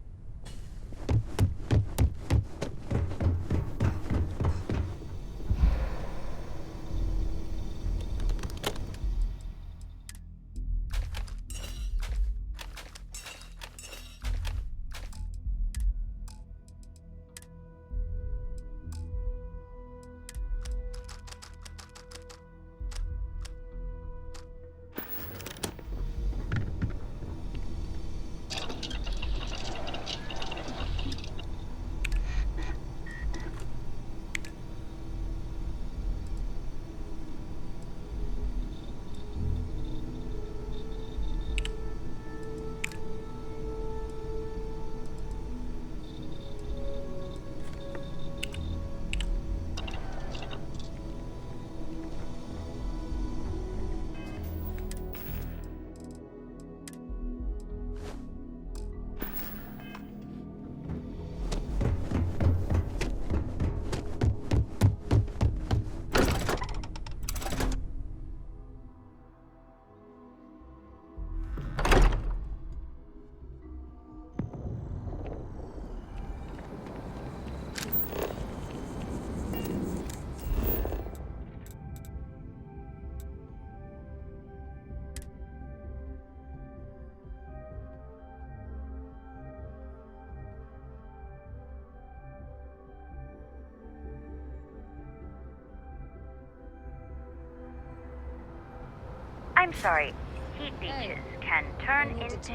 I'm sorry. Heat leeches can turn into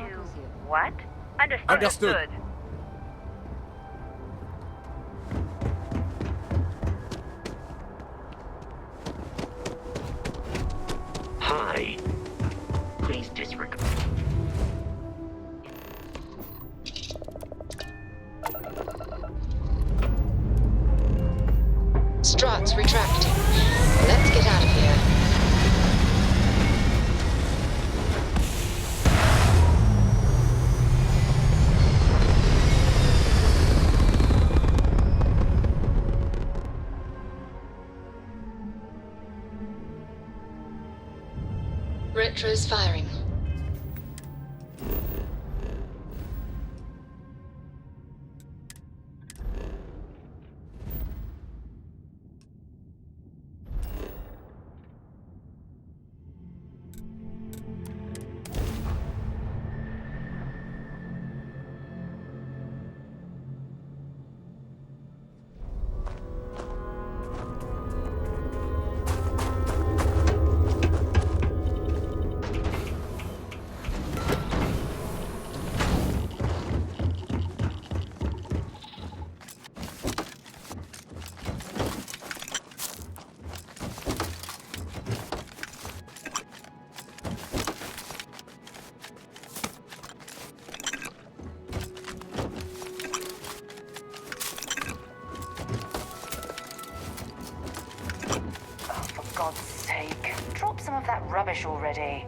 what? Understood. Understood. Hi. Please disregard. Struts retracting. Let's get out of here. Retro's firing. For God's sake, drop some of that rubbish already.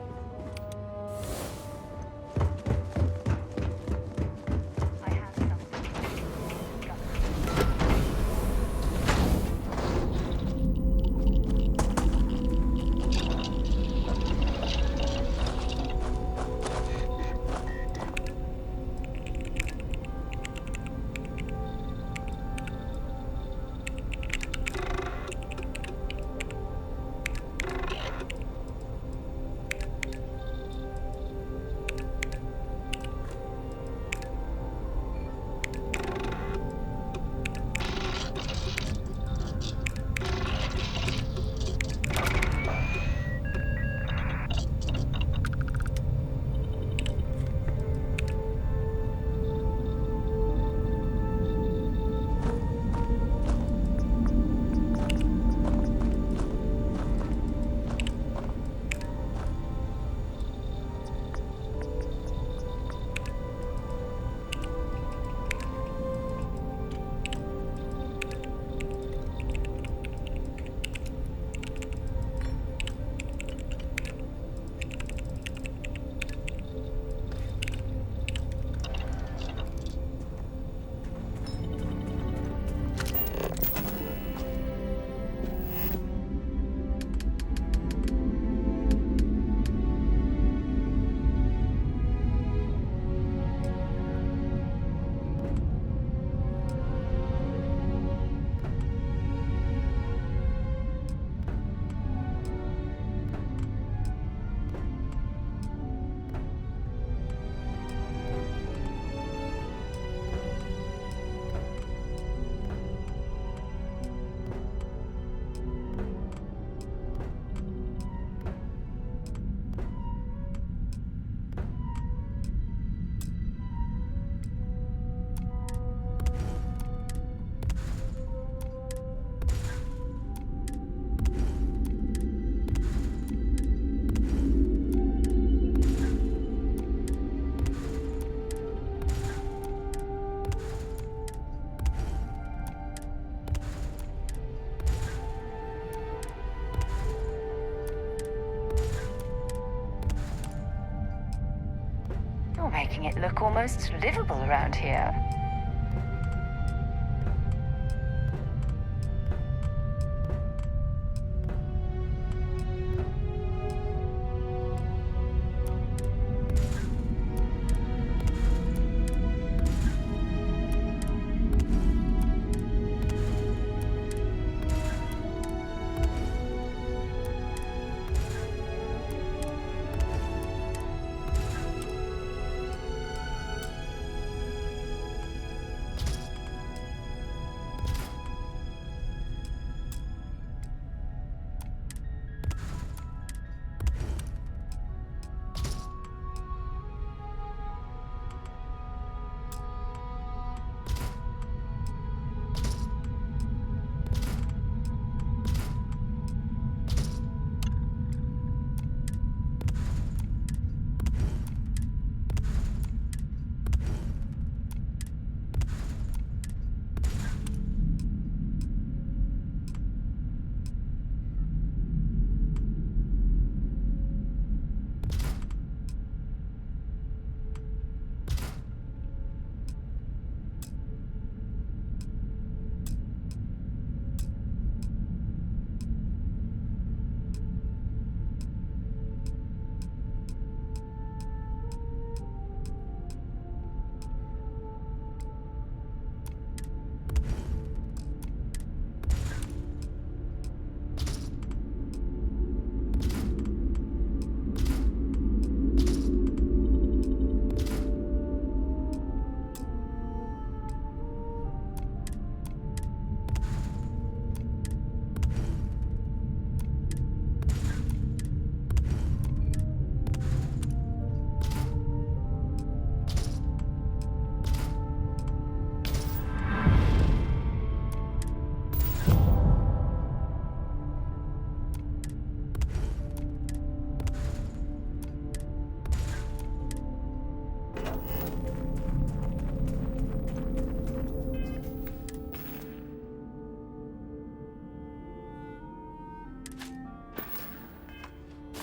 making it look almost livable around here.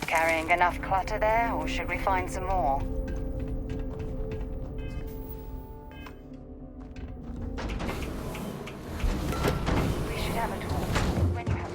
Carrying enough clutter there, or should we find some more? We should have a talk when you have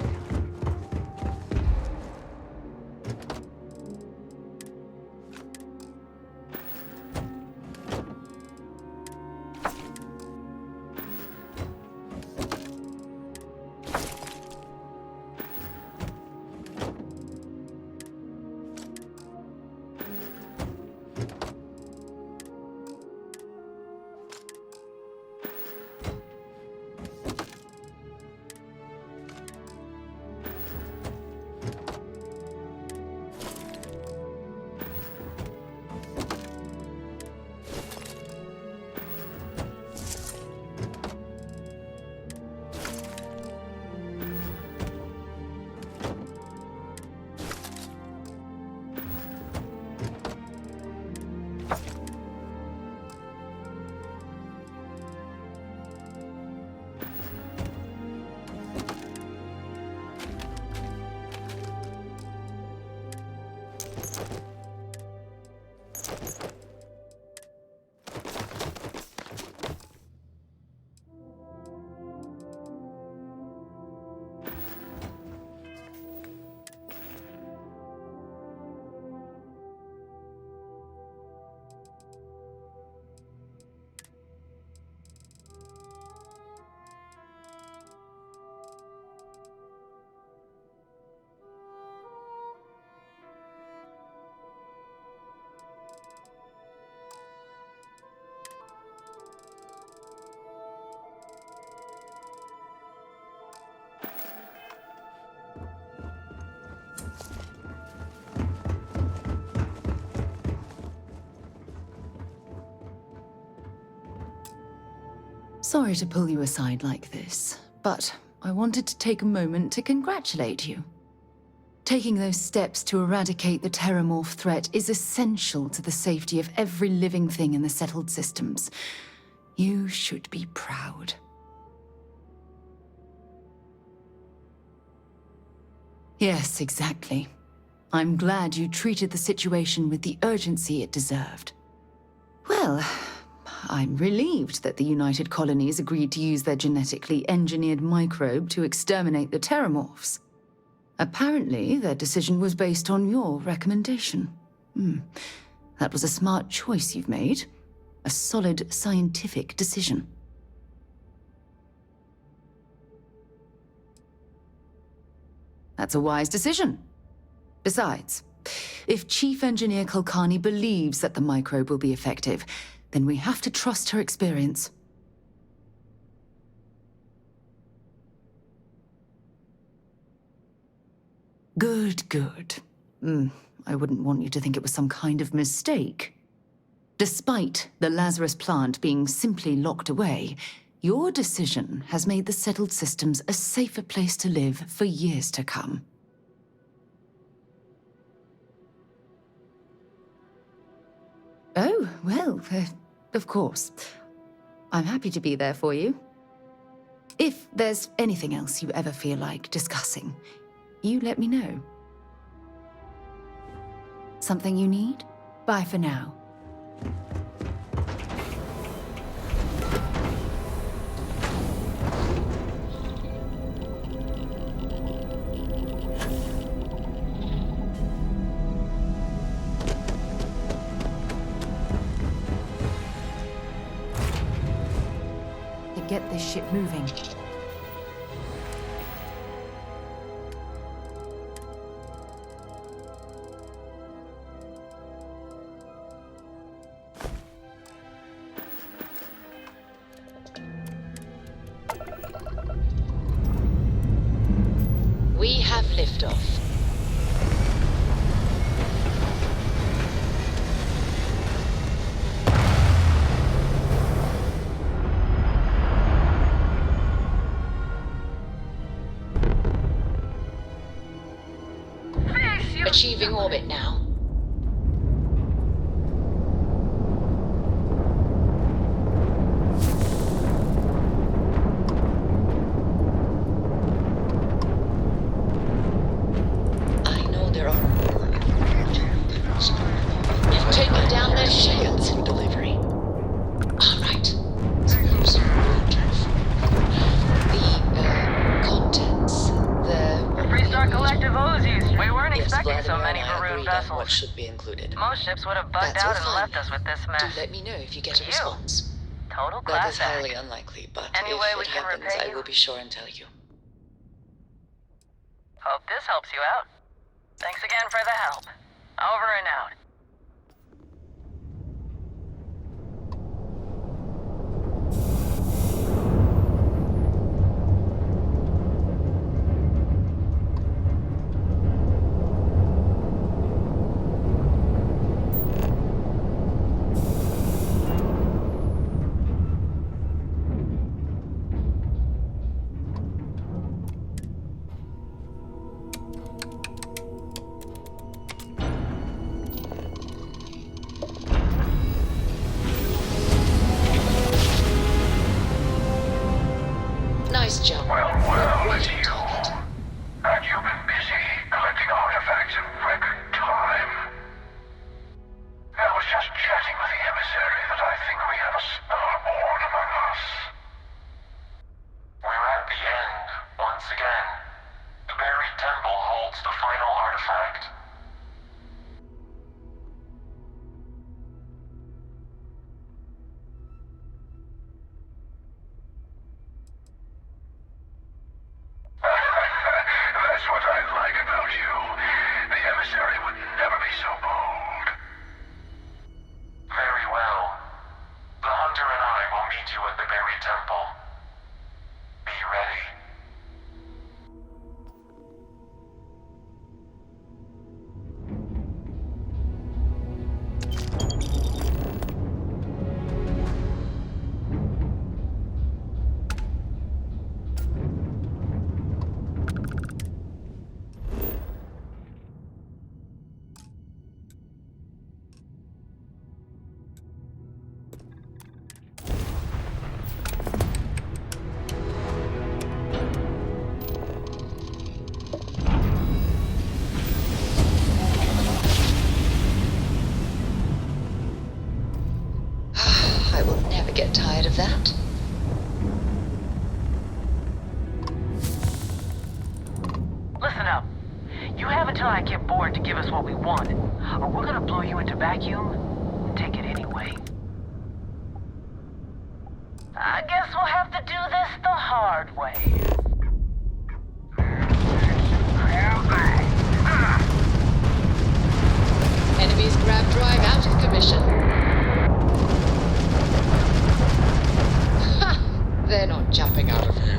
Sorry to pull you aside like this, but I wanted to take a moment to congratulate you. Taking those steps to eradicate the Terramorph threat is essential to the safety of every living thing in the settled systems. You should be proud. Yes, exactly. I'm glad you treated the situation with the urgency it deserved. Well, I'm relieved that the United Colonies agreed to use their genetically engineered microbe to exterminate the Terramorphs. Apparently, their decision was based on your recommendation. That was a smart choice you've made. A solid scientific decision. That's a wise decision. Besides, if Chief Engineer Kulkarni believes that the microbe will be effective, then we have to trust her experience. Good, good. I wouldn't want you to think it was some kind of mistake. Despite the Lazarus plant being simply locked away, your decision has made the settled systems a safer place to live for years to come. Oh, well, of course. I'm happy to be there for you. If there's anything else you ever feel like discussing, you let me know. Something you need? Bye for now. To get this ship moving. We have liftoff. Achieving orbit now. I know there are more. You've taken down their shields in delivery. All right. The contents. The Freestar Collective owes you. We weren't expecting so many Valerie maroon and I agreed on vessels. what should be included. Most ships would have bugged That's all out and fine. left us with this mess. Do let me know if you get a response. Total That class is act. highly unlikely, but Any way if we it can happens, repay I you? will be sure and tell you. Hope this helps you out. Thanks again for the help. Over and out. Nice job. Well, it's you. And you've been busy collecting artifacts in record time. I was just chatting with the emissary that I think we have a starborn among us. We're at the end, once again. The buried temple holds the final artifact. That's what I like about you. The emissary would never be so bold. Very well. The hunter and I will meet you at the buried temple. Be ready. get bored to give us what we want, or we're gonna blow you into vacuum and take it anyway. I guess we'll have to do this the hard way. Enemy's grav drive out of commission. Ha! They're not jumping out of here.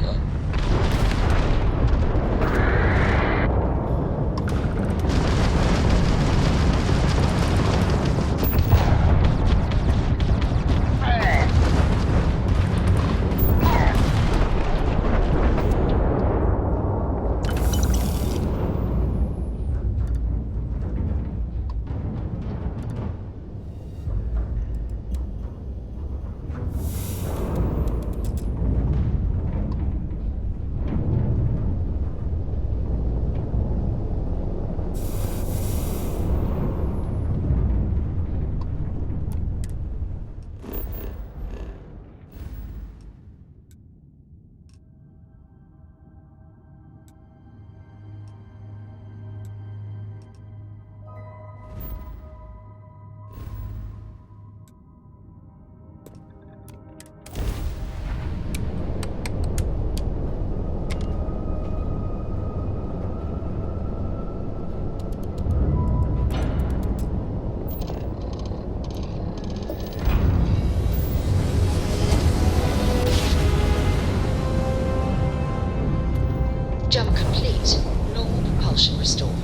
Jump complete. Normal propulsion restored.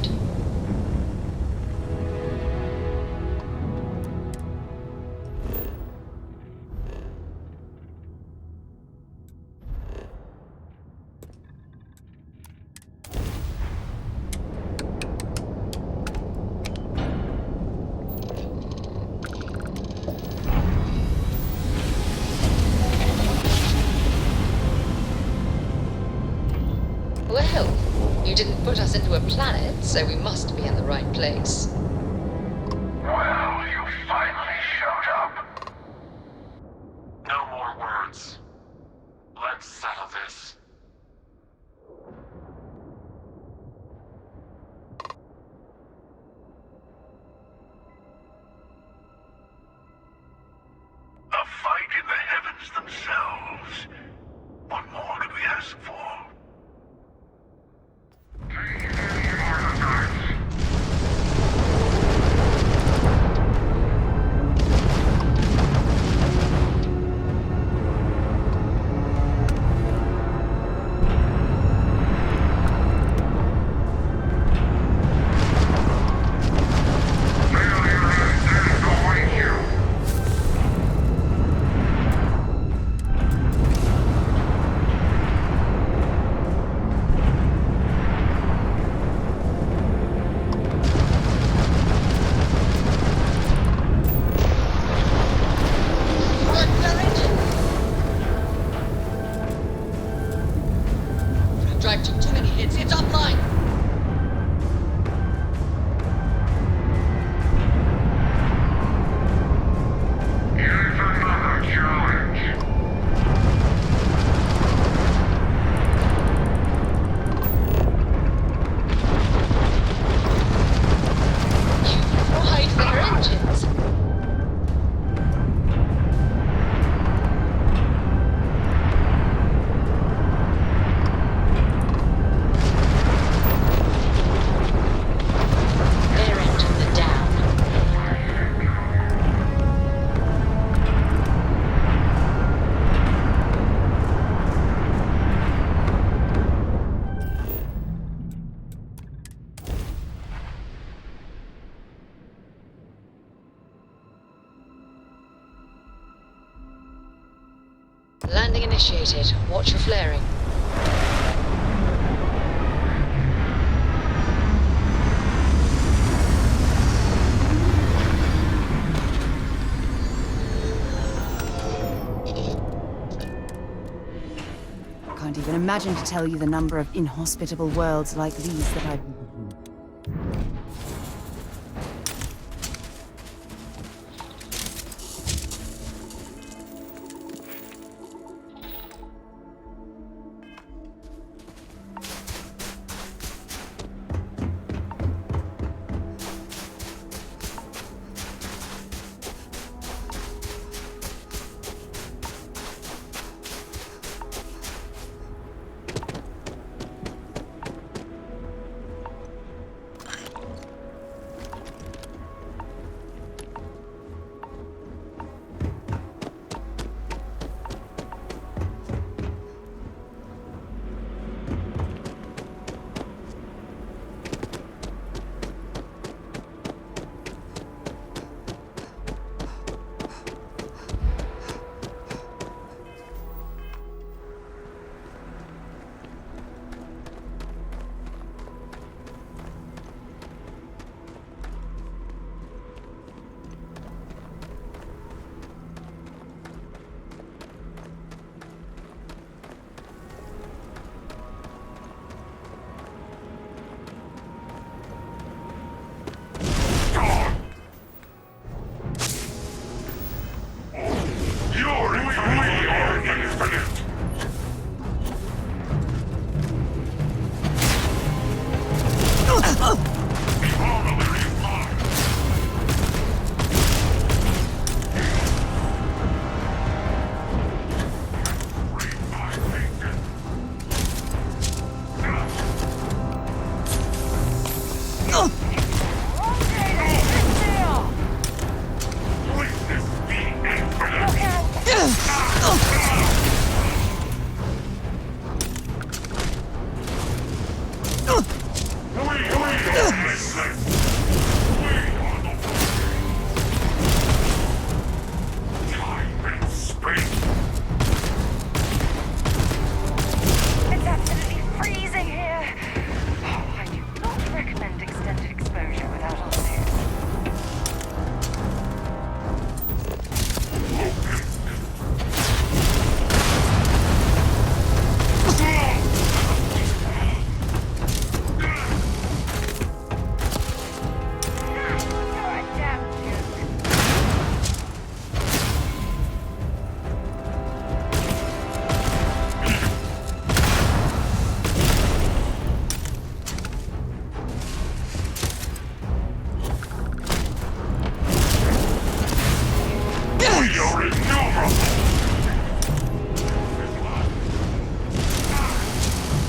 Well, you didn't put us into a planet, so we must be in the right place. Well, you finally showed up. No more words. Let's settle this. A fight in the heavens themselves. What more could we ask for? Drive took too many hits. It's offline. Here's another challenge. You fried their engines. Their engines are down. Landing initiated. Watch for flaring. Can't even imagine to tell you the number of inhospitable worlds like these that I've...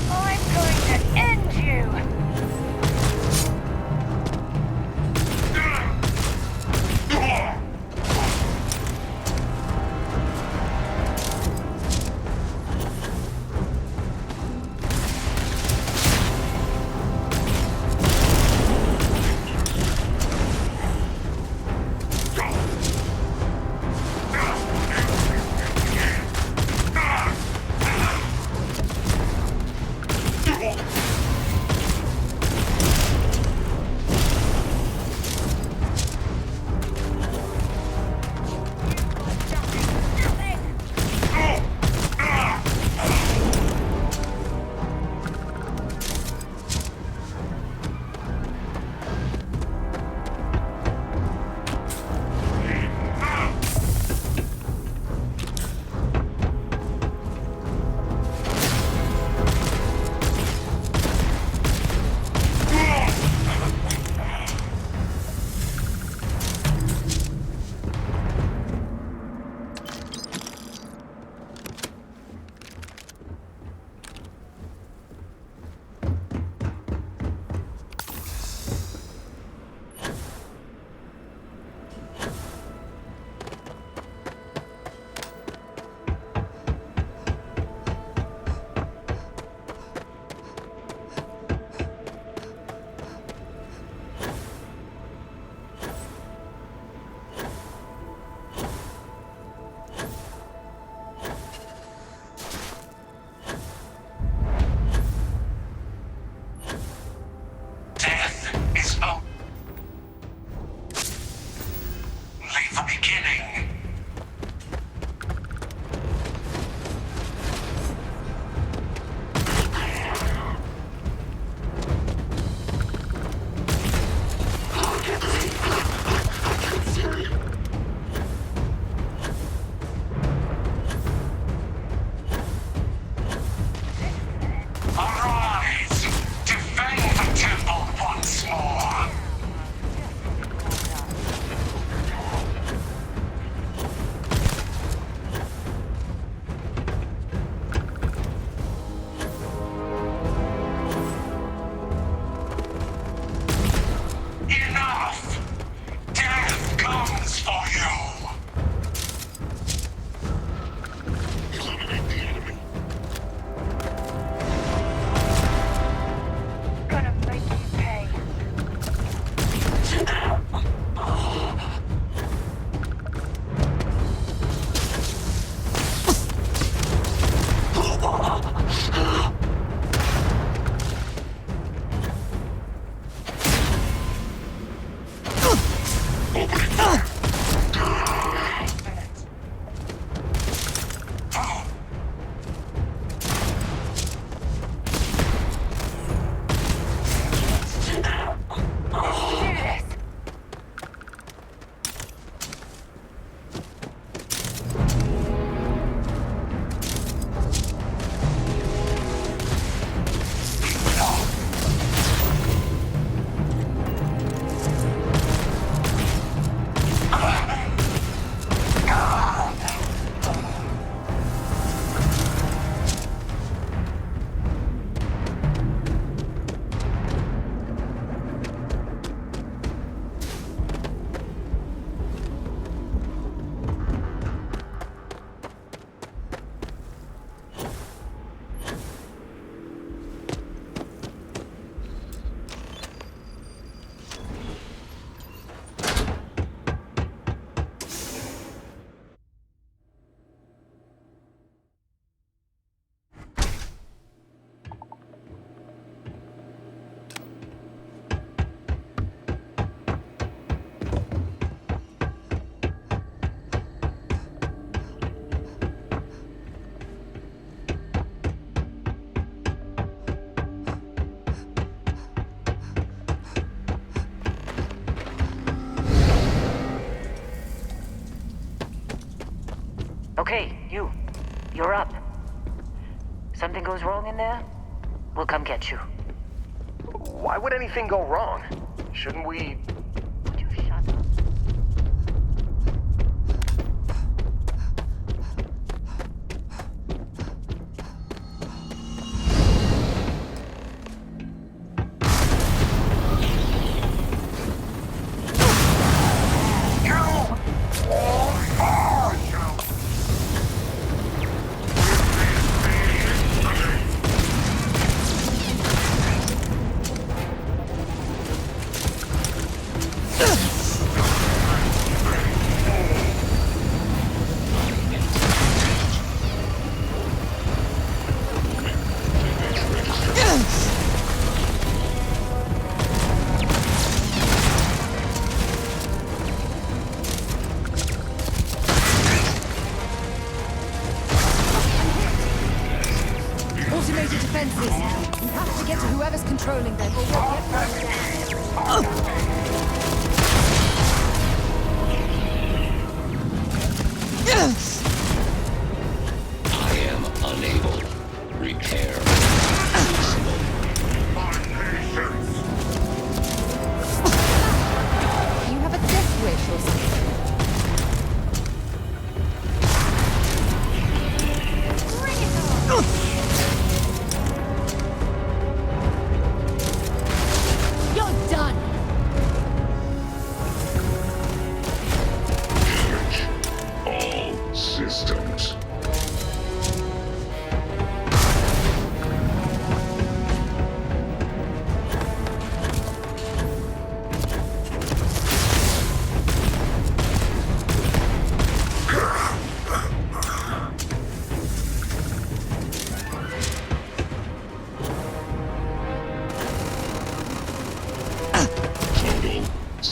I'm going to end you! Okay, you're up. Something goes wrong in there, we'll come get you. Why would anything go wrong? Shouldn't we... Would you shut up?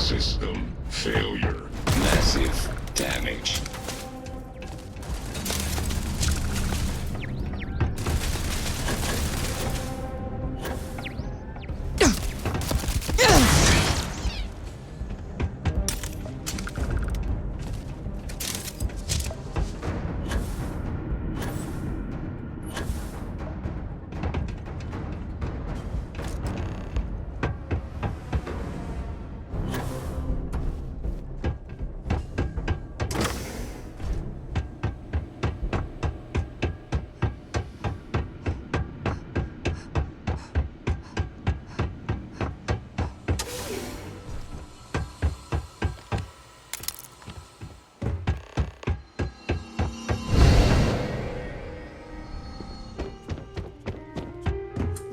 System failure. Massive damage.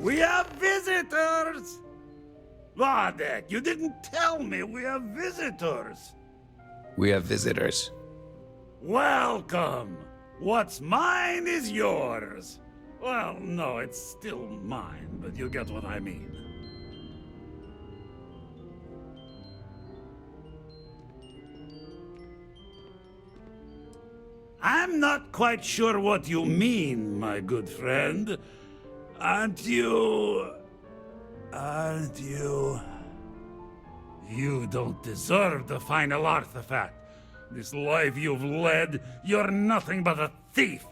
We have visitors! Ladek, you didn't tell me we have visitors. We have visitors. Welcome! What's mine is yours. Well, no, it's still mine, but you get what I mean. I'm not quite sure what you mean, my good friend. Aren't you... You don't deserve the final artifact. This life you've led, you're nothing but a thief,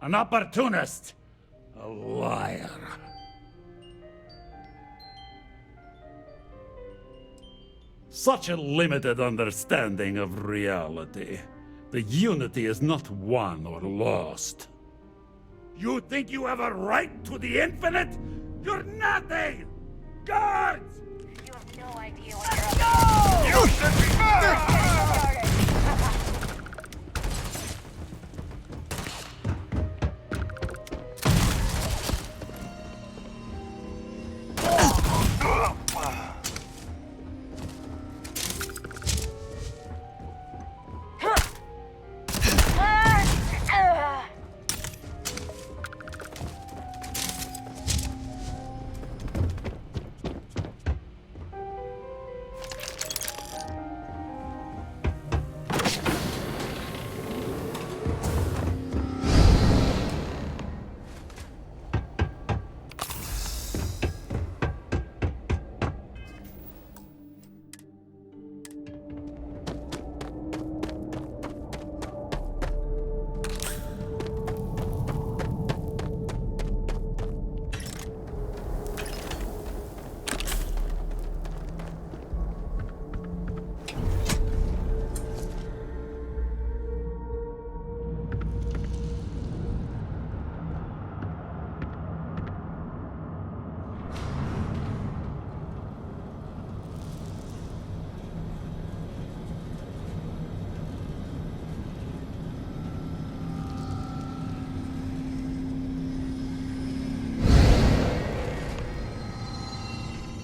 an opportunist, a liar. Such a limited understanding of reality. The unity is not won or lost. You think you have a right to the infinite? You're nothing! Guards! You have no idea what you're up to. You should be started.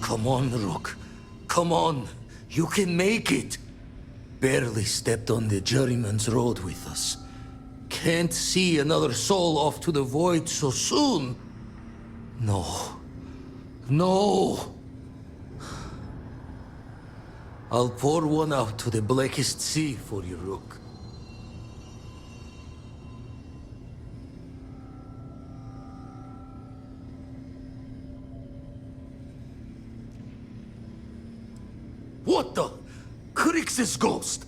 Come on, Rook. Come on. You can make it. Barely stepped on the juryman's road with us. Can't see another soul off to the void so soon. No. No. I'll pour one out to the blackest sea for you, Rook. What the? Crix's ghost?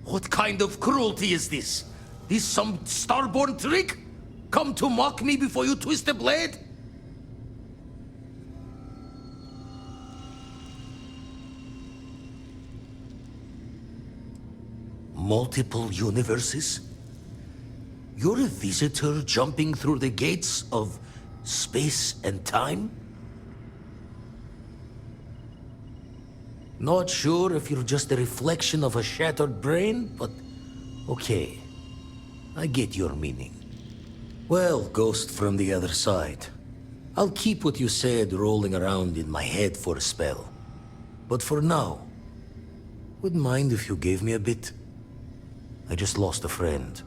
What kind of cruelty is this? Is some starborn trick? Come to mock me before you twist the blade? Multiple universes? You're a visitor jumping through the gates of space and time? Not sure if you're just a reflection of a shattered brain, but okay. I get your meaning. Well, ghost from the other side, I'll keep what you said rolling around in my head for a spell. But for now, wouldn't mind if you gave me a bit. I just lost a friend.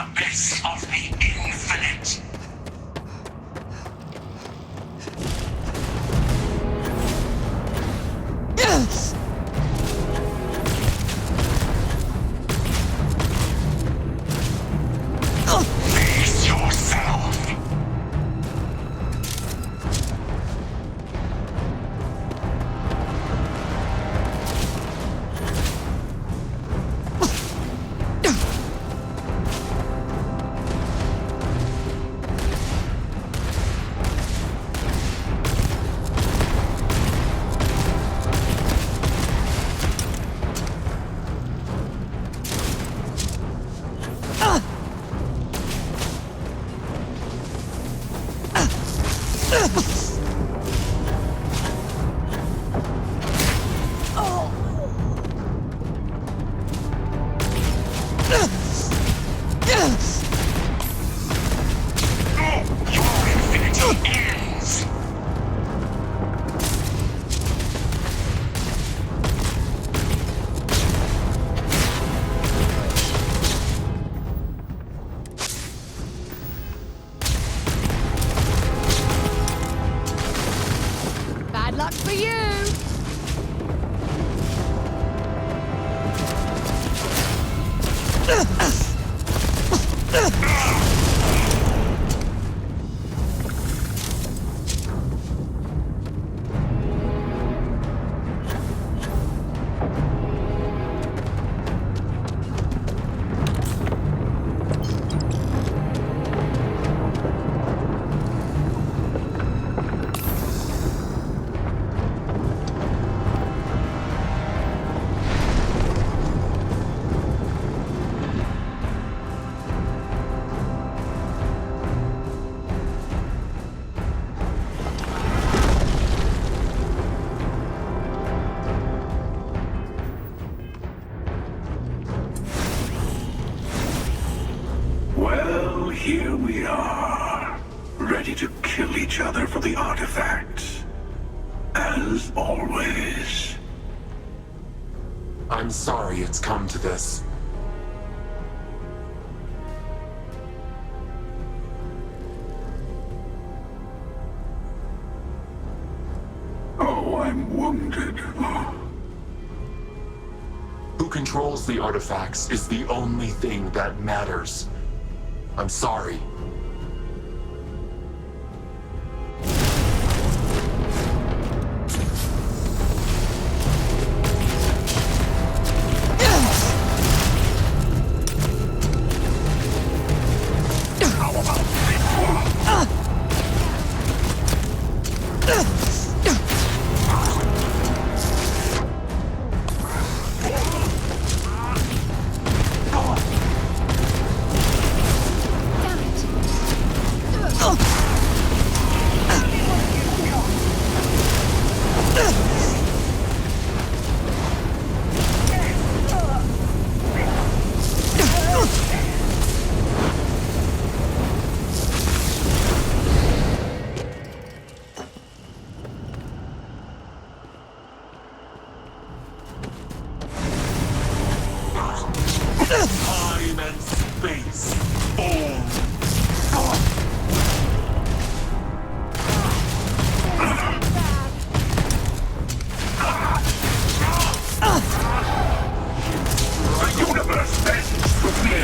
abyss of the infinite. Face yourself. Bad luck for you! Well, here we are, ready to kill each other for the artifacts. As always. I'm sorry it's come to this. Oh, I'm wounded. Who controls the artifacts is the only thing that matters. I'm sorry. Time and space. The universe bends for me.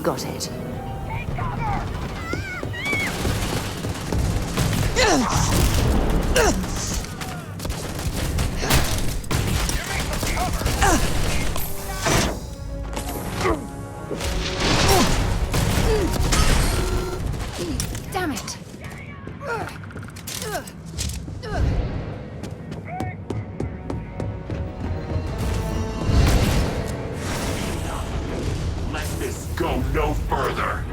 Got it. Damn it. Let this go no further.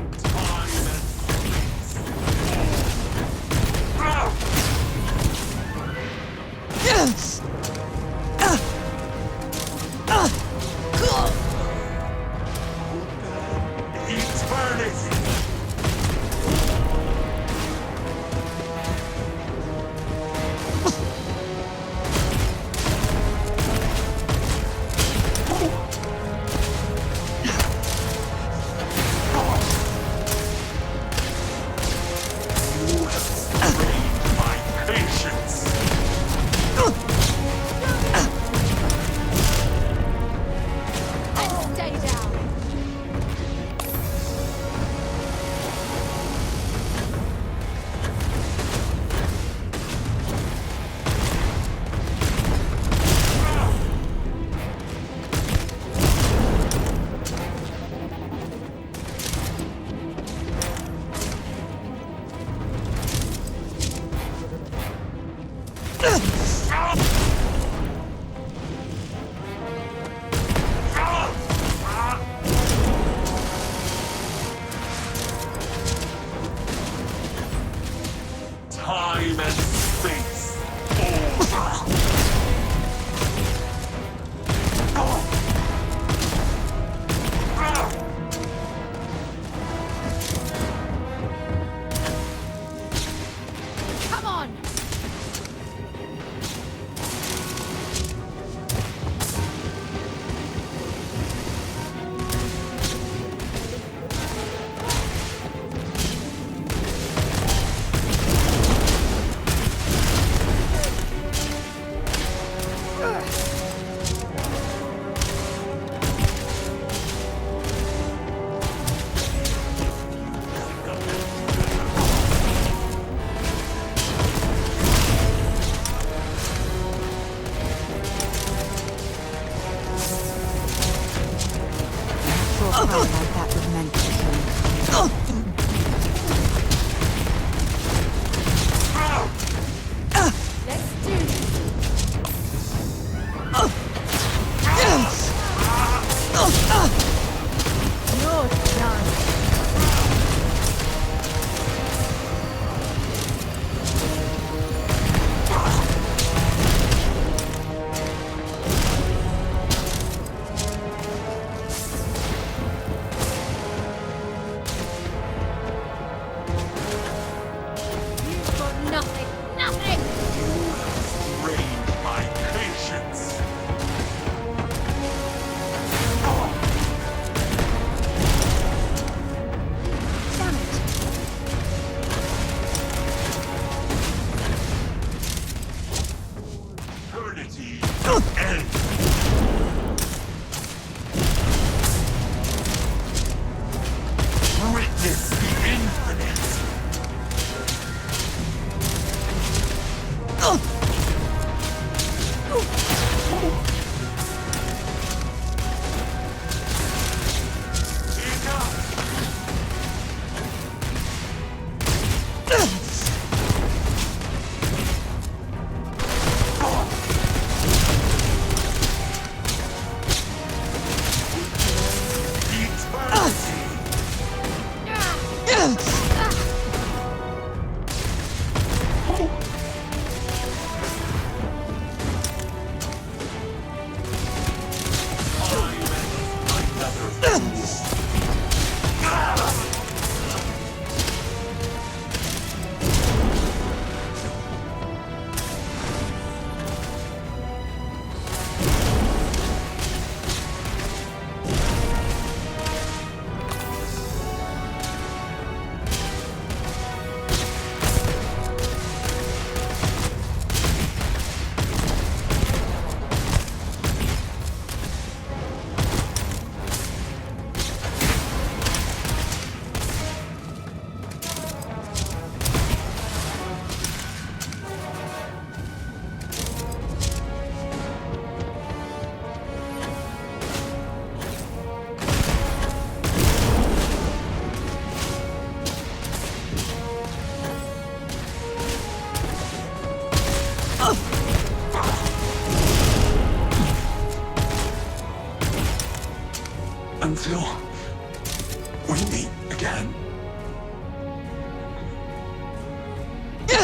Time and space over. Come on!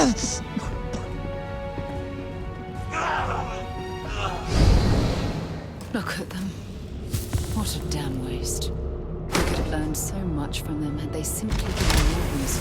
Look at them. What a damn waste. We could have learned so much from them had they simply given weapons.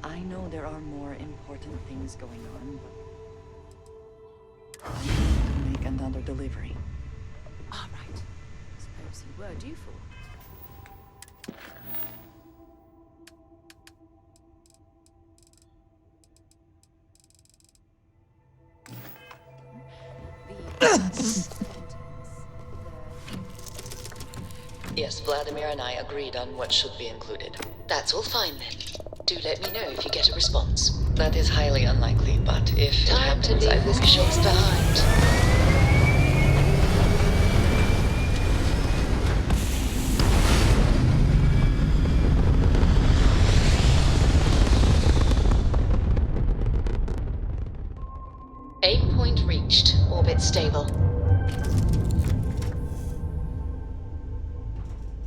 I know there are more important things going on, but I need to make another delivery. All right. Suppose you were due for. Yes, Vladimir and I agreed on what should be included. That's all fine then. Do let me know if you get a response. That is highly unlikely, but if it happens, I will be shots behind. 8 point reached. Orbit stable.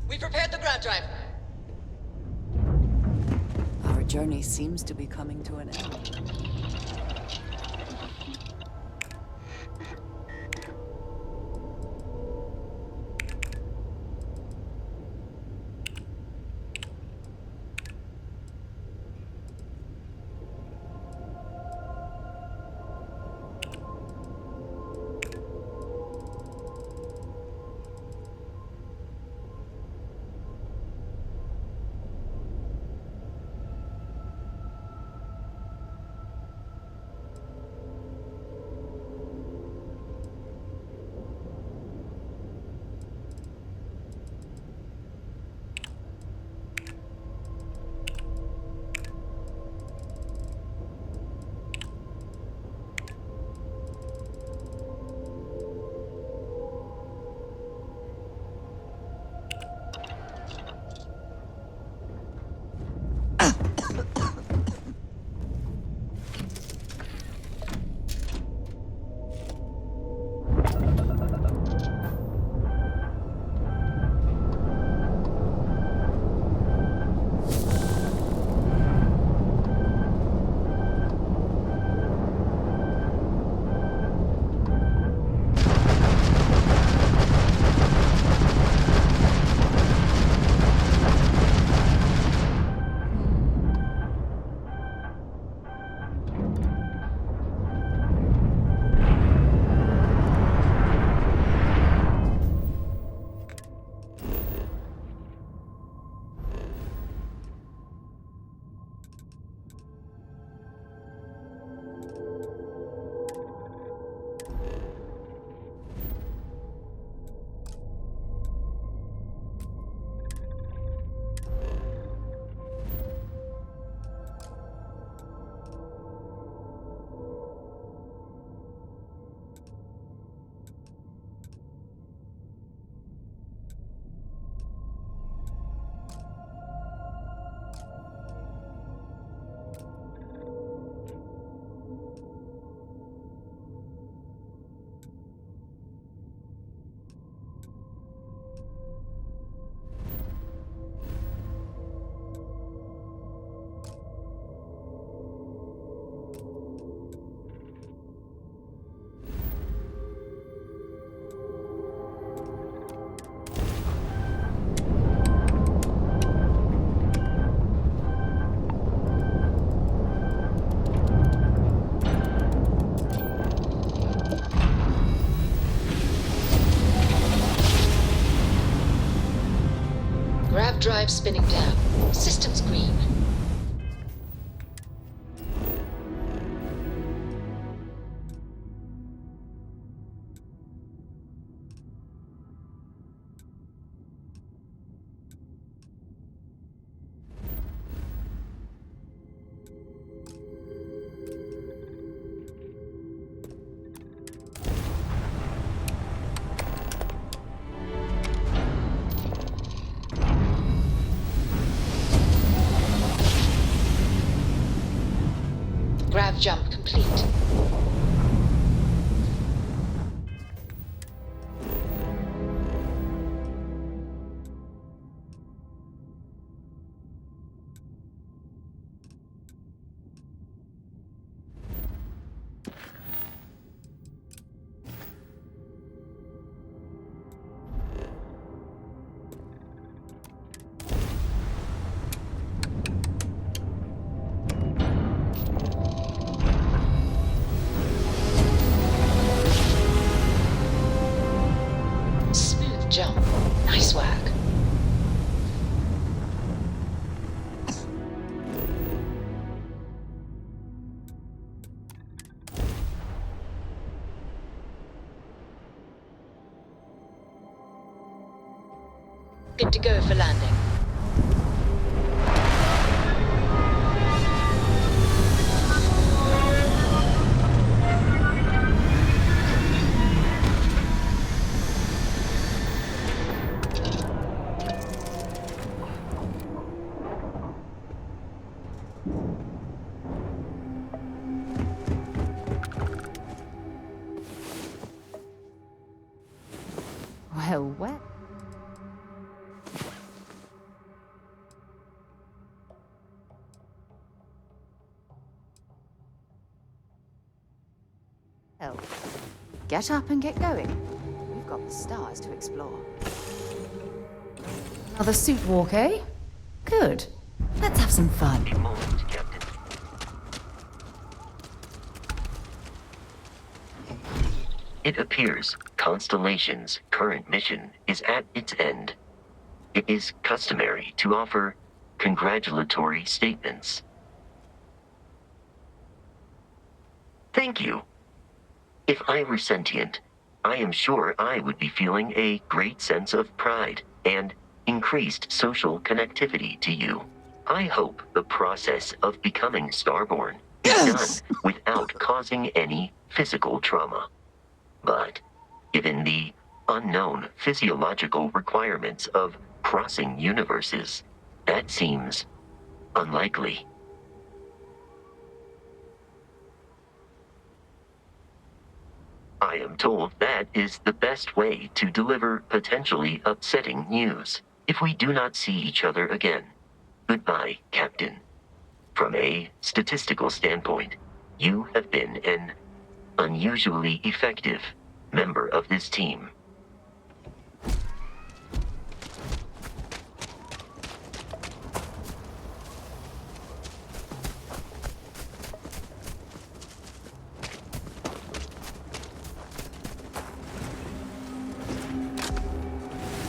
We prepared the ground drive. Our journey seems to be coming to an end. Drive spinning down. Systems green. Grav jump complete. Smooth jump. Nice work. Good to go for landing. Well, well. Well, get up and get going. We've got the stars to explore. Another suit walk, eh? Good. Let's have some fun. A moment, Captain. It appears Constellation's current mission is at its end. It is customary to offer congratulatory statements. Thank you. If I were sentient, I am sure I would be feeling a great sense of pride and increased social connectivity to you. I hope the process of becoming Starborn is done without causing any physical trauma. But given the unknown physiological requirements of crossing universes, that seems unlikely. I am told that is the best way to deliver potentially upsetting news. If we do not see each other again, goodbye, Captain. From a statistical standpoint, you have been an unusually effective member of this team.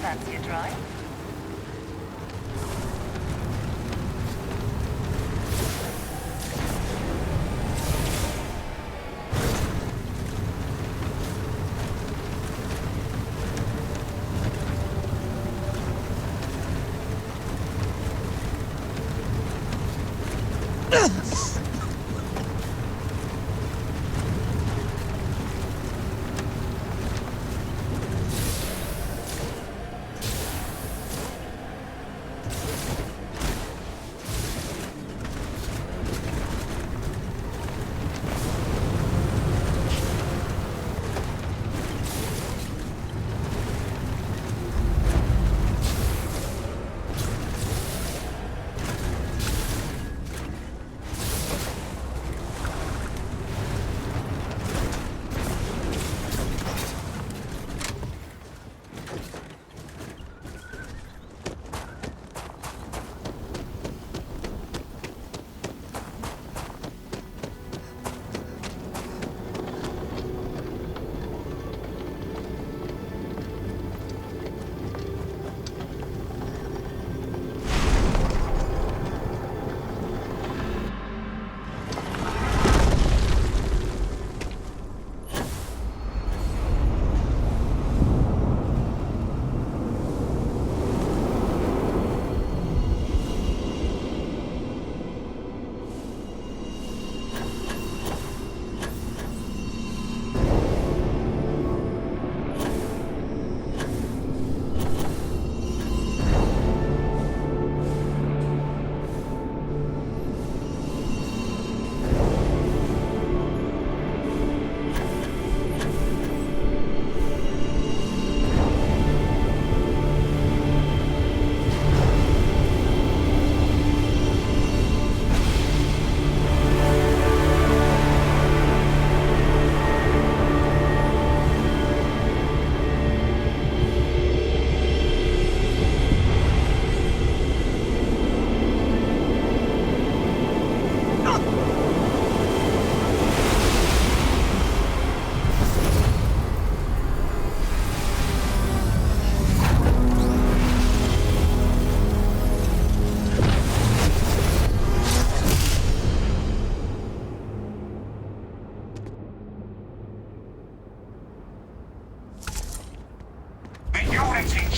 Fancy a drive?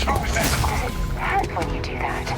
hurt when you do that.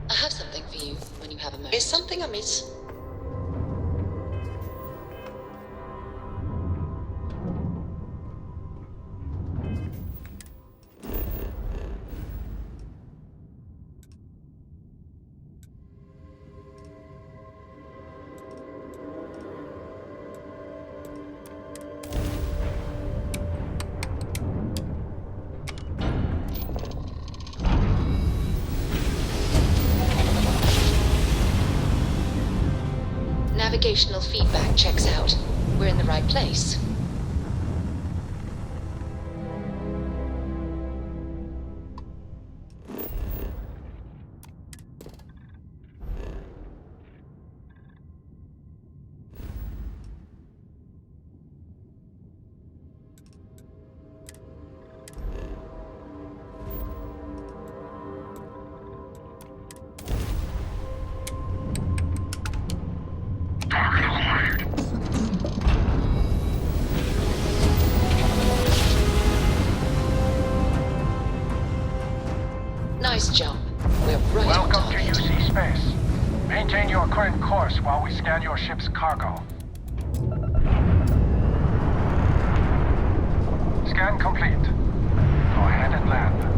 I have something for you when you have a moment. Is something amiss? Navigational feedback checks out. We're in the right place. Nice jump. We're right on Welcome top to of it. UC Space. Maintain your current course while we scan your ship's cargo. Scan complete. Go ahead and land.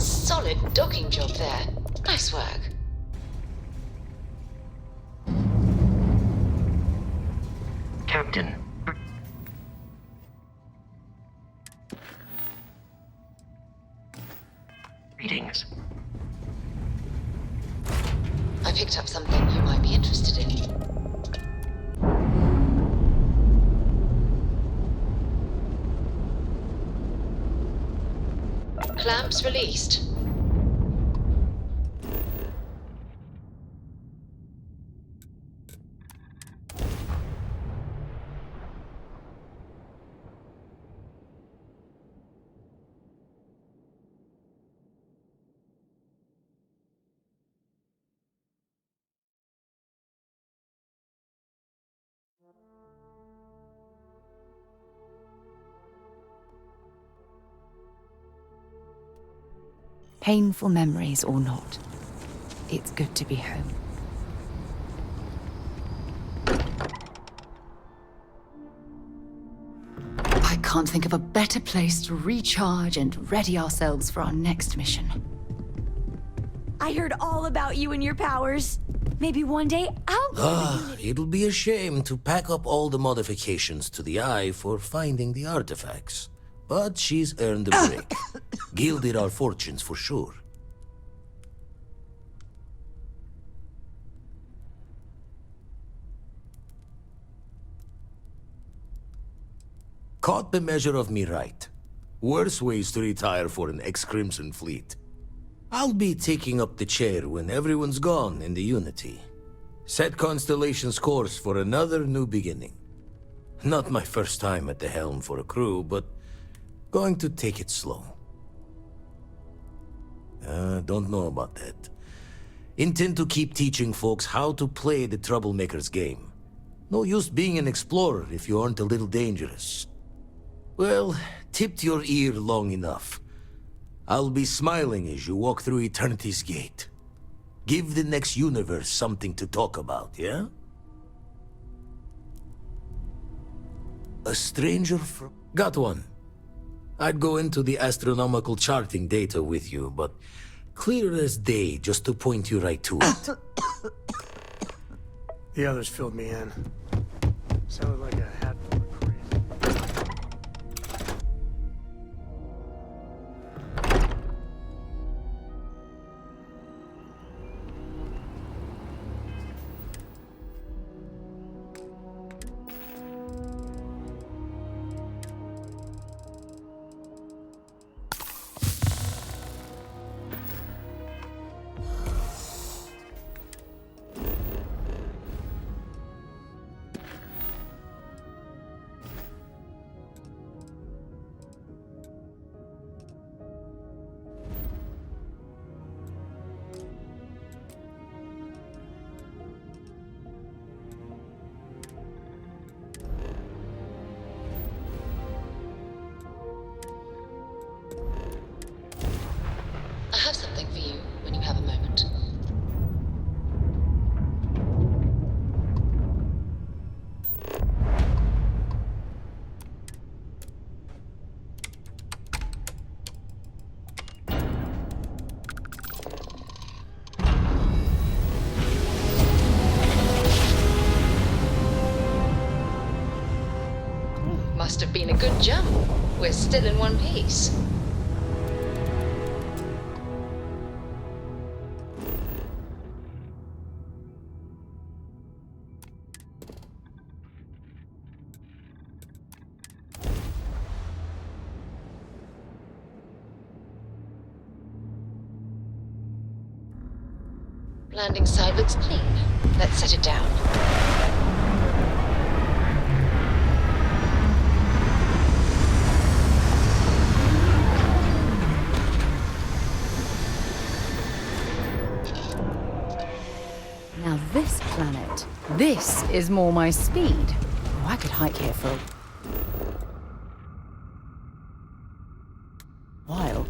Solid docking job there. Nice work. Captain. Greetings. I picked up something you might be interested in. Clamps released. Painful memories or not, it's good to be home. I can't think of a better place to recharge and ready ourselves for our next mission. I heard all about you and your powers. Maybe one day I'll go to the Unity. It'll be a shame to pack up all the modifications to the Eye for finding the artifacts. But she's earned a break. Gilded our fortunes for sure. Caught the measure of me right. Worse ways to retire for an ex-Crimson fleet. I'll be taking up the chair when everyone's gone in the Unity. Set Constellation's course for another new beginning. Not my first time at the helm for a crew, but going to take it slow. Don't know about that. Intend to keep teaching folks how to play the troublemaker's game. No use being an explorer if you aren't a little dangerous. Well, tipped your ear long enough. I'll be smiling as you walk through Eternity's gate. Give the next universe something to talk about, yeah? A stranger from... Got one. I'd go into the astronomical charting data with you, but clear as day just to point you right to it. The others filled me in. Sounded like a hat full of crazy. I have something for you when you have a moment. Must have been a good jump. We're still in one piece. Landing side looks clean. Let's set it down. Now this planet, this is more my speed. Oh, I could hike here for a while.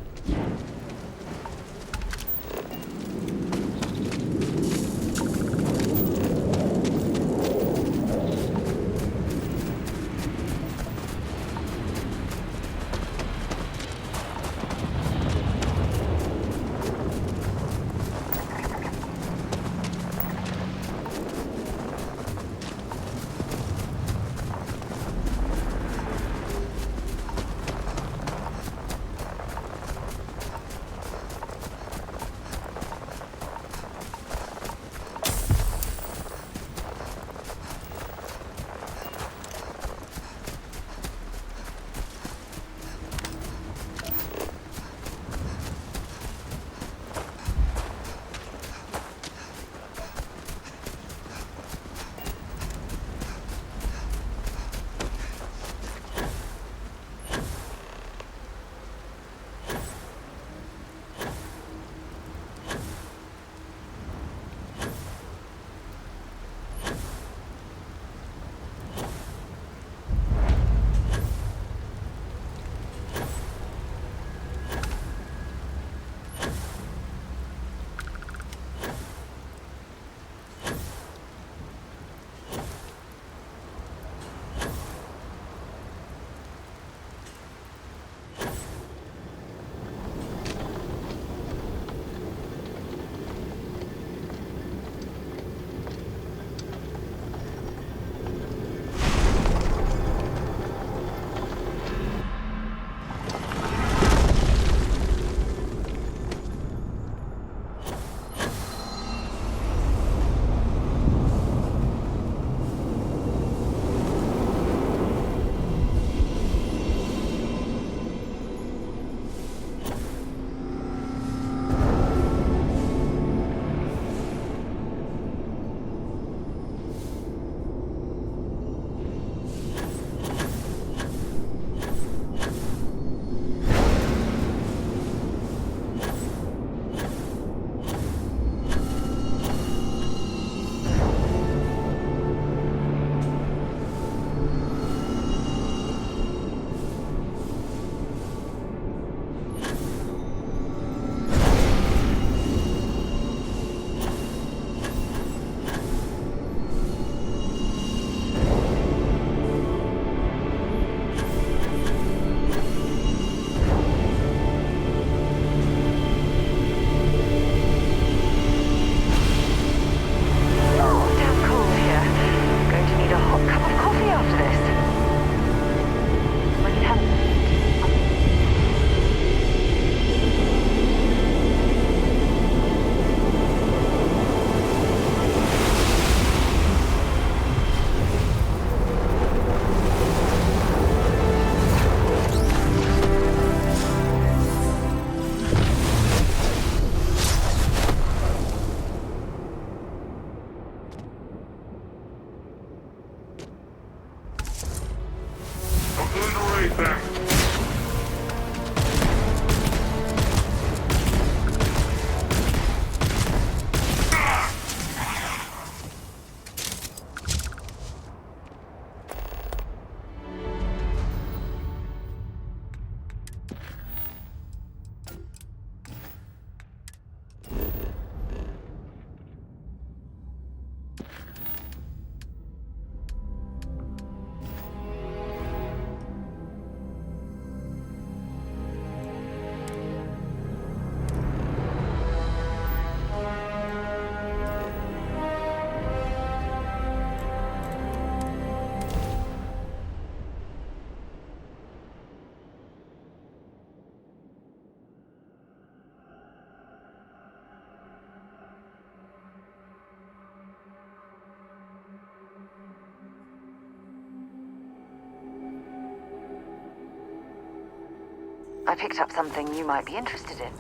I picked up something you might be interested in.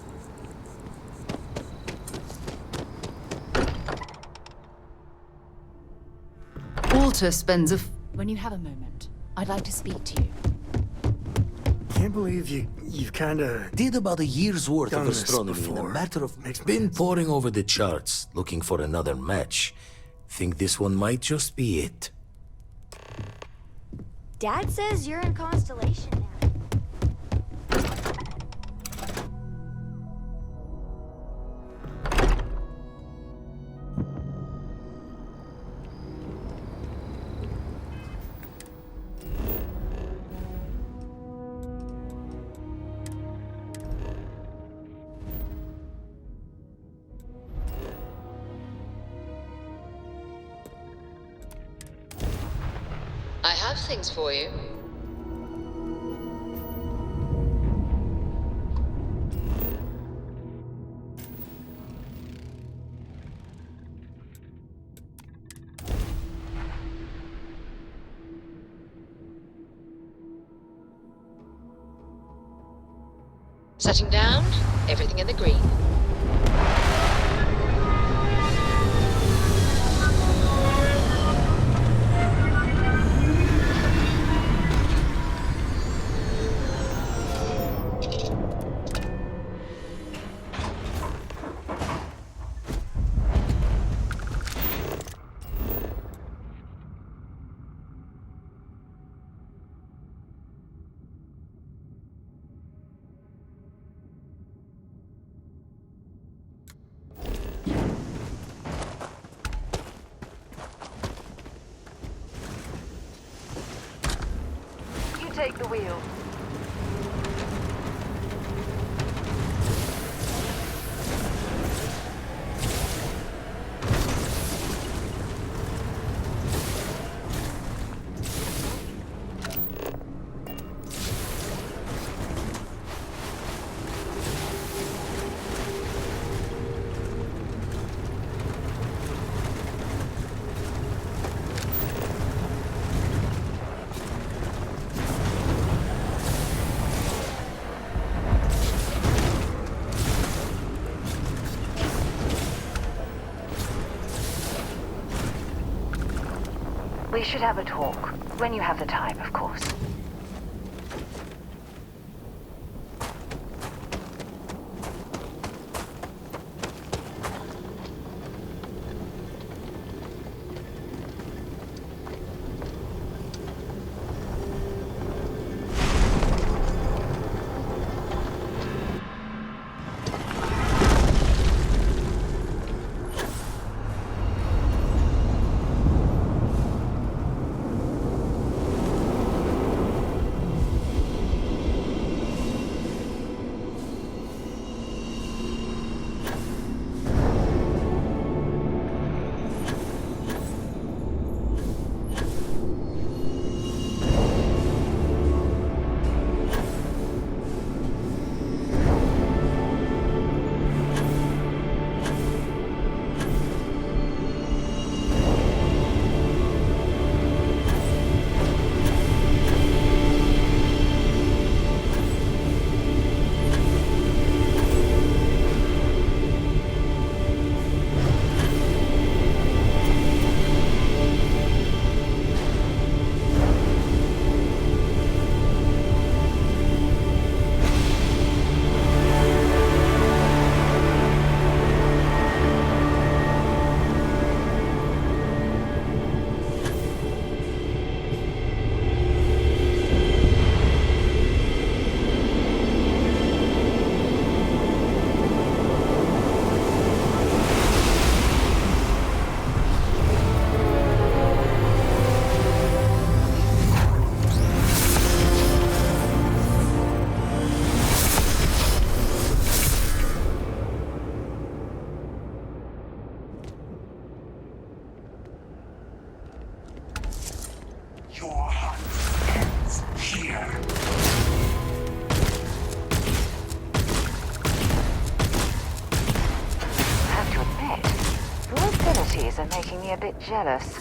Walter spends When you have a moment, I'd like to speak to you. Can't believe you've kinda Did about a year's worth of done this astronomy in a before. matter of... Been poring over the charts, looking for another match. Think this one might just be it. Dad says you're in Constellation now. I have things for you. Setting down, everything in the green. You take the wheel. We should have a talk. When you have the time, of course. Your hunt ends here. I have to admit, your abilities are making me a bit jealous.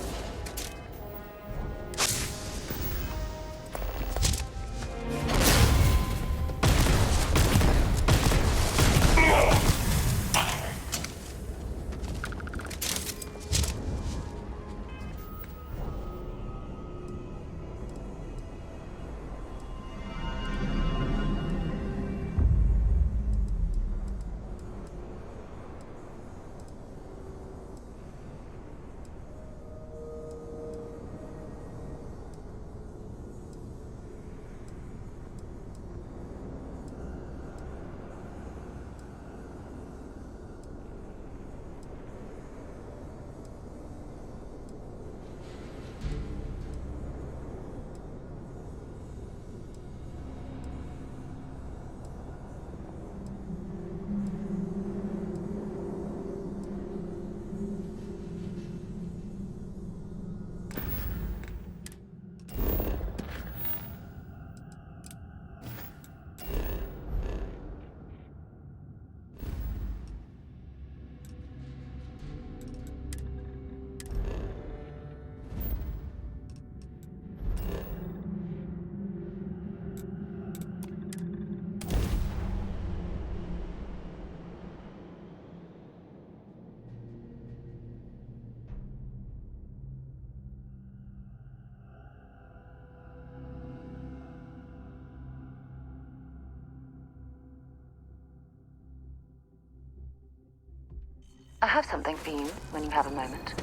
I have something for you when you have a moment.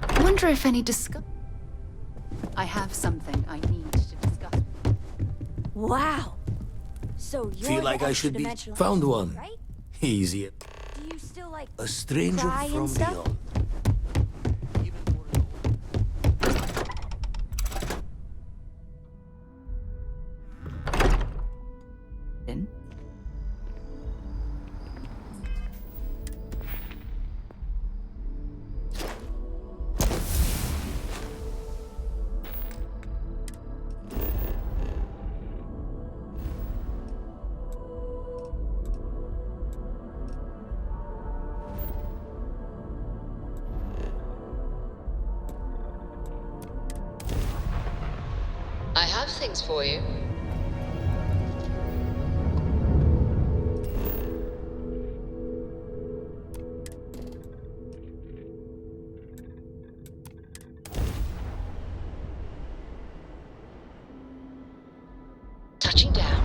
I wonder if any I have something I need to discuss. Wow. So you're Feel like the I should be extra-dimensional found entity, one. right? Easy. Do you still like A stranger cry and from stuff? beyond. In? I have things for you. Touching down.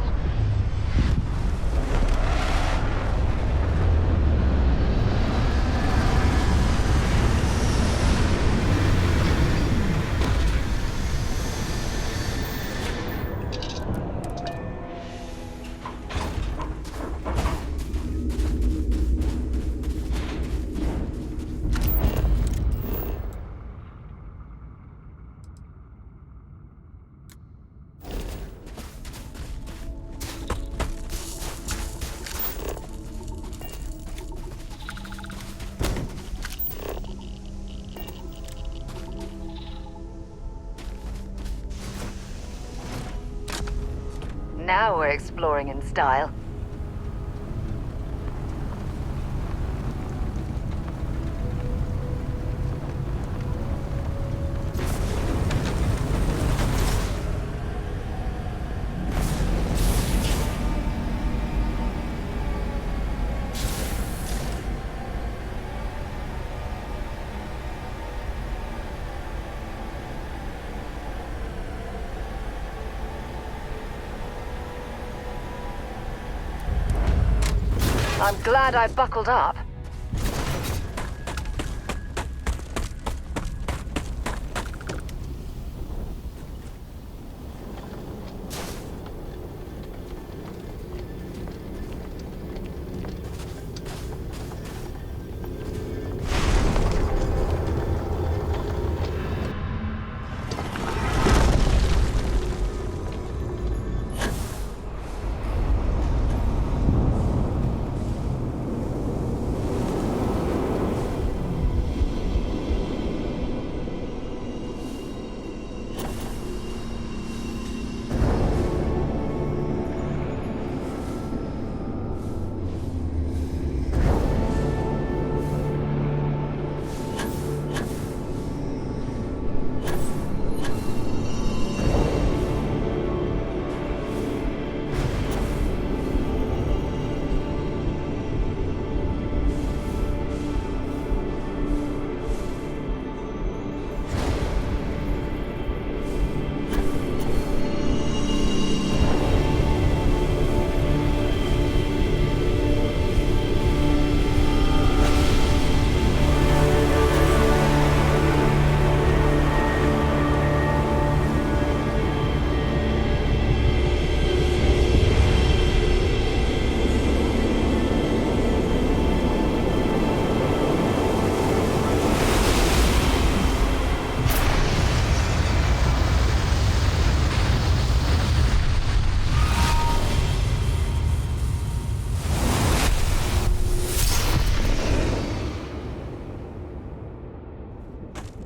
Now we're exploring in style. I'm glad I buckled up.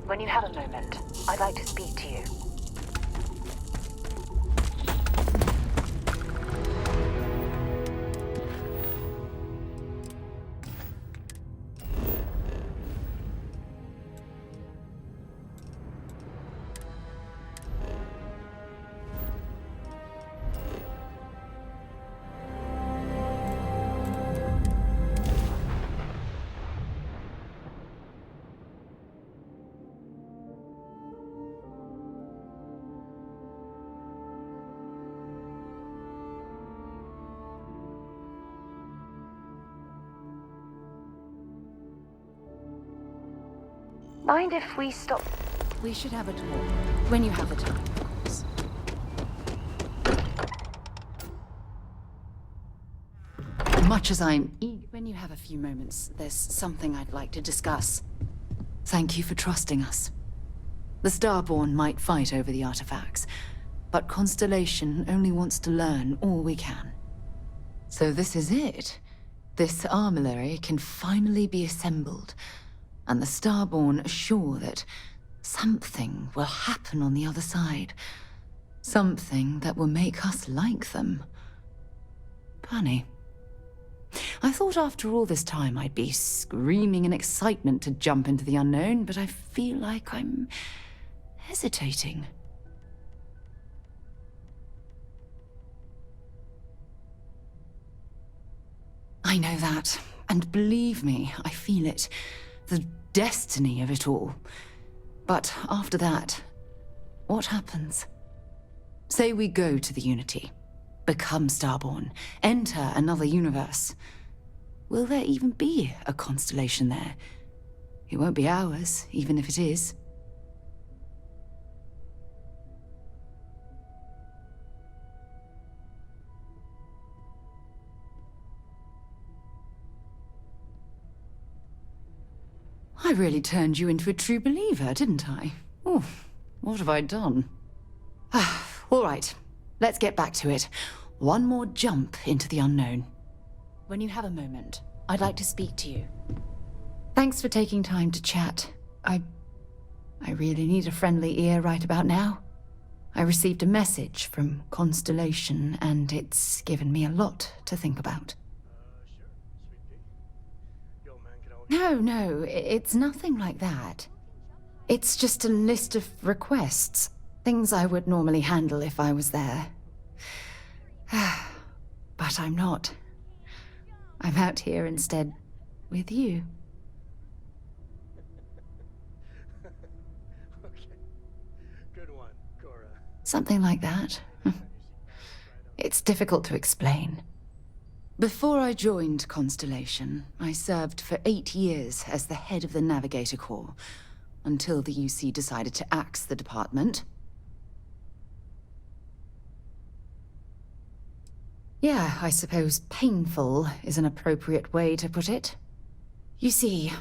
When you have a moment, I'd like to speak to you. Mind if we stop? We should have a talk. When you have the time, of course. Much as I'm eager, when you have a few moments, there's something I'd like to discuss. Thank you for trusting us. The Starborn might fight over the artifacts, but Constellation only wants to learn all we can. So this is it. This armillary can finally be assembled, and the Starborn assure that something will happen on the other side. Something that will make us like them. Funny. I thought after all this time I'd be screaming in excitement to jump into the unknown, but I feel like I'm hesitating. I know that, and believe me, I feel it. The destiny of it all. But after that, what happens? Say we go to the Unity, become Starborn, enter another universe. Will there even be a constellation there? It won't be ours, even if it is. I really turned you into a true believer, didn't I? Oh, what have I done? All right, let's get back to it. One more jump into the unknown. When you have a moment, I'd like to speak to you. Thanks for taking time to chat. I really need a friendly ear right about now. I received a message from Constellation, and it's given me a lot to think about. No, it's nothing like that. It's just a list of requests. Things I would normally handle if I was there. But I'm not. I'm out here instead with you. Okay. Good one, Cora. Something like that. It's difficult to explain. Before I joined Constellation, I served for 8 years as the head of the Navigator Corps, until the UC decided to axe the department. Yeah, I suppose painful is an appropriate way to put it. You see,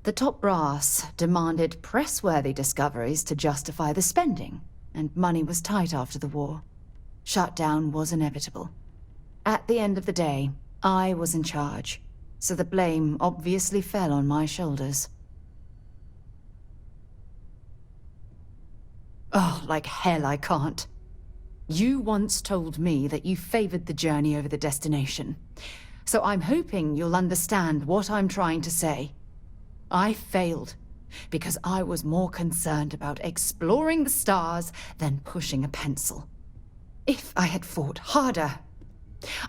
the top brass demanded press-worthy discoveries to justify the spending, and money was tight after the war. Shutdown was inevitable. At the end of the day, I was in charge, so the blame obviously fell on my shoulders. Oh, like hell I can't. You once told me that you favored the journey over the destination, so I'm hoping you'll understand what I'm trying to say. I failed, because I was more concerned about exploring the stars than pushing a pencil. If I had fought harder,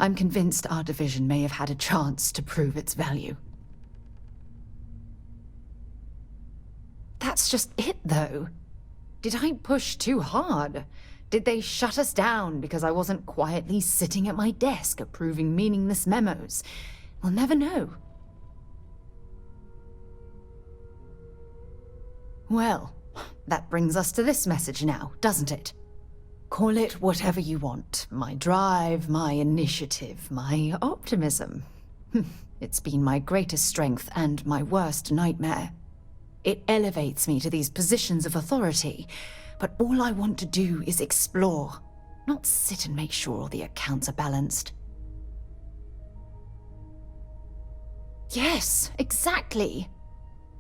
I'm convinced our division may have had a chance to prove its value. That's just it, though. Did I push too hard? Did they shut us down because I wasn't quietly sitting at my desk approving meaningless memos? We'll never know. Well, that brings us to this message now, doesn't it? Call it whatever you want. My drive, my initiative, my optimism. It's been my greatest strength and my worst nightmare. It elevates me to these positions of authority, but all I want to do is explore, not sit and make sure all the accounts are balanced. Yes, exactly.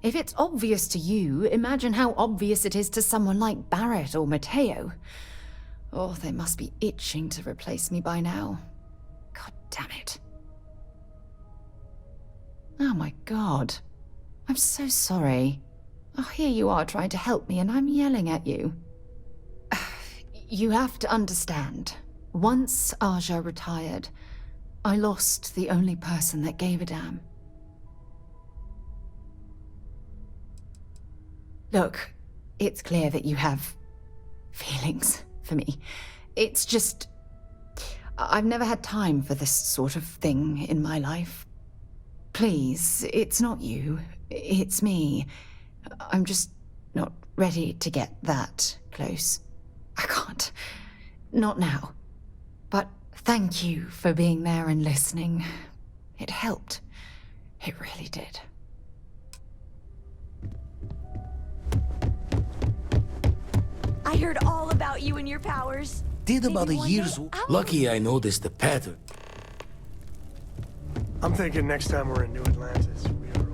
If it's obvious to you, imagine how obvious it is to someone like Barrett or Mateo. Oh, they must be itching to replace me by now. God damn it. Oh my God. I'm so sorry. Oh, here you are trying to help me and I'm yelling at you. You have to understand. Once Aja retired, I lost the only person that gave a damn. Look, it's clear that you have feelings for me. It's just, I've never had time for this sort of thing in my life. Please, it's not you. It's me. I'm just not ready to get that close. I can't. Not now. But thank you for being there and listening. It helped. It really did. I heard all about you and your powers. Did about a Maybe one year's... day I'll- Lucky I noticed the pattern. I'm thinking next time we're in New Atlantis, we are...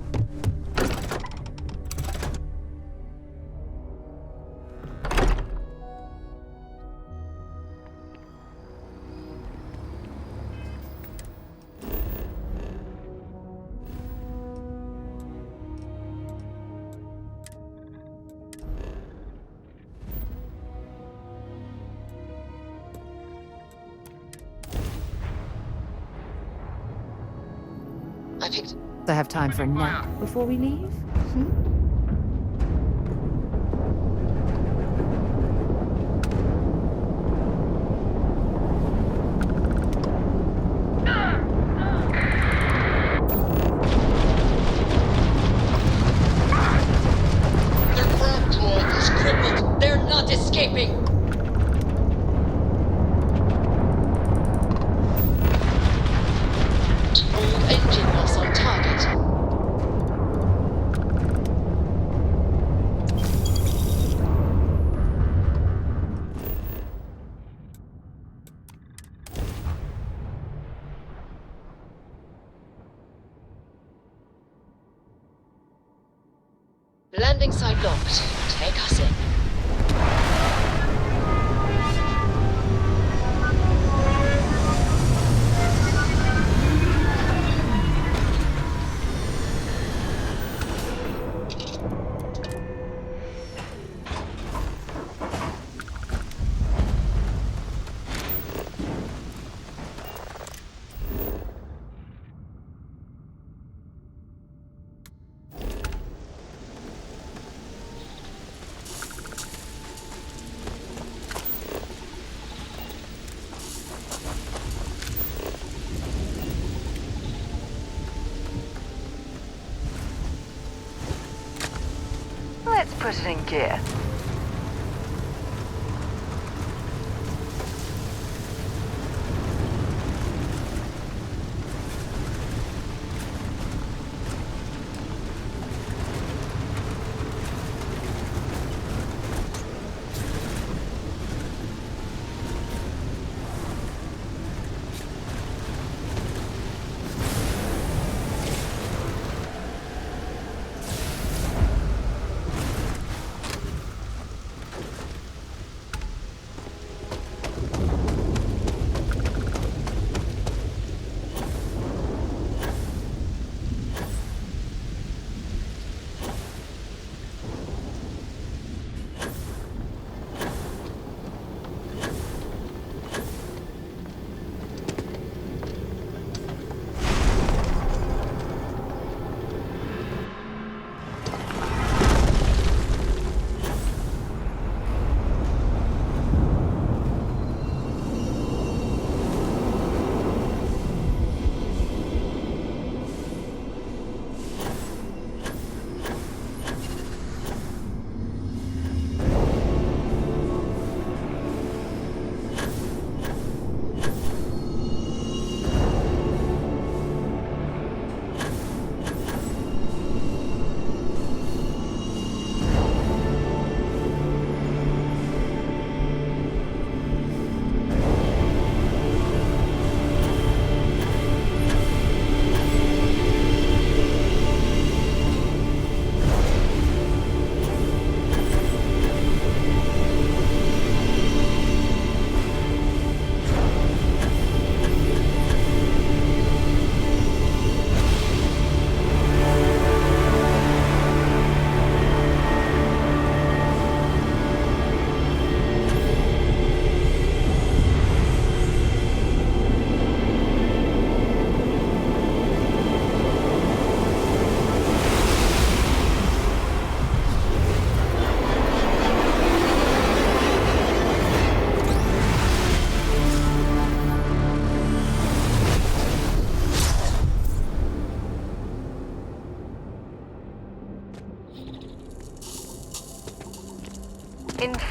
I picked... I have time for a nap before we leave? Their ground droid is crippled. They're not escaping. Old engine loss on target. Landing site locked. Take us in. Let's put it in gear.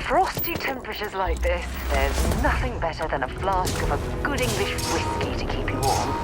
frosty temperatures like this, there's nothing better than a flask of a good English whiskey to keep you warm.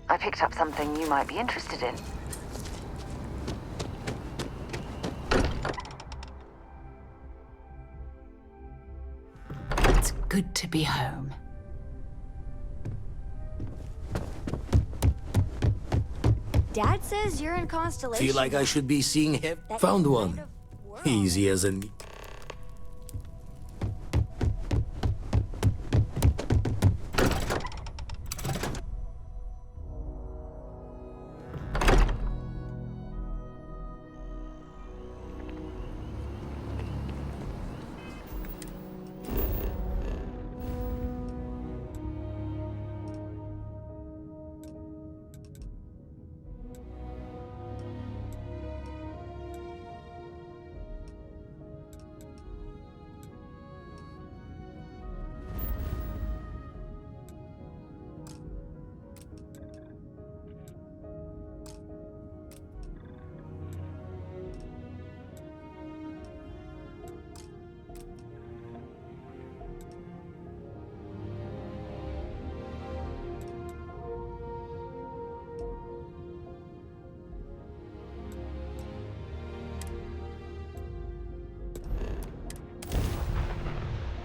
I picked up something you might be interested in. It's good to be home. Dad says you're in Constellation. Feel like I should be seeing him? Found one. Easy as an...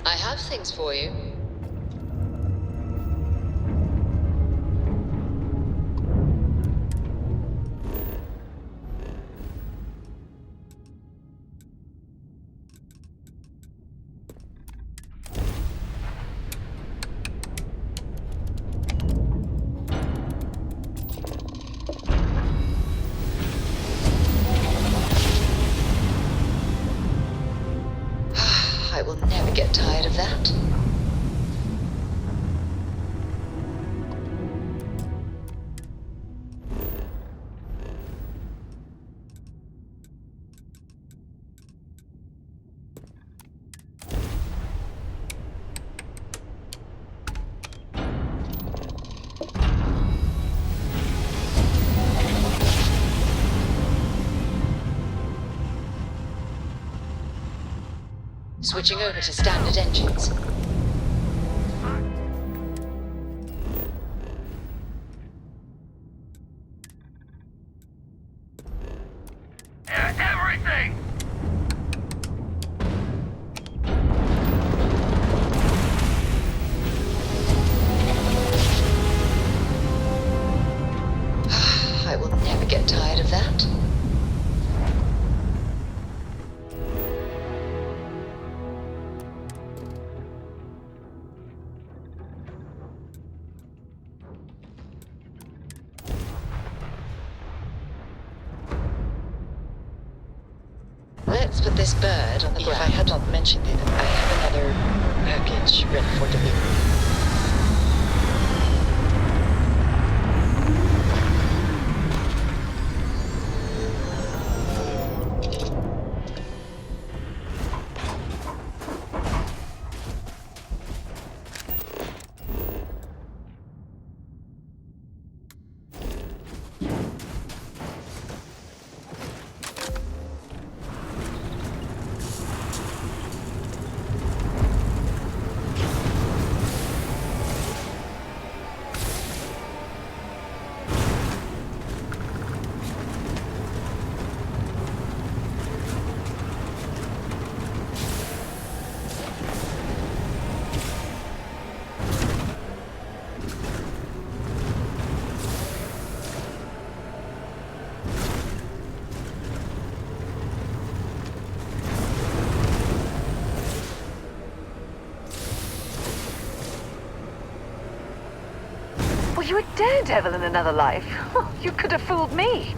I have things for you. I will never get tired of that. Switching over to standard engines. Everything! I will never get tired of that. Let's put this bird on the ground. If I had not mentioned it, I have another package ready for delivery. you a daredevil in another life? You could have fooled me.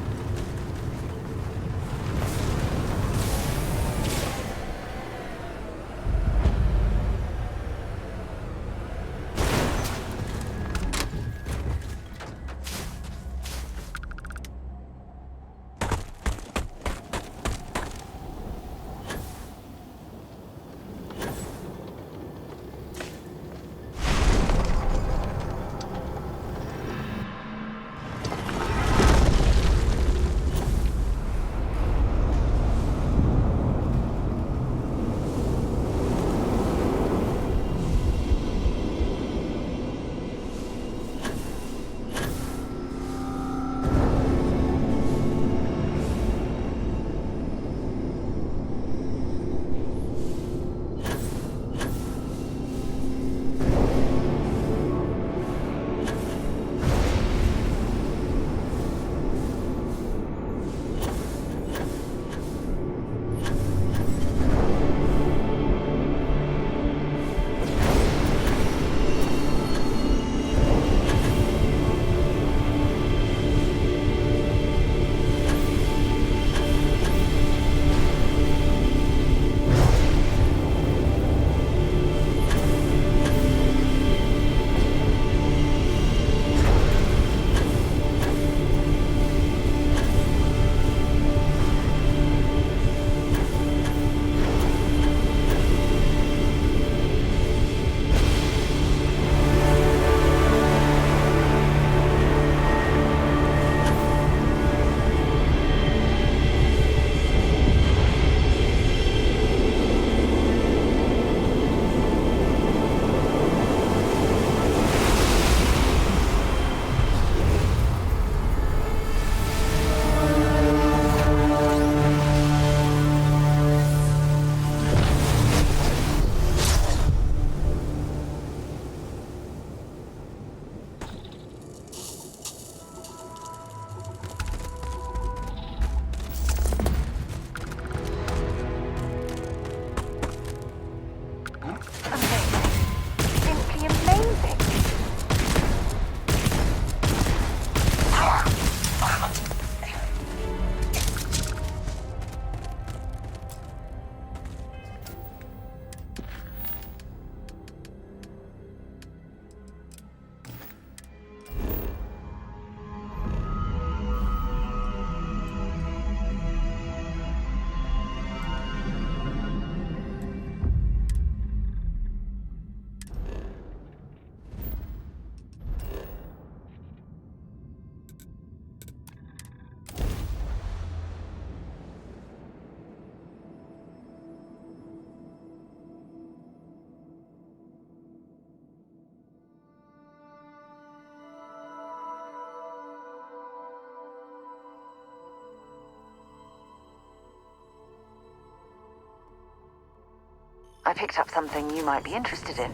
I picked up something you might be interested in.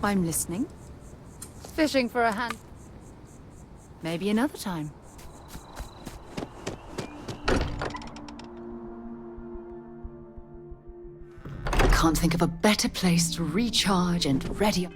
I'm listening. Fishing for a hand. Maybe another time. I can't think of a better place to recharge and ready up.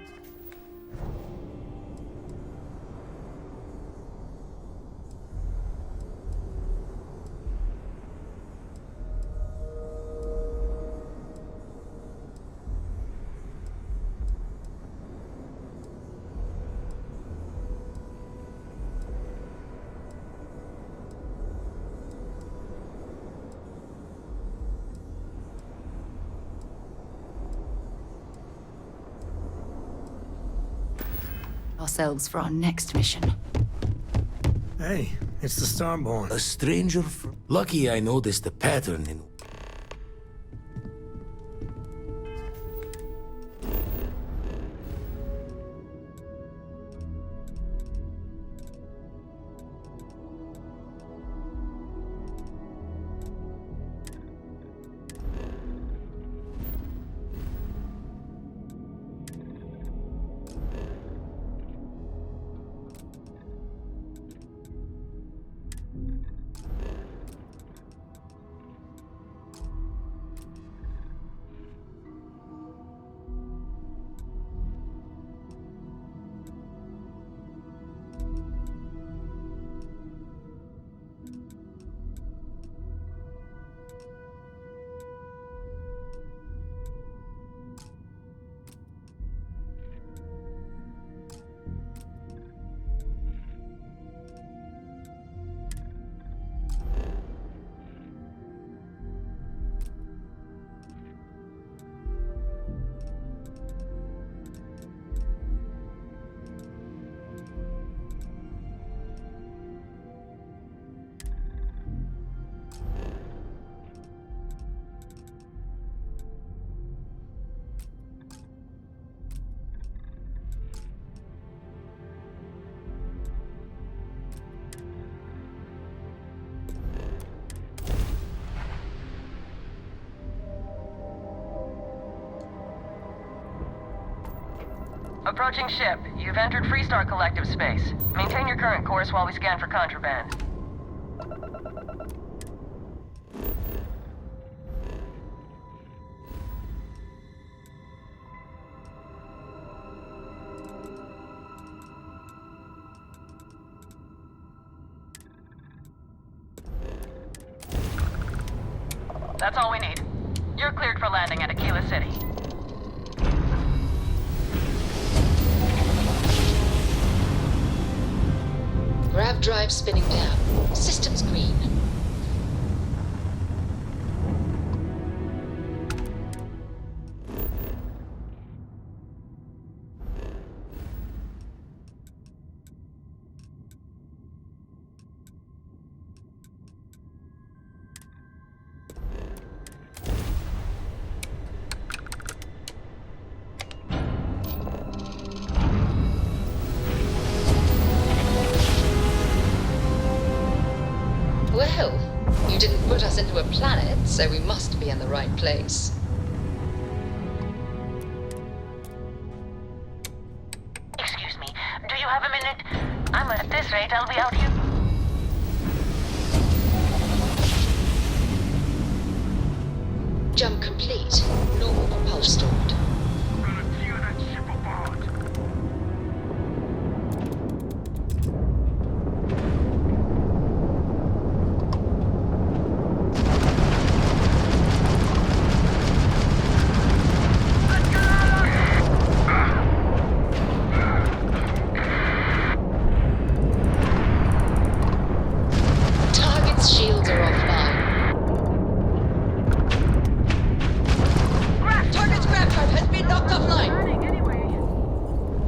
Ourselves for our next mission. Hey, it's the Starborn. A stranger Lucky I noticed the pattern in... Approaching ship. You've entered Freestar Collective space. Maintain your current course while we scan for contraband. That's all we need. You're cleared for landing at Aquila City. Grav drive spinning down. Systems green. Well, you didn't put us into a planet, so we must be in the right place. Excuse me, do you have a minute? At this rate, I'll be out here. Jump complete. Normal propulsion stored. Target's shields are offline. Target's grab drive has been knocked offline.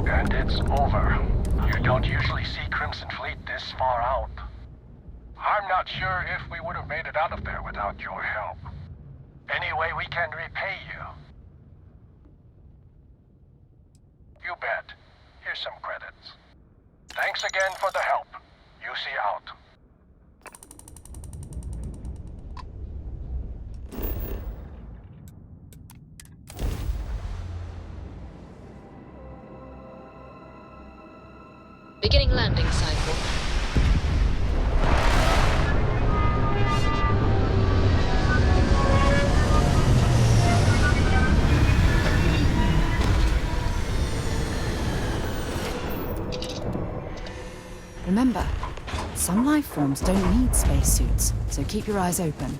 And it's over. You don't usually see Crimson Fleet this far out. I'm not sure if we would have made it out of there without your help. Anyway, we can repay you. You bet. Here's some credits. Thanks again for the help. UC out. Beginning landing cycle. Remember, some life forms don't need spacesuits, so keep your eyes open.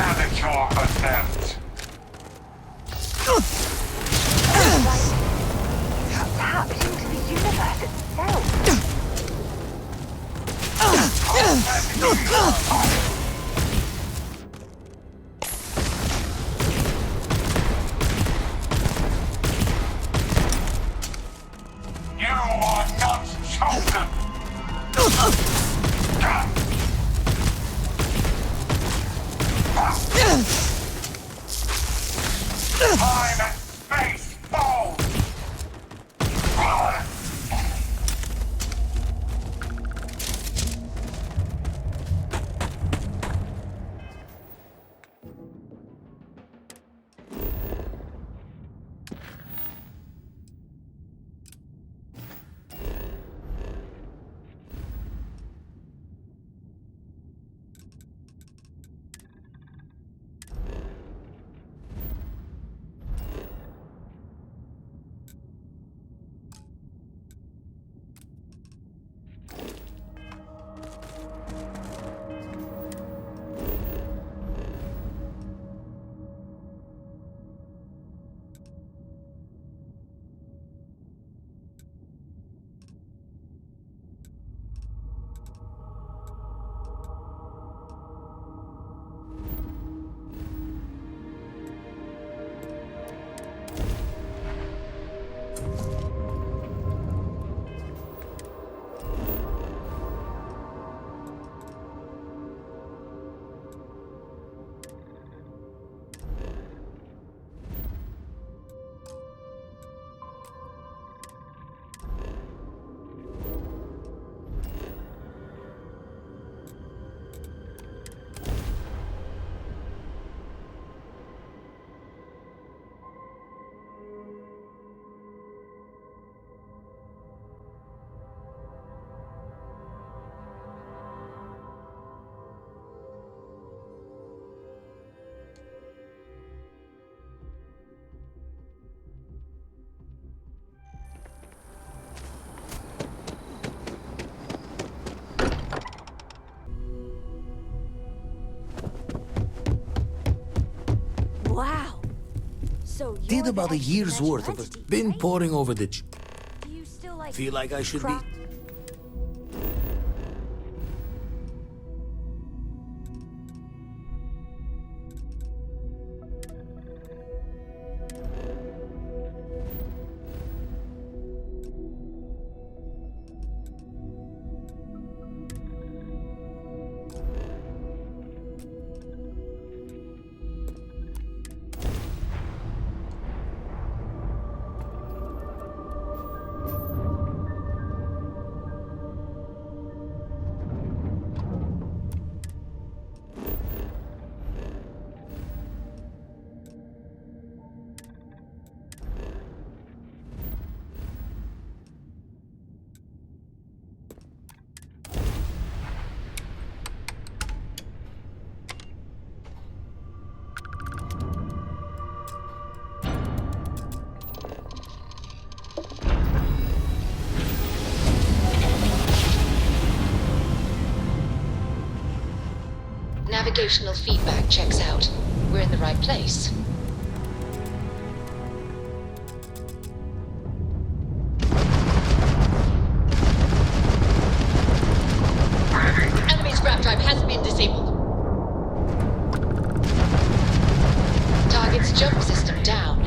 manage your attempt. Tapped into the universe itself. You are not chosen. Time and space fold. Wow. So you're Did about a the year's worth of extra it. Been poring over the... Do you still like Feel like I should be... Navigational feedback checks out. We're in the right place. Enemy's grab drive has been disabled. Target's jump system down.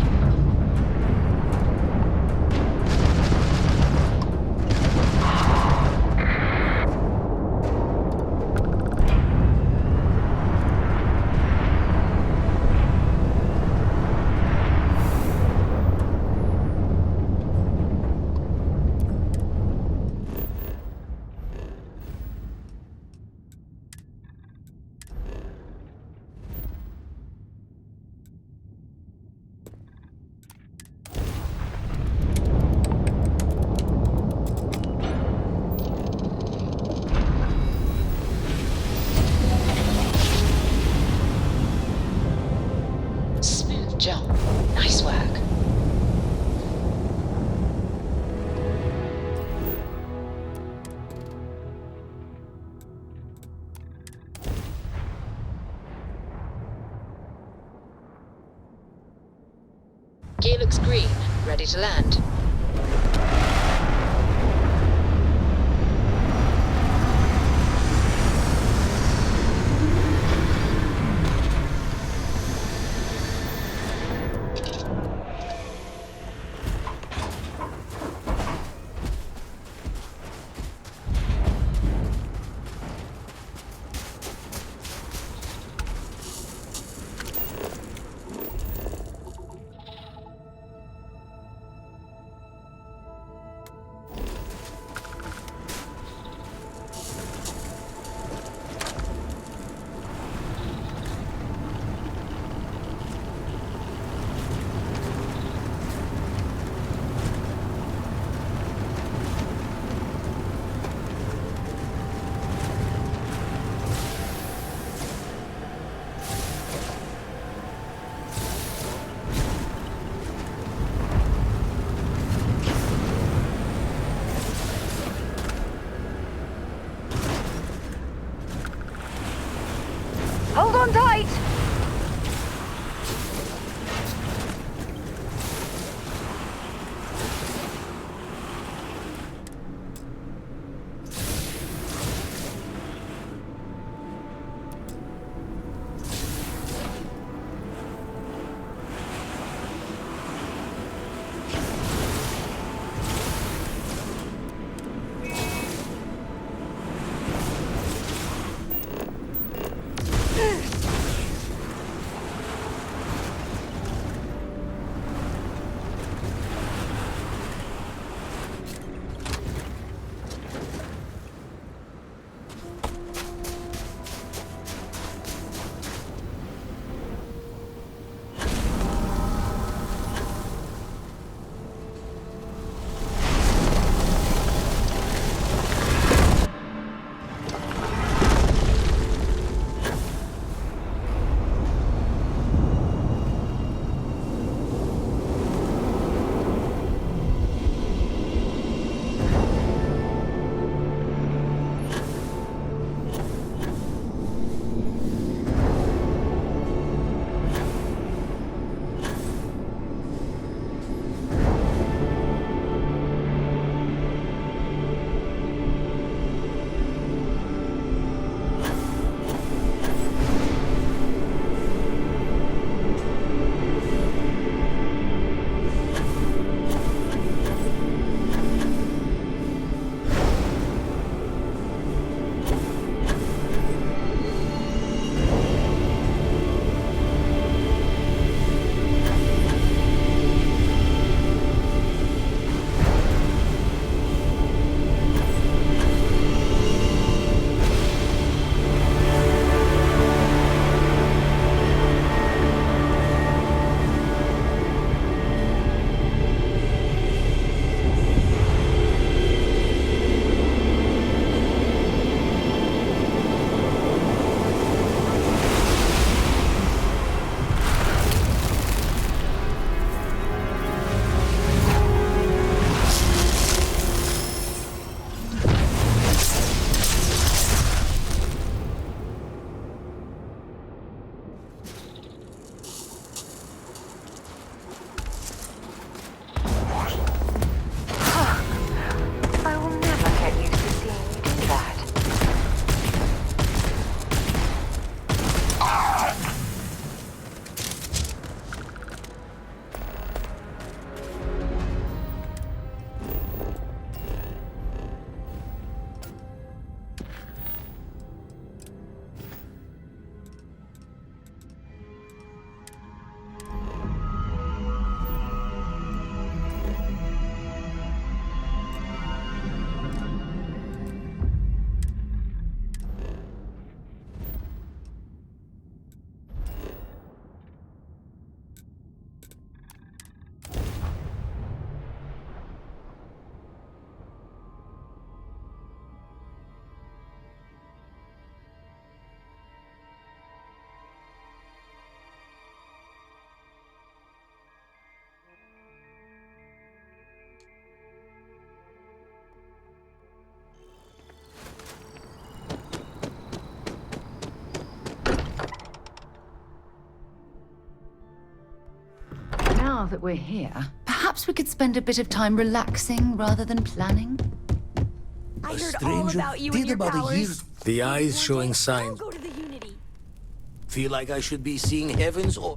Jump. Nice work. Gear looks green. Ready to land. Now that we're here, perhaps we could spend a bit of time relaxing rather than planning? I A heard all stranger about you and did your about a year. powers. The eyes showing I'll signs. go to the Unity. Feel like I should be seeing heavens or...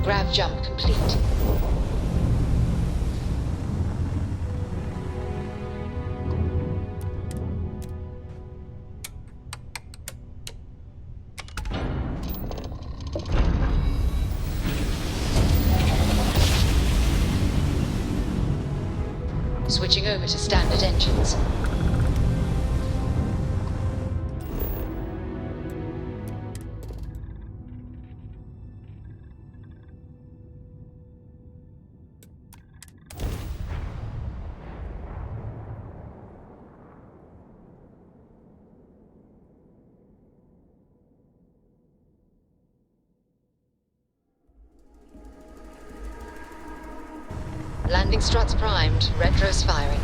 Grav jump complete. Switching over to standard engines. Landing struts primed, retros firing.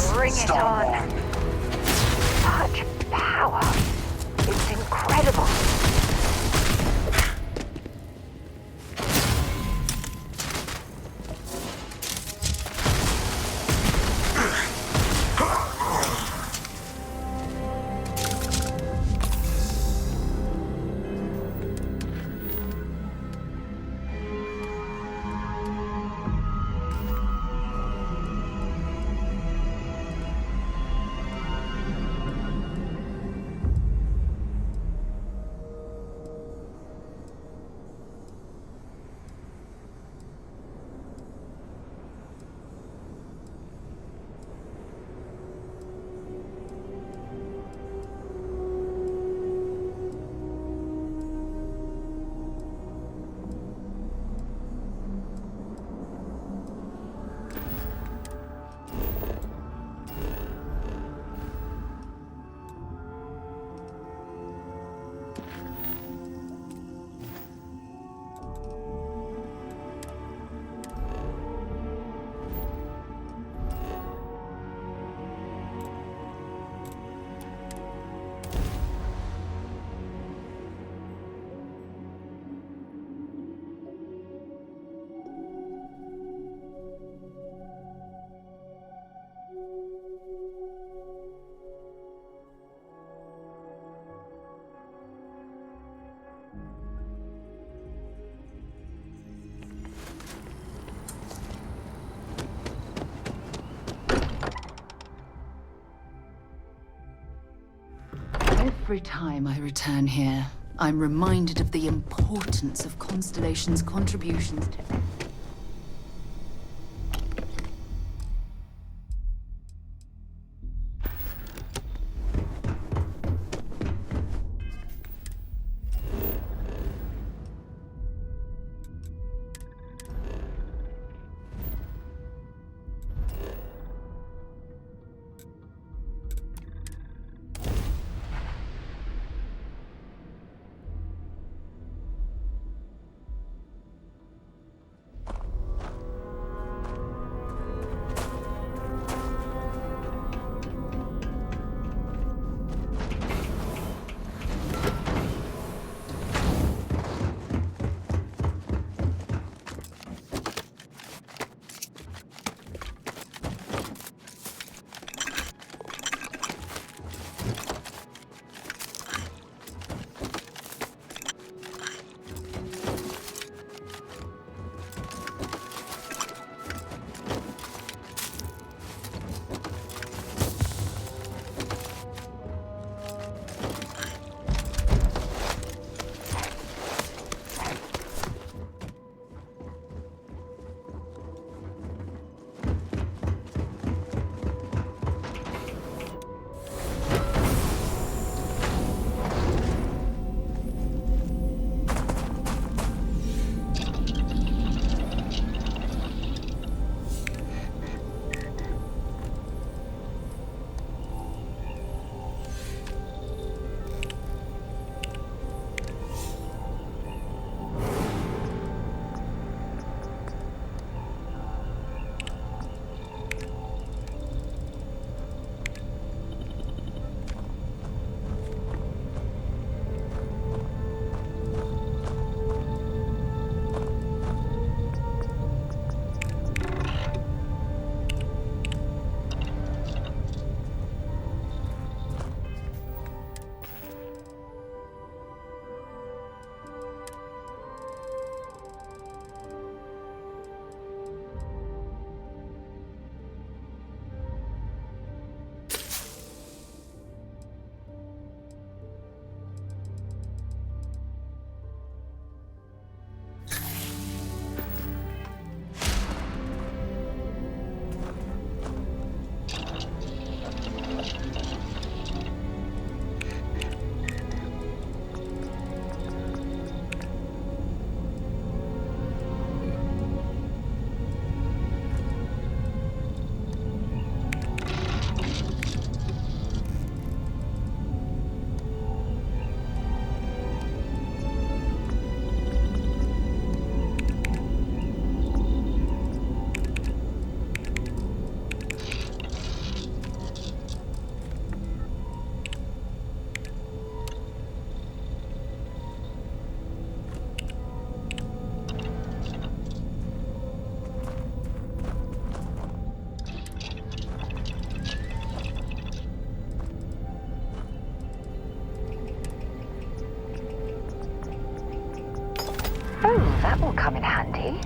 Yes, Bring it Star on. Such power. It's incredible. Every time I return here, I'm reminded of the importance of Constellation's contributions to... will come in handy.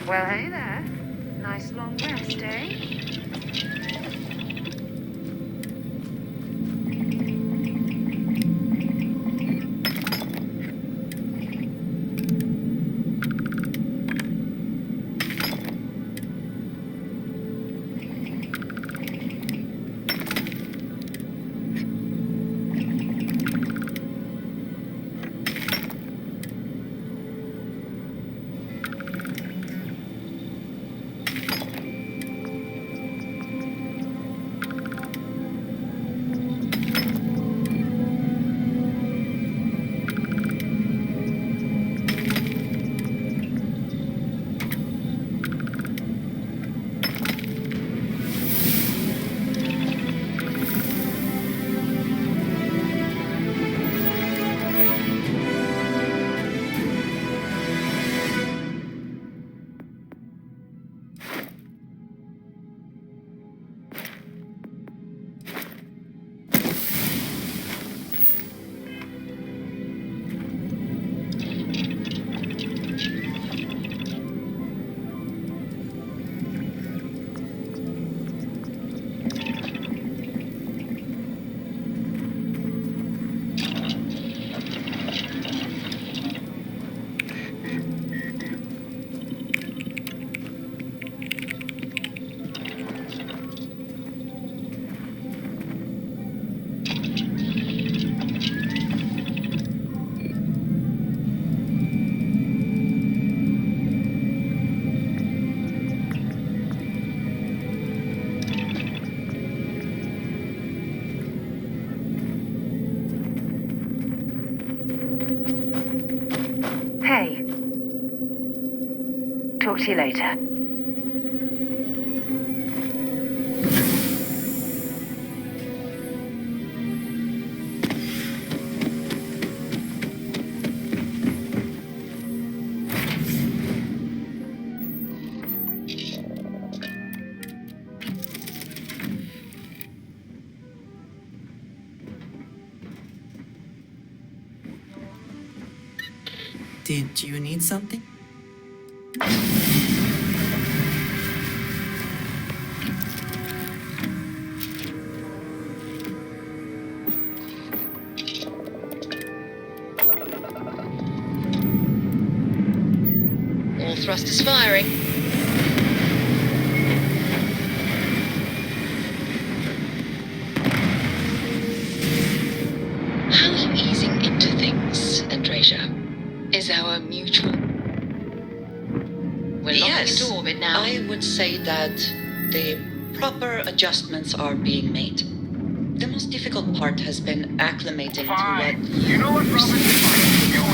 Well, hey there. Nice long rest, eh? Hey. Talk to you later. Did you need something? thrust is firing. How are you easing into things, Andreja? Is our mutual... We're locking into orbit now. I would say that The proper adjustments are being made. The most difficult part has been acclimating to what... You know what Robin's trying to do?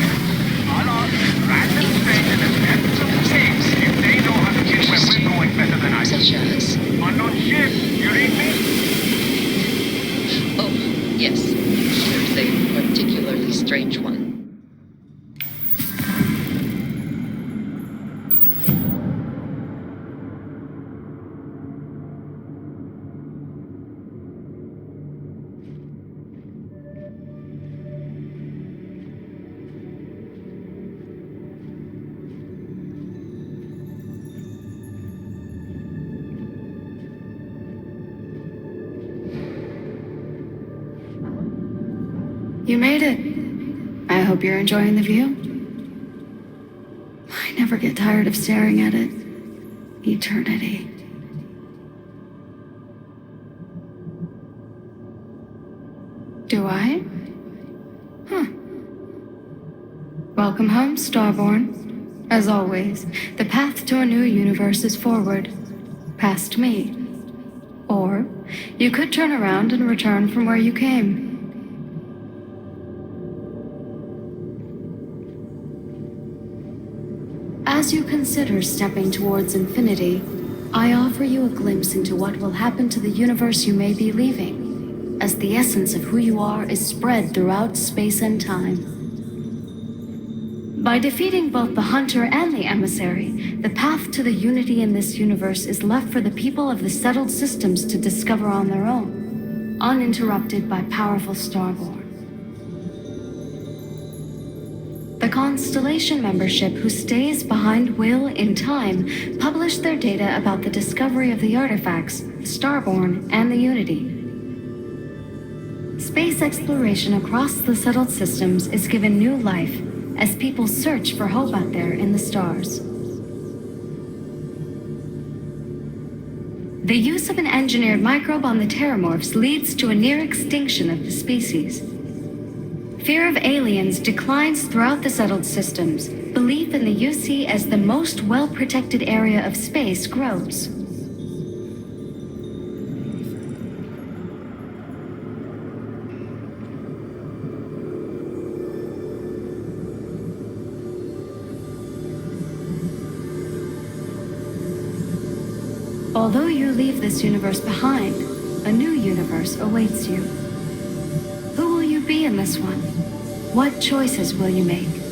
Unearth random strangers and depths of space if they know how to get where we're going better than I do. Such as... Unknown ship, you read me? Oh, yes. There's a particularly strange one. You made it. I hope you're enjoying the view. I never get tired of staring at it. Eternity. Do I? Huh. Welcome home, Starborn. As always, the path to a new universe is forward. Past me. Or, you could turn around and return from where you came. As you consider stepping towards infinity, I offer you a glimpse into what will happen to the universe you may be leaving, as the essence of who you are is spread throughout space and time. By defeating both the Hunter and the Emissary, the path to the unity in this universe is left for the people of the settled systems to discover on their own, uninterrupted by powerful Starborn. The Constellation membership who stays behind will, in time, publish their data about the discovery of the artifacts, Starborn, and the Unity. Space exploration across the settled systems is given new life as people search for hope out there in the stars. The use of an engineered microbe on the Terramorphs leads to a near extinction of the species. Fear of aliens declines throughout the settled systems. Belief in the UC as the most well-protected area of space grows. Although you leave this universe behind, a new universe awaits you. Who will you be in this one? What choices will you make?